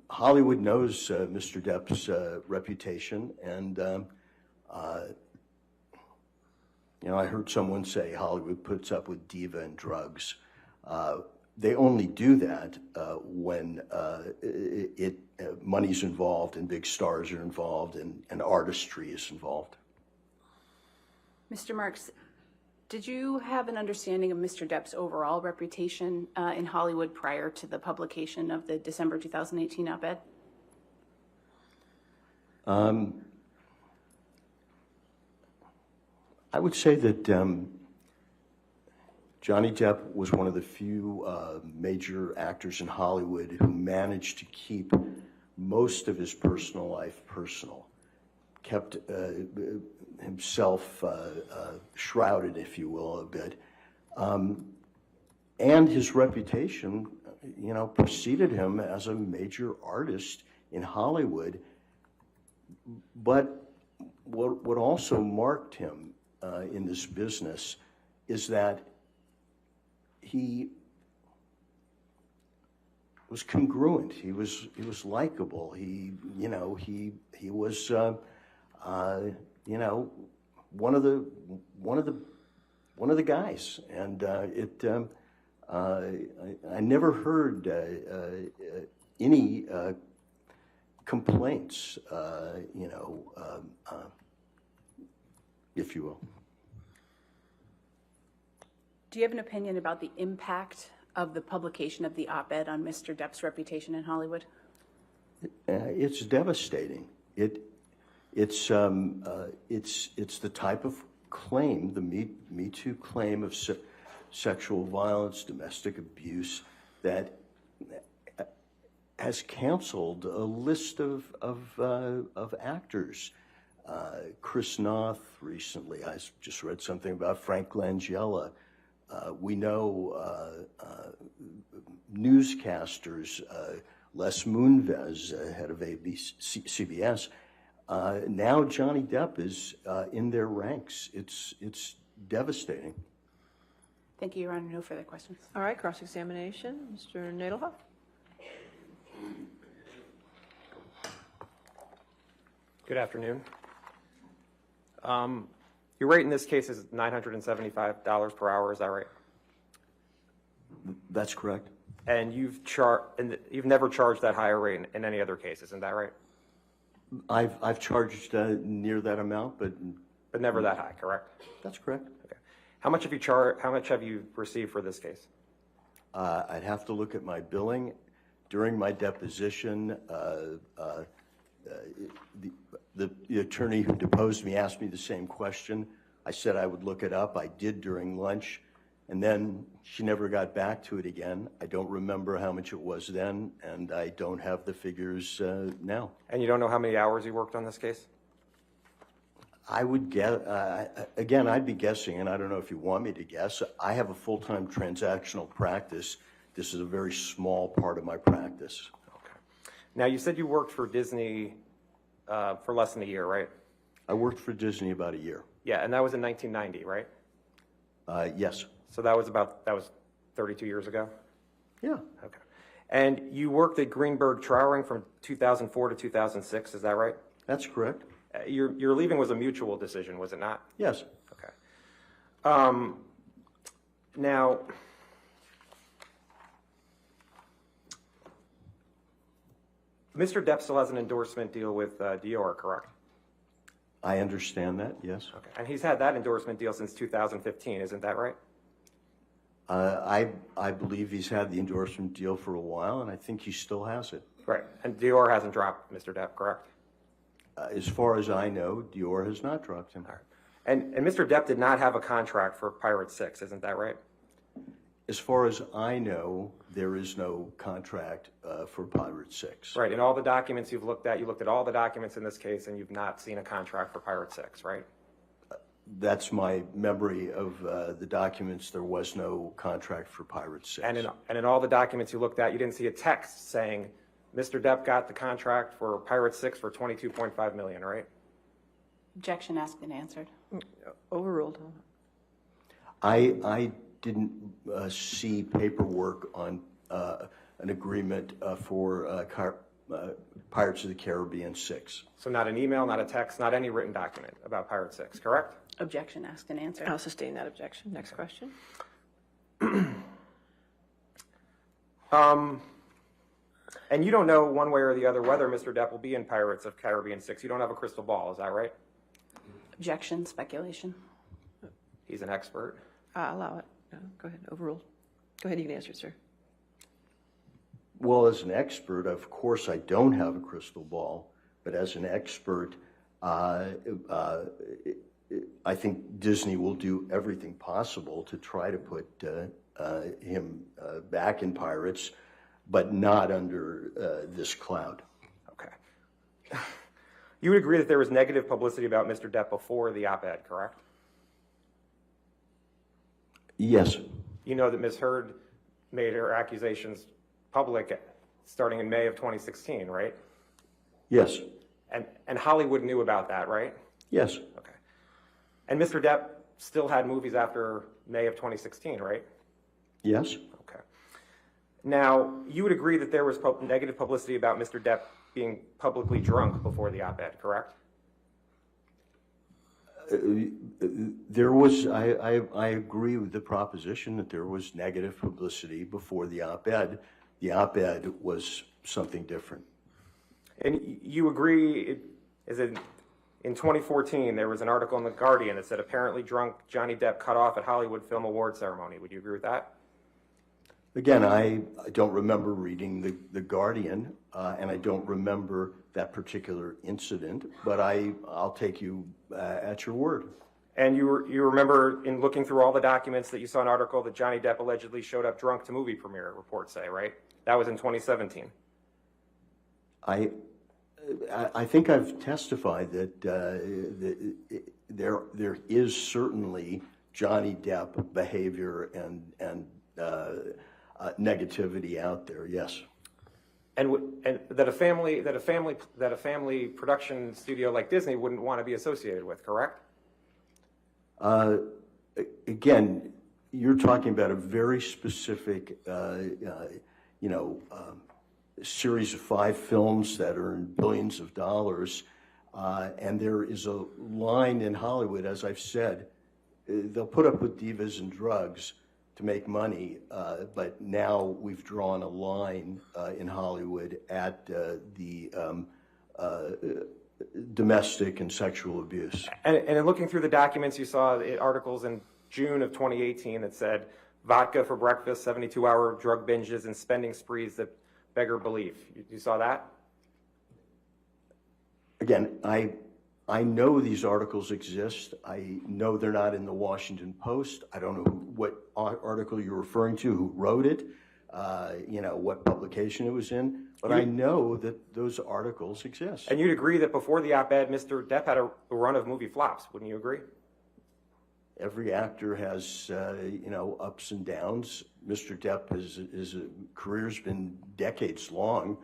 Speaker 11: Hollywood knows Mr. Depp's reputation, and I heard someone say Hollywood puts up with diva and drugs. They only do that when money's involved and big stars are involved and artistry is involved.
Speaker 9: Mr. Marks, did you have an understanding of Mr. Depp's overall reputation in Hollywood prior to the publication of the December 2018 op-ed?
Speaker 11: I would say that Johnny Depp was one of the few major actors in Hollywood who managed to keep most of his personal life personal, kept himself shrouded, if you will, a bit. And his reputation, preceded him as a major artist in Hollywood. But what also marked him in this business is that he was congruent. He was likable. He was one of the guys, and I never heard any complaints, if you will.
Speaker 9: Do you have an opinion about the impact of the publication of the op-ed on Mr. Depp's reputation in Hollywood?
Speaker 11: It's devastating. It's the type of claim, the Me Too claim of sexual violence, domestic abuse, that has canceled a list of actors. Chris Noth recently. I just read something about Frank Langella. We know newscasters, Les Moonves, head of CBS. Now Johnny Depp is in their ranks. It's devastating.
Speaker 9: Thank you, Your Honor. No further questions.
Speaker 2: All right, cross-examination. Mr. Nadelhoff?
Speaker 12: Good afternoon. Your rate in this case is $975 per hour, is that right?
Speaker 11: That's correct.
Speaker 12: And you've never charged that higher rate in any other case, isn't that right?
Speaker 11: I've charged near that amount, but
Speaker 12: never that high, correct?
Speaker 11: That's correct.
Speaker 12: Okay. How much have you received for this case?
Speaker 11: I'd have to look at my billing. During my deposition, the attorney who deposed me asked me the same question. I said I would look it up. I did during lunch, and then she never got back to it again. I don't remember how much it was then, and I don't have the figures now.
Speaker 12: And you don't know how many hours you worked on this case?
Speaker 11: I would guess, again, I'd be guessing, and I don't know if you want me to guess. I have a full-time transactional practice. This is a very small part of my practice.
Speaker 12: Okay. Now, you said you worked for Disney for less than a year, right?
Speaker 11: I worked for Disney about a year.
Speaker 12: Yeah, and that was in 1990, right?
Speaker 11: Yes.
Speaker 12: So that was 32 years ago?
Speaker 11: Yeah.
Speaker 12: Okay. And you worked at Greenberg Trowering from 2004 to 2006, is that right?
Speaker 11: That's correct.
Speaker 12: Your leaving was a mutual decision, was it not?
Speaker 11: Yes.
Speaker 12: Okay. Now, Mr. Depp still has an endorsement deal with Dior, correct?
Speaker 11: I understand that, yes.
Speaker 12: Okay. And he's had that endorsement deal since 2015, isn't that right?
Speaker 11: I believe he's had the endorsement deal for a while, and I think he still has it.
Speaker 12: Right. And Dior hasn't dropped Mr. Depp, correct?
Speaker 11: As far as I know, Dior has not dropped him.
Speaker 12: All right. And Mr. Depp did not have a contract for Pirate 6, isn't that right?
Speaker 11: As far as I know, there is no contract for Pirate 6.
Speaker 12: Right. In all the documents you've looked at, you looked at all the documents in this case, and you've not seen a contract for Pirate 6, right?
Speaker 11: That's my memory of the documents. There was no contract for Pirate 6.
Speaker 12: And in all the documents you looked at, you didn't see a text saying, Mr. Depp got the contract for Pirate 6 for $22.5 million, right?
Speaker 9: Objection asked and answered.
Speaker 2: Overruled.
Speaker 11: I didn't see paperwork on an agreement for Pirates of the Caribbean 6.
Speaker 12: So not an email, not a text, not any written document about Pirate 6, correct?
Speaker 9: Objection asked and answered.
Speaker 2: I'll sustain that objection. Next question.
Speaker 12: And you don't know one way or the other whether Mr. Depp will be in Pirates of Caribbean 6. You don't have a crystal ball, is that right?
Speaker 9: Objection, speculation.
Speaker 12: He's an expert.
Speaker 2: Allow it. No, go ahead. Overruled. Go ahead. You can answer it, sir.
Speaker 11: Well, as an expert, of course, I don't have a crystal ball, but as an expert, I think Disney will do everything possible to try to put him back in Pirates, but not under this cloud.
Speaker 12: Okay. You would agree that there was negative publicity about Mr. Depp before the op-ed, correct?
Speaker 11: Yes.
Speaker 12: You know that Ms. Heard made her accusations public starting in May of 2016, right?
Speaker 11: Yes.
Speaker 12: And Hollywood knew about that, right?
Speaker 11: Yes.
Speaker 12: Okay. And Mr. Depp still had movies after May of 2016, right?
Speaker 11: Yes.
Speaker 12: Okay. Now, you would agree that there was negative publicity about Mr. Depp being publicly drunk before the op-ed, correct?
Speaker 11: There was, I agree with the proposition that there was negative publicity before the op-ed. The op-ed was something different.
Speaker 12: And you agree, in 2014, there was an article in The Guardian that said apparently drunk Johnny Depp cut off at Hollywood Film Awards ceremony. Would you agree with that?
Speaker 11: Again, I don't remember reading The Guardian, and I don't remember that particular incident, but I'll take you at your word.
Speaker 12: And you remember in looking through all the documents that you saw an article that Johnny Depp allegedly showed up drunk to movie premiere, reports say, right? That was in 2017.
Speaker 11: I think I've testified that there is certainly Johnny Depp behavior and negativity out there. Yes.
Speaker 12: And that a family production studio like Disney wouldn't want to be associated with, correct?
Speaker 11: Again, you're talking about a very specific, series of 5 films that earn billions of dollars, and there is a line in Hollywood, as I've said, they'll put up with divas and drugs to make money, but now we've drawn a line in Hollywood at the domestic and sexual abuse.
Speaker 12: And in looking through the documents, you saw articles in June of 2018 that said vodka for breakfast, 72-hour drug binges, and spending sprees that beggar belief. You saw that?
Speaker 11: Again, I know these articles exist. I know they're not in the Washington Post. I don't know what article you're referring to, who wrote it, what publication it was in, but I know that those articles exist.
Speaker 12: And you'd agree that before the op-ed, Mr. Depp had a run of movie flops, wouldn't you agree?
Speaker 11: Every actor has, ups and downs. Mr. Depp, his career's been decades long.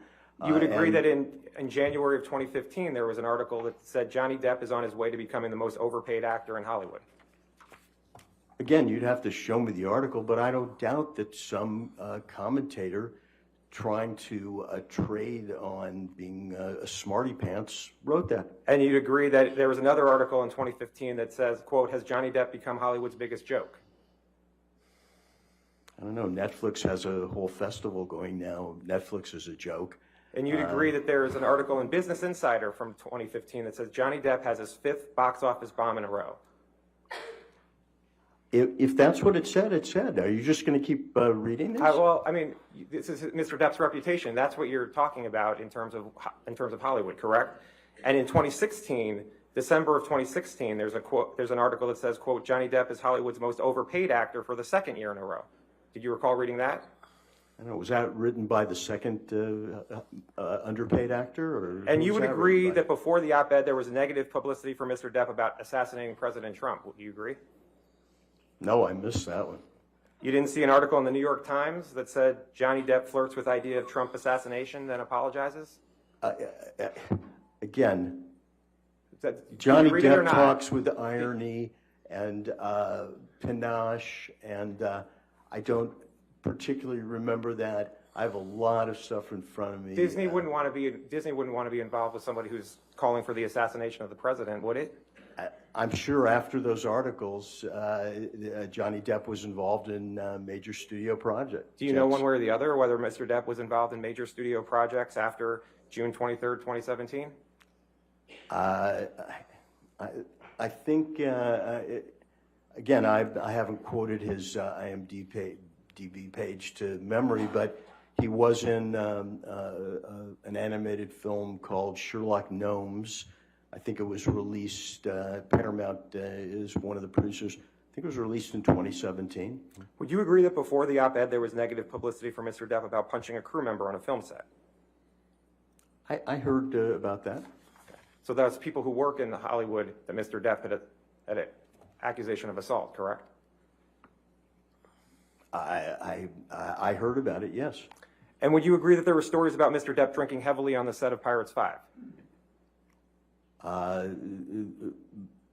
Speaker 12: You would agree that in January of 2015, there was an article that said Johnny Depp is on his way to becoming the most overpaid actor in Hollywood.
Speaker 11: Again, you'd have to show me the article, but I don't doubt that some commentator trying to trade on being a smarty pants wrote that.
Speaker 12: And you'd agree that there was another article in 2015 that says, quote, has Johnny Depp become Hollywood's biggest joke?
Speaker 11: I don't know. Netflix has a whole festival going now. Netflix is a joke.
Speaker 12: And you'd agree that there is an article in Business Insider from 2015 that says Johnny Depp has his 5th box office bomb in a row.
Speaker 11: If that's what it said, it said. Are you just going to keep reading this?
Speaker 12: Well, I mean, this is Mr. Depp's reputation. That's what you're talking about in terms of Hollywood, correct? And in 2016, December of 2016, there's an article that says, quote, Johnny Depp is Hollywood's most overpaid actor for the 2nd year in a row. Did you recall reading that?
Speaker 11: I don't know. Was that written by the second underpaid actor?
Speaker 12: And you would agree that before the op-ed, there was negative publicity for Mr. Depp about assassinating President Trump. Would you agree?
Speaker 11: No, I missed that one.
Speaker 12: You didn't see an article in the New York Times that said Johnny Depp flirts with idea of Trump assassination, then apologizes?
Speaker 11: Again, Johnny Depp talks with irony and panache, and I don't particularly remember that. I have a lot of stuff in front of me.
Speaker 12: Disney wouldn't want to be involved with somebody who's calling for the assassination of the president, would it?
Speaker 11: I'm sure after those articles, Johnny Depp was involved in major studio projects.
Speaker 12: Do you know one way or the other whether Mr. Depp was involved in major studio projects after June 23rd, 2017?
Speaker 11: I think, again, I haven't quoted his IMDb page to memory, but he was in an animated film called Sherlock Gnomes. I think it was released, Paramount is one of the producers. I think it was released in 2017.
Speaker 12: Would you agree that before the op-ed there was negative publicity for Mr. Depp about punching a crew member on a film set?
Speaker 11: I heard about that.
Speaker 12: So that's people who work in Hollywood that Mr. Depp had an accusation of assault, correct?
Speaker 11: I heard about it, yes.
Speaker 12: And would you agree that there were stories about Mr. Depp drinking heavily on the set of Pirates 5?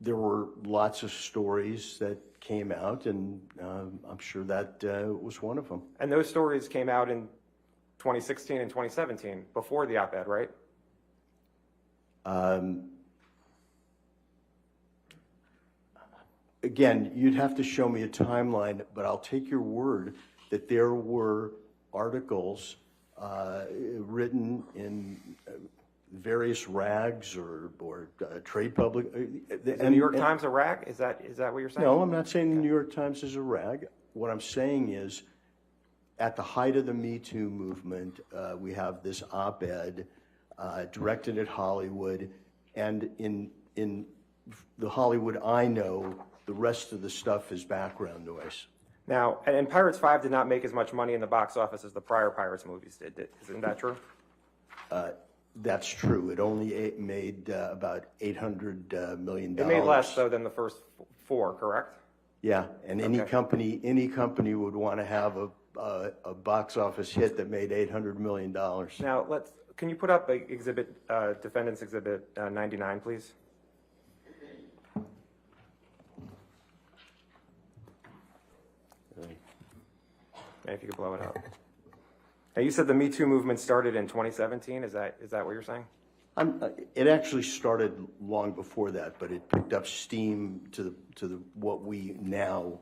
Speaker 11: There were lots of stories that came out, and I'm sure that was one of them.
Speaker 12: And those stories came out in 2016 and 2017, before the op-ed, right?
Speaker 11: Again, you'd have to show me a timeline, but I'll take your word that there were articles written in various rags or trade public.
Speaker 12: Is the New York Times a rag? Is that what you're saying?
Speaker 11: No, I'm not saying the New York Times is a rag. What I'm saying is, at the height of the Me Too movement, we have this op-ed directed at Hollywood, and in the Hollywood I know, the rest of the stuff is background noise.
Speaker 12: Now, and Pirates 5 did not make as much money in the box office as the prior Pirates movies did. Isn't that true?
Speaker 11: That's true. It only made about $800 million.
Speaker 12: It made less, though, than the first 4, correct?
Speaker 11: Yeah, and any company would want to have a box office hit that made $800 million.
Speaker 12: Now, can you put up Defendant's Exhibit 99, please? And if you could blow it up. Now, you said the Me Too movement started in 2017. Is that what you're saying?
Speaker 11: It actually started long before that, but it picked up steam to what we now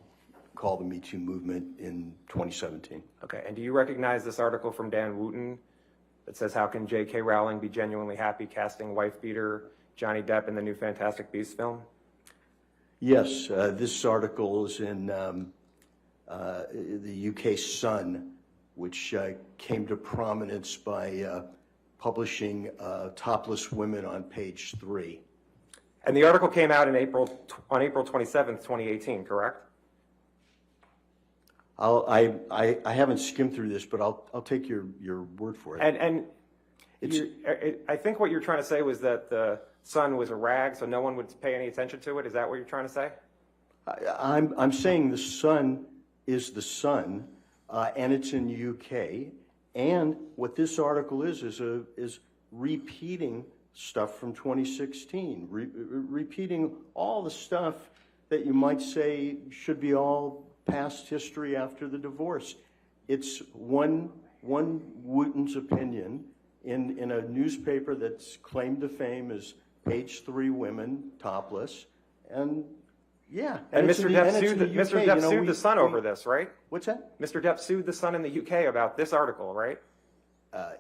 Speaker 11: call the Me Too movement in 2017.
Speaker 12: Okay, and do you recognize this article from Dan Wooten that says, how can J.K. Rowling be genuinely happy casting wife-beater Johnny Depp in the new Fantastic Beasts film?
Speaker 11: Yes, this article is in the UK Sun, which came to prominence by publishing topless women on page 3.
Speaker 12: And the article came out on April 27th, 2018, correct?
Speaker 11: I haven't skimmed through this, but I'll take your word for it.
Speaker 12: And I think what you're trying to say was that the Sun was a rag, so no one would pay any attention to it. Is that what you're trying to say?
Speaker 11: I'm saying the Sun is the Sun, and it's in the UK. And what this article is repeating stuff from 2016, repeating all the stuff that you might say should be all past history after the divorce. It's one Wooten's opinion in a newspaper that's claimed to fame as page 3 women topless, and yeah.
Speaker 12: And Mr. Depp sued the Sun over this, right?
Speaker 11: What's that?
Speaker 12: Mr. Depp sued the Sun in the UK about this article, right?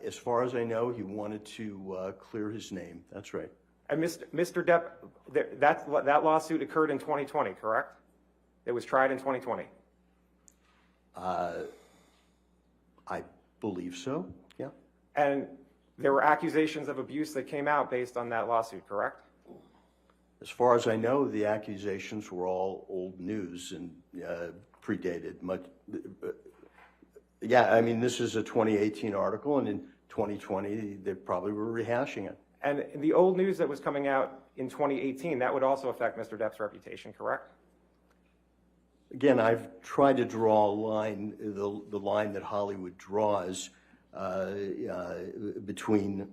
Speaker 11: As far as I know, he wanted to clear his name. That's right.
Speaker 12: And Mr. Depp, that lawsuit occurred in 2020, correct? It was tried in 2020.
Speaker 11: I believe so, yeah.
Speaker 12: And there were accusations of abuse that came out based on that lawsuit, correct?
Speaker 11: As far as I know, the accusations were all old news and predated much. Yeah, I mean, this is a 2018 article, and in 2020, they probably were rehashing it.
Speaker 12: And the old news that was coming out in 2018, that would also affect Mr. Depp's reputation, correct?
Speaker 11: Again, I've tried to draw a line, the line that Hollywood draws between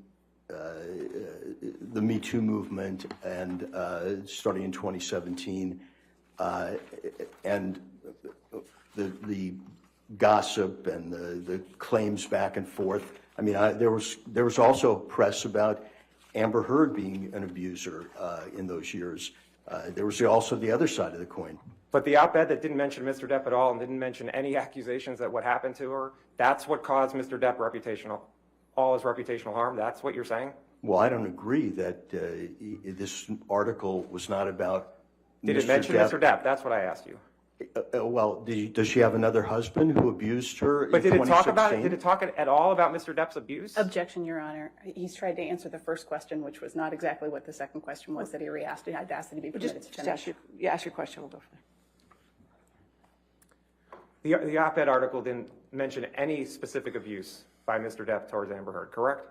Speaker 11: the Me Too movement and starting in 2017 and the gossip and the claims back and forth. I mean, there was also press about Amber Heard being an abuser in those years. There was also the other side of the coin.
Speaker 12: But the op-ed that didn't mention Mr. Depp at all and didn't mention any accusations that what happened to her, that's what caused Mr. Depp all his reputational harm? That's what you're saying?
Speaker 11: Well, I don't agree that this article was not about
Speaker 12: Did it mention Mr. Depp? That's what I asked you.
Speaker 11: Well, does she have another husband who abused her in 2016?
Speaker 12: But did it talk about it? Did it talk at all about Mr. Depp's abuse?
Speaker 9: Objection, Your Honor. He's tried to answer the first question, which was not exactly what the second question was that he re-asked. I'd asked that he be permitted to finish.
Speaker 2: Ask your question. We'll go from there.
Speaker 12: The op-ed article didn't mention any specific abuse by Mr. Depp towards Amber Heard, correct?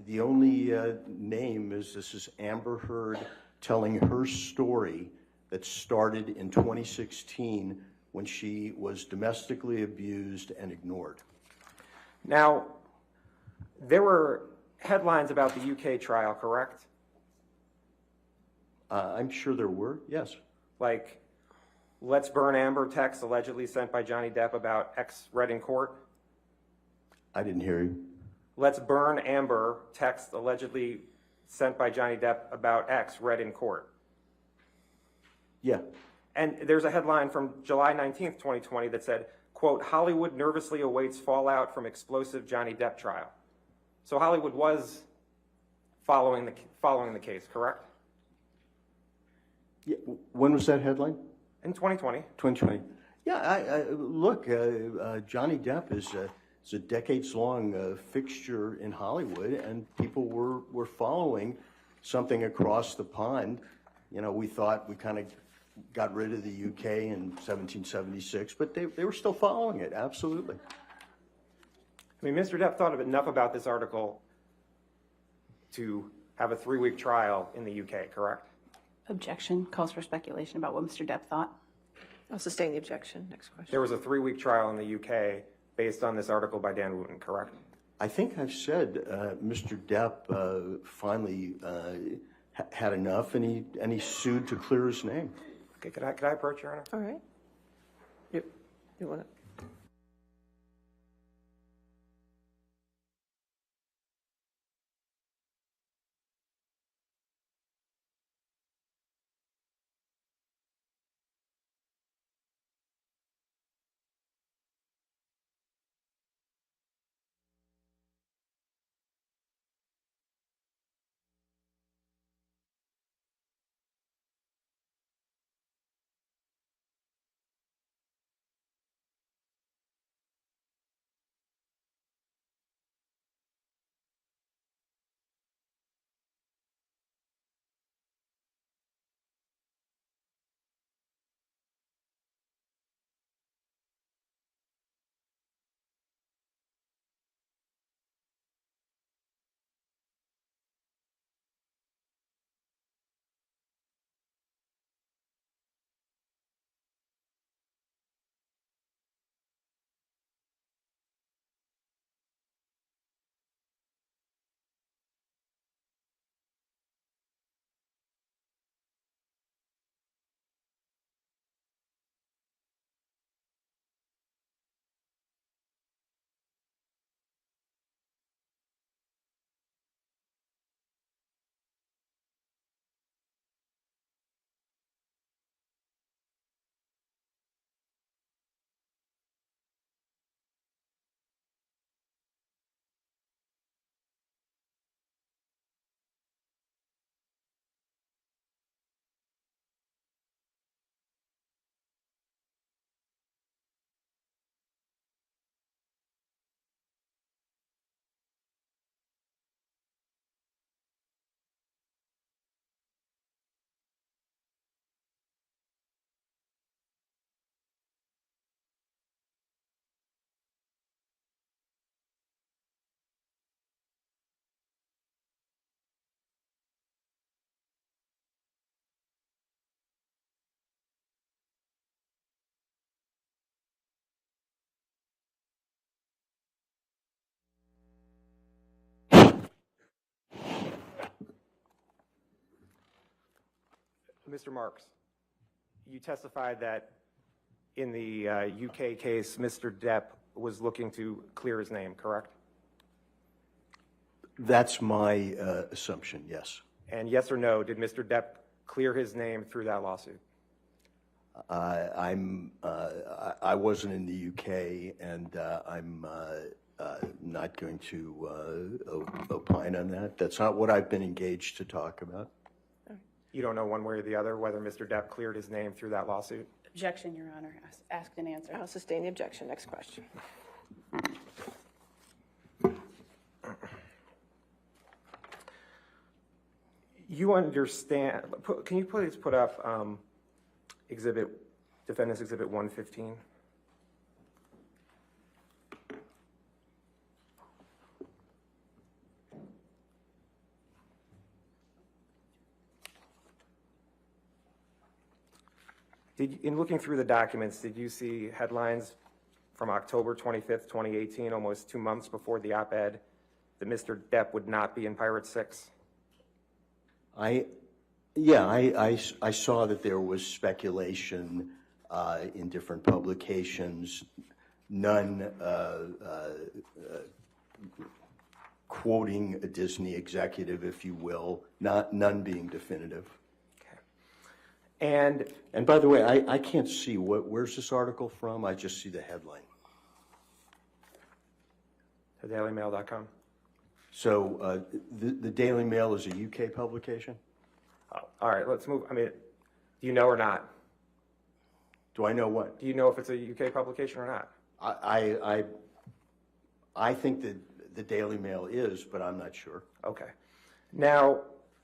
Speaker 11: The only name is this is Amber Heard telling her story that started in 2016 when she was domestically abused and ignored.
Speaker 12: Now, there were headlines about the UK trial, correct?
Speaker 11: I'm sure there were, yes.
Speaker 12: Like, let's burn Amber text allegedly sent by Johnny Depp about X read in court.
Speaker 11: I didn't hear you.
Speaker 12: Let's burn Amber text allegedly sent by Johnny Depp about X read in court.
Speaker 11: Yeah.
Speaker 12: And there's a headline from July 19th, 2020 that said, quote, Hollywood nervously awaits fallout from explosive Johnny Depp trial. So Hollywood was following the case, correct?
Speaker 11: Yeah. When was that headline?
Speaker 12: In 2020.
Speaker 11: 2020. Yeah, look, Johnny Depp is a decades-long fixture in Hollywood, and people were following something across the pond. You know, we thought we kind of got rid of the UK in 1776, but they were still following it, absolutely.
Speaker 12: I mean, Mr. Depp thought enough about this article to have a 3-week trial in the UK, correct?
Speaker 9: Objection calls for speculation about what Mr. Depp thought.
Speaker 2: I'll sustain the objection. Next question.
Speaker 12: There was a 3-week trial in the UK based on this article by Dan Wooten, correct?
Speaker 11: I think I've said Mr. Depp finally had enough, and he sued to clear his name.
Speaker 12: Okay, could I approach, Your Honor?
Speaker 2: All right. You want to?
Speaker 12: Mr. Marks, you testified that in the UK case, Mr. Depp was looking to clear his name, correct?
Speaker 11: That's my assumption, yes.
Speaker 12: And yes or no, did Mr. Depp clear his name through that lawsuit?
Speaker 11: I wasn't in the UK, and I'm not going to opine on that. That's not what I've been engaged to talk about.
Speaker 12: You don't know one way or the other whether Mr. Depp cleared his name through that lawsuit?
Speaker 9: Objection, Your Honor. Asked and answered.
Speaker 2: I'll sustain the objection. Next question.
Speaker 12: You understand, can you please put up Defendant's Exhibit 115? in looking through the documents, did you see headlines from October 25th, 2018, almost 2 months before the op-ed, that Mr. Depp would not be in Pirate 6?
Speaker 11: I saw that there was speculation in different publications, none quoting a Disney executive, if you will, none being definitive.
Speaker 12: And
Speaker 11: by the way, I can't see where's this article from? I just see the headline.
Speaker 12: thedailymail.com.
Speaker 11: So the Daily Mail is a UK publication?
Speaker 12: Oh, all right, let's move. I mean, do you know or not?
Speaker 11: Do I know what?
Speaker 12: Do you know if it's a UK publication or not?
Speaker 11: I think that the Daily Mail is, but I'm not sure.
Speaker 12: Okay. Now,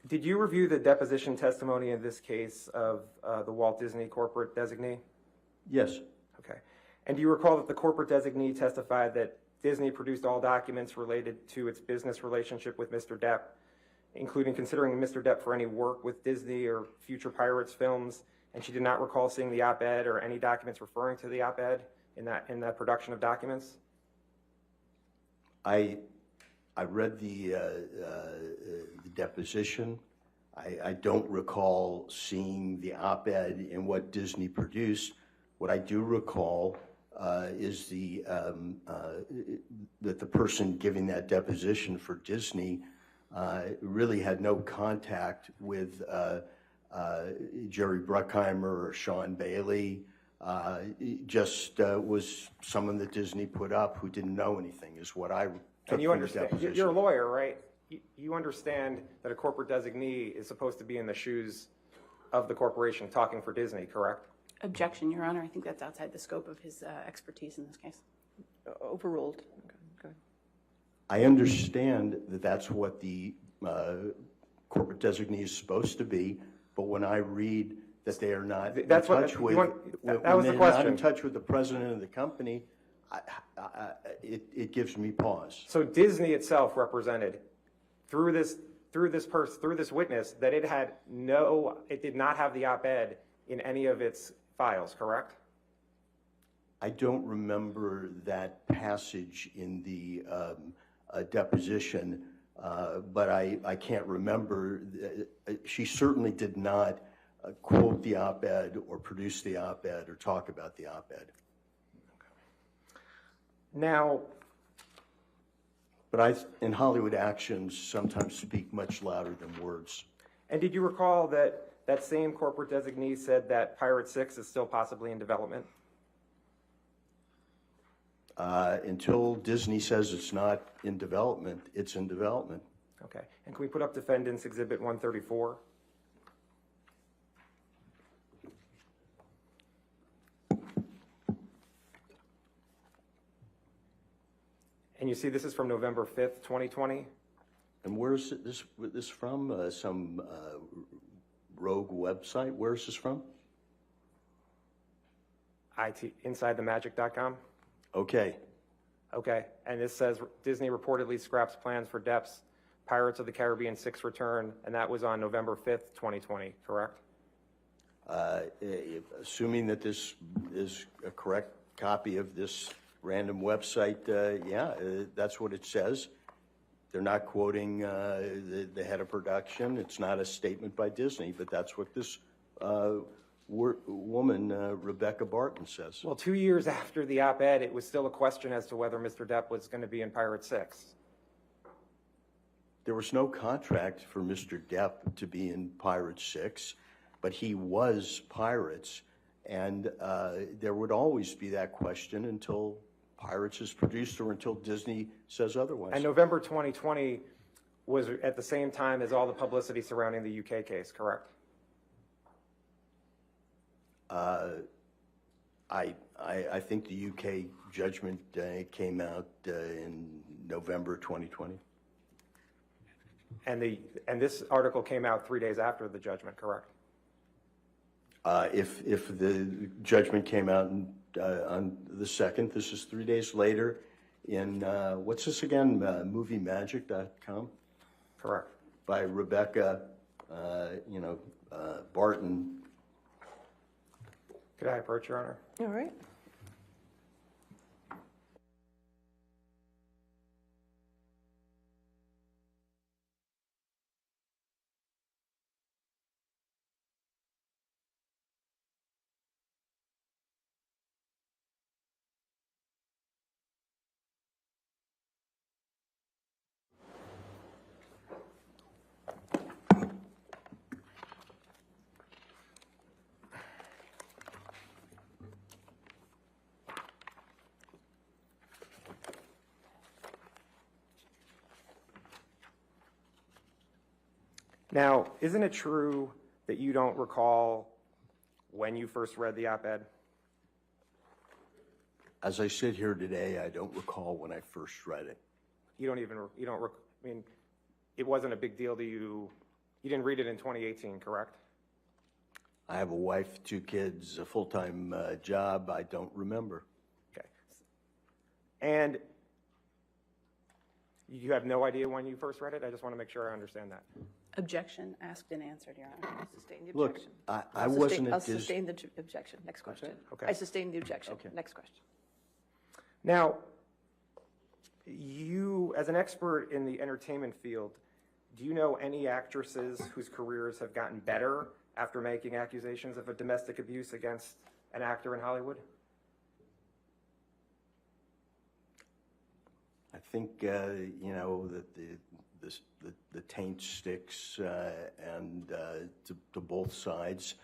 Speaker 12: did you review the deposition testimony in this case of the Walt Disney corporate designee?
Speaker 11: Yes.
Speaker 12: Okay. And do you recall that the corporate designee testified that Disney produced all documents related to its business relationship with Mr. Depp, including considering Mr. Depp for any work with Disney or future Pirates films, and she did not recall seeing the op-ed or any documents referring to the op-ed in that production of documents?
Speaker 11: I read the deposition. I don't recall seeing the op-ed in what Disney produced. What I do recall is that the person giving that deposition for Disney really had no contact with Jerry Bruckheimer or Sean Bailey. Just was someone that Disney put up who didn't know anything, is what I took
Speaker 12: And you
Speaker 11: from the
Speaker 12: understand,
Speaker 11: deposition.
Speaker 12: you're a lawyer, right? You understand that a corporate designee is supposed to be in the shoes of the corporation talking for Disney, correct?
Speaker 9: Objection, Your Honor. I think that's outside the scope of his expertise in this case.
Speaker 2: Overruled. Okay, go ahead.
Speaker 11: I understand that that's what the corporate designee is supposed to be, but when I read that they are not in
Speaker 12: That's what-
Speaker 11: touch with,
Speaker 12: you want-
Speaker 11: when
Speaker 12: that was the
Speaker 11: they're not in
Speaker 12: question.
Speaker 11: touch with the president of the company, it gives me pause.
Speaker 12: So Disney itself represented through this witness that it did not have the op-ed in any of its files, correct?
Speaker 11: I don't remember that passage in the deposition, but I can't remember. She certainly did not quote the op-ed or produce the op-ed or talk about the op-ed.
Speaker 12: Now,
Speaker 11: But in Hollywood, actions sometimes speak much louder than words.
Speaker 12: and did you recall that that same corporate designee said that Pirate 6 is still possibly in development?
Speaker 11: Until Disney says it's not in development, it's in development.
Speaker 12: Okay. And can we put up Defendant's Exhibit 134? And you see this is from November 5th, 2020?
Speaker 11: And where's this from? Some rogue website? Where's this from?
Speaker 12: InsideTheMagic.com?
Speaker 11: Okay.
Speaker 12: Okay. And this says Disney reportedly scraps plans for Depp's Pirates of the Caribbean 6 return, and that was on November 5th, 2020, correct?
Speaker 11: Assuming that this is a correct copy of this random website, that's what it says. They're not quoting the head of production. It's not a statement by Disney, but that's what this woman, Rebecca Barton, says.
Speaker 12: Well, 2 years after the op-ed, it was still a question as to whether Mr. Depp was going to be in Pirate 6.
Speaker 11: There was no contract for Mr. Depp to be in Pirates 6, but he was Pirates, and there would always be that question until Pirates is produced or until Disney says otherwise.
Speaker 12: And November 2020 was at the same time as all the publicity surrounding the UK case, correct?
Speaker 11: I think the UK judgment came out in November 2020.
Speaker 12: And this article came out 3 days after the judgment, correct?
Speaker 11: If the judgment came out on the 2nd, this is 3 days later in, what's this again, moviemagic.com?
Speaker 12: Correct.
Speaker 11: By Rebecca, Barton.
Speaker 12: Could I approach, Your Honor?
Speaker 2: All right.
Speaker 12: Now, isn't it true that you don't recall when you first read the op-ed?
Speaker 11: As I sit here today, I don't recall when I first read it.
Speaker 12: I mean, it wasn't a big deal to you. You didn't read it in 2018, correct?
Speaker 11: I have a wife, 2 kids, a full-time job. I don't remember.
Speaker 12: Okay. And you have no idea when you first read it? I just want to make sure I understand that.
Speaker 9: Objection, asked and answered, Your Honor.
Speaker 2: Sustain the
Speaker 11: Look,
Speaker 2: objection.
Speaker 11: I wasn't
Speaker 2: I'll
Speaker 11: at this.
Speaker 2: sustain the objection. Next question.
Speaker 12: Okay.
Speaker 2: I sustain the objection.
Speaker 11: Okay.
Speaker 2: Next question.
Speaker 12: Now, you, as an expert in the entertainment field, do you know any actresses whose careers have gotten better after making accusations of a domestic abuse against an actor in Hollywood?
Speaker 11: I think you know that the taint sticks and to both sides,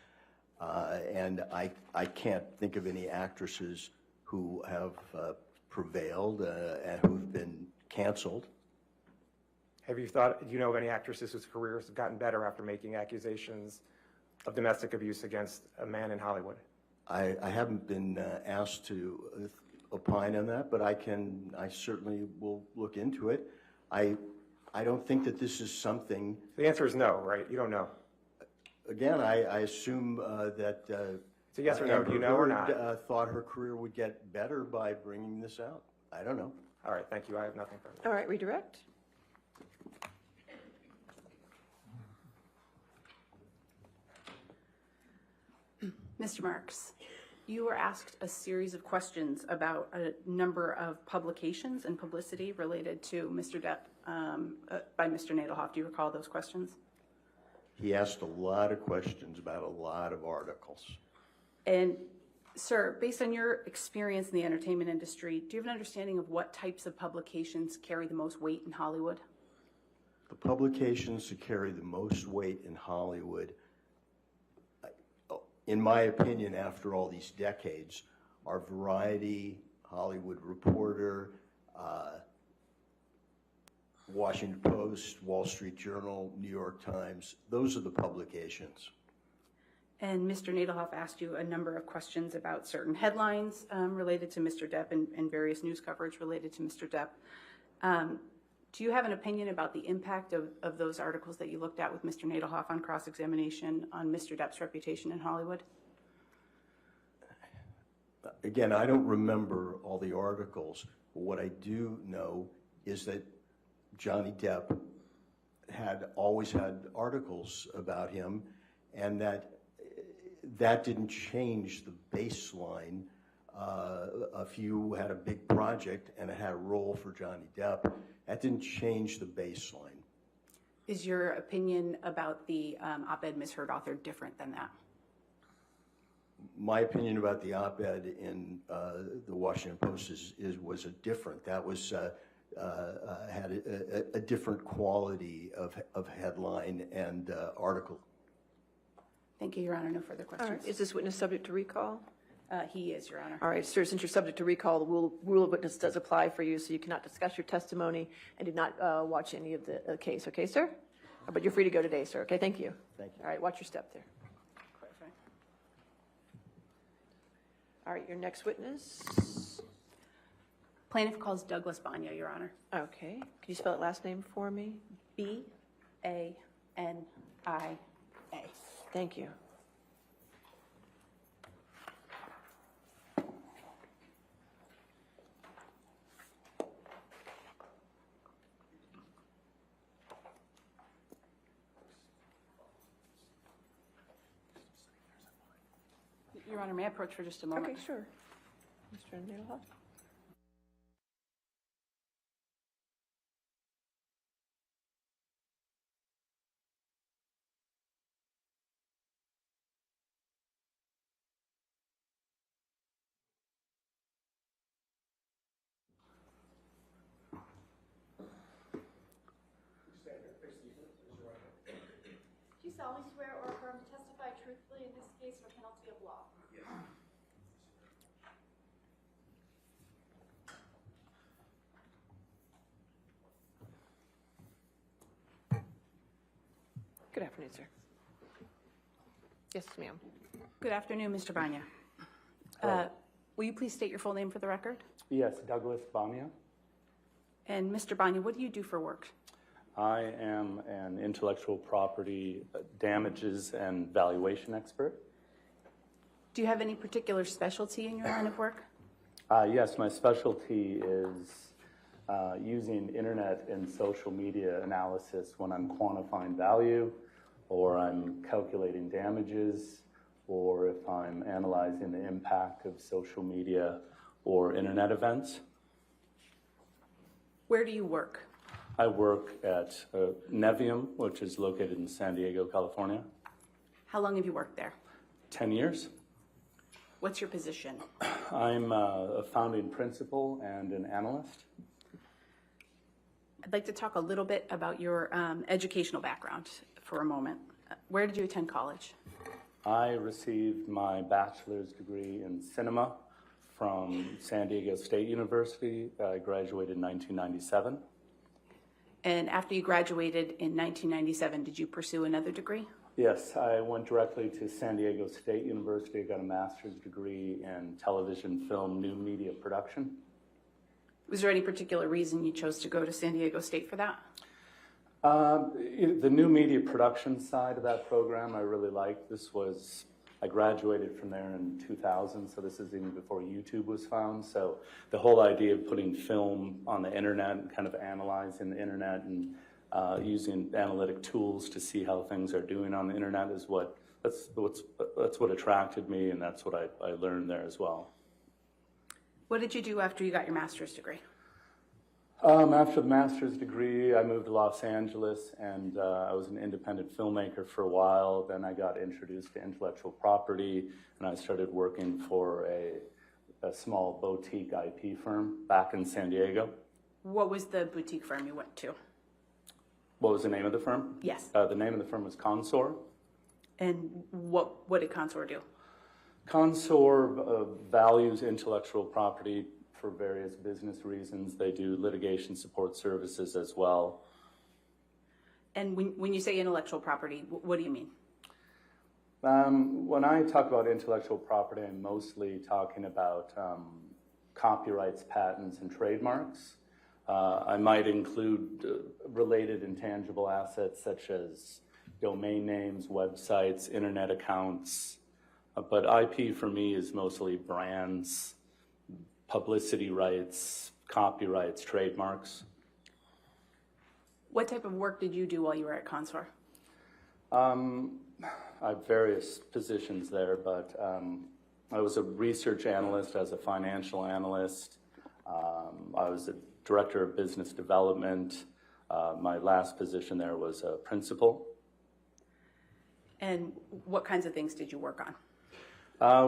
Speaker 11: and I can't think of any actresses who have prevailed and who've been canceled.
Speaker 12: Do you know of any actresses whose careers have gotten better after making accusations of domestic abuse against a man in Hollywood?
Speaker 11: I haven't been asked to opine on that, but I certainly will look into it. I don't think that this is something.
Speaker 12: The answer is no, right? You don't know.
Speaker 11: Again, I assume that.
Speaker 12: It's a yes or no. Do you know or not?
Speaker 11: Thought her career would get better by bringing this out. I don't know.
Speaker 12: All right, thank you. I have nothing further.
Speaker 2: All right, redirect.
Speaker 9: Mr. Marks, you were asked a series of questions about a number of publications and publicity related to Mr. Depp by Mr. Nadelhoff. Do you recall those questions?
Speaker 11: He asked a lot of questions about a lot of articles.
Speaker 9: And, sir, based on your experience in the entertainment industry, do you have an understanding of what types of publications carry the most weight in Hollywood?
Speaker 11: The publications that carry the most weight in Hollywood, in my opinion, after all these decades, are Variety, Hollywood Reporter, Washington Post, Wall Street Journal, New York Times. Those are the publications.
Speaker 9: And Mr. Nadelhoff asked you a number of questions about certain headlines related to Mr. Depp and various news coverage related to Mr. Depp. Do you have an opinion about the impact of those articles that you looked at with Mr. Nadelhoff on cross-examination on Mr. Depp's reputation in Hollywood?
Speaker 11: Again, I don't remember all the articles, but what I do know is that Johnny Depp had always had articles about him, and that didn't change the baseline. If you had a big project and it had a role for Johnny Depp, that didn't change the baseline.
Speaker 9: Is your opinion about the op-ed Ms. Heard authored different than that?
Speaker 11: My opinion about the op-ed in the Washington Post was different. That was had a different quality of headline and article.
Speaker 9: Thank you, Your Honor. No further
Speaker 2: All
Speaker 9: questions.
Speaker 2: right, is this witness subject to recall?
Speaker 9: He is, Your Honor.
Speaker 2: All right, sir, since you're subject to recall, the rule of witness does apply for you, so you cannot discuss your testimony and did not watch any of the case, okay, sir? But you're free to go today, sir, okay, thank you.
Speaker 11: Thank you.
Speaker 2: All right, watch your step there. All right, your next witness.
Speaker 9: Plaintiff calls Douglas Banya, Your Honor.
Speaker 2: Okay, can you spell that last name for me?
Speaker 9: B-A-N-I-A.
Speaker 2: Thank you.
Speaker 9: Your Honor, may I approach for just a moment?
Speaker 2: Okay, sure. Mr. Nadelhoff?
Speaker 10: Do you solemnly swear or affirm to testify truthfully in this case or penalty of law? Yes.
Speaker 2: Good afternoon, sir. Yes, ma'am.
Speaker 9: Good afternoon, Mr. Banya. Will you please state your full name for the record?
Speaker 13: Yes, Douglas Banya.
Speaker 9: And Mr. Banya, what do you do for work?
Speaker 13: I am an intellectual property damages and valuation expert.
Speaker 9: Do you have any particular specialty in your line of work?
Speaker 13: Yes, my specialty is using internet and social media analysis when I'm quantifying value, or I'm calculating damages, or if I'm analyzing the impact of social media or internet events.
Speaker 9: Where do you work?
Speaker 13: I work at Nevium, which is located in San Diego, California.
Speaker 9: How long have you worked there?
Speaker 13: 10 years.
Speaker 9: What's your position?
Speaker 13: I'm a founding principal and an analyst.
Speaker 9: I'd like to talk a little bit about your educational background for a moment. Where did you attend college?
Speaker 13: I received my bachelor's degree in cinema from San Diego State University. I graduated in 1997.
Speaker 9: And after you graduated in 1997, did you pursue another degree?
Speaker 13: Yes, I went directly to San Diego State University. I got a master's degree in television, film, new media production.
Speaker 9: Was there any particular reason you chose to go to San Diego State for that?
Speaker 13: The new media production side of that program I really liked. I graduated from there in 2000, so this is even before YouTube was found. So the whole idea of putting film on the internet and kind of analyzing the internet and using analytic tools to see how things are doing on the internet that's what attracted me, and that's what I learned there as well.
Speaker 9: What did you do after you got your master's degree?
Speaker 13: After the master's degree, I moved to Los Angeles, and I was an independent filmmaker for a while. Then I got introduced to intellectual property, and I started working for a small boutique IP firm back in San Diego.
Speaker 9: What was the boutique firm you went to?
Speaker 13: What was the name of the firm?
Speaker 9: Yes.
Speaker 13: The name of the firm was Consor.
Speaker 9: And what did Consor do?
Speaker 13: Consor values intellectual property for various business reasons. They do litigation support services as well.
Speaker 9: And when you say intellectual property, what do you mean?
Speaker 13: When I talk about intellectual property, I'm mostly talking about copyrights, patents, and trademarks. I might include related intangible assets such as domain names, websites, internet accounts. But IP for me is mostly brands, publicity rights, copyrights, trademarks.
Speaker 9: What type of work did you do while you were at Consor?
Speaker 13: I have various positions there, but I was a research analyst, as a financial analyst. I was a director of business development. My last position there was a principal.
Speaker 9: And what kinds of things did you work on?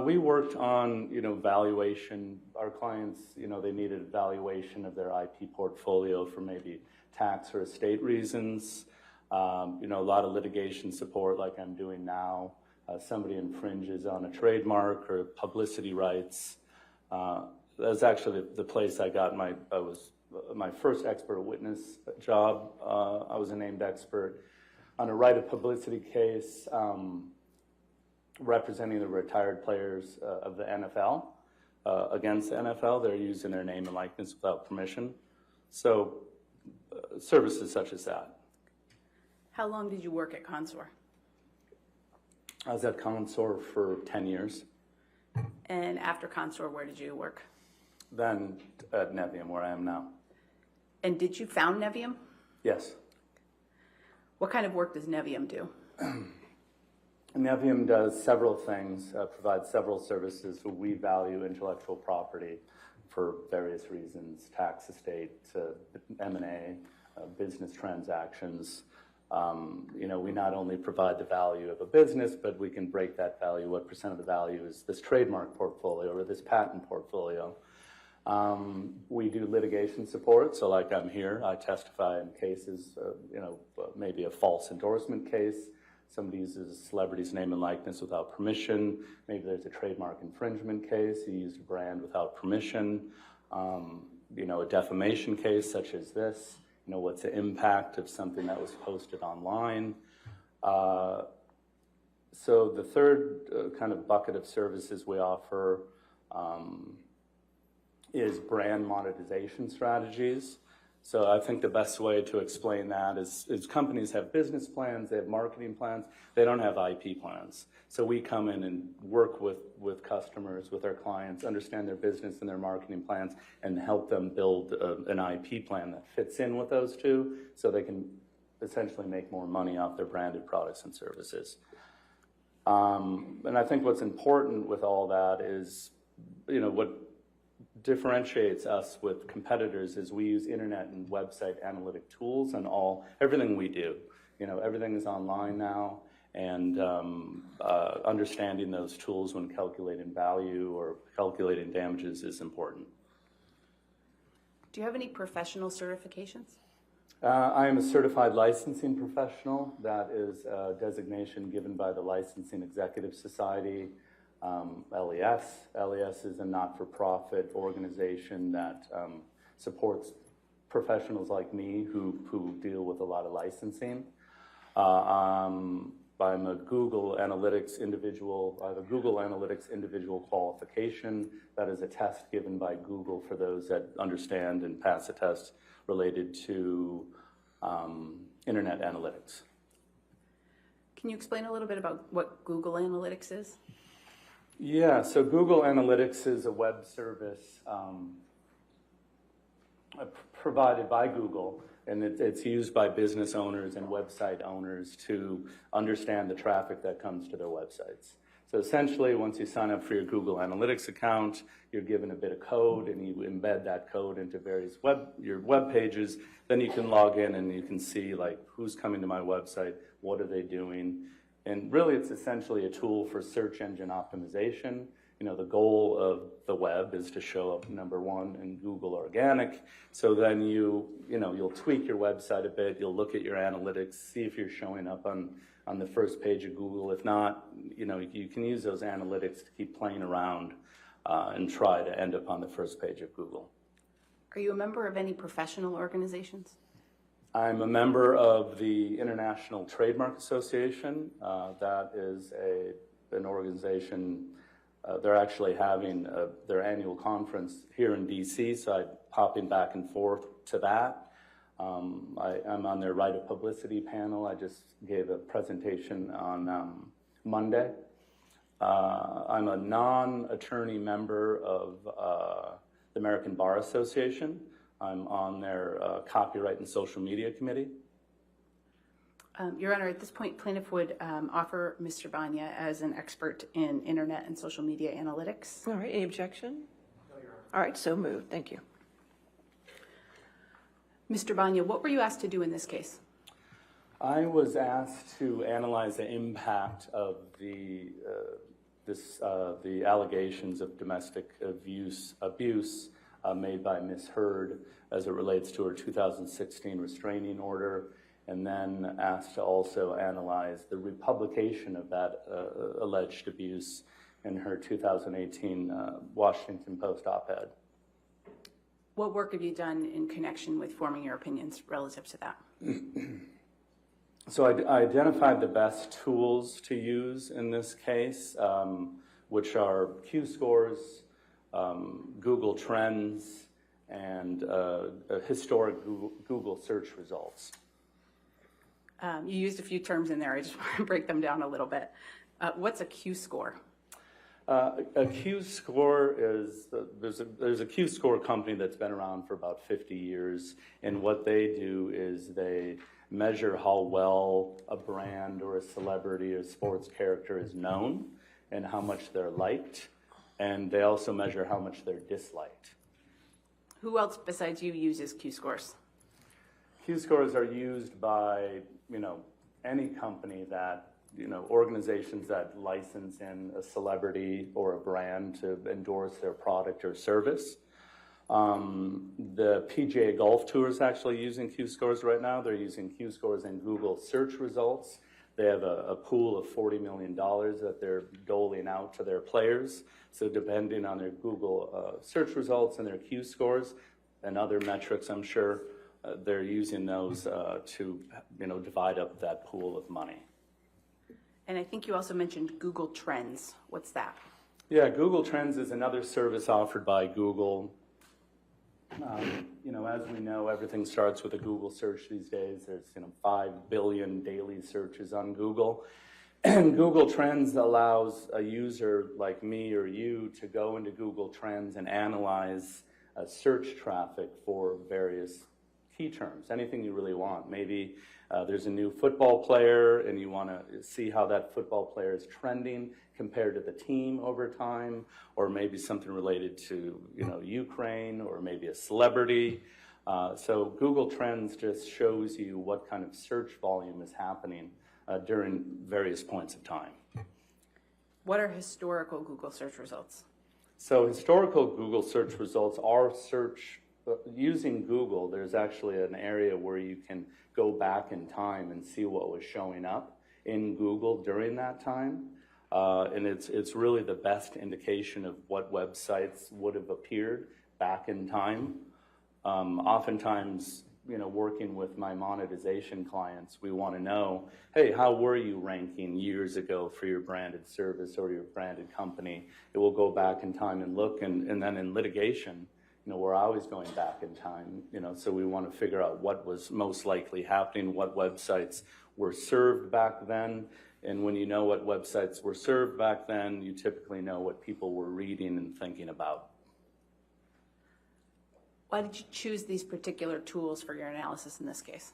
Speaker 13: We worked on, valuation. Our clients, they needed valuation of their IP portfolio for maybe tax or estate reasons. A lot of litigation support like I'm doing now. Somebody infringes on a trademark or publicity rights. That's actually the place I got my first expert witness job. I was a named expert on a right of publicity case representing the retired players of the NFL against the NFL. They're using their name and likeness without permission. So services such as that.
Speaker 9: How long did you work at Consor?
Speaker 13: I was at Consor for 10 years.
Speaker 9: And after Consor, where did you work?
Speaker 13: Then at Nevium, where I am now.
Speaker 9: And did you found Nevium?
Speaker 13: Yes.
Speaker 9: What kind of work does Nevium do?
Speaker 13: Nevium does several things, provides several services. So we value intellectual property for various reasons: tax, estate, M&A, business transactions. We not only provide the value of a business, but we can break that value. What percent of the value is this trademark portfolio or this patent portfolio? We do litigation support. So like I'm here, I testify in cases, maybe a false endorsement case. Somebody uses a celebrity's name and likeness without permission. Maybe there's a trademark infringement case. You used a brand without permission. A defamation case such as this. What's the impact of something that was posted online? So the third kind of bucket of services we offer is brand monetization strategies. So I think the best way to explain that is companies have business plans, they have marketing plans, they don't have IP plans. So we come in and work with customers, with our clients, understand their business and their marketing plans, and help them build an IP plan that fits in with those two so they can essentially make more money off their branded products and services. And I think what's important with all that is, what differentiates us with competitors is we use internet and website analytic tools and everything we do. Everything is online now, and understanding those tools when calculating value or calculating damages is important.
Speaker 9: Do you have any professional certifications?
Speaker 13: I am a certified licensing professional. That is a designation given by the Licensing Executive Society. LES. LES is a not-for-profit organization that supports professionals like me who deal with a lot of licensing. I'm a Google Analytics individual. I have a Google Analytics individual qualification. That is a test given by Google for those that understand and pass a test related to internet analytics.
Speaker 9: Can you explain a little bit about what Google Analytics is?
Speaker 13: Yeah, so Google Analytics is a web service provided by Google, and it's used by business owners and website owners to understand the traffic that comes to their websites. So essentially, once you sign up for your Google Analytics account, you're given a bit of code, and you embed that code into various your web pages. Then you can log in and you can see who's coming to my website, what are they doing. And really, it's essentially a tool for search engine optimization. The goal of the web is to show up number one in Google Organic. So then you'll tweak your website a bit. You'll look at your analytics, see if you're showing up on the first page of Google. If not, you can use those analytics to keep playing around and try to end up on the first page of Google.
Speaker 9: Are you a member of any professional organizations?
Speaker 13: I'm a member of the International Trademark Association. That is an organization. They're actually having their annual conference here in DC, so I'm popping back and forth to that. I'm on their right of publicity panel. I just gave a presentation on Monday. I'm a non-attorney member of the American Bar Association. I'm on their copyright and social media committee.
Speaker 9: Your Honor, at this point, plaintiff would offer Mr. Banya as an expert in internet and social media analytics.
Speaker 2: All right, any objection? No, Your Honor. All right, so moved. Thank you.
Speaker 9: Mr. Banya, what were you asked to do in this case?
Speaker 13: I was asked to analyze the impact of the allegations of domestic abuse made by Ms. Heard as it relates to her 2016 restraining order, and then asked to also analyze the republication of that alleged abuse in her 2018 Washington Post op-ed.
Speaker 9: What work have you done in connection with forming your opinions relative to that?
Speaker 13: So I identified the best tools to use in this case, which are Q-scores, Google Trends, and historic Google search results.
Speaker 9: You used a few terms in there. I just want to break them down a little bit. What's a Q-score?
Speaker 13: A Q-score is, there's a Q-score company that's been around for about 50 years, and what they do is they measure how well a brand or a celebrity or sports character is known and how much they're liked. And they also measure how much they're disliked.
Speaker 9: Who else besides you uses Q-scores?
Speaker 13: Q-scores are used by, any company that, organizations that license in a celebrity or a brand to endorse their product or service. The PGA Golf Tour is actually using Q-scores right now. They're using Q-scores in Google search results. They have a pool of $40 million that they're doling out to their players. So depending on their Google search results and their Q-scores and other metrics, I'm sure, they're using those to divide up that pool of money.
Speaker 9: And I think you also mentioned Google Trends. What's that?
Speaker 13: Yeah, Google Trends is another service offered by Google. As we know, everything starts with a Google search these days. There's 5 billion daily searches on Google. And Google Trends allows a user like me or you to go into Google Trends and analyze search traffic for various key terms, anything you really want. Maybe there's a new football player and you want to see how that football player is trending compared to the team over time, or maybe something related to Ukraine, or maybe a celebrity. So Google Trends just shows you what kind of search volume is happening during various points of time.
Speaker 9: What are historical Google search results?
Speaker 13: So historical Google search results are using Google. There's actually an area where you can go back in time and see what was showing up in Google during that time. And it's really the best indication of what websites would have appeared back in time. Oftentimes, working with my monetization clients, we want to know, hey, how were you ranking years ago for your branded service or your branded company? It will go back in time and look, and then in litigation, we're always going back in time, so we want to figure out what was most likely happening, what websites were served back then. And when you know what websites were served back then, you typically know what people were reading and thinking about.
Speaker 9: Why did you choose these particular tools for your analysis in this case?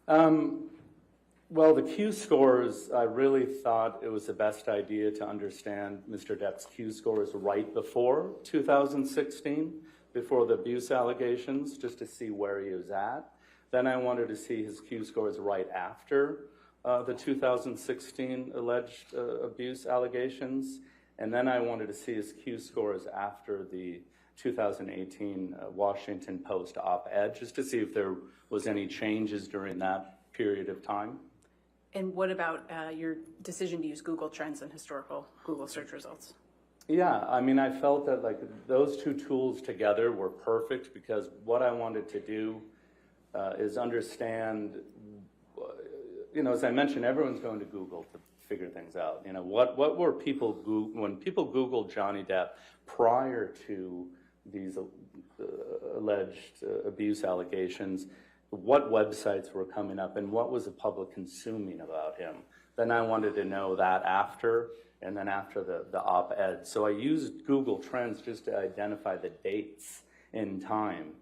Speaker 13: Well, the Q-scores, I really thought it was the best idea to understand Mr. Depp's Q-scores right before 2016, before the abuse allegations, just to see where he was at. Then I wanted to see his Q-scores right after the 2016 alleged abuse allegations. And then I wanted to see his Q-scores after the 2018 Washington Post op-ed, just to see if there was any changes during that period of time.
Speaker 9: And what about your decision to use Google Trends and historical Google search results?
Speaker 13: Yeah, I mean, I felt that those two tools together were perfect, because what I wanted to do is understand, as I mentioned, everyone's going to Google to figure things out. What were people when people Googled Johnny Depp prior to these alleged abuse allegations? What websites were coming up and what was the public consuming about him? Then I wanted to know that after, and then after the op-ed. So I used Google Trends just to identify the dates in time,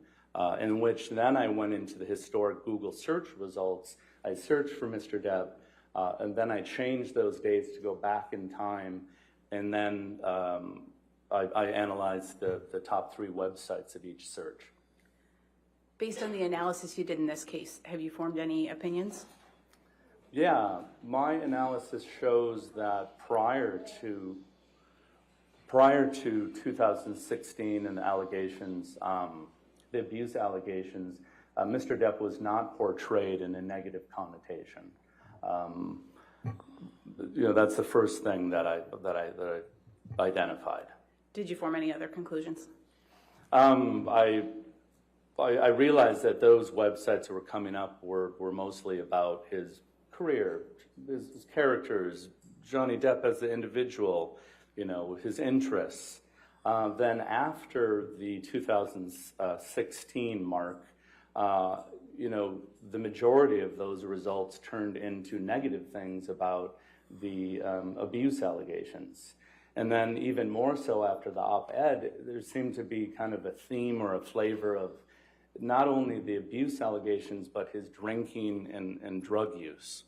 Speaker 13: in which then I went into the historic Google search results. I searched for Mr. Depp, and then I changed those dates to go back in time, and then I analyzed the top 3 websites of each search.
Speaker 9: Based on the analysis you did in this case, have you formed any opinions?
Speaker 13: Yeah, my analysis shows that prior to 2016 and the allegations, the abuse allegations, Mr. Depp was not portrayed in a negative connotation. That's the first thing that I identified.
Speaker 9: Did you form any other conclusions?
Speaker 13: I realized that those websites that were coming up were mostly about his career, his characters, Johnny Depp as the individual, his interests. Then after the 2016 mark, the majority of those results turned into negative things about the abuse allegations. And then even more so after the op-ed, there seemed to be kind of a theme or a flavor of not only the abuse allegations, but his drinking and drug use.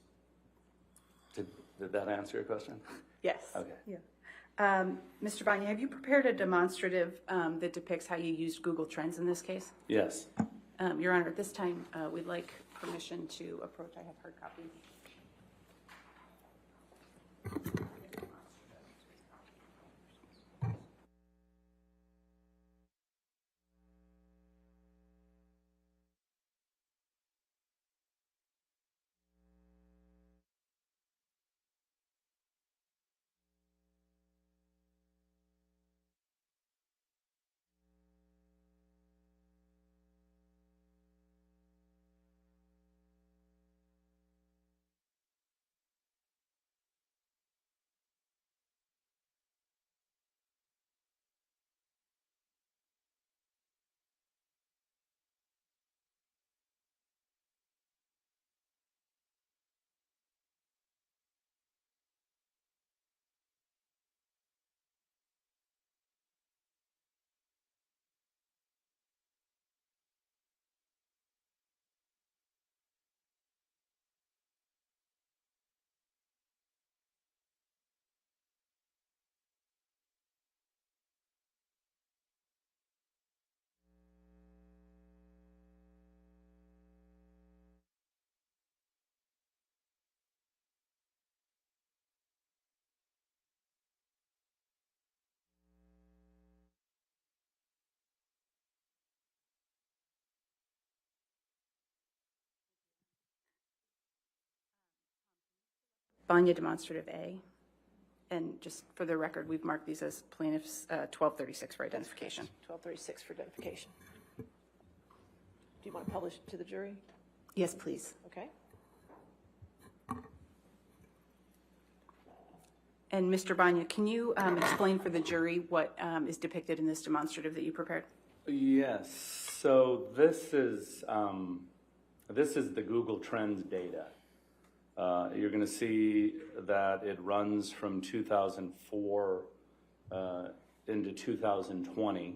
Speaker 13: Did that answer your question?
Speaker 9: Yes.
Speaker 13: Okay.
Speaker 9: Yeah. Mr. Banya, have you prepared a demonstrative that depicts how you used Google Trends in this case?
Speaker 13: Yes.
Speaker 9: Your Honor, at this time, we'd like permission to approach. I have hard copies. Banya demonstrative A. And just for the record, we've marked these as plaintiffs 1236 for identification.
Speaker 2: 1236 for identification. Do you want to publish it to the jury?
Speaker 9: Yes, please.
Speaker 2: Okay.
Speaker 9: And Mr. Banya, can you explain for the jury what is depicted in this demonstrative that you prepared?
Speaker 13: Yes. So this is the Google Trends data. You're going to see that it runs from 2004 into 2020,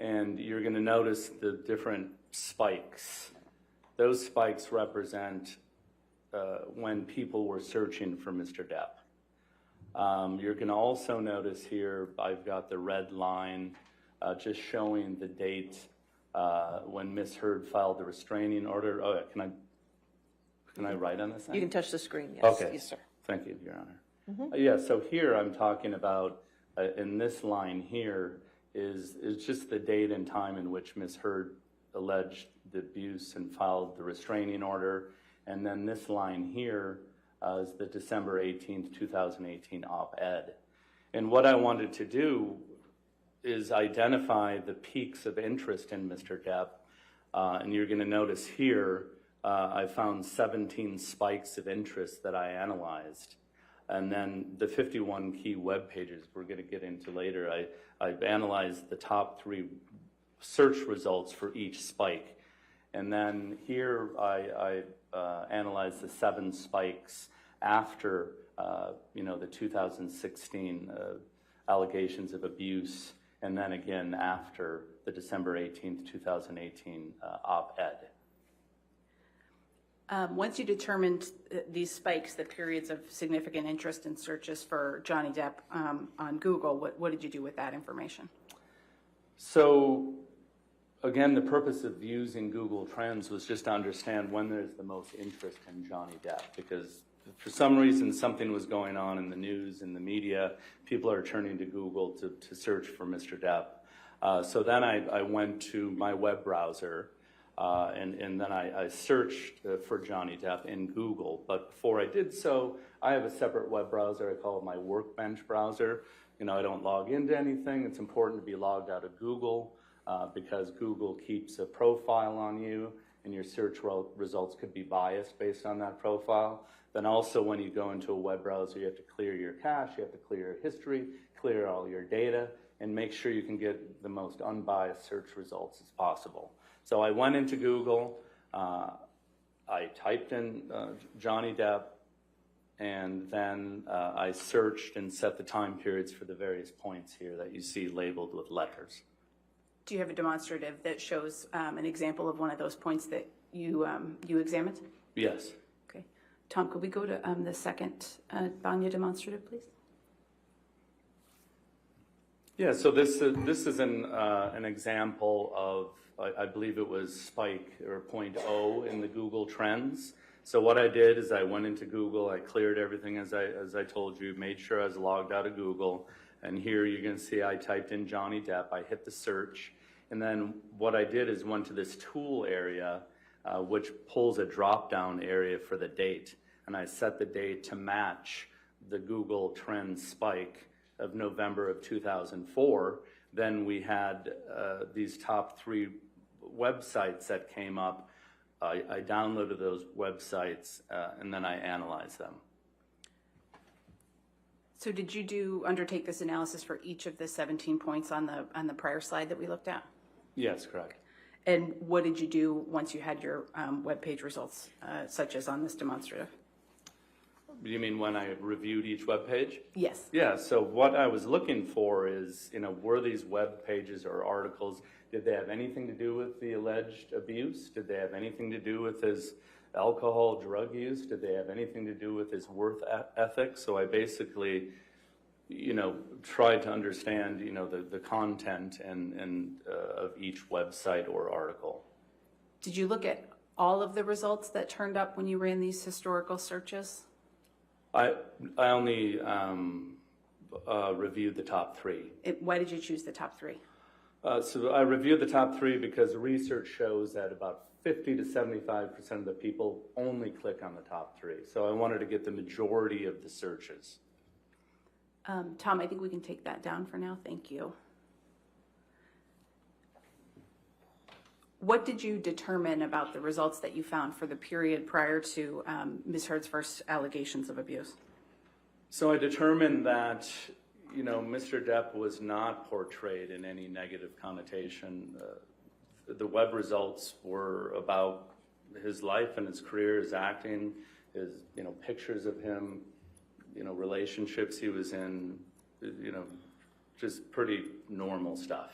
Speaker 13: and you're going to notice the different spikes. Those spikes represent when people were searching for Mr. Depp. You're going to also notice here, I've got the red line just showing the date when Ms. Heard filed the restraining order. Oh, can I write on this thing?
Speaker 2: You can touch the screen, yes.
Speaker 13: Okay.
Speaker 2: Yes, sir.
Speaker 13: Thank you, Your Honor. Yeah, so here I'm talking about, in this line here, is just the date and time in which Ms. Heard alleged the abuse and filed the restraining order. And then this line here is the December 18th, 2018 op-ed. And what I wanted to do is identify the peaks of interest in Mr. Depp. And you're going to notice here, I found 17 spikes of interest that I analyzed. And then the 51 key web pages we're going to get into later, I've analyzed the top 3 search results for each spike. And then here I analyzed the 7 spikes after the 2016 allegations of abuse, and then again after the December 18th, 2018 op-ed.
Speaker 9: Once you determined these spikes, the periods of significant interest in searches for Johnny Depp on Google, what did you do with that information?
Speaker 13: So, again, the purpose of using Google Trends was just to understand when there's the most interest in Johnny Depp, because for some reason something was going on in the news, in the media, people are turning to Google to search for Mr. Depp. So then I went to my web browser, and then I searched for Johnny Depp in Google. But before I did so, I have a separate web browser. I call it my Workbench browser. I don't log into anything. It's important to be logged out of Google because Google keeps a profile on you, and your search results could be biased based on that profile. Then also when you go into a web browser, you have to clear your cache, you have to clear your history, clear all your data, and make sure you can get the most unbiased search results as possible. So I went into Google, I typed in Johnny Depp, and then I searched and set the time periods for the various points here that you see labeled with letters.
Speaker 9: Do you have a demonstrative that shows an example of one of those points that you examined?
Speaker 13: Yes.
Speaker 9: Okay. Tom, could we go to the second Banya demonstrative, please?
Speaker 13: Yeah, so this is an example of, I believe it was spike or 0.0 in the Google Trends. So what I did is I went into Google, I cleared everything as I told you, made sure I was logged out of Google, and here you're going to see I typed in Johnny Depp, I hit the search, and then what I did is went to this tool area, which pulls a drop-down area for the date, and I set the date to match the Google Trends spike of November of 2004. Then we had these top 3 websites that came up. I downloaded those websites and then I analyzed them.
Speaker 9: So did you undertake this analysis for each of the 17 points on the prior slide that we looked at?
Speaker 13: Yes, correct.
Speaker 9: And what did you do once you had your web page results, such as on this demonstrative?
Speaker 13: You mean when I reviewed each web page?
Speaker 9: Yes.
Speaker 13: Yeah, so what I was looking for is, were these web pages or articles, did they have anything to do with the alleged abuse? Did they have anything to do with his alcohol, drug use? Did they have anything to do with his work ethic? So I basically, tried to understand, the content and of each website or article.
Speaker 9: Did you look at all of the results that turned up when you ran these historical searches?
Speaker 13: I only reviewed the top 3.
Speaker 9: Why did you choose the top 3?
Speaker 13: So I reviewed the top 3 because research shows that about 50 to 75% of the people only click on the top 3. So I wanted to get the majority of the searches.
Speaker 9: Tom, I think we can take that down for now. Thank you. What did you determine about the results that you found for the period prior to Ms. Heard's first allegations of abuse?
Speaker 13: So I determined that, Mr. Depp was not portrayed in any negative connotation. The web results were about his life and his career, his acting, his, pictures of him, relationships he was in, just pretty normal stuff.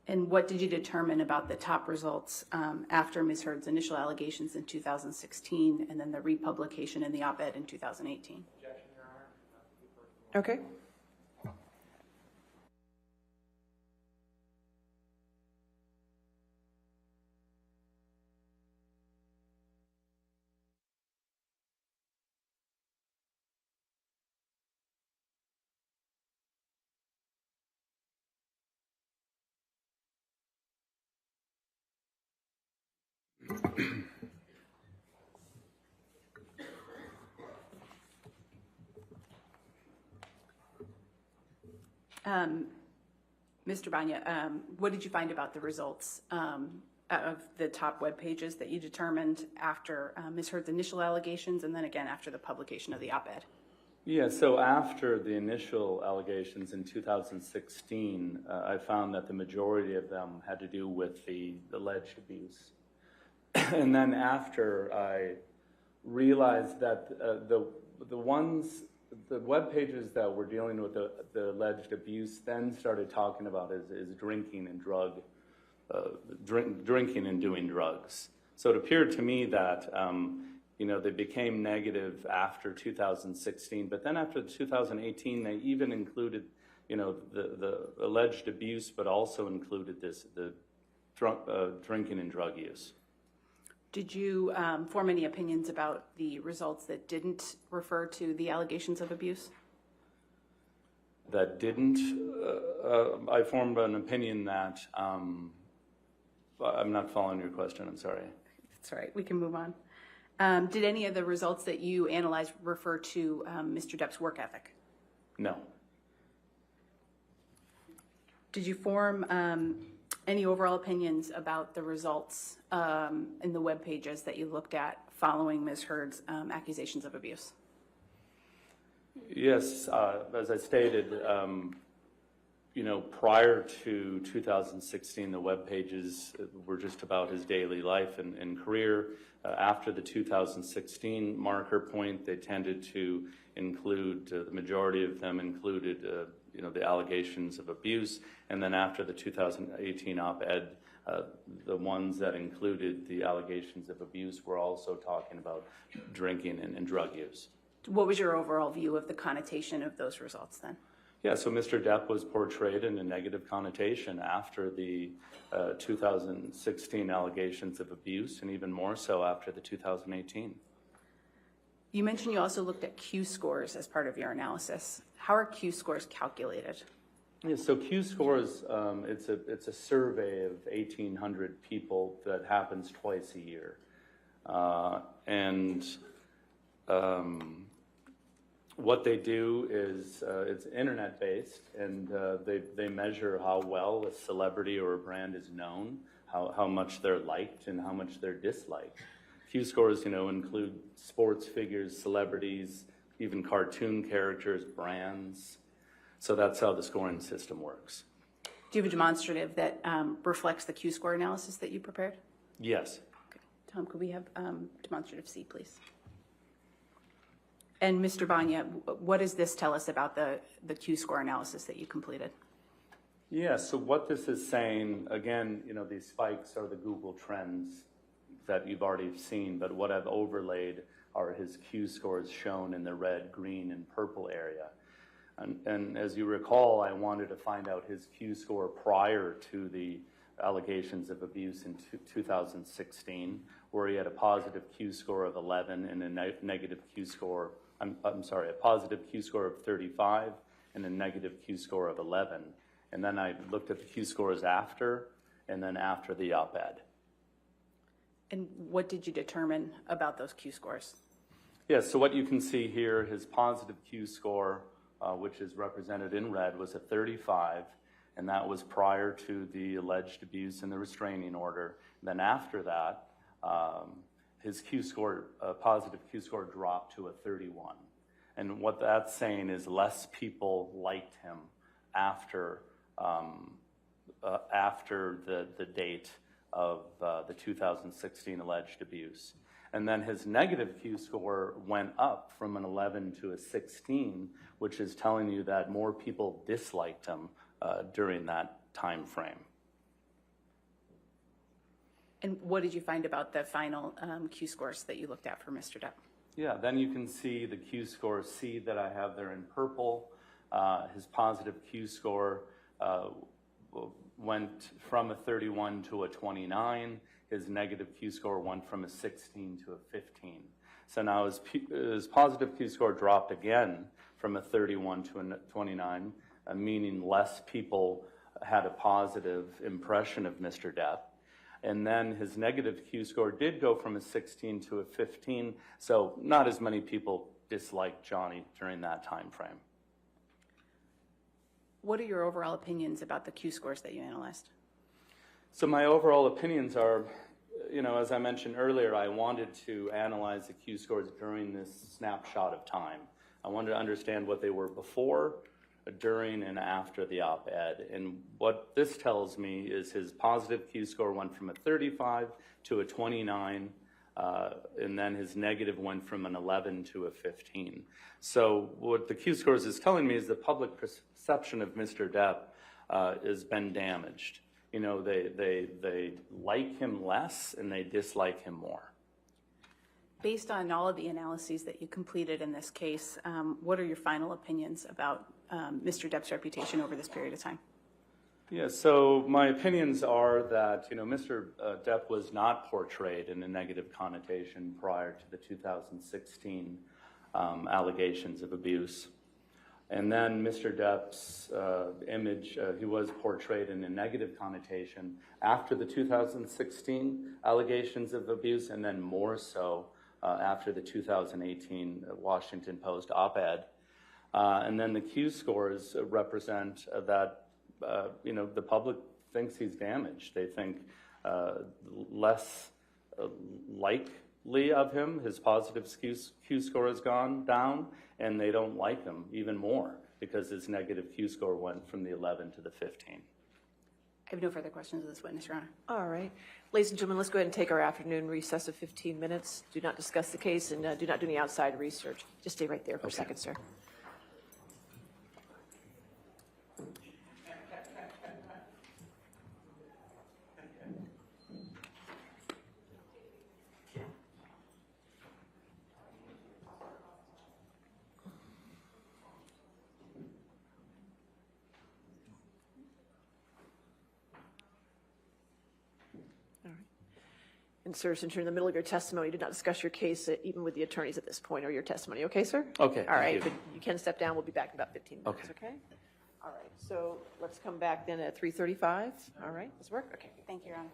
Speaker 9: And what did you determine about the top results after Ms. Heard's initial allegations in 2016 and then the republication in the op-ed in 2018?
Speaker 2: Okay.
Speaker 9: Mr. Banya, what did you find about the results of the top web pages that you determined after Ms. Heard's initial allegations and then again after the publication of the op-ed?
Speaker 13: Yeah, so after the initial allegations in 2016, I found that the majority of them had to do with the alleged abuse. And then after I realized that the web pages that were dealing with the alleged abuse then started talking about is drinking and drinking and doing drugs. So it appeared to me that they became negative after 2016, but then after 2018, they even included the alleged abuse, but also included the drinking and drug use.
Speaker 9: Did you form any opinions about the results that didn't refer to the allegations of abuse?
Speaker 13: That didn't? I formed an opinion that, I'm not following your question, I'm sorry.
Speaker 9: That's all right, we can move on. Did any of the results that you analyzed refer to Mr. Depp's work ethic?
Speaker 13: No.
Speaker 9: Did you form any overall opinions about the results in the web pages that you looked at following Ms. Heard's accusations of abuse?
Speaker 13: Yes, as I stated, prior to 2016, the web pages were just about his daily life and career. After the 2016 marker point, they tended to include, the majority of them included, the allegations of abuse. And then after the 2018 op-ed, the ones that included the allegations of abuse were also talking about drinking and drug use.
Speaker 9: What was your overall view of the connotation of those results then?
Speaker 13: Yeah, so Mr. Depp was portrayed in a negative connotation after the 2016 allegations of abuse, and even more so after the 2018.
Speaker 9: You mentioned you also looked at Q scores as part of your analysis. How are Q scores calculated?
Speaker 13: Yeah, so Q scores, it's a survey of 1,800 people that happens twice a year. What they do is it's internet-based, and they measure how well a celebrity or a brand is known, how much they're liked, and how much they're disliked. Q scores, include sports figures, celebrities, even cartoon characters, brands. So that's how the scoring system works.
Speaker 9: Do you have a demonstrative that reflects the Q score analysis that you prepared?
Speaker 13: Yes.
Speaker 9: Okay. Tom, could we have demonstrative C, please? And Mr. Banya, what does this tell us about the Q score analysis that you completed?
Speaker 13: Yeah, so what this is saying, again, these spikes are the Google trends that you've already seen, but what I've overlaid are his Q scores shown in the red, green, and purple area. And as you recall, I wanted to find out his Q score prior to the allegations of abuse in 2016, where he had a positive Q score of 11 and a negative Q score, a positive Q score of 35 and a negative Q score of 11. And then I looked at the Q scores after, and then after the op-ed.
Speaker 9: And what did you determine about those Q scores?
Speaker 13: Yeah, so what you can see here, his positive Q score, which is represented in red, was a 35, and that was prior to the alleged abuse and the restraining order. And then after that, his Q score, positive Q score, dropped to a 31. And what that's saying is less people liked him after the date of the 2016 alleged abuse. And then his negative Q score went up from an 11 to a 16, which is telling you that more people disliked him during that time frame.
Speaker 9: And what did you find about the final Q scores that you looked at for Mr. Depp?
Speaker 13: Yeah, then you can see the Q score C that I have there in purple. His positive Q score went from a 31 to a 29. His negative Q score went from a 16 to a 15. So now his positive Q score dropped again from a 31 to a 29, meaning less people had a positive impression of Mr. Depp. And then his negative Q score did go from a 16 to a 15, so not as many people disliked Johnny during that time frame.
Speaker 9: What are your overall opinions about the Q scores that you analyzed?
Speaker 13: So my overall opinions are, as I mentioned earlier, I wanted to analyze the Q scores during this snapshot of time. I wanted to understand what they were before, during, and after the op-ed. And what this tells me is his positive Q score went from a 35 to a 29, and then his negative went from an 11 to a 15. So what the Q scores is telling me is the public perception of Mr. Depp has been damaged. They like him less and they dislike him more.
Speaker 9: Based on all of the analyses that you completed in this case, what are your final opinions about Mr. Depp's reputation over this period of time?
Speaker 13: Yeah, so my opinions are that, Mr. Depp was not portrayed in a negative connotation prior to the 2016 allegations of abuse. And then Mr. Depp's image, he was portrayed in a negative connotation after the 2016 allegations of abuse, and then more so after the 2018 Washington Post op-ed. And then the Q scores represent that, the public thinks he's damaged. They think less likely of him. His positive Q score has gone down, and they don't like him even more because his negative Q score went from the 11 to the 15.
Speaker 9: I have no further questions of this witness, Your Honor.
Speaker 2: All right. Ladies and gentlemen, let's go ahead and take our afternoon recess of 15 minutes. Do not discuss the case and do not do any outside research. Just stay right there for a second, sir. And sir, since you're in the middle of your testimony, do not discuss your case even with the attorneys at this point or your testimony. Okay, sir?
Speaker 13: Okay,
Speaker 2: All
Speaker 13: thank
Speaker 2: right,
Speaker 13: you.
Speaker 2: but you can step down. We'll be back in about 15 minutes, okay? All right, so let's come back then at 3:35. All right, does it work? Okay.
Speaker 9: Thank you, Your Honor.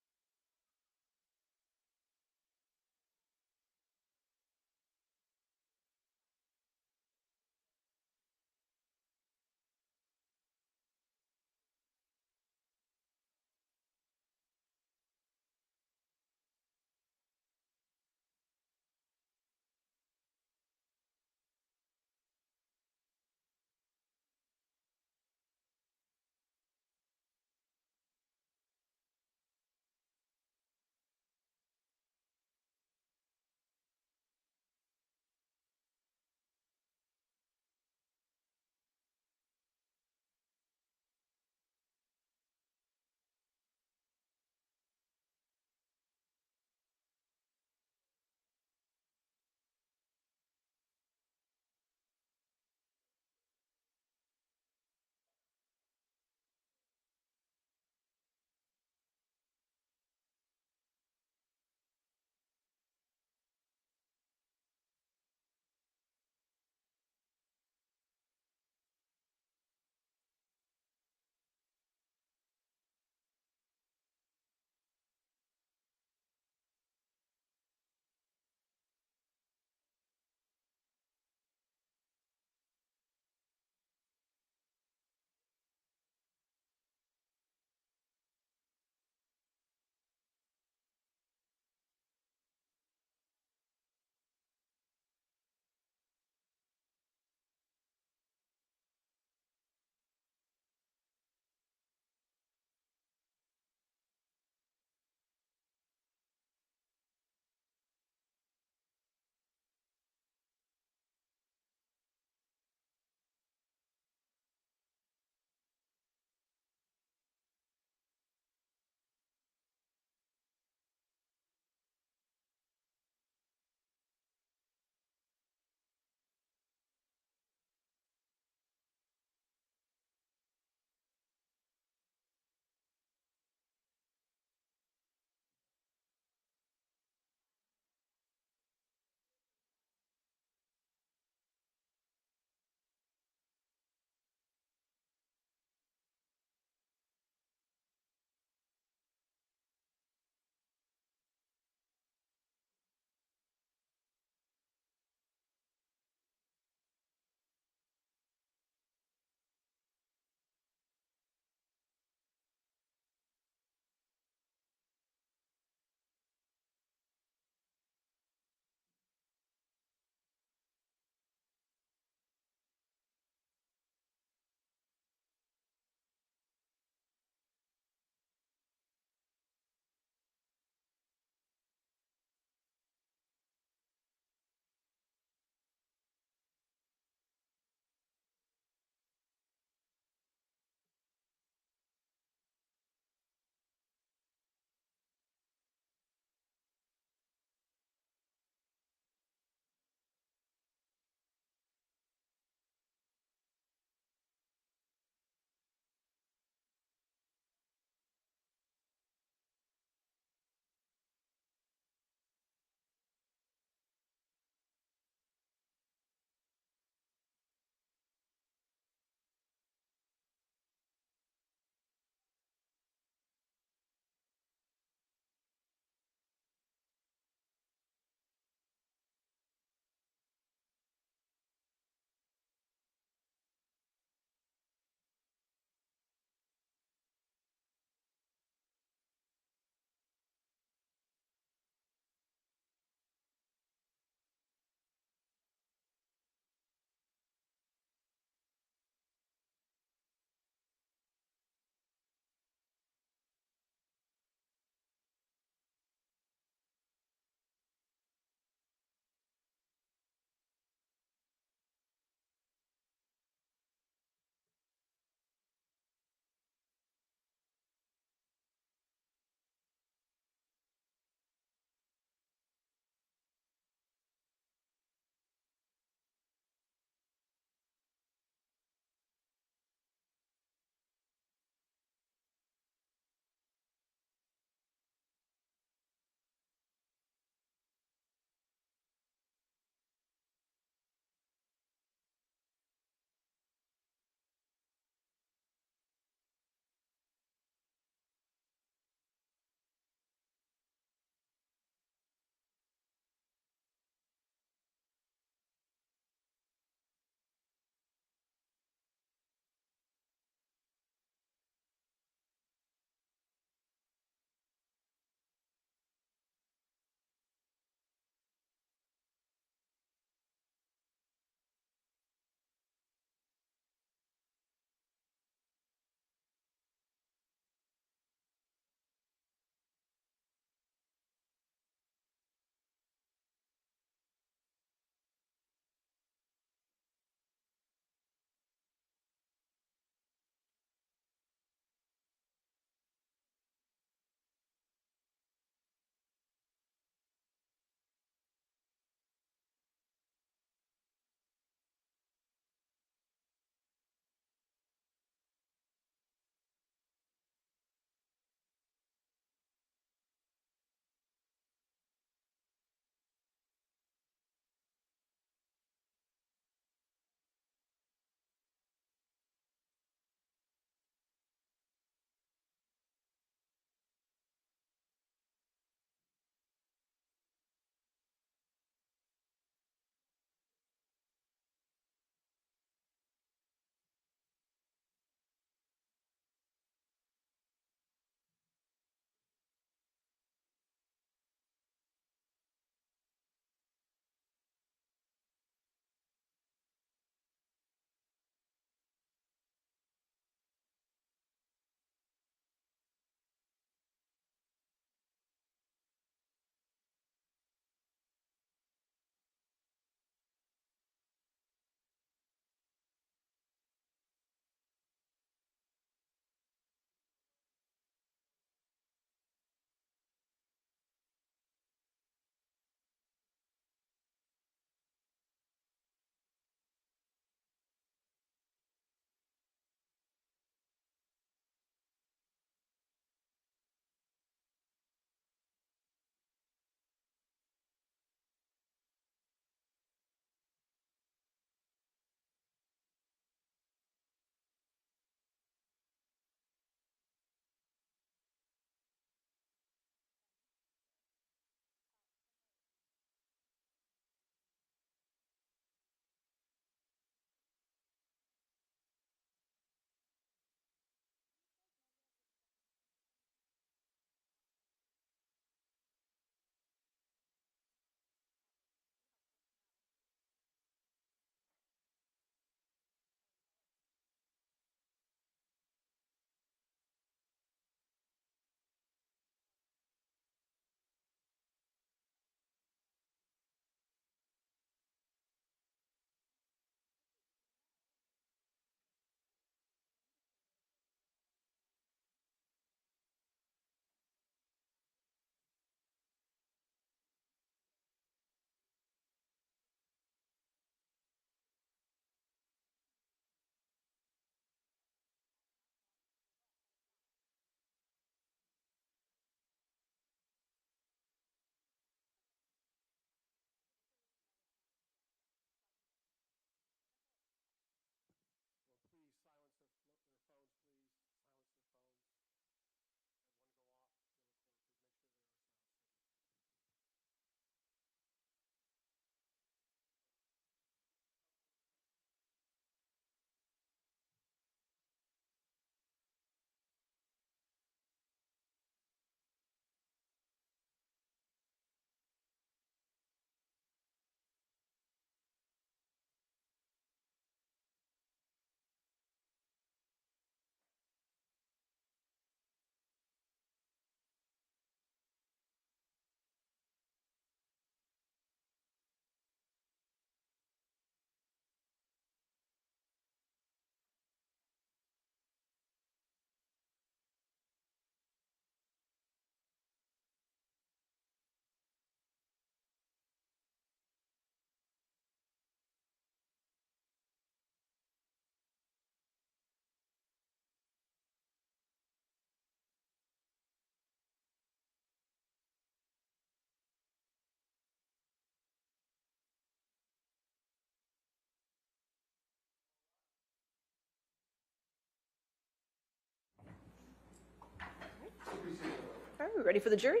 Speaker 2: we ready for the jury?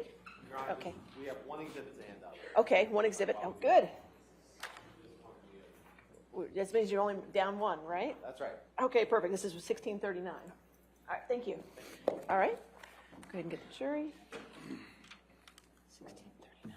Speaker 2: Okay.
Speaker 4: We have one exhibit to hand out.
Speaker 2: Okay, one exhibit. Oh, good. That means you're only down one, right?
Speaker 4: That's right.
Speaker 2: Okay, perfect. This is 1639. All right, thank you. All right. Go ahead and get the jury. 1639.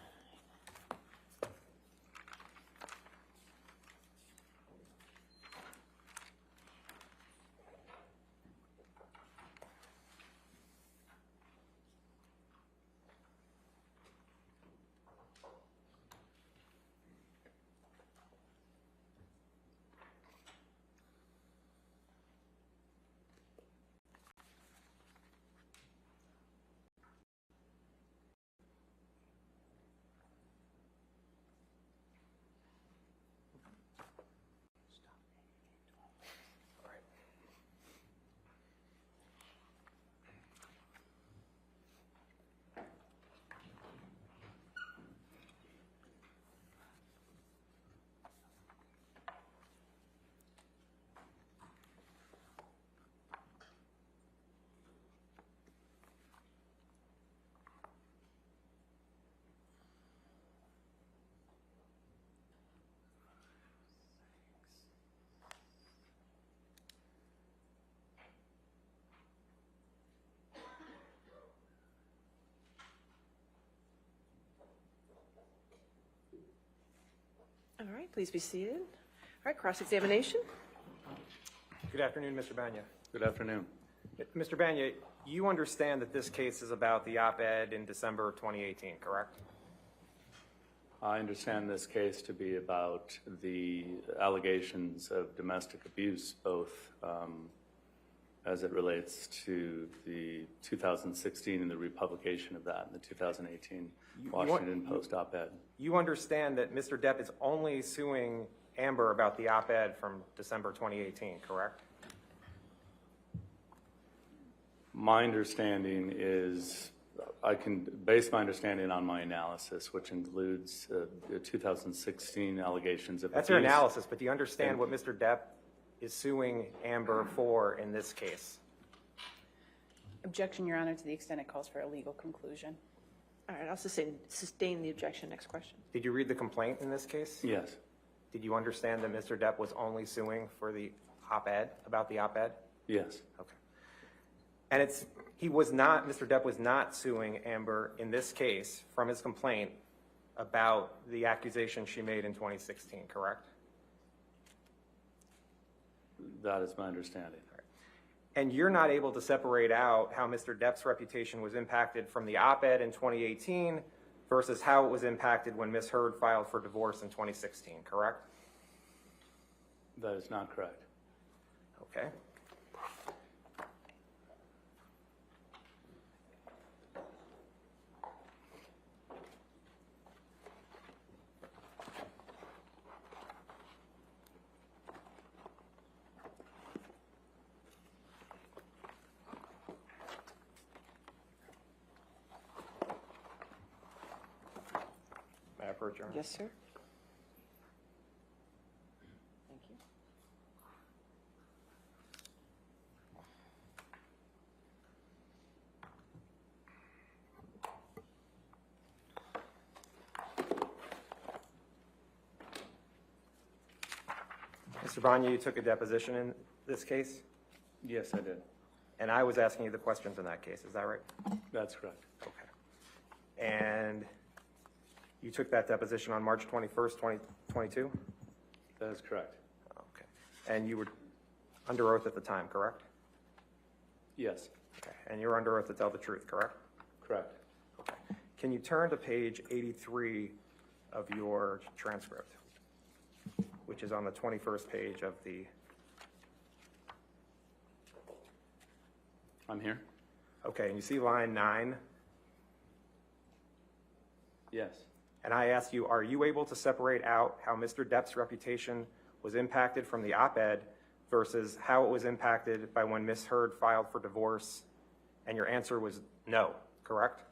Speaker 2: All right, please be seated. All right, cross-examination.
Speaker 12: Good afternoon, Mr. Banya.
Speaker 13: Good afternoon.
Speaker 12: Mr. Banya, you understand that this case is about the op-ed in December of 2018, correct?
Speaker 13: I understand this case to be about the allegations of domestic abuse, both as it relates to the 2016 and the republication of that, and the 2018 Washington Post op-ed.
Speaker 12: You understand that Mr. Depp is only suing Amber about the op-ed from December 2018, correct?
Speaker 13: My understanding is, I can base my understanding on my analysis, which includes the 2016 allegations of
Speaker 12: That's
Speaker 13: abuse.
Speaker 12: your analysis, but do you understand what Mr. Depp is suing Amber for in this case?
Speaker 9: Objection, Your Honor, to the extent it calls for a legal conclusion.
Speaker 2: All right, I'll sustain the objection. Next question.
Speaker 12: Did you read the complaint in this case?
Speaker 13: Yes.
Speaker 12: Did you understand that Mr. Depp was only suing for the op-ed, about the op-ed?
Speaker 13: Yes.
Speaker 12: Okay. And Mr. Depp was not suing Amber in this case from his complaint about the accusation she made in 2016, correct?
Speaker 13: That is my understanding.
Speaker 12: And you're not able to separate out how Mr. Depp's reputation was impacted from the op-ed in 2018 versus how it was impacted when Ms. Heard filed for divorce in 2016, correct?
Speaker 13: That is not correct.
Speaker 12: Okay. May I approach, Your Honor?
Speaker 2: Yes, sir. Thank you.
Speaker 12: Mr. Banya, you took a deposition in this case,
Speaker 13: Yes, I did.
Speaker 12: and I was asking you the questions in that case. Is that right?
Speaker 13: That's correct.
Speaker 12: Okay. And you took that deposition on March 21st, 2022?
Speaker 13: That is correct.
Speaker 12: Okay. And you were under oath at the time, correct?
Speaker 13: Yes.
Speaker 12: Okay. And you're under oath to tell the truth, correct?
Speaker 13: Correct.
Speaker 12: Okay. Can you turn to page 83 of your transcript, which is on the 21st page of the...
Speaker 13: I'm here?
Speaker 12: Okay, and you see line 9?
Speaker 13: Yes.
Speaker 12: And I ask you, are you able to separate out how Mr. Depp's reputation was impacted from the op-ed versus how it was impacted by when Ms. Heard filed for divorce? And your answer was no, correct?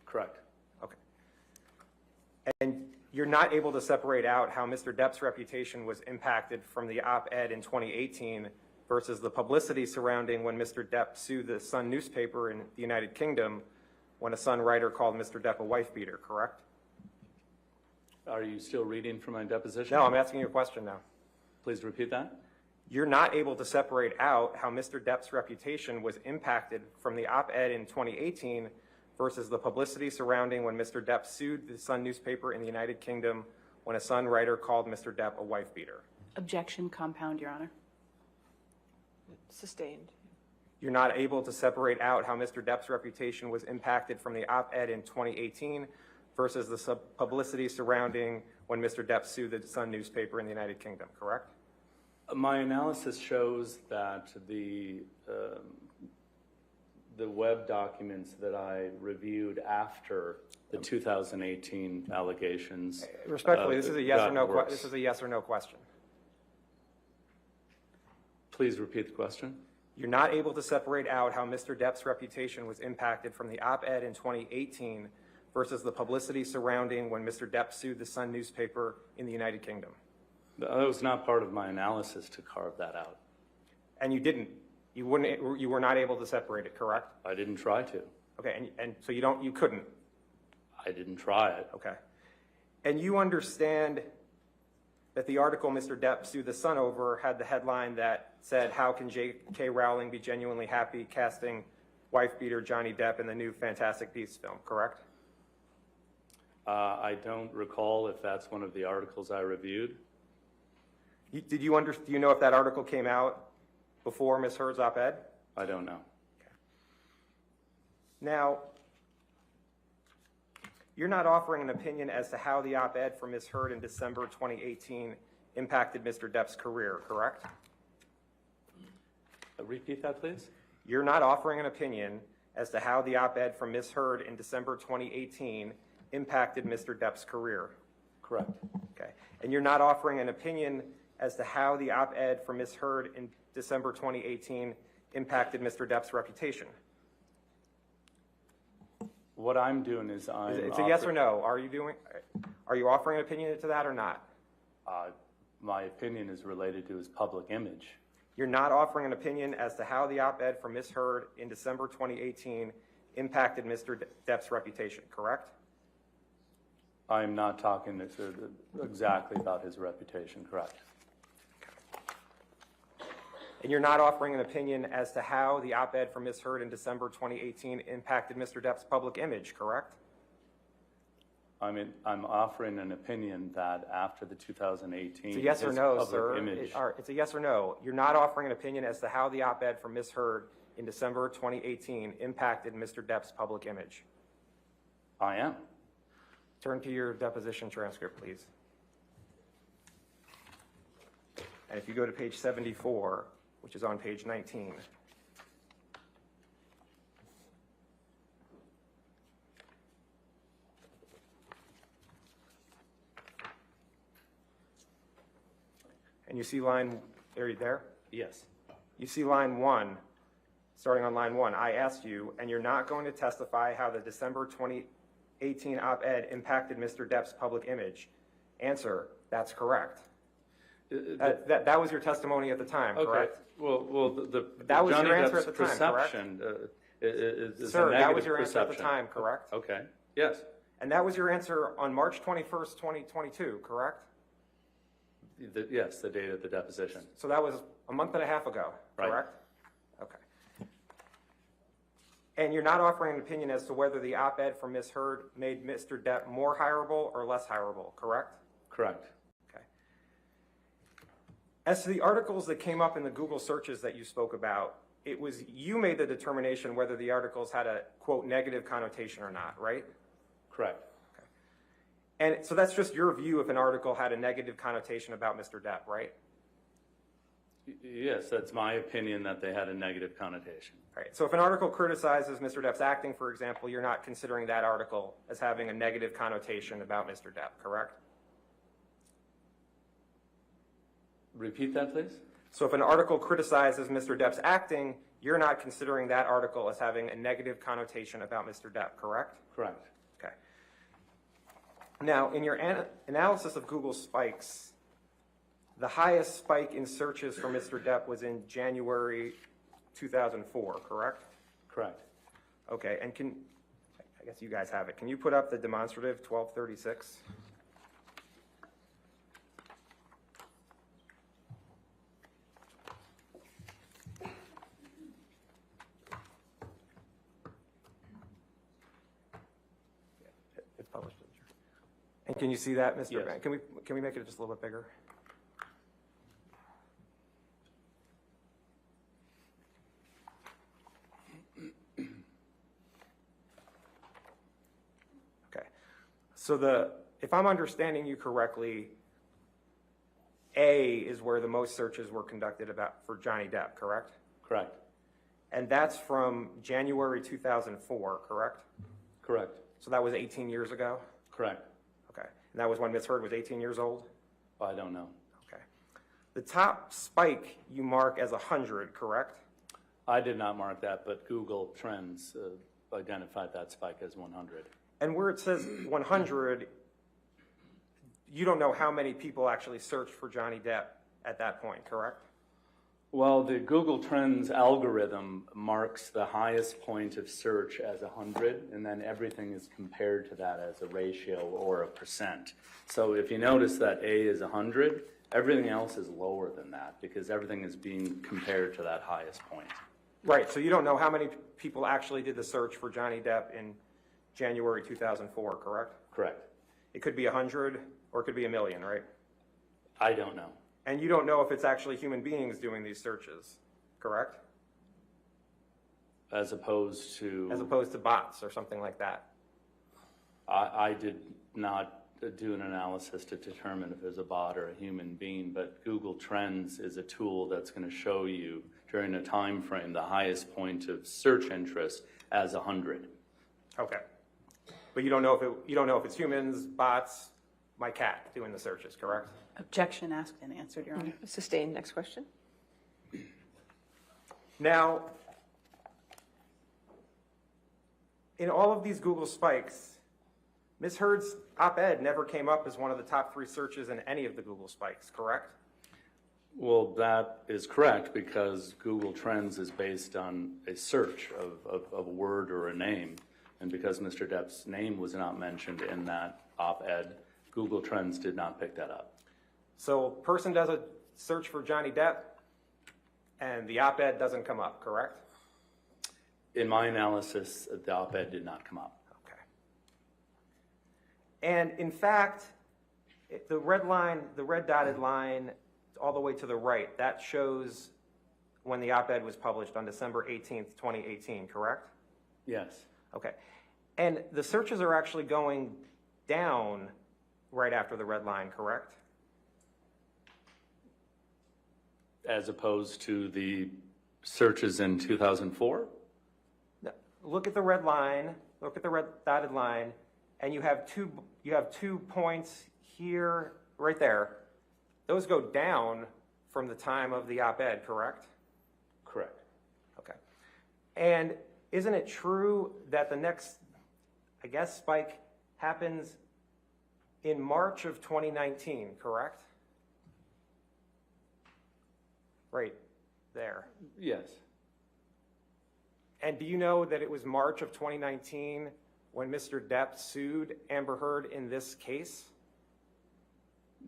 Speaker 13: Correct.
Speaker 12: Okay. And you're not able to separate out how Mr. Depp's reputation was impacted from the op-ed in 2018 versus the publicity surrounding when Mr. Depp sued the Sun newspaper in the United Kingdom when a Sun writer called Mr. Depp a wife beater, correct?
Speaker 13: Are you still reading from my deposition?
Speaker 12: No, I'm asking you a question now.
Speaker 13: Please repeat that.
Speaker 12: You're not able to separate out how Mr. Depp's reputation was impacted from the op-ed in 2018 versus the publicity surrounding when Mr. Depp sued the Sun newspaper in the United Kingdom when a Sun writer called Mr. Depp a wife beater.
Speaker 9: Objection, compound, Your Honor.
Speaker 2: Sustained.
Speaker 12: You're not able to separate out how Mr. Depp's reputation was impacted from the op-ed in 2018 versus the publicity surrounding when Mr. Depp sued the Sun newspaper in the United Kingdom, correct?
Speaker 13: My analysis shows that the web documents that I reviewed after the 2018 allegations.
Speaker 12: Respectfully, this is a yes or no.
Speaker 13: worse.
Speaker 12: This is a yes or no question.
Speaker 13: Please repeat the question.
Speaker 12: You're not able to separate out how Mr. Depp's reputation was impacted from the op-ed in 2018 versus the publicity surrounding when Mr. Depp sued the Sun newspaper in the United Kingdom.
Speaker 13: That was not part of my analysis to carve that out.
Speaker 12: And you didn't. You wouldn't. You were not able to separate it, correct?
Speaker 13: I didn't try to.
Speaker 12: Okay, and so you couldn't.
Speaker 13: I didn't try it.
Speaker 12: Okay. And you understand that the article Mr. Depp sued the Sun over had the headline that said, "How can J.K. Rowling be genuinely happy casting wife beater Johnny Depp in the new Fantastic Beasts film," correct?
Speaker 13: I don't recall if that's one of the articles I reviewed.
Speaker 12: Do you know if that article came out before Ms. Heard's op-ed?
Speaker 13: I don't know.
Speaker 12: Okay. Now, you're not offering an opinion as to how the op-ed from Ms. Heard in December 2018 impacted Mr. Depp's career, correct?
Speaker 13: Repeat that, please.
Speaker 12: You're not offering an opinion as to how the op-ed from Ms. Heard in December 2018 impacted Mr. Depp's career.
Speaker 13: Correct.
Speaker 12: Okay. And you're not offering an opinion as to how the op-ed from Ms. Heard in December 2018 impacted Mr. Depp's reputation.
Speaker 13: What I'm doing is
Speaker 12: It's a yes or no. Are you offering an opinion to that or not?
Speaker 13: My opinion is related to his public image.
Speaker 12: You're not offering an opinion as to how the op-ed from Ms. Heard in December 2018 impacted Mr. Depp's reputation, correct?
Speaker 13: I'm not talking exactly about his reputation, correct?
Speaker 12: And you're not offering an opinion as to how the op-ed from Ms. Heard in December 2018 impacted Mr. Depp's public image, correct?
Speaker 13: I'm offering an opinion that after the 2018
Speaker 12: It's a yes or no,
Speaker 13: public
Speaker 12: sir.
Speaker 13: image.
Speaker 12: It's a yes or no. You're not offering an opinion as to how the op-ed from Ms. Heard in December 2018 impacted Mr. Depp's public image.
Speaker 13: I am.
Speaker 12: Turn to your deposition transcript, please. And if you go to page 74, which is on page 19. And you see line, are you there?
Speaker 13: Yes.
Speaker 12: You see line 1, starting on line 1. I asked you, and you're not going to testify how the December 2018 op-ed impacted Mr. Depp's public image. Answer, that's correct. That was your testimony at the time,
Speaker 13: Okay.
Speaker 12: correct?
Speaker 13: Well,
Speaker 12: that was
Speaker 13: Johnny
Speaker 12: your answer
Speaker 13: Depp's
Speaker 12: at the time, correct?
Speaker 13: perception is
Speaker 12: Sir,
Speaker 13: a
Speaker 12: that was
Speaker 13: negative
Speaker 12: your answer at the
Speaker 13: perception.
Speaker 12: time, correct?
Speaker 13: Okay. Yes.
Speaker 12: And that was your answer on March 21st, 2022, correct?
Speaker 13: Yes, the date of the deposition.
Speaker 12: So that was a month and a half ago,
Speaker 13: Right.
Speaker 12: correct? Okay. And you're not offering an opinion as to whether the op-ed from Ms. Heard made Mr. Depp more hireable or less hireable, correct?
Speaker 13: Correct.
Speaker 12: Okay. As to the articles that came up in the Google searches that you spoke about, it was you made the determination whether the articles had a, quote, negative connotation or not, right?
Speaker 13: Correct.
Speaker 12: And so that's just your view if an article had a negative connotation about Mr. Depp, right?
Speaker 13: Yes, that's my opinion that they had a negative connotation.
Speaker 12: Right. So if an article criticizes Mr. Depp's acting, for example, you're not considering that article as having a negative connotation about Mr. Depp, correct?
Speaker 13: Repeat that, please.
Speaker 12: So if an article criticizes Mr. Depp's acting, you're not considering that article as having a negative connotation about Mr. Depp, correct?
Speaker 13: Correct.
Speaker 12: Okay. Now, in your analysis of Google spikes, the highest spike in searches for Mr. Depp was in January 2004, correct?
Speaker 13: Correct.
Speaker 12: Okay, and I guess you guys have it. Can you put up the demonstrative 1236? It's published. And can you see that, Mr.
Speaker 13: Yes.
Speaker 12: Van? Can we make it just a little bit bigger? Okay. So if I'm understanding you correctly, A is where the most searches were conducted for Johnny Depp, correct?
Speaker 13: Correct.
Speaker 12: And that's from January 2004, correct?
Speaker 13: Correct.
Speaker 12: So that was 18 years ago?
Speaker 13: Correct.
Speaker 12: Okay. And that was when Ms. Heard was 18 years old?
Speaker 13: I don't know.
Speaker 12: Okay. The top spike you mark as 100, correct?
Speaker 13: I did not mark that, but Google Trends identified that spike as 100.
Speaker 12: And where it says 100, you don't know how many people actually searched for Johnny Depp at that point, correct?
Speaker 13: Well, the Google Trends algorithm marks the highest point of search as 100, and then everything is compared to that as a ratio or a percent. So if you notice that A is 100, everything else is lower than that because everything is being compared to that highest point.
Speaker 12: Right, so you don't know how many people actually did the search for Johnny Depp in January 2004, correct?
Speaker 13: Correct.
Speaker 12: It could be 100 or it could be 1 million, right?
Speaker 13: I don't know.
Speaker 12: And you don't know if it's actually human beings doing these searches, correct?
Speaker 13: As opposed to?
Speaker 12: As opposed to bots or something like that.
Speaker 13: I did not do an analysis to determine if there's a bot or a human being, but Google Trends is a tool that's going to show you during a time frame the highest point of search interest as 100.
Speaker 12: Okay. But you don't know if it's humans, bots, my cat doing the searches, correct?
Speaker 9: Objection asked and answered, Your Honor.
Speaker 2: Sustained. Next question.
Speaker 12: Now, in all of these Google spikes, Ms. Heard's op-ed never came up as one of the top 3 searches in any of the Google spikes, correct?
Speaker 13: Well, that is correct because Google Trends is based on a search of a word or a name. And because Mr. Depp's name was not mentioned in that op-ed, Google Trends did not pick that up.
Speaker 12: So a person does a search for Johnny Depp and the op-ed doesn't come up, correct?
Speaker 13: In my analysis, the op-ed did not come up.
Speaker 12: Okay. And in fact, the red dotted line all the way to the right, that shows when the op-ed was published on December 18th, 2018, correct?
Speaker 13: Yes.
Speaker 12: Okay. And the searches are actually going down right after the red line, correct?
Speaker 13: As opposed to the searches in 2004?
Speaker 12: Look at the red line, look at the red dotted line, and you have two points here, right there. Those go down from the time of the op-ed, correct?
Speaker 13: Correct.
Speaker 12: Okay. And isn't it true that the next, I guess, spike happens in March of 2019, correct? Right there.
Speaker 13: Yes.
Speaker 12: And do you know that it was March of 2019 when Mr. Depp sued Amber Heard in this case?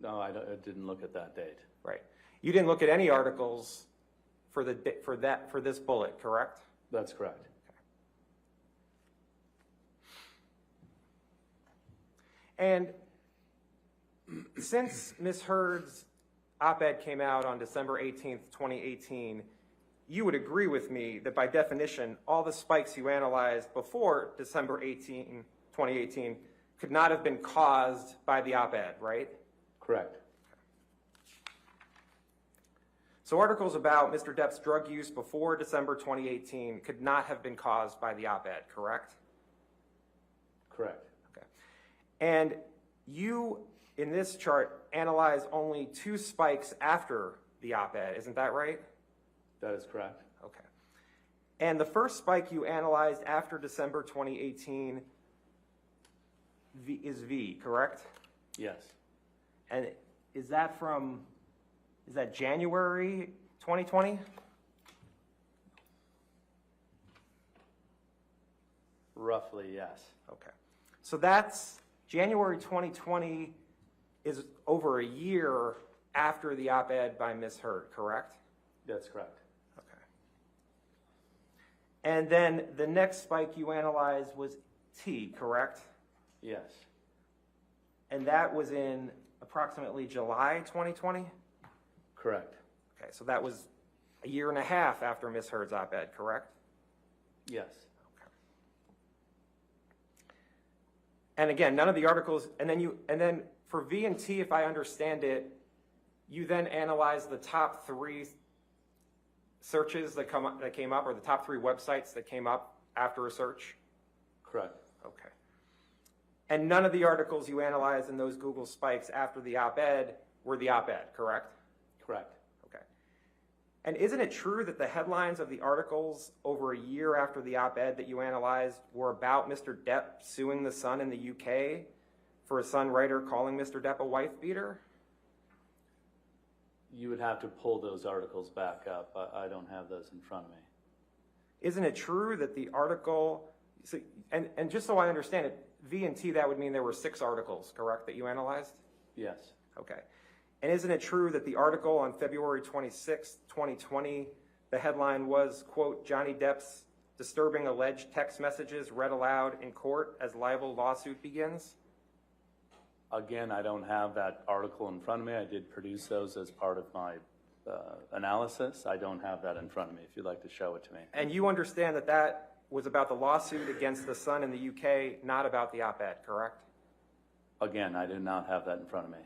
Speaker 13: No, I didn't look at that date.
Speaker 12: Right. You didn't look at any articles for this bullet, correct?
Speaker 13: That's correct.
Speaker 12: And since Ms. Heard's op-ed came out on December 18th, 2018, you would agree with me that by definition, all the spikes you analyzed before December 18, 2018 could not have been caused by the op-ed, right?
Speaker 13: Correct.
Speaker 12: So articles about Mr. Depp's drug use before December 2018 could not have been caused by the op-ed, correct?
Speaker 13: Correct.
Speaker 12: Okay. And you, in this chart, analyze only 2 spikes after the op-ed, isn't that right?
Speaker 13: That is correct.
Speaker 12: Okay. And the first spike you analyzed after December 2018 is V, correct?
Speaker 13: Yes.
Speaker 12: And is that January 2020?
Speaker 13: Roughly, yes.
Speaker 12: Okay. So that's January 2020 is over a year after the op-ed by Ms. Heard, correct?
Speaker 13: That's correct.
Speaker 12: Okay. And then the next spike you analyzed was T, correct?
Speaker 13: Yes.
Speaker 12: And that was in approximately July 2020?
Speaker 13: Correct.
Speaker 12: Okay, so that was a year and a half after Ms. Heard's op-ed, correct?
Speaker 13: Yes.
Speaker 12: And again, none of the articles, and then for V and T, if I understand it, you then analyze the top 3 searches that came up, or the top 3 websites that came up after a search?
Speaker 13: Correct.
Speaker 12: Okay. And none of the articles you analyzed in those Google spikes after the op-ed were the op-ed, correct?
Speaker 13: Correct.
Speaker 12: Okay. And isn't it true that the headlines of the articles over a year after the op-ed that you analyzed were about Mr. Depp suing the Sun in the UK for a Sun writer calling Mr. Depp a wife beater?
Speaker 13: You would have to pull those articles back up. I don't have those in front of me.
Speaker 12: Isn't it true that the article, and just so I understand it, V and T, that would mean there were 6 articles, correct, that you analyzed?
Speaker 13: Yes.
Speaker 12: Okay. And isn't it true that the article on February 26, 2020, the headline was, quote, Johnny Depp's disturbing alleged text messages read aloud in court as libel lawsuit begins?
Speaker 13: Again, I don't have that article in front of me. I did produce those as part of my analysis. I don't have that in front of me, if you'd like to show it to me.
Speaker 12: And you understand that that was about the lawsuit against the Sun in the UK, not about the op-ed, correct?
Speaker 13: Again, I do not have that in front of me.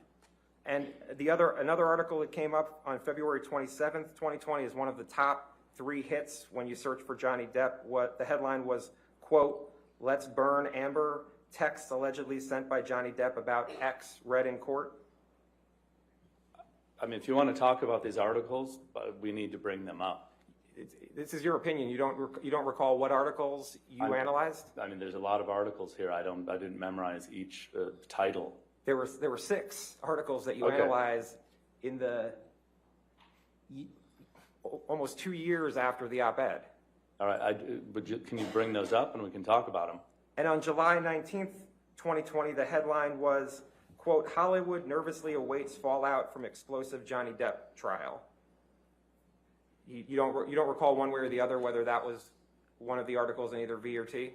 Speaker 12: And another article that came up on February 27th, 2020 is one of the top 3 hits when you search for Johnny Depp. What the headline was, quote, let's burn Amber, texts allegedly sent by Johnny Depp about X read in court.
Speaker 13: I mean, if you want to talk about these articles, we need to bring them up.
Speaker 12: This is your opinion. You don't recall what articles you analyzed?
Speaker 13: I mean, there's a lot of articles here. I didn't memorize each title.
Speaker 12: There were 6 articles that you
Speaker 13: Okay.
Speaker 12: analyzed in the almost 2 years after the op-ed.
Speaker 13: All right, can you bring those up and we can talk about them?
Speaker 12: And on July 19th, 2020, the headline was, quote, Hollywood nervously awaits fallout from explosive Johnny Depp trial. You don't recall one way or the other whether that was one of the articles in either V or T?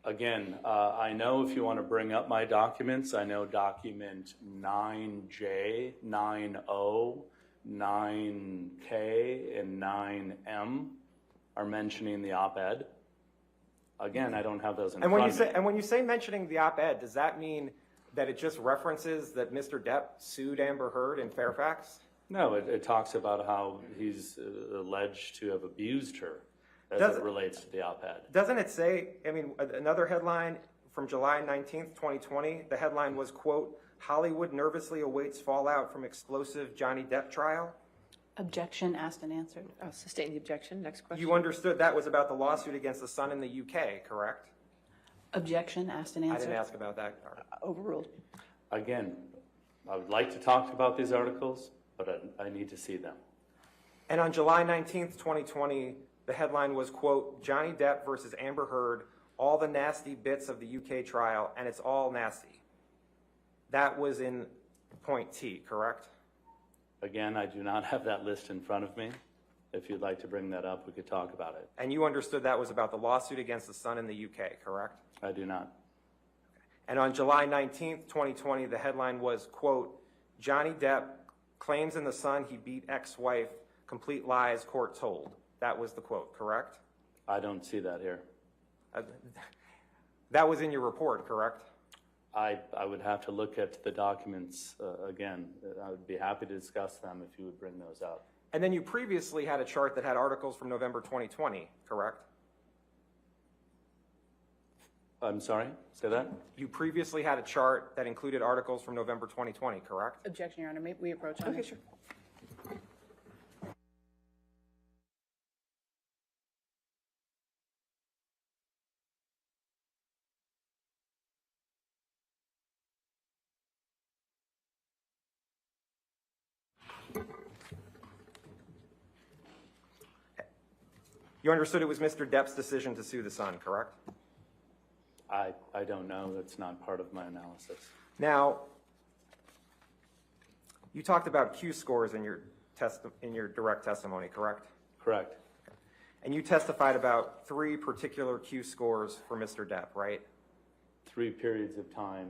Speaker 13: Again, I know if you want to bring up my documents, I know document 9J, 9O, 9K, and 9M are mentioning the op-ed. Again, I don't have those in front of me.
Speaker 12: And when you say mentioning the op-ed, does that mean that it just references that Mr. Depp sued Amber Heard in Fairfax?
Speaker 13: No, it talks about how he's alleged to have abused her as it relates to the op-ed.
Speaker 12: Doesn't it say, I mean, another headline from July 19th, 2020, the headline was, quote, Hollywood nervously awaits fallout from explosive Johnny Depp trial?
Speaker 9: Objection asked and answered.
Speaker 2: I'll sustain the objection. Next question.
Speaker 12: You understood that was about the lawsuit against the Sun in the UK, correct?
Speaker 9: Objection asked and
Speaker 12: I
Speaker 9: answered.
Speaker 12: didn't ask about that.
Speaker 2: Overruled.
Speaker 13: Again, I would like to talk about these articles, but I need to see them.
Speaker 12: And on July 19th, 2020, the headline was, quote, Johnny Depp versus Amber Heard, all the nasty bits of the UK trial, and it's all nasty. That was in point T, correct?
Speaker 13: Again, I do not have that list in front of me. If you'd like to bring that up, we could talk about it.
Speaker 12: And you understood that was about the lawsuit against the Sun in the UK, correct?
Speaker 13: I do not.
Speaker 12: And on July 19th, 2020, the headline was, quote, Johnny Depp claims in the Sun he beat ex-wife, complete lies, court told. That was the quote, correct?
Speaker 13: I don't see that here.
Speaker 12: That was in your report, correct?
Speaker 13: I would have to look at the documents again. I would be happy to discuss them if you would bring those up.
Speaker 12: And then you previously had a chart that had articles from November 2020, correct?
Speaker 13: I'm sorry, say that?
Speaker 12: You previously had a chart that included articles from November 2020, correct?
Speaker 9: Objection, Your Honor. May we approach on
Speaker 2: Okay,
Speaker 9: this?
Speaker 2: sure.
Speaker 12: You understood it was Mr. Depp's decision to sue the Sun, correct?
Speaker 13: I don't know. That's not part of my analysis.
Speaker 12: Now, you talked about Q scores in your direct testimony, correct?
Speaker 13: Correct.
Speaker 12: And you testified about 3 particular Q scores for Mr. Depp, right?
Speaker 13: 3 periods of time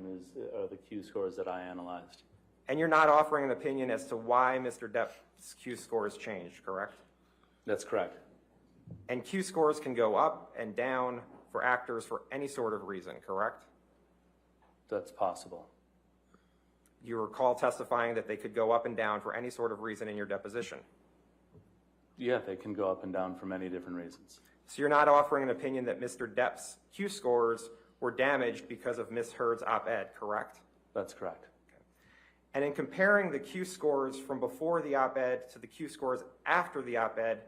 Speaker 13: are the Q scores that I analyzed.
Speaker 12: And you're not offering an opinion as to why Mr. Depp's Q scores changed, correct?
Speaker 13: That's correct.
Speaker 12: And Q scores can go up and down for actors for any sort of reason, correct?
Speaker 13: That's possible.
Speaker 12: You recall testifying that they could go up and down for any sort of reason in your deposition.
Speaker 13: Yeah, they can go up and down for many different reasons.
Speaker 12: So you're not offering an opinion that Mr. Depp's Q scores were damaged because of Ms. Heard's op-ed, correct?
Speaker 13: That's correct.
Speaker 12: And in comparing the Q scores from before the op-ed to the Q scores after the op-ed,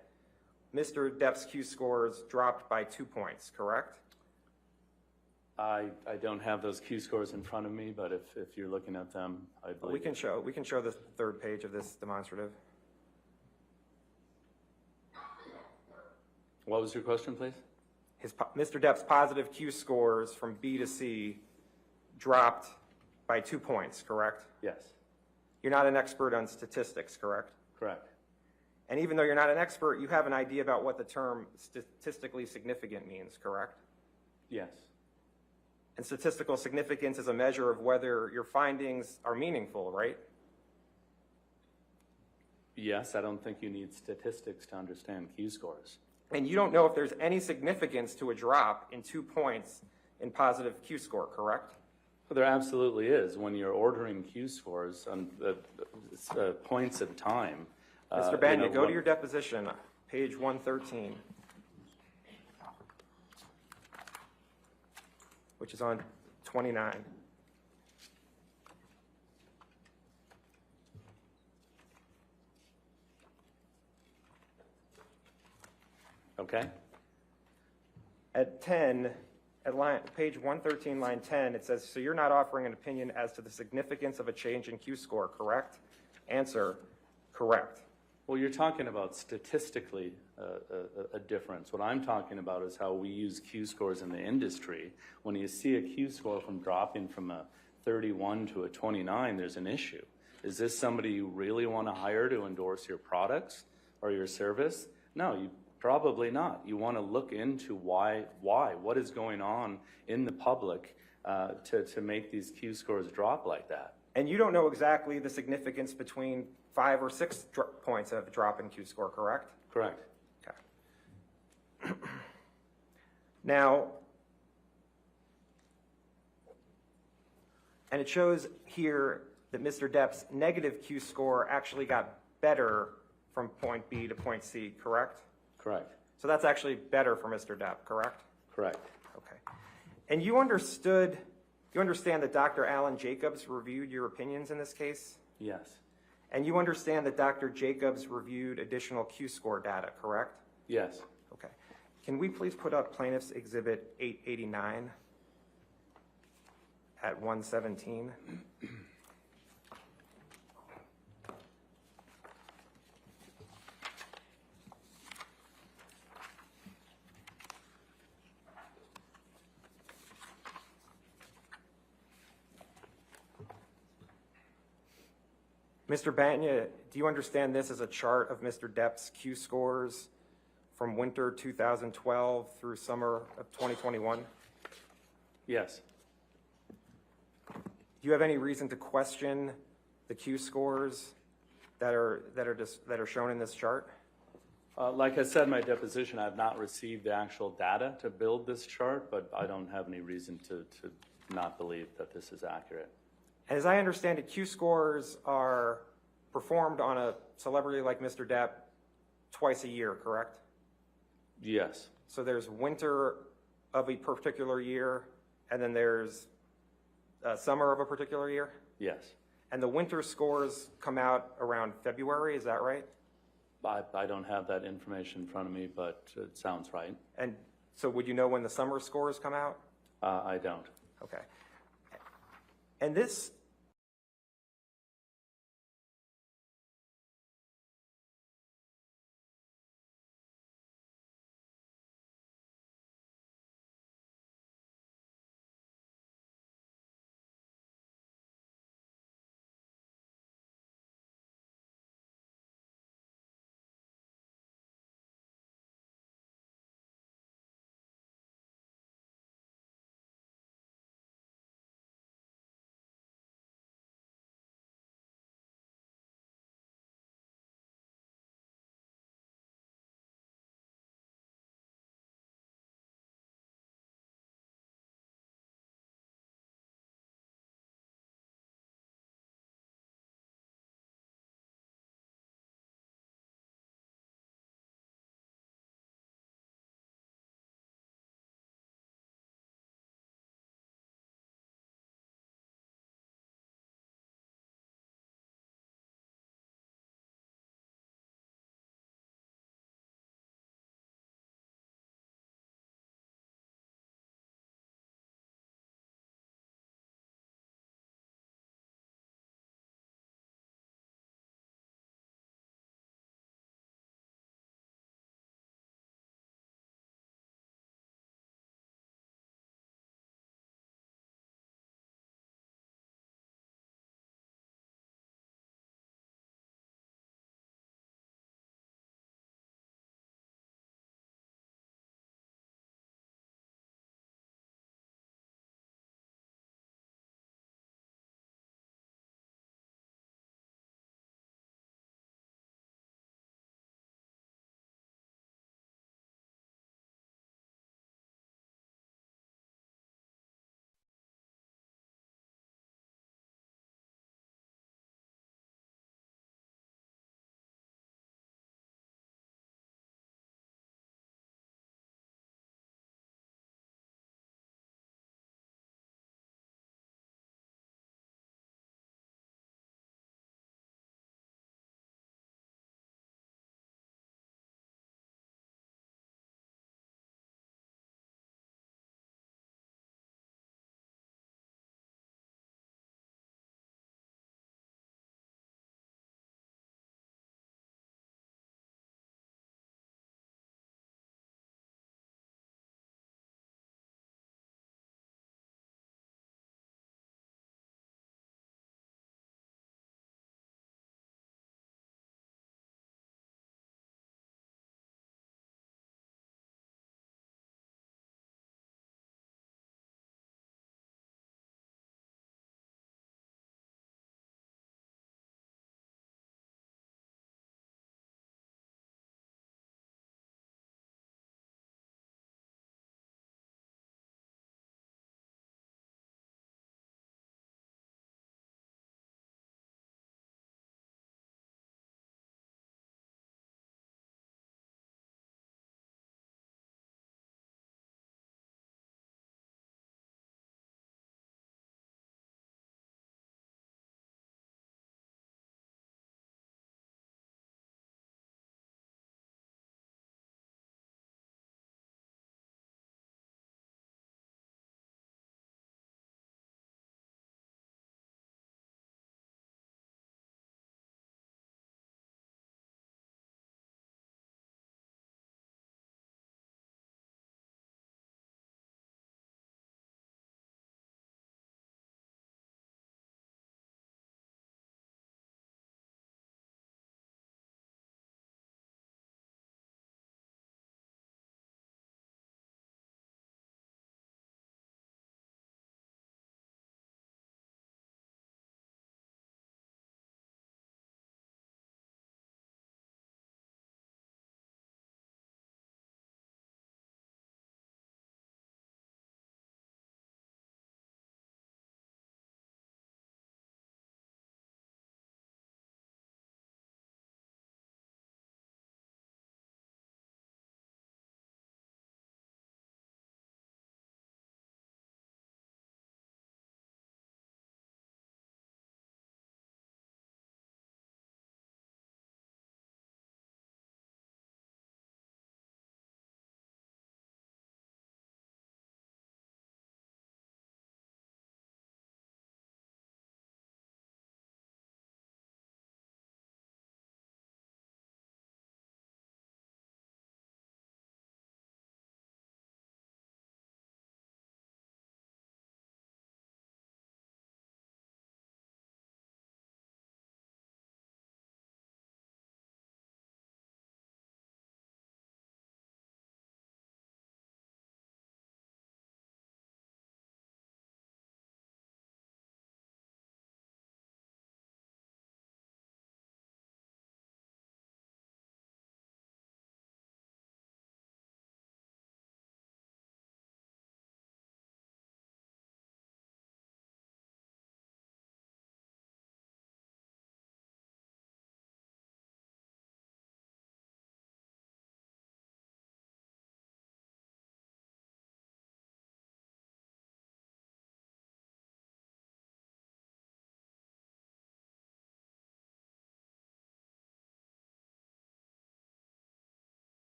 Speaker 12: Mr. Depp's Q scores dropped by 2 points, correct?
Speaker 13: I don't have those Q scores in front of me, but if you're looking at them, I believe
Speaker 12: We can show the 3rd page of this demonstrative.
Speaker 13: What was your question, please?
Speaker 12: Mr. Depp's positive Q scores from B to C dropped by 2 points, correct?
Speaker 13: Yes.
Speaker 12: You're not an expert on statistics, correct?
Speaker 13: Correct.
Speaker 12: And even though you're not an expert, you have an idea about what the term statistically significant means, correct?
Speaker 13: Yes.
Speaker 12: And statistical significance is a measure of whether your findings are meaningful, right?
Speaker 13: Yes, I don't think you need statistics to understand Q scores.
Speaker 12: And you don't know if there's any significance to a drop in 2 points in positive Q score, correct?
Speaker 13: Well, there absolutely is. When you're ordering Q scores on points in time.
Speaker 12: Mr. Banya, go to your deposition, page 113, which is on 29.
Speaker 13: Okay.
Speaker 12: At page 113, line 10, it says, so you're not offering an opinion as to the significance of a change in Q score, correct? Answer, correct.
Speaker 13: Well, you're talking about statistically a difference. What I'm talking about is how we use Q scores in the industry. When you see a Q score dropping from a 31 to a 29, there's an issue. Is this somebody you really want to hire to endorse your products or your service? No, you probably not. You want to look into why, what is going on in the public to make these Q scores drop like that.
Speaker 12: And you don't know exactly the significance between 5 or 6 points of drop in Q score, correct?
Speaker 13: Correct.
Speaker 12: Okay. Now, and it shows here that Mr. Depp's negative Q score actually got better from point B to point C, correct?
Speaker 13: Correct.
Speaker 12: So that's actually better for Mr. Depp, correct?
Speaker 13: Correct.
Speaker 12: Okay. And you understand that Dr. Alan Jacobs reviewed your opinions in this case?
Speaker 13: Yes.
Speaker 12: And you understand that Dr. Jacobs reviewed additional Q score data, correct?
Speaker 13: Yes.
Speaker 12: Okay. Can we please put up Plaintiff's Exhibit 889 at 117? Mr. Banya, do you understand this as a chart of Mr. Depp's Q scores from winter 2012 through summer of 2021?
Speaker 13: Yes.
Speaker 12: Do you have any reason to question the Q scores that are shown in this chart?
Speaker 13: Like I said in my deposition, I've not received the actual data to build this chart, but I don't have any reason to not believe that this is accurate.
Speaker 12: As I understand it, Q scores are performed on a celebrity like Mr. Depp twice a year, correct?
Speaker 13: Yes.
Speaker 12: So there's winter of a particular year, and then there's summer of a particular year?
Speaker 13: Yes.
Speaker 12: And the winter scores come out around February, is that right?
Speaker 13: I don't have that information in front of me, but it sounds right.
Speaker 12: And so would you know when the summer scores come out?
Speaker 13: I don't.
Speaker 12: Okay. And this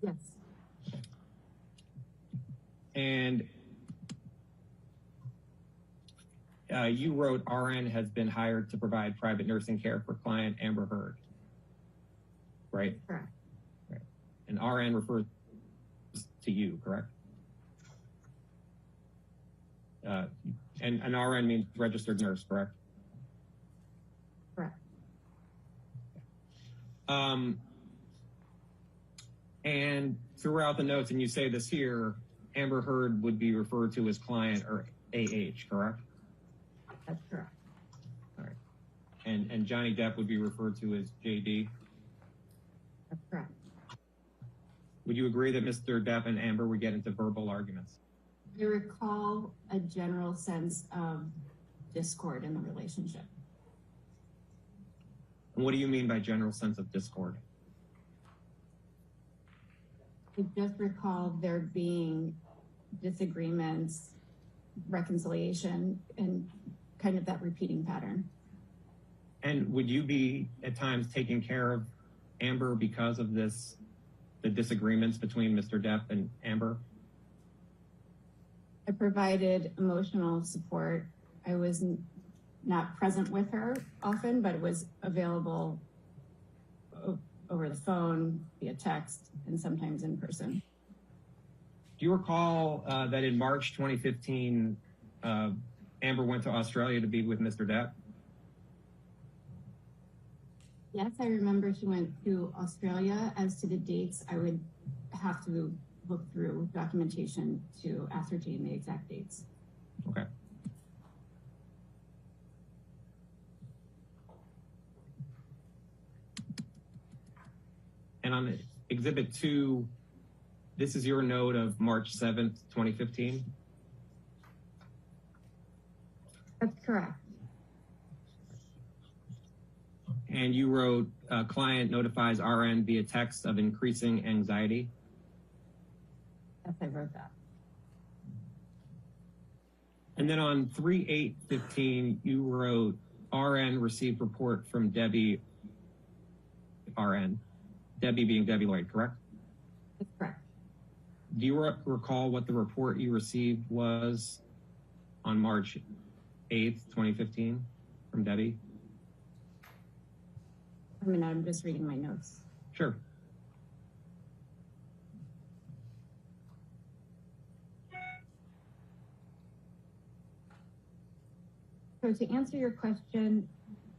Speaker 1: Yes.
Speaker 14: And you wrote RN has been hired to provide private nursing care for client Amber Heard, right?
Speaker 1: Correct.
Speaker 14: Right. And RN refers to you, correct? And an RN means registered nurse, correct?
Speaker 1: Correct.
Speaker 14: And throughout the notes, and you say this here, Amber Heard would be referred to as client or AH, correct?
Speaker 1: That's correct.
Speaker 14: All right. And Johnny Depp would be referred to as JD?
Speaker 1: That's correct.
Speaker 14: Would you agree that Mr. Depp and Amber would get into verbal arguments?
Speaker 1: I recall a general sense of discord in the relationship.
Speaker 14: And what do you mean by general sense of discord?
Speaker 1: I just recall there being disagreements, reconciliation, and kind of that repeating pattern.
Speaker 14: And would you be at times taking care of Amber because of this, the disagreements between Mr. Depp and Amber?
Speaker 1: I provided emotional support. I was not present with her often, but was available over the phone, via text, and sometimes in person.
Speaker 14: Do you recall that in March 2015, Amber went to Australia to be with Mr. Depp?
Speaker 1: Yes, I remember she went to Australia. As to the dates, I would have to look through documentation to ascertain the exact dates.
Speaker 14: Okay. And on Exhibit 2, this is your note of March 7th, 2015?
Speaker 1: That's correct.
Speaker 14: And you wrote, client notifies RN via text of increasing anxiety?
Speaker 1: Yes, I wrote that.
Speaker 14: And then on 3/8/15, you wrote, RN received report from Debbie RN. Debbie being Debbie Lloyd, correct?
Speaker 1: That's correct.
Speaker 14: Do you recall what the report you received was on March 8th, 2015 from Debbie?
Speaker 1: I mean, I'm just reading my notes.
Speaker 14: Sure.
Speaker 1: So to answer your question,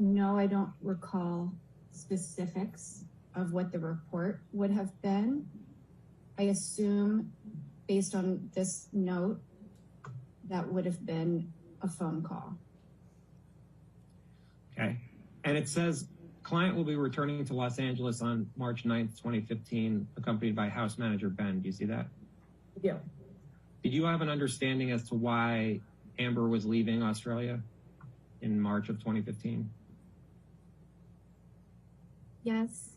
Speaker 1: no, I don't recall specifics of what the report would have been. I assume, based on this note, that would have been a phone call.
Speaker 14: Okay. And it says, client will be returning to Los Angeles on March 9th, 2015, accompanied by house manager Ben. Do you see that?
Speaker 1: Yeah.
Speaker 14: Did you have an understanding as to why Amber was leaving Australia in March of 2015?
Speaker 1: Yes.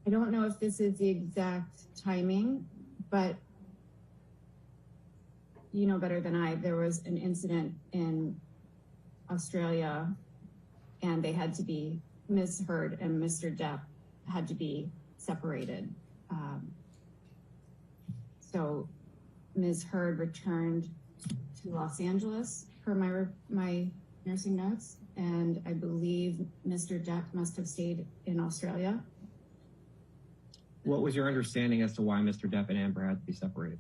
Speaker 1: I don't know if this is the exact timing, but you know better than I, there was an incident in Australia and they had to be, Ms. Heard and Mr. Depp had to be separated. So Ms. Heard returned to Los Angeles per my nursing notes, and I believe Mr. Depp must have stayed in Australia.
Speaker 14: What was your understanding as to why Mr. Depp and Amber had to be separated?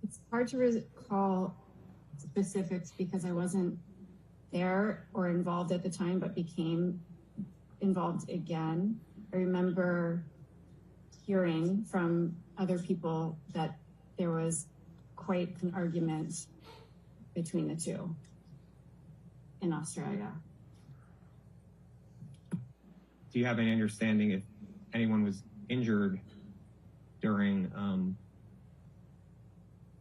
Speaker 1: It's hard to recall specifics because I wasn't there or involved at the time, but became involved again. I remember hearing from other people that there was quite an argument between the two in Australia.
Speaker 14: Do you have any understanding if anyone was injured during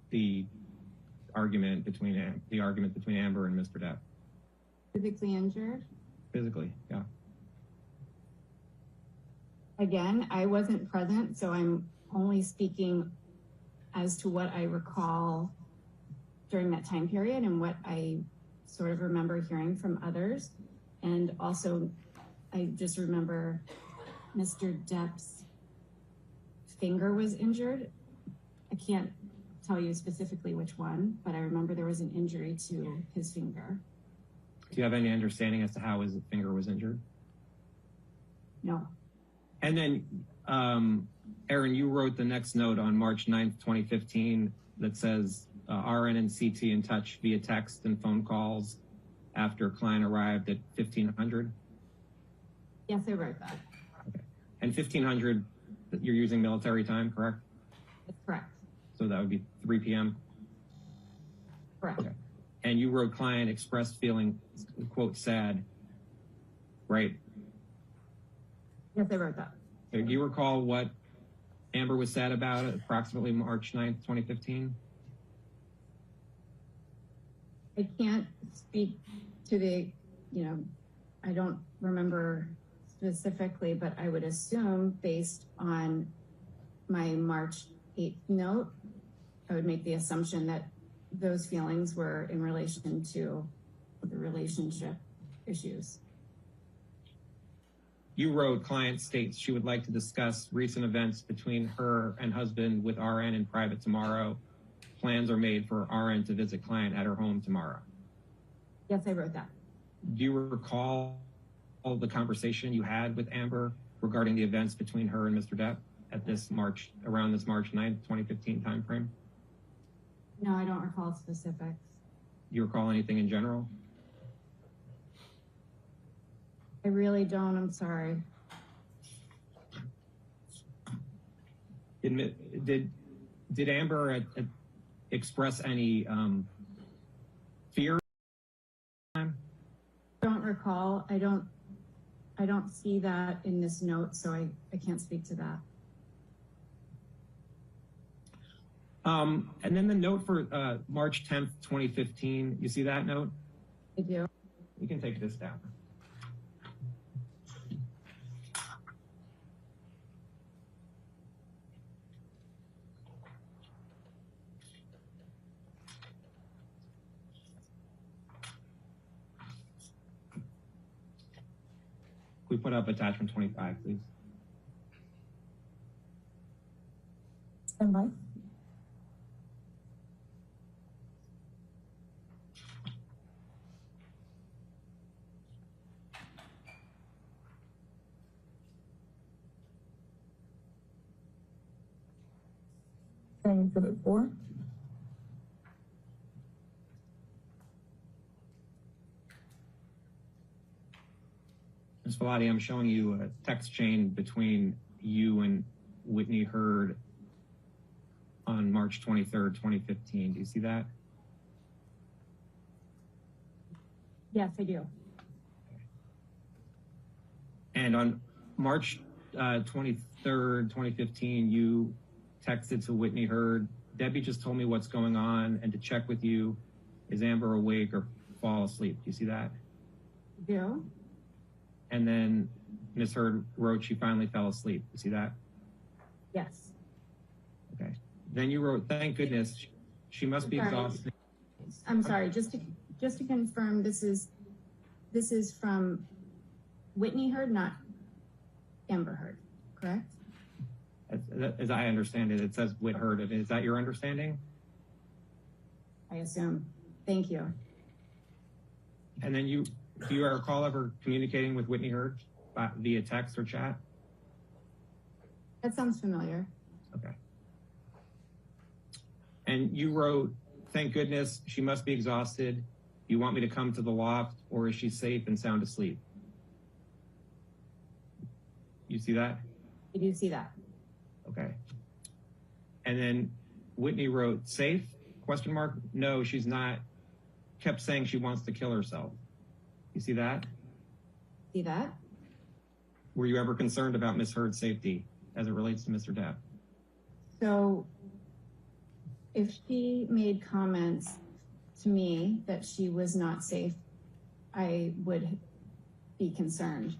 Speaker 14: the argument between Amber and Mr. Depp?
Speaker 1: Physically injured?
Speaker 14: Physically, yeah.
Speaker 1: Again, I wasn't present, so I'm only speaking as to what I recall during that time period and what I sort of remember hearing from others, and also
Speaker 15: I just remember Mr. Depp's finger was injured. I can't tell you specifically which one, but I remember there was an injury to his finger.
Speaker 14: Do you have any understanding as to how his finger was injured?
Speaker 15: No.
Speaker 14: And then, Aaron, you wrote the next note on March 9th, 2015 that says RN and CT in touch via text and phone calls after client arrived at 1500.
Speaker 15: Yes, I wrote that.
Speaker 14: Okay. And 1500, you're using military time, correct?
Speaker 15: That's correct.
Speaker 14: So that would be 3 p.m.?
Speaker 15: Correct.
Speaker 14: Okay. And you wrote client expressed feeling, quote, sad, right?
Speaker 15: Yes, I wrote that.
Speaker 14: Do you recall what Amber was sad about at approximately March 9th, 2015?
Speaker 15: I can't speak to the, I don't remember specifically, but I would assume based on my March 8th note, I would make the assumption that those feelings were in relation to the relationship issues.
Speaker 14: You wrote client states she would like to discuss recent events between her and husband with RN in private tomorrow. Plans are made for RN to visit client at her home tomorrow.
Speaker 15: Yes, I wrote that.
Speaker 14: Do you recall the conversation you had with Amber regarding the events between her and Mr. Depp at around this March 9th, 2015 timeframe?
Speaker 15: No, I don't recall specifics.
Speaker 14: Do you recall anything in general?
Speaker 15: I really don't. I'm sorry.
Speaker 14: Did Amber express any fear?
Speaker 15: Don't recall. I don't see that in this note, so I can't speak to that.
Speaker 14: And then the note for March 10th, 2015, you see that note?
Speaker 15: I do.
Speaker 14: You can take this down. We put up attachment 25, please.
Speaker 15: Stand by. Exhibit 4.
Speaker 14: Ms. Velati, I'm showing you a text chain between you and Whitney Hurd on March 23rd, 2015. Do you see that?
Speaker 15: Yes, I do.
Speaker 14: And on March 23rd, 2015, you texted to Whitney Hurd, Debbie just told me what's going on and to check with you, is Amber awake or fall asleep? Do you see that?
Speaker 15: I do.
Speaker 14: And then Ms. Hurd wrote she finally fell asleep. You see that?
Speaker 15: Yes.
Speaker 14: Okay. Then you wrote, thank goodness, she must be exhausted.
Speaker 15: I'm sorry, just to confirm, this is from Whitney Hurd, not Amber Hurd, correct?
Speaker 14: As I understand it, it says Whit Hurd. Is that your understanding?
Speaker 15: I assume. Thank you.
Speaker 14: And then do you recall ever communicating with Whitney Hurd via text or chat?
Speaker 15: That sounds familiar.
Speaker 14: Okay. And you wrote, thank goodness, she must be exhausted. You want me to come to the loft, or is she safe and sound asleep? You see that?
Speaker 15: I do see that.
Speaker 14: Okay. And then Whitney wrote, safe? Question mark? No, she's not. Kept saying she wants to kill herself. You see that?
Speaker 15: See that?
Speaker 14: Were you ever concerned about Ms. Hurd's safety as it relates to Mr. Depp?
Speaker 15: So if she made comments to me that she was not safe, I would be concerned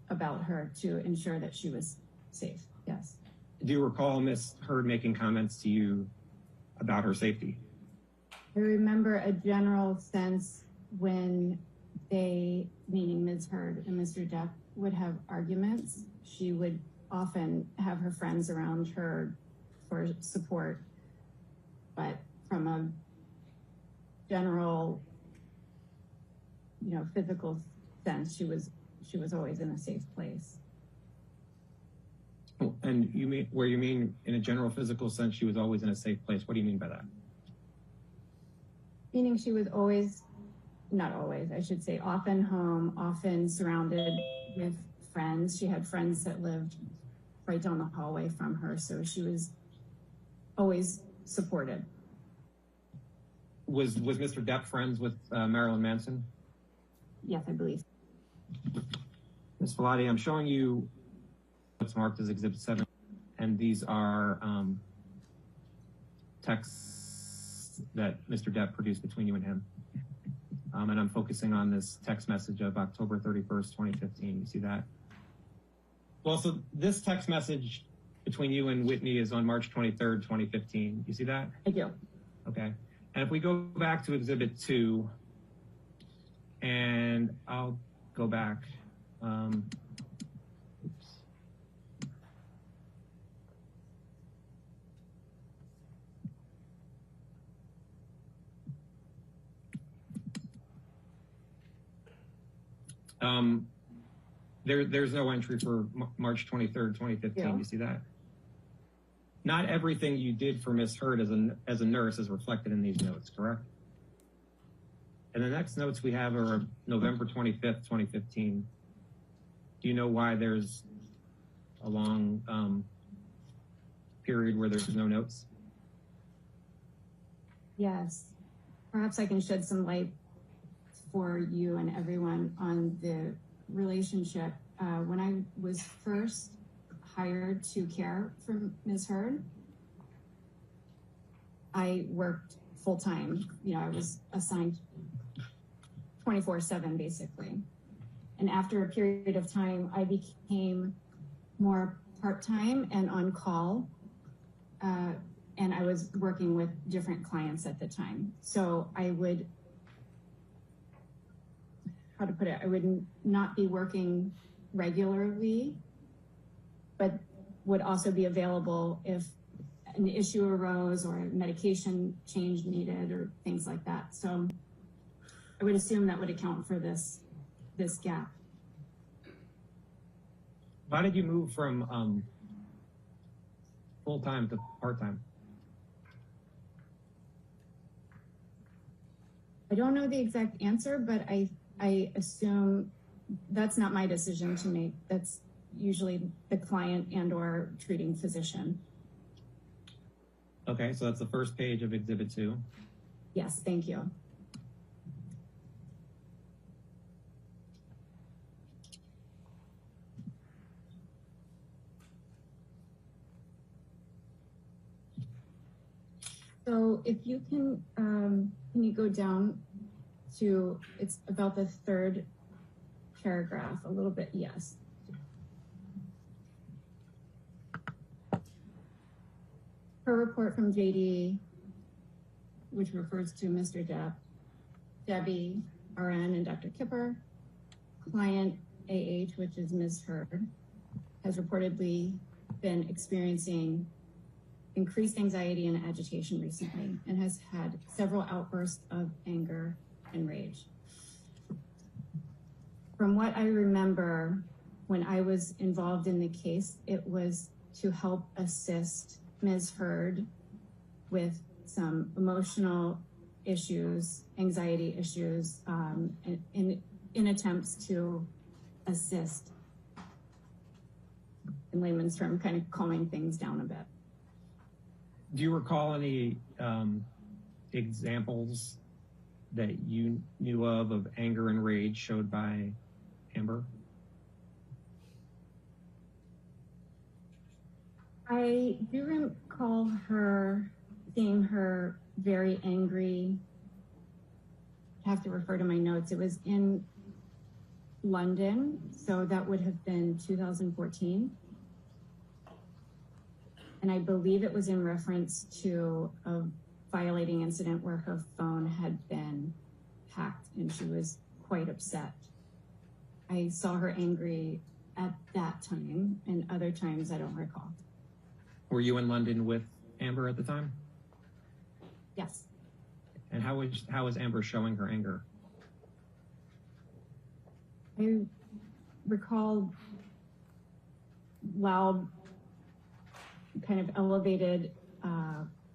Speaker 15: about her to ensure that she was safe. Yes.
Speaker 14: Do you recall Ms. Hurd making comments to you about her safety?
Speaker 15: I remember a general sense when they, meaning Ms. Hurd and Mr. Depp, would have arguments, she would often have her friends around her for support. But from a general, physical sense, she was always in a safe place.
Speaker 14: And you mean in a general physical sense, she was always in a safe place? What do you mean by that?
Speaker 15: Meaning she was always, not always, I should say, often home, often surrounded with friends. She had friends that lived right down the hallway from her, so she was always supported.
Speaker 14: Was Mr. Depp friends with Marilyn Manson?
Speaker 15: Yes, I believe.
Speaker 14: Ms. Velati, I'm showing you what's marked as Exhibit 7, and these are texts that Mr. Depp produced between you and him. And I'm focusing on this text message of October 31st, 2015. You see that? Well, so this text message between you and Whitney is on March 23rd, 2015. You see that?
Speaker 15: I do.
Speaker 14: Okay. And if we go back to Exhibit 2, and I'll go back. Oops. There's no entry for March 23rd, 2015.
Speaker 15: Yeah.
Speaker 14: You see that? Not everything you did for Ms. Heard as a nurse is reflected in these notes, correct? And the next notes we have are November 25th, 2015. Do you know why there's a long period where there's no notes?
Speaker 15: Yes. Perhaps I can shed some light for you and everyone on the relationship. When I was first hired to care for Ms. Heard, I worked full-time. I was assigned 24/7 basically. And after a period of time, I became more part-time and on call. And I was working with different clients at the time. So I would, how to put it, I would not be working regularly, but would also be available if an issue arose or a medication change needed or things like that. So I would assume that would account for this gap.
Speaker 14: Why did you move from full-time to part-time?
Speaker 15: I don't know the exact answer, but I assume that's not my decision to make. That's usually the client and or treating physician.
Speaker 14: Okay, so that's the first page of Exhibit 2.
Speaker 15: Yes, thank you. So if you can you go down to, it's about the third paragraph, a little bit, yes. Per report from JD, which refers to Mr. Depp, Debbie, RN, and Dr. Kipper, client AH, which is Ms. Heard, has reportedly been experiencing increased anxiety and agitation recently and has had several outbursts of anger and rage. From what I remember, when I was involved in the case, it was to help assist Ms. Heard with some emotional issues, anxiety issues, in attempts to assist, in layman's term, kind of calming things down a bit.
Speaker 14: Do you recall any examples that you knew of anger and rage showed by Amber?
Speaker 15: I do recall seeing her very angry. I have to refer to my notes. It was in London, so that would have been 2014. And I believe it was in reference to a violating incident where her phone had been hacked and she was quite upset I saw her angry at that time, and other times I don't recall.
Speaker 14: Were you in London with Amber at the time?
Speaker 15: Yes.
Speaker 14: And how was Amber showing her anger?
Speaker 15: I recall loud, kind of elevated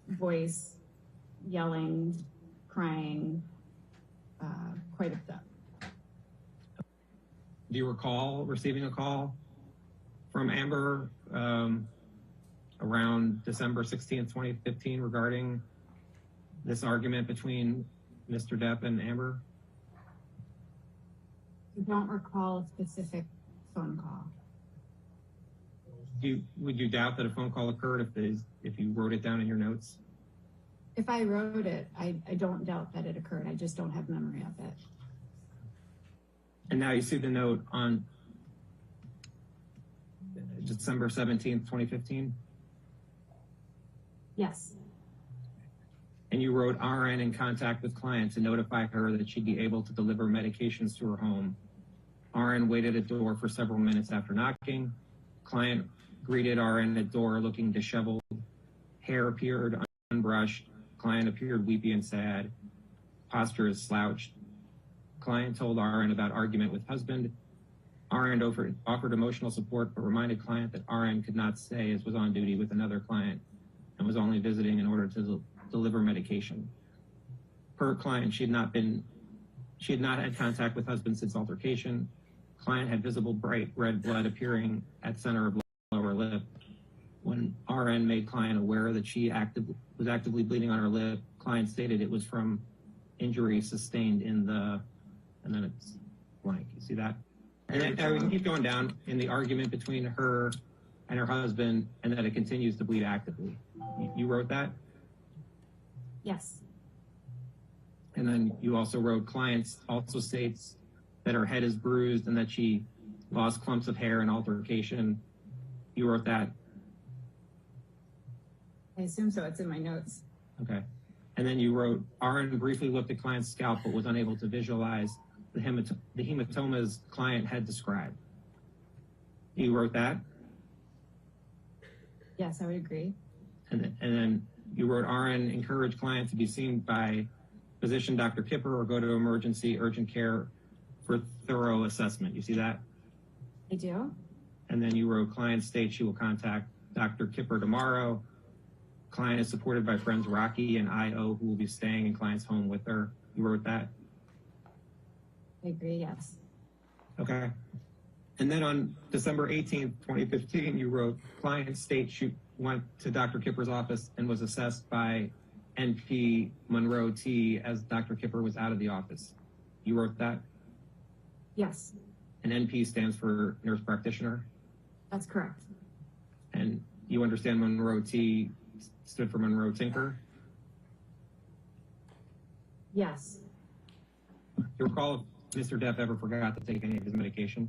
Speaker 15: voice, yelling, crying, quite a bit.
Speaker 14: Do you recall receiving a call from Amber around December 16th, 2015 regarding this argument between Mr. Depp and Amber?
Speaker 15: I don't recall a specific phone call.
Speaker 14: Would you doubt that a phone call occurred if you wrote it down in your notes?
Speaker 15: If I wrote it, I don't doubt that it occurred. I just don't have memory of it.
Speaker 14: And now you see the note on December 17th, 2015?
Speaker 15: Yes.
Speaker 14: And you wrote RN in contact with client to notify her that she'd be able to deliver medications to her home. RN waited at door for several minutes after knocking. Client greeted RN at door looking disheveled. Hair appeared unbrushed. Client appeared weepy and sad. Posture is slouched. Client told RN about argument with husband. RN offered emotional support but reminded client that RN could not stay as was on duty with another client and was only visiting in order to deliver medication. Per client, she had not had contact with husband since altercation. Client had visible bright red blood appearing at center of lower lip. When RN made client aware that she was actively bleeding on her lip, client stated it was from injury sustained in the, and then it's blank. You see that? And then we can keep going down in the argument between her and her husband, and that it continues to bleed actively. You wrote that?
Speaker 15: Yes.
Speaker 14: And then you also wrote clients also states that her head is bruised and that she lost clumps of hair in altercation. You wrote that?
Speaker 15: I assume so. It's in my notes.
Speaker 14: Okay. And then you wrote, RN briefly looked at client's scalp but was unable to visualize the hematomas client had described. You wrote that?
Speaker 15: Yes, I would agree.
Speaker 14: And then you wrote, RN encouraged client to be seen by physician Dr. Kipper or go to emergency urgent care for thorough assessment. You see that?
Speaker 15: I do.
Speaker 14: And then you wrote, client states she will contact Dr. Kipper tomorrow. Client is supported by friends Rocky and IO who will be staying in client's home with her. You wrote that?
Speaker 15: I agree, yes.
Speaker 14: Okay. And then on December 18th, 2015, you wrote, client states she went to Dr. Kipper's office and was assessed by NP Monroe T as Dr. Kipper was out of the office. You wrote that?
Speaker 15: Yes,
Speaker 14: And NP stands for nurse practitioner.
Speaker 15: that's correct.
Speaker 14: And you understand Monroe T stood for Monroe Tinker?
Speaker 15: Yes.
Speaker 14: You recall if Mr. Depp ever forgot to take any of his medication?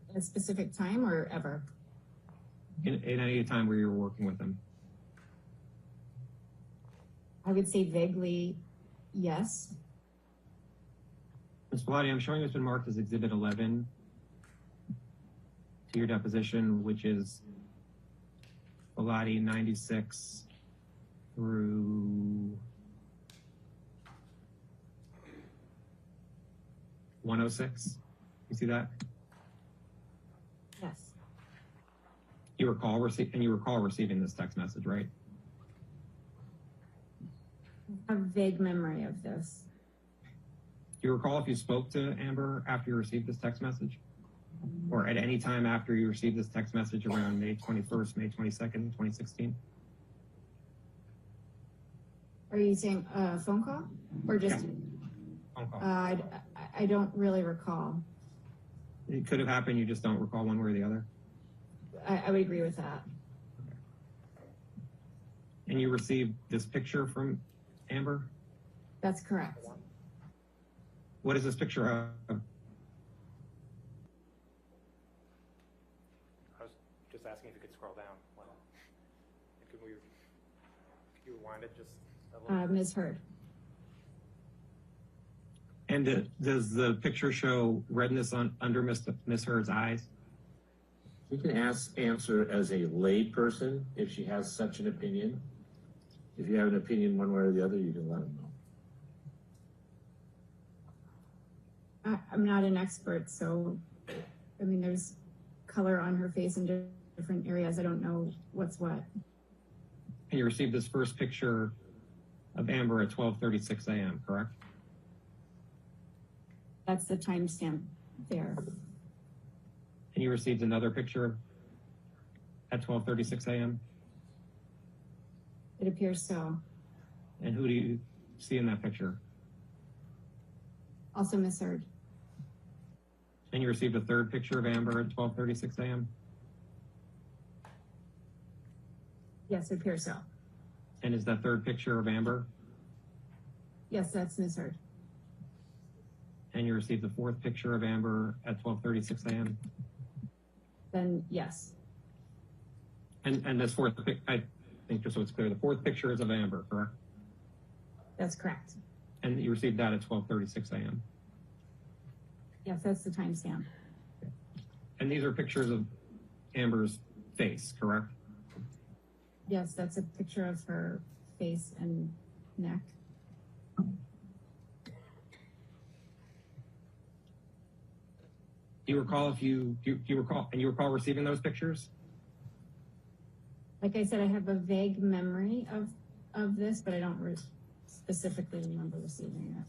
Speaker 15: At a specific time or ever?
Speaker 14: In any time where you were working with him?
Speaker 15: I would say vaguely, yes.
Speaker 14: Ms. Bellotti, I'm showing it's been marked as Exhibit 11 to your deposition, which is Bellotti 96 through 106. You see that?
Speaker 15: Yes.
Speaker 14: You recall receiving this text message, right?
Speaker 15: I have a vague memory of this.
Speaker 14: Do you recall if you spoke to Amber after you received this text message? Or at any time after you received this text message around May 21st, May 22nd, 2016?
Speaker 15: Are you saying a phone call or just?
Speaker 14: Yeah. Phone call.
Speaker 15: I don't really recall.
Speaker 14: It could have happened, you just don't recall one way or the other?
Speaker 15: I would agree with that.
Speaker 14: And you received this picture from Amber?
Speaker 15: That's correct.
Speaker 14: What is this picture of?
Speaker 12: I was just asking if you could scroll down. Well, could you rewind it just a little?
Speaker 15: Ms. Heard.
Speaker 14: And does the picture show redness under Miss Heard's eyes?
Speaker 16: You can answer as a lay person if she has such an opinion. If you have an opinion one way or the other, you can let them know.
Speaker 15: I'm not an expert, so, I mean, there's color on her face in different areas. I don't know what's what.
Speaker 14: And you received this first picture of Amber at 12:36 a.m., correct?
Speaker 15: That's the timestamp there.
Speaker 14: And you received another picture at 12:36 a.m.?
Speaker 15: It appears so.
Speaker 14: And who do you see in that picture?
Speaker 15: Also Miss Heard.
Speaker 14: And you received a third picture of Amber at 12:36 a.m.?
Speaker 15: Yes, it appears so.
Speaker 14: And is that third picture of Amber?
Speaker 15: Yes, that's Miss Heard.
Speaker 14: And you received the fourth picture of Amber at 12:36 a.m.?
Speaker 15: Then yes.
Speaker 14: And this fourth, I think just so it's clear, the fourth picture is of Amber, correct?
Speaker 15: That's correct.
Speaker 14: And you received that at 12:36 a.m.?
Speaker 15: Yes, that's the timestamp.
Speaker 14: And these are pictures of Amber's face, correct?
Speaker 15: Yes, that's a picture of her face and neck.
Speaker 14: Do you recall you recall receiving those pictures?
Speaker 15: Like I said, I have a vague memory of this, but I don't specifically remember receiving it.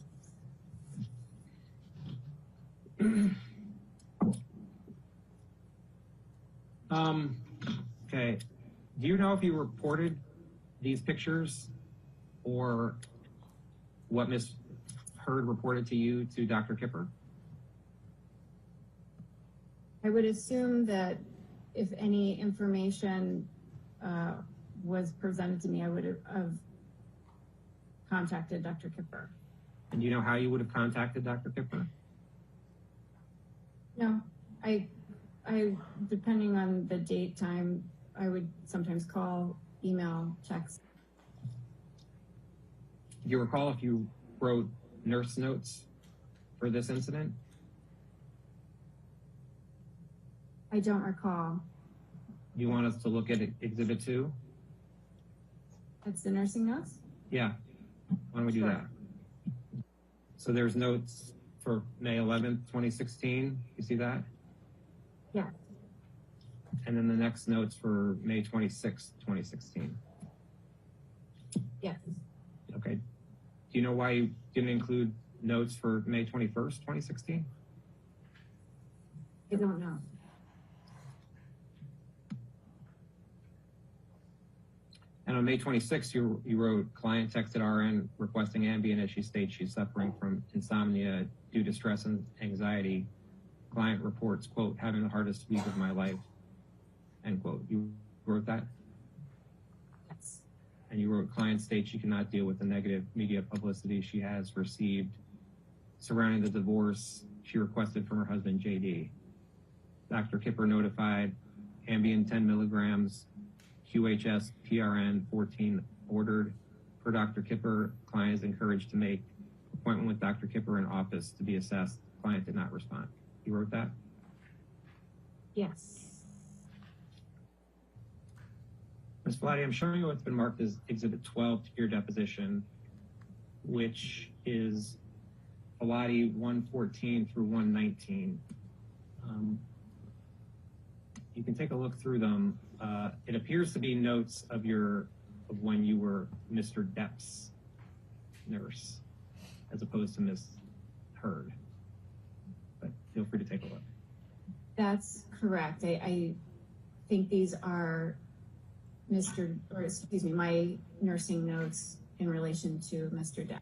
Speaker 14: Okay. Do you know if you reported these pictures or what Ms. Heard reported to you to Dr. Kipper?
Speaker 15: I would assume that if any information was presented to me, I would have contacted Dr. Kipper.
Speaker 14: And do you know how you would have contacted Dr. Kipper?
Speaker 15: No, I depending on the date, time, I would sometimes call, email, text.
Speaker 14: Do you recall if you wrote nurse notes for this incident?
Speaker 15: I don't recall.
Speaker 14: Do you want us to look at Exhibit 2?
Speaker 15: That's the nursing notes?
Speaker 14: Yeah. Why don't we do that? So there's notes for May 11th, 2016. You see that?
Speaker 15: Yeah.
Speaker 14: And then the next notes for May 26th, 2016.
Speaker 15: Yes.
Speaker 14: Okay. Do you know why you didn't include notes for May 21st, 2016?
Speaker 15: I don't know.
Speaker 14: And on May 26th, you wrote, client texted RN requesting Ambien as she states she's suffering from insomnia due to stress and anxiety. Client reports, quote, having the hardest week of my life, end quote. You wrote that?
Speaker 15: Yes.
Speaker 14: And you wrote, client states she cannot deal with the negative media publicity she has received surrounding the divorce she requested from her husband, JD. Dr. Kipper notified Ambien 10 milligrams, QHS PRN 14 ordered. Per Dr. Kipper, client is encouraged to make appointment with Dr. Kipper in office to be assessed. Client did not respond. You wrote that?
Speaker 15: Yes.
Speaker 14: Ms. Vladi, I'm showing you what's been marked as Exhibit 12 to your deposition, which is Vladi 114 through 119. You can take a look through them. It appears to be notes of when you were Mr. Depp's nurse, as opposed to Ms. Heard. But feel free to take a look.
Speaker 15: That's correct. I think these are my nursing notes in relation to Mr. Depp.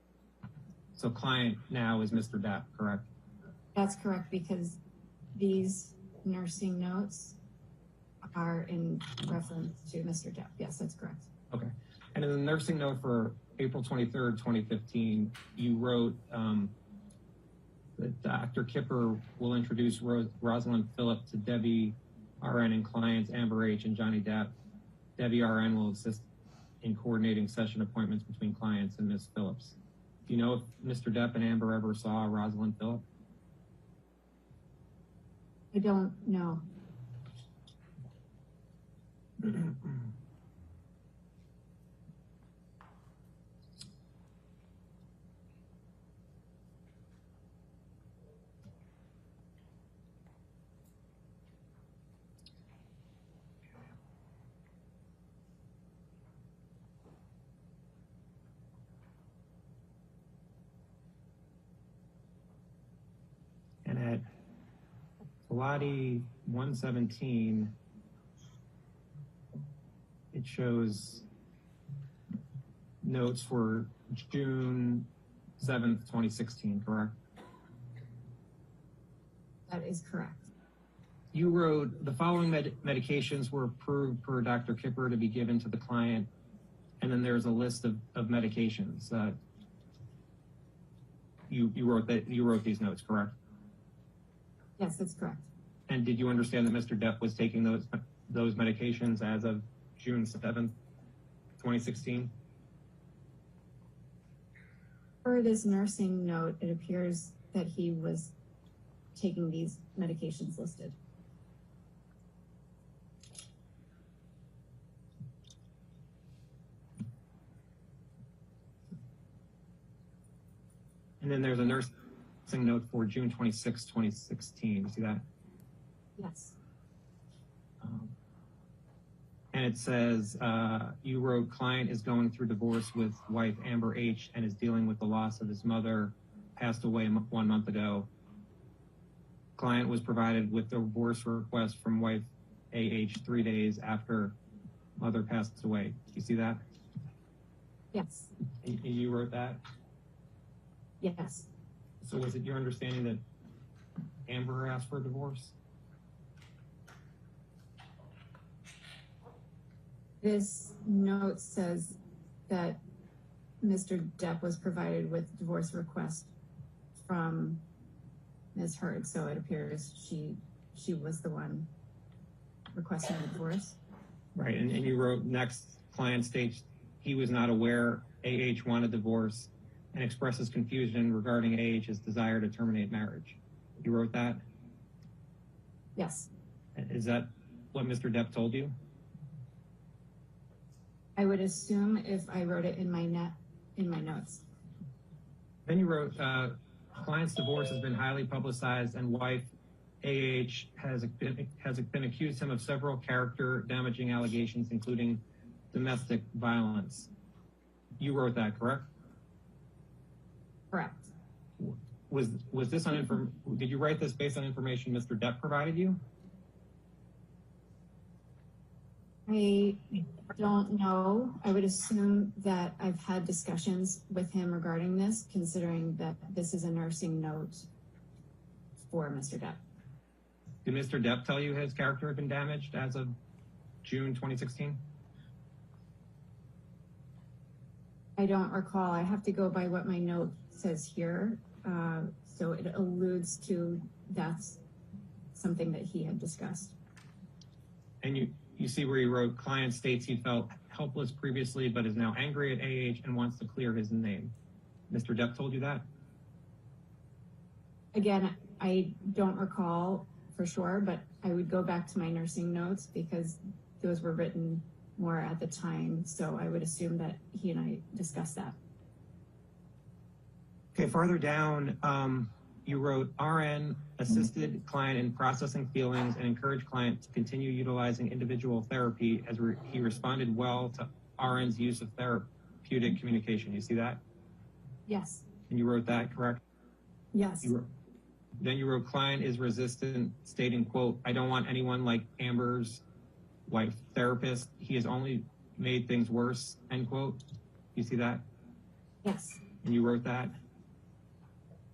Speaker 14: So client now is Mr. Depp, correct?
Speaker 15: That's correct, because these nursing notes are in reference to Mr. Depp. Yes, that's correct.
Speaker 14: Okay. And in the nursing note for April 23rd, 2015, you wrote that Dr. Kipper will introduce Rosalind Phillip to Debbie RN and clients Amber H. and Johnny Depp. Debbie RN will assist in coordinating session appointments between clients and Ms. Phillips. Do you know if Mr. Depp and Amber ever saw Rosalind Phillip?
Speaker 15: I don't know.
Speaker 14: And at Pilati 117, it shows notes for June 7th, 2016, correct?
Speaker 15: That is correct.
Speaker 14: You wrote, the following medications were approved per Dr. Kipper to be given to the client, and then there's a list of medications. You wrote these notes, correct?
Speaker 15: Yes, that's correct.
Speaker 14: And did you understand that Mr. Depp was taking those medications as of June 7th, 2016?
Speaker 15: Per this nursing note, it appears that he was taking these medications listed.
Speaker 14: And then there's a nursing note for June 26, 2016. You see that?
Speaker 15: Yes.
Speaker 14: And it says, you wrote, client is going through divorce with wife Amber H. and is dealing with the loss of his mother, passed away 1 month ago. Client was provided with the divorce request from wife AH 3 days after mother passed away. You see that?
Speaker 15: Yes.
Speaker 14: And you wrote that?
Speaker 15: Yes.
Speaker 14: So was it your understanding that Amber asked for a divorce?
Speaker 15: This note says that Mr. Depp was provided with divorce request from Ms. Heard, so it appears she was the one requesting the divorce.
Speaker 14: Right, and you wrote, next, client states he was not aware AH wanted divorce and expresses confusion regarding AH's desire to terminate marriage. You wrote that?
Speaker 15: Yes.
Speaker 14: Is that what Mr. Depp told you?
Speaker 15: I would assume if I wrote it in my notes.
Speaker 14: Then you wrote, client's divorce has been highly publicized and wife AH has been accused him of several character damaging allegations, including domestic violence. You wrote that, correct?
Speaker 15: Correct.
Speaker 14: Was this did you write this based on information Mr. Depp provided you?
Speaker 15: I don't know. I would assume that I've had discussions with him regarding this, considering that this is a nursing note for Mr. Depp.
Speaker 14: Did Mr. Depp tell you his character had been damaged as of June 2016?
Speaker 15: I don't recall. I have to go by what my note says here. So it alludes to that's something that he had discussed.
Speaker 14: And you see where he wrote, client states he felt helpless previously but is now angry at AH and wants to clear his name. Mr. Depp told you that?
Speaker 15: Again, I don't recall for sure, but I would go back to my nursing notes because those were written more at the time. So I would assume that he and I discussed that.
Speaker 14: Okay, farther down, you wrote, RN assisted client in processing feelings and encouraged client to continue utilizing individual therapy as he responded well to RN's use of therapeutic communication. You see that?
Speaker 15: Yes.
Speaker 14: And you wrote that, correct?
Speaker 15: Yes.
Speaker 14: Then you wrote, client is resistant, stating, quote, I don't want anyone like Amber's wife therapist. He has only made things worse, end quote. You see that?
Speaker 15: Yes.
Speaker 14: And you wrote that?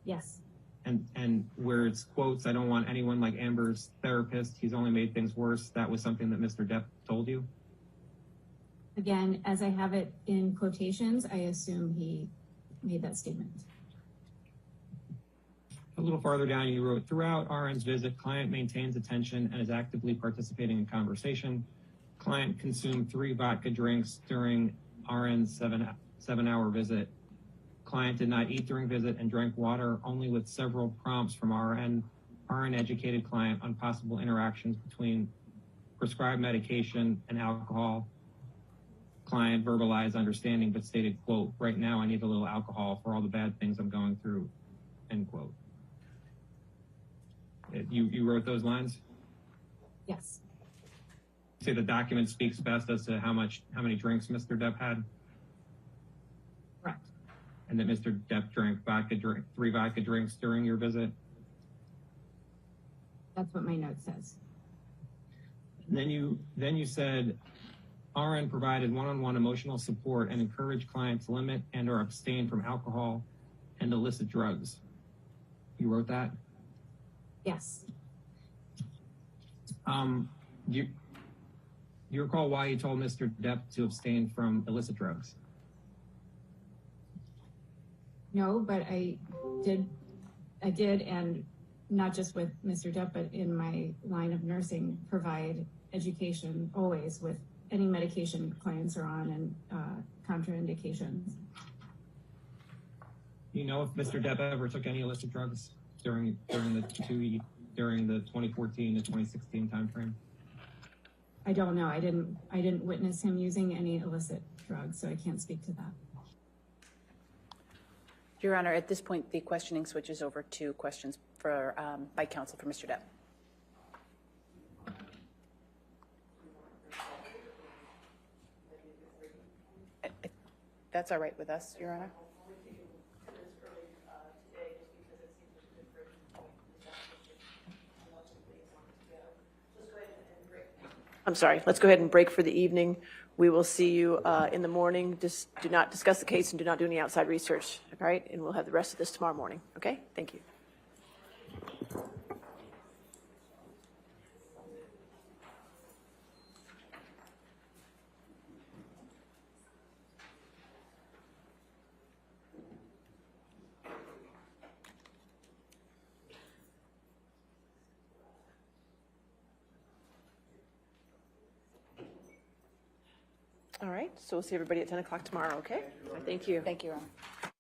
Speaker 15: Yes.
Speaker 14: And where it's quotes, I don't want anyone like Amber's therapist. He's only made things worse. That was something that Mr. Depp told you?
Speaker 15: Again, as I have it in quotations, I assume he made that statement.
Speaker 14: A little farther down, you wrote, throughout RN's visit, client maintains attention and is actively participating in conversation. Client consumed 3 vodka drinks during RN's seven-hour visit. Client did not eat during visit and drank water only with several prompts from RN educated client on possible interactions between prescribed medication and alcohol. Client verbalized understanding but stated, quote, "Right now I need a little alcohol for all the bad things I'm going through," end quote. You wrote those lines?
Speaker 15: Yes.
Speaker 14: Say the document speaks best as to how many drinks Mr. Depp had?
Speaker 15: Correct.
Speaker 14: And that Mr. Depp drank 3 vodka drinks during your visit?
Speaker 15: That's what my note says.
Speaker 14: And then you said RN provided one-on-one emotional support and encouraged clients to limit and or abstain from alcohol and illicit drugs. You wrote that?
Speaker 15: Yes.
Speaker 14: Do you recall why you told Mr. Depp to abstain from illicit drugs?
Speaker 15: No, but I did, and not just with Mr. Depp, but in my line of nursing, provide education always with any medication clients are on and contraindications.
Speaker 14: You know if Mr. Depp ever took any illicit drugs during the 2014 to 2016 timeframe?
Speaker 15: I don't know. I didn't witness him using any illicit drugs, so I can't speak to that.
Speaker 9: Your Honor, at this point, the questioning switches over to questions for by counsel for Mr. Depp. That's all right with us, Your Honor.
Speaker 2: I'm sorry, let's go ahead and break for the evening. We will see you in the morning. Just do not discuss the case and do not do any outside research, all right? And we'll have the rest of this tomorrow morning, okay? Thank you. All right, so we'll see everybody at 10 o'clock tomorrow, okay? Thank you.
Speaker 9: Thank you, Your Honor.